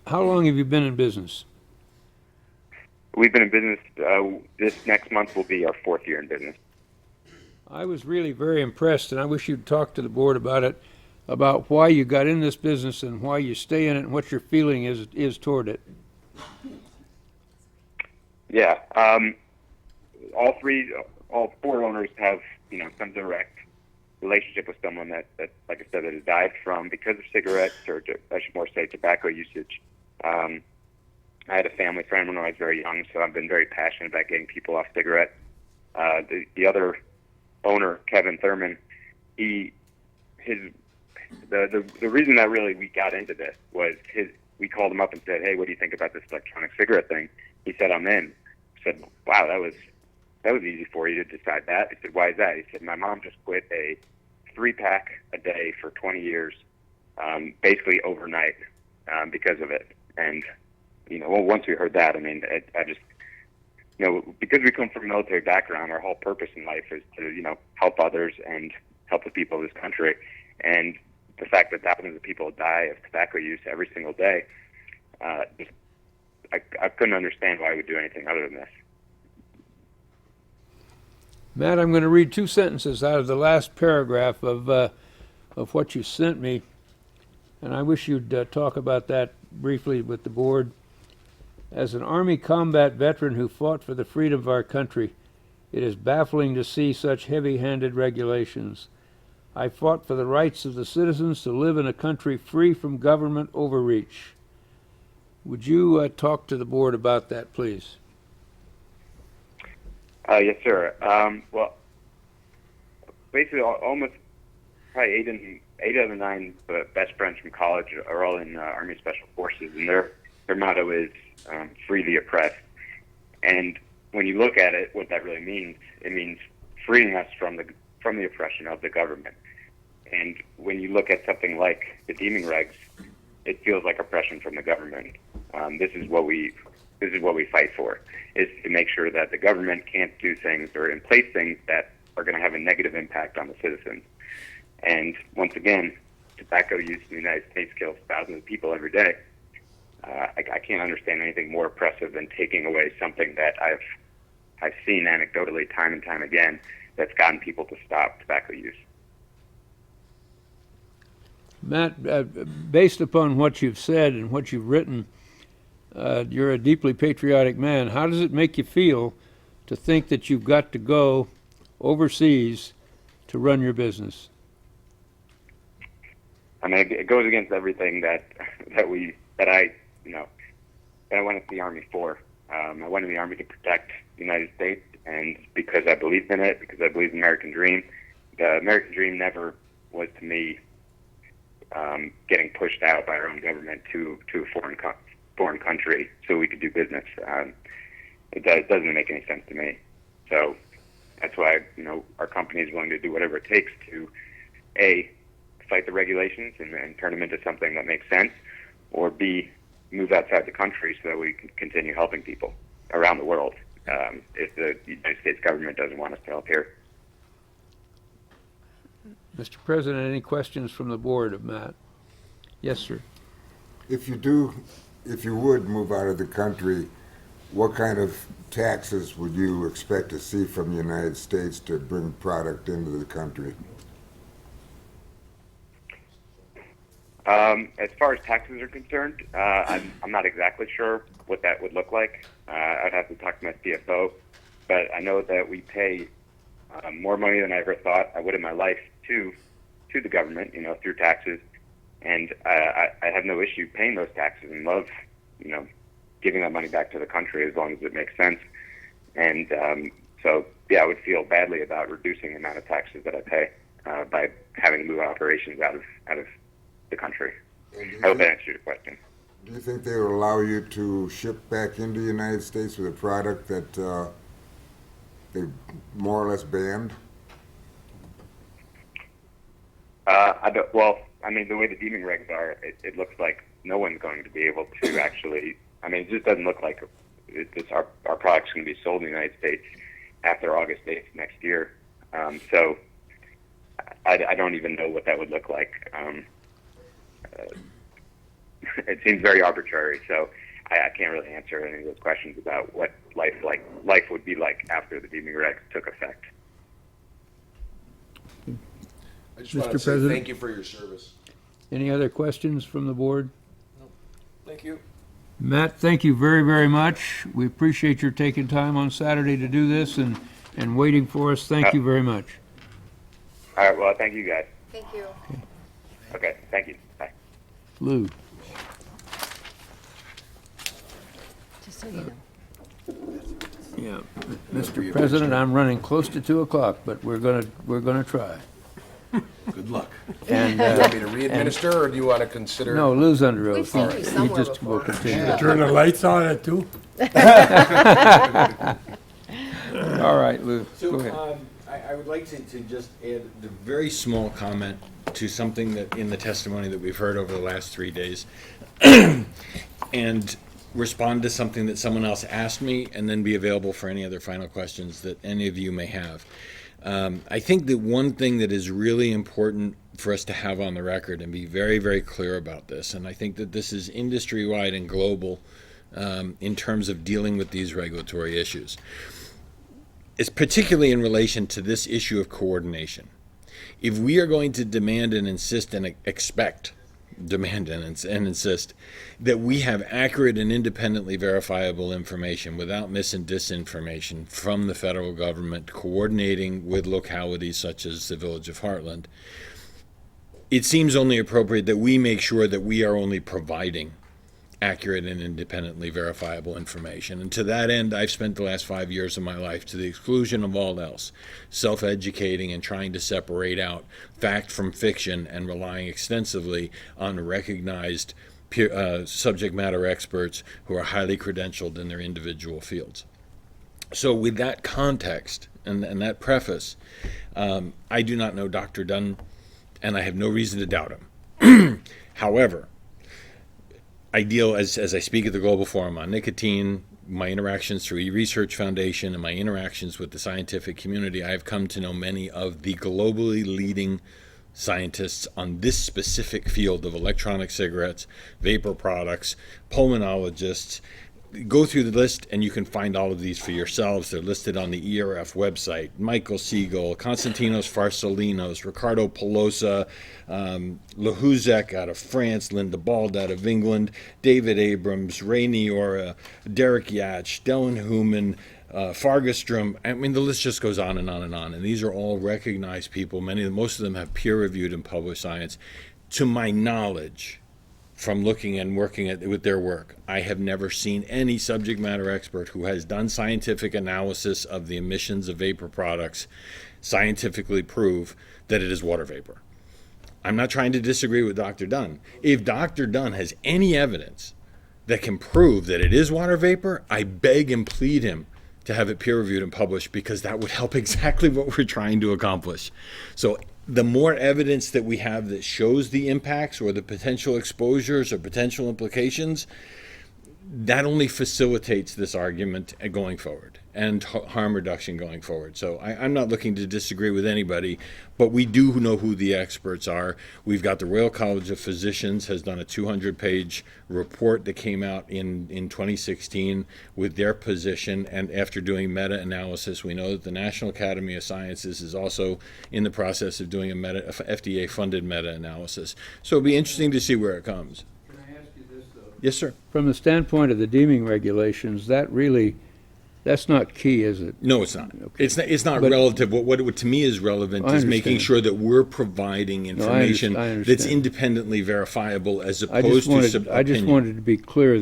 D: long have you been in business?
U: We've been in business, this next month will be our 4th year in business.
D: I was really very impressed, and I wish you'd talk to the board about it, about why you got in this business and why you stay in it and what your feeling is toward it.
U: Yeah. All 4 owners have, some direct relationship with someone that, like I said, that has died from because of cigarettes, or I should more say tobacco usage. I had a family friend when I was very young, so I've been very passionate about getting people off cigarettes. The other owner, Kevin Thurman, the reason that really we got into this was we called him up and said, "Hey, what do you think about this electronic cigarette thing?" He said, "I'm in." I said, "Wow, that was easy for you to decide that." I said, "Why is that?" He said, "My mom just quit a 3-pack a day for 20 years, basically overnight, because of it." And once we heard that, I mean, I just, because we come from a military background, our whole purpose in life is to, help others and help the people of this country. And the fact that thousands of people die of tobacco use every single day, I couldn't understand why we would do anything other than this.
D: Matt, I'm going to read 2 sentences out of the last paragraph of what you sent me, and I wish you'd talk about that briefly with the board. As an Army combat veteran who fought for the freedom of our country, it is baffling to see such heavy-handed regulations. I fought for the rights of the citizens to live in a country free from government overreach. Would you talk to the board about that, please?
U: Yes, sir. Well, basically, almost probably eight out of the 9 best friends from college are all in Army Special Forces, and their motto is "Free the oppressed." And when you look at it, what that really means, it means freeing us from the oppression of the government. And when you look at something like the deeming regs, it feels like oppression from the government. This is what we fight for, is to make sure that the government can't do things or in place things that are going to have a negative impact on the citizens. And once again, tobacco use in the United States kills thousands of people every day. I can't understand anything more oppressive than taking away something that I've seen anecdotally time and time again that's gotten people to stop tobacco use.
D: Matt, based upon what you've said and what you've written, you're a deeply patriotic man. How does it make you feel to think that you've got to go overseas to run your business?
U: I mean, it goes against everything that I went into the Army for. I went in the Army to protect the United States, and because I believed in it, because I believe in the American dream. The American dream never was, to me, getting pushed out by our own government to a foreign country so we could do business. It doesn't make any sense to me. So that's why our company is willing to do whatever it takes to A, fight the regulations and turn them into something that makes sense, or B, move outside the country so that we can continue helping people around the world if the United States government doesn't want us to help here.
D: Mr. President, any questions from the board of Matt? Yes, sir.
G: If you would move out of the country, what kind of taxes would you expect to see from the United States to bring product into the country?
U: As far as taxes are concerned, I'm not exactly sure what that would look like. I'd have to talk to my CFO, but I know that we pay more money than I ever thought I would in my life to the government, through taxes, and I have no issue paying those taxes and love, giving that money back to the country as long as it makes sense. And so, yeah, I would feel badly about reducing the amount of taxes that I pay by having to move operations out of the country. I hope that answers your question.
G: Do you think they will allow you to ship back into the United States with a product that they more or less banned?
U: I mean, the way the deeming regs are, it looks like no one's going to be able to actually, it just doesn't look like our product's going to be sold in the United States after August 8th next year. So I don't even know what that would look like. It seems very arbitrary, so I can't really answer any of those questions about what life would be like after the deeming regs took effect.
C: I just want to say thank you for your service.
D: Any other questions from the board?
S: Thank you.
D: Matt, thank you very, very much. We appreciate your taking time on Saturday to do this and waiting for us. Thank you very much.
U: All right, well, thank you guys.
B: Thank you.
U: Okay, thank you. Bye.
D: Lou.
I: Just so you know.
D: Yeah, Mr. President, I'm running close to 2 o'clock, but we're gonna try.
C: Good luck.
D: And,
C: do you want me to re-administer, or do you want to consider?
D: No, Lou's under oath.
B: We've seen you somewhere
D: just
B: before.
D: will continue.
O: Turn the lights on it too?
D: All right, Lou,
E: So,
D: go ahead.
E: I would like to just add a very small comment to something that in the testimony that we've heard over the last 3 days. And respond to something that someone else asked me, and then be available for any other final questions that any of you may have. I think that one thing that is really important for us to have on the record and be very, very clear about this, and I think that this is industry-wide and global in terms of dealing with these regulatory issues, is particularly in relation to this issue of coordination. If we are going to demand and insist and expect, insist that we have accurate and independently verifiable information without mis and disinformation from the federal government coordinating with localities such as the village of Hartland, it seems only appropriate that we make sure that we are only providing accurate and independently verifiable information. And to that end, I've spent the last 5 years of my life, to the exclusion of all else, self-educating and trying to separate out fact from fiction and relying extensively on recognized subject matter experts who are highly credentialed in their individual fields. So with that context and that preface, I do not know Dr. Dunn, and I have no reason to doubt him. However, I deal, as I speak at the Global Forum on Nicotine, my interactions through E-Research Foundation, and my interactions with the scientific community, I have come to know many of the globally leading scientists on this specific field of electronic cigarettes, vapor products, pulmonologists. Go through the list and you can find all of these for yourselves. They're listed on the ERF website. Michael Siegel, Konstantinos Farsalinos, Ricardo Pelosa, Lehuzek out of France, Linda Bald out of England, David Abrams, Ray Niora, Derek Yatch, Dylan Human, Fargastrom. I mean, the list just goes on and on and on. And these are all recognized people. Most of them have peer-reviewed and published science. To my knowledge, from looking and working with their work, I have never seen any subject matter expert who has done scientific analysis of the emissions of vapor products scientifically prove that it is water vapor. I'm not trying to disagree with Dr. Dunn. If Dr. Dunn has any evidence that can prove that it is water vapor, I beg and plead him to have it peer-reviewed and published, because that would help exactly what we're trying to accomplish. So the more evidence that we have that shows the impacts or the potential exposures or potential implications, that only facilitates this argument going forward and harm reduction going forward. So I'm not looking to disagree with anybody, but we do know who the experts are. We've got the Royal College of Physicians has done a 200-page report that came out in 2016 with their position, and after doing meta-analysis, we know that the National Academy of Sciences is also in the process of doing a FDA-funded meta-analysis. So it'll be interesting to see where it comes.
D: Can I ask you this, though?
E: Yes, sir.
D: From the standpoint of the deeming regulations, that's not key, is it?
E: No, it's not.
D: Okay.
E: It's not
D: But
E: relative. What to me is relevant is making sure that we're providing information that's independently verifiable as opposed to opinion.
D: I just wanted to be clear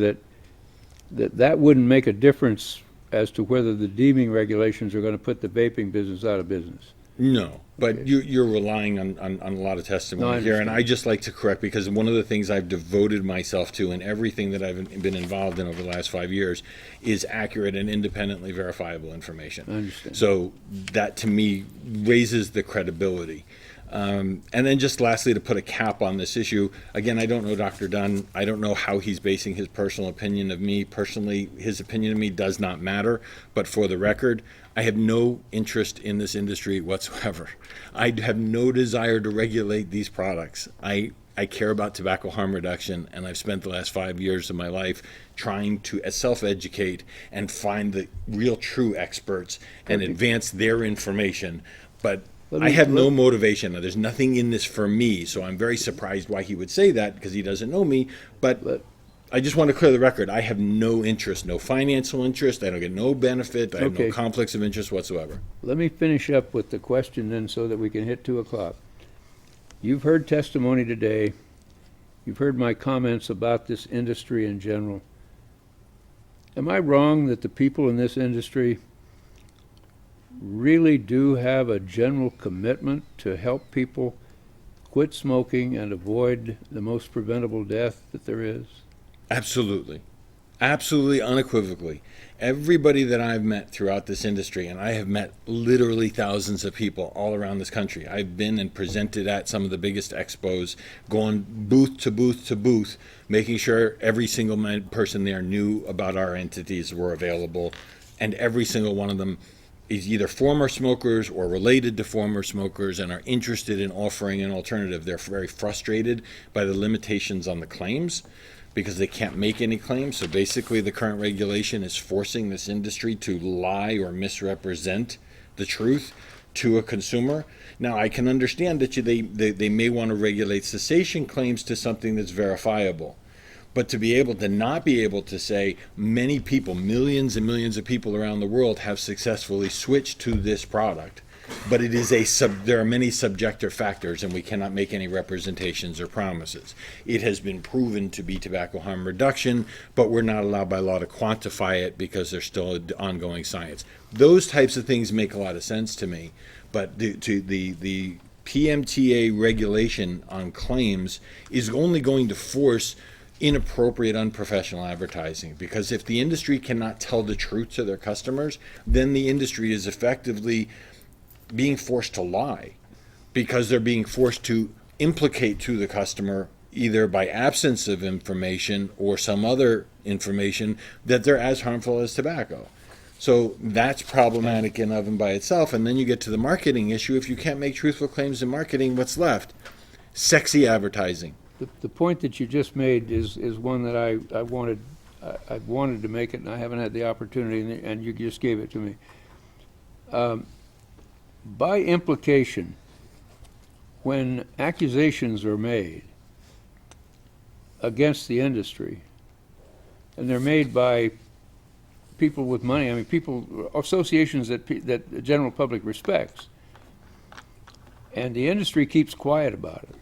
D: that wouldn't make a difference as to whether the deeming regulations are going to put the vaping business out of business.
E: No, but you're relying on a lot of testimony here, and I just like to correct, because one of the things I've devoted myself to in everything that I've been involved in over the last 5 years is accurate and independently verifiable information.
D: I understand.
E: So that, to me, raises the credibility. And then just lastly, to put a cap on this issue, again, I don't know Dr. Dunn. I don't know how he's basing his personal opinion of me. Personally, his opinion of me does not matter, but for the record, I have no interest in this industry whatsoever. I have no desire to regulate these products. I care about tobacco harm reduction, and I've spent the last 5 years of my life trying to self-educate and find the real true experts and advance their information. But I have no motivation. There's nothing in this for me, so I'm very surprised why he would say that, because he doesn't know me. But I just want to clear the record. I have no interest, no financial interest. I don't get no benefit. I have no conflicts of interest whatsoever.
D: Let me finish up with the question then, so that we can hit 2 o'clock. You've heard testimony today. You've heard my comments about this industry in general. Am I wrong that the people in this industry really do have a general commitment to help people quit smoking and avoid the most preventable death that there is?
E: Absolutely. Absolutely, unequivocally. Everybody that I've met throughout this industry, and I have met literally thousands of people all around this country. I've been and presented at some of the biggest expos, going booth to booth to booth, making sure every single person there knew about our entities were available, and every single one of them is either former smokers or related to former smokers and are interested in offering an alternative. They're very frustrated by the limitations on the claims, because they can't make any claims. So basically the current regulation is forcing this industry to lie or misrepresent the truth to a consumer. Now, I can understand that they may want to regulate cessation claims to something that's verifiable. But to be able to not be able to say many people, millions and millions of people around the world have successfully switched to this product, but it is there are many subjective factors, and we cannot make any representations or promises. It has been proven to be tobacco harm reduction, but we're not allowed by law to quantify it because there's still ongoing science. Those types of things make a lot of sense to me, but the PMTA regulation on claims is only going to force inappropriate, unprofessional advertising, because if the industry cannot tell the truth to their customers, then the industry is effectively being forced to lie, because they're being forced to implicate to the customer, either by absence of information or some other information, that they're as harmful as tobacco. So that's problematic in of and by itself. And then you get to the marketing issue. If you can't make truthful claims in marketing, what's left? Sexy advertising.
D: The point that you just made is one that I wanted to make it, and I haven't had the opportunity, and you just gave it to me. By implication, when accusations are made against the industry, and they're made by people with money, I mean, associations that the general public respects, and the industry keeps quiet about it,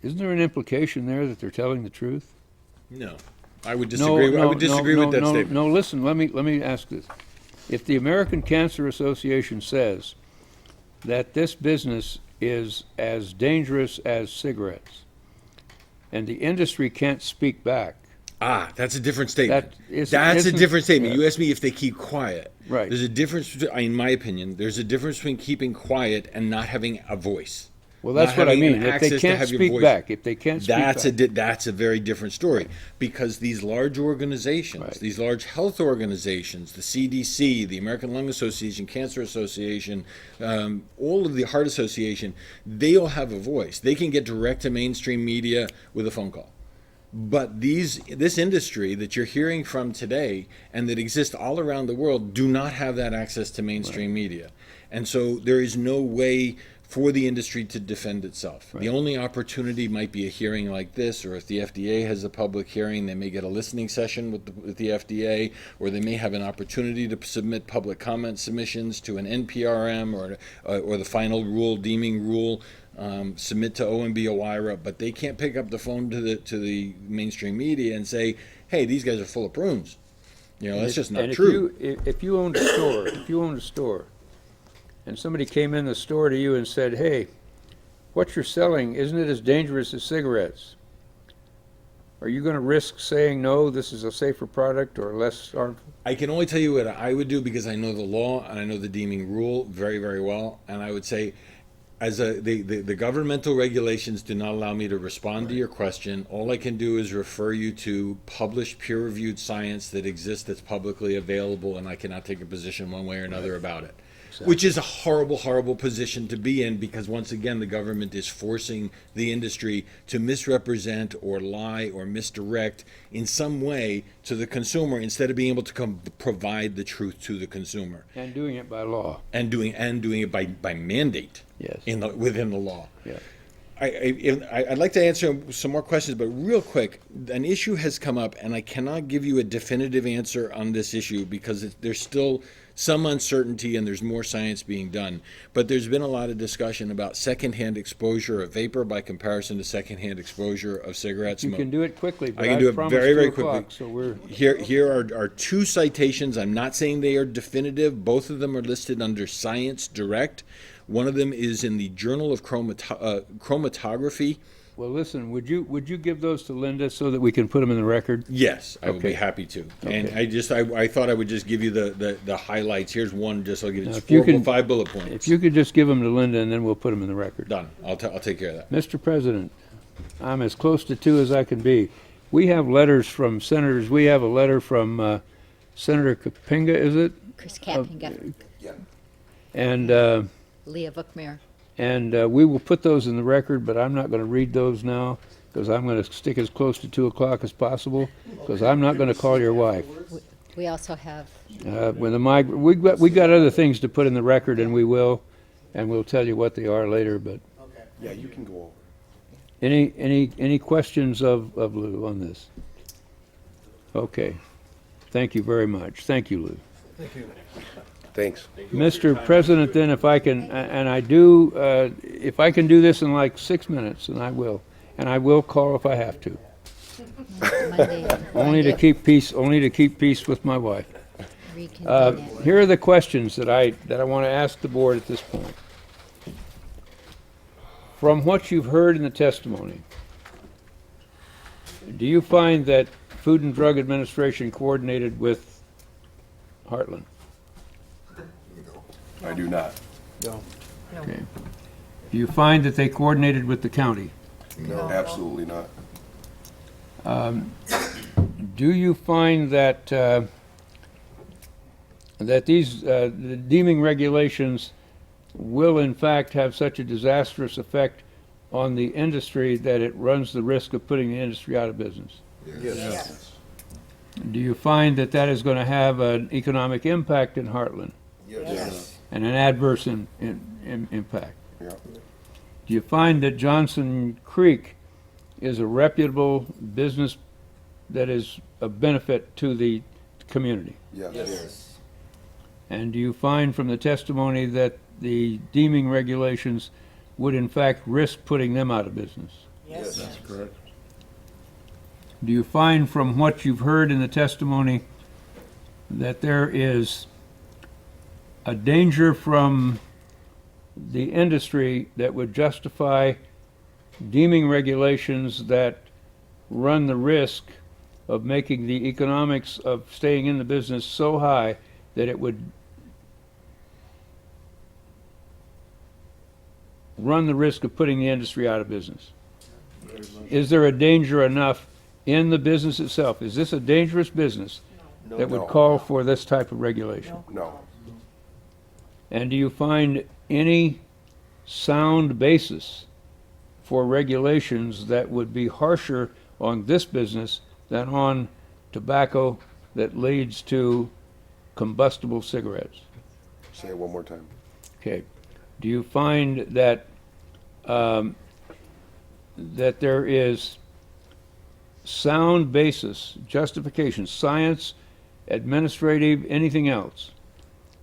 D: isn't there an implication there that they're telling the truth?
E: No, I would disagree. I would disagree with that statement.
D: No, listen. Let me ask this: if the American Cancer Association says that this business is as dangerous as cigarettes, and the industry can't speak back,
E: that's a different statement.
D: That's
E: a different statement.
D: Yeah.
E: You asked me if they keep quiet.
D: Right.
E: There's a difference, in my opinion, there's a difference between keeping quiet and not having a voice.
D: Well, that's what I mean. If they can't speak back,
E: that's a very different story. Because these large organizations, these large health organizations, the CDC, the American Lung Association, Cancer Association, all of the Heart Association, they all have a voice. They can get direct to mainstream media with a phone call. But this industry that you're hearing from today and that exists all around the world do not have that access to mainstream media. And so there is no way for the industry to defend itself. The only opportunity might be a hearing like this, or if the FDA has a public hearing, they may get a listening session with the FDA, or they may have an opportunity to submit public comment submissions to an NPRM or the final rule, deeming rule, submit to OMB OIRA, but they can't pick up the phone to the mainstream media and say, hey, these guys are full of prunes. That's just not true.
D: If you owned a store, and somebody came in the store to you and said, hey, what you're selling, isn't it as dangerous as cigarettes? Are you going to risk saying, no, this is a safer product or less harmful?
E: I can only tell you what I would do, because I know the law and I know the deeming rule very, very well. And I would say, the governmental regulations do not allow me to respond to your question. All I can do is refer you to published peer-reviewed science that exists, that's publicly available, and I cannot take a position one way or another about it. Exactly. Which is a horrible, horrible position to be in, because once again, the government is forcing the industry to misrepresent or lie or misdirect in some way to the consumer, instead of being able to provide the truth to the consumer.
D: And doing it by law.
E: And doing it by mandate.
D: Yes.
E: Within the law.
D: Yeah.
E: I'd like to answer some more questions, but real quick, an issue has come up, and I cannot give you a definitive answer on this issue because there's still some uncertainty and there's more science being done. But there's been a lot of discussion about secondhand exposure of vapor by comparison to secondhand exposure of cigarette smoke.
D: You can do it quickly, but
E: I can do it very, very quickly.
D: So
E: Here are two citations. I'm not saying they are definitive. Both of them are listed under Science Direct. One of them is in the Journal of Chromatography,
D: Well, listen, would you give those to Linda so that we can put them in the record?
E: Yes, I would be
D: Okay.
E: happy to.
D: Okay.
E: And I thought I would just give you the highlights. Here's one, just so I'll give you
D: Now,
E: just
D: if you
E: 5 bullet points.
D: If you could just give them to Linda, and then we'll put them in the record.
E: Done. I'll take care of that.
D: Mr. President, I'm as close to 2 as I can be. We have letters from senators. We have a letter from Senator Kapinga, is it?
I: Chris Kapinga,
D: And
I: Leah Bookmere.
D: we will put those in the record, but I'm not going to read those now because I'm going to stick as close to 2 o'clock as possible because I'm not going to call your wife.
I: We also have,
D: When the we got other things to put in the record, and we will, and we'll tell you what they are later. But
C: Yeah, you can go over.
D: any questions of Lou on this? Okay. Thank you very much. Thank you, Lou.
S: Thank you.
C: Thanks.
D: Mr. President, then, if I can, and I do, if I can do this in like 6 minutes, and I will call if I have to. Only to keep peace with my wife. Here are the questions that I want to ask the board at this point. From what you've heard in the testimony, do you find that Food and Drug Administration coordinated with Hartland?
C: I do not.
S: No.
D: Okay. Do you find that they coordinated with the county?
C: No, absolutely not.
D: Do you find that that these the deeming regulations will in fact have such a disastrous effect on the industry that it runs the risk of putting the industry out of business?
S: Yes.
D: Do you find that that is going to have an economic impact in Hartland?
S: Yes.
D: And an adverse impact?
C: Yeah.
D: Do you find that Johnson Creek is a reputable business that is a benefit to the community?
C: Yes.
D: And do you find from the testimony that the deeming regulations would in fact risk putting them out of business?
S: Yes.
C: That's correct.
D: Do you find from what you've heard in the testimony that there is a danger from the industry that would justify deeming regulations that run the risk of making the economics of staying in the business so high that it would run the risk of putting the industry out of business? Is there a danger enough in the business itself? Is this a dangerous business that would call for this type of regulation?
C: No.
D: And do you find any sound basis for regulations that would be harsher on this business than on tobacco that leads to combustible cigarettes?
C: Say it one more time.
D: Okay. Do you find that that there is sound basis, justification, science, administrative, anything else,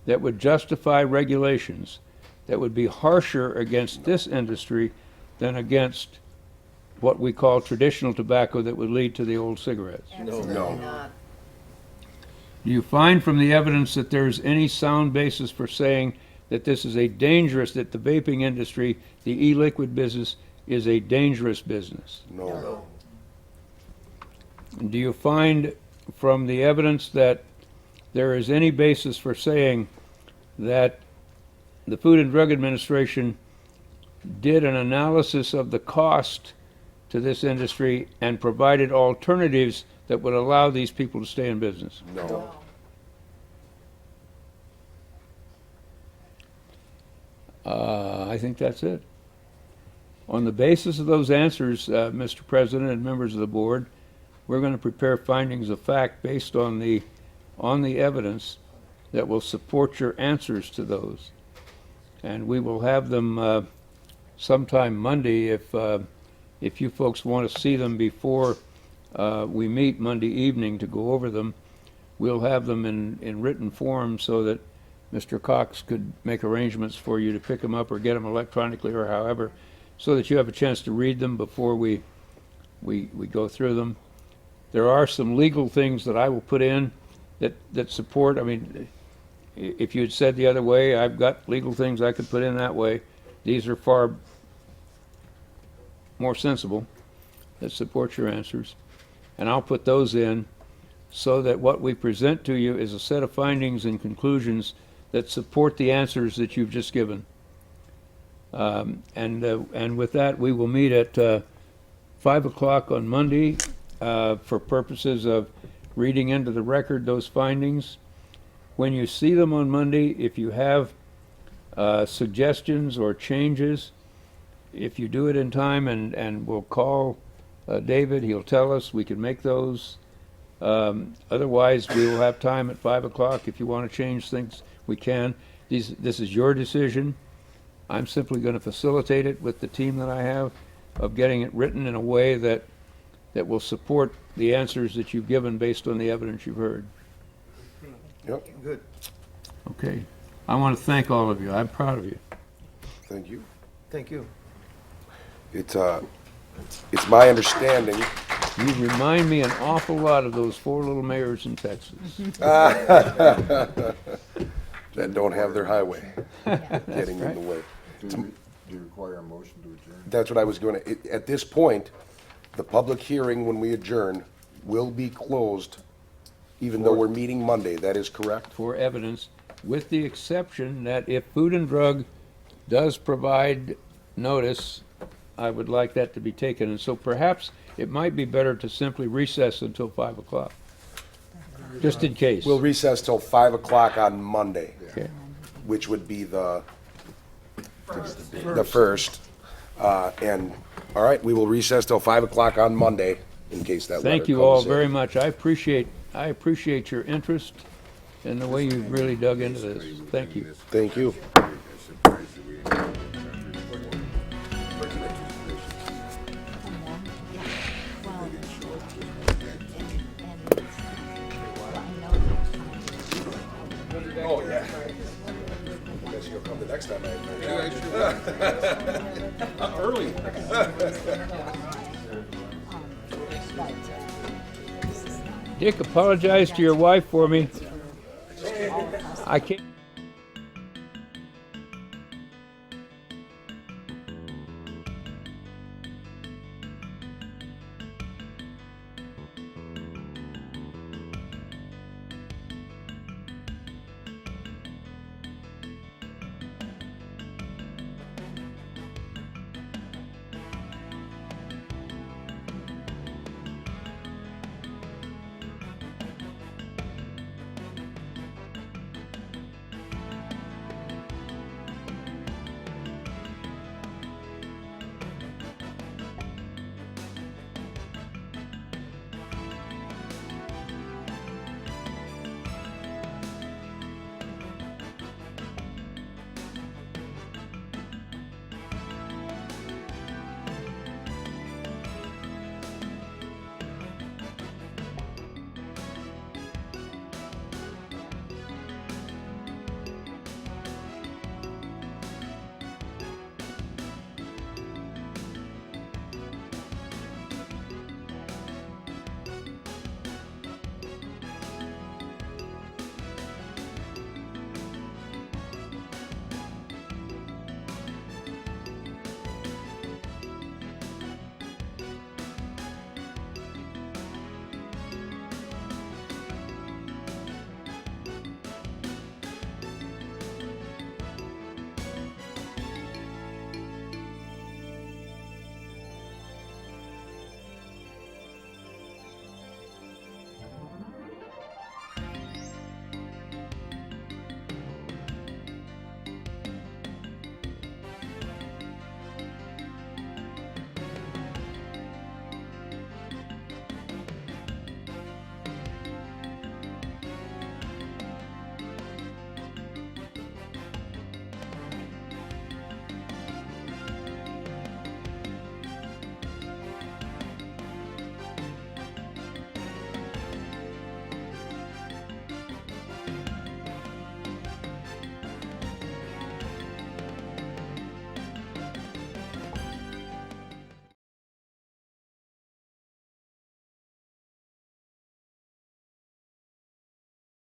D: that would justify regulations that would be harsher against this industry than against what we call traditional tobacco that would lead to the old cigarettes?
C: No.
D: Do you find from the evidence that there's any sound basis for saying that this is a dangerous, that the vaping industry, the e-liquid business, is a dangerous business?
C: No.
D: Do you find from the evidence that there is any basis for saying that the Food and Drug Administration did an analysis of the cost to this industry and provided alternatives that would allow these people to stay in business?
C: No.
D: I think that's it. On the basis of those answers, Mr. President and members of the board, we're going to prepare findings of fact based on the evidence that will support your answers to those. And we will have them sometime Monday if you folks want to see them before we meet Monday evening to go over them. We'll have them in written form so that Mr. Cox could make arrangements for you to pick them up or get them electronically or however, so that you have a chance to read them before we go through them. There are some legal things that I will put in that support. I mean, if you had said the other way, I've got legal things I could put in that way. These are far more sensible, that support your answers, and I'll put those in so that what we present to you is a set of findings and conclusions that support the answers that you've just given. And with that, we will meet at 5 o'clock on Monday for purposes of reading into the record those findings. When you see them on Monday, if you have suggestions or changes, if you do it in time, and we'll call David, he'll tell us, we can make those. Otherwise, we will have time at 5 o'clock. If you want to change things, we can. This is your decision. I'm simply going to facilitate it with the team that I have of getting it written in a way that will support the answers that you've given based on the evidence you've heard.
C: Yep.
F: Good.
D: Okay. I want to thank all of you. I'm proud of you.
C: Thank you.
F: Thank you.
C: It's my understanding.
D: You remind me an awful lot of those 4 little mayors in Texas.
C: That don't have their highway getting in the way.
G: Do you require a motion to adjourn?
C: That's what I was going to, at this point, the public hearing, when we adjourn, will be closed, even though we're meeting Monday. That is correct?
D: For evidence, with the exception that if Food and Drug does provide notice, I would like that to be taken. And so perhaps it might be better to simply recess until 5 o'clock, just in case.
C: We'll recess till 5 o'clock on Monday,
D: Okay.
C: which would be the first. And, all right, we will recess till 5 o'clock on Monday, in case that letter
D: Thank you all
C: comes in.
D: very much. I appreciate your interest and the way you've really dug into this. Thank you.
C: Thank you. Oh, yeah. I guess you'll come the next time I'm early.
D: Dick, apologize to your wife for me. I can't.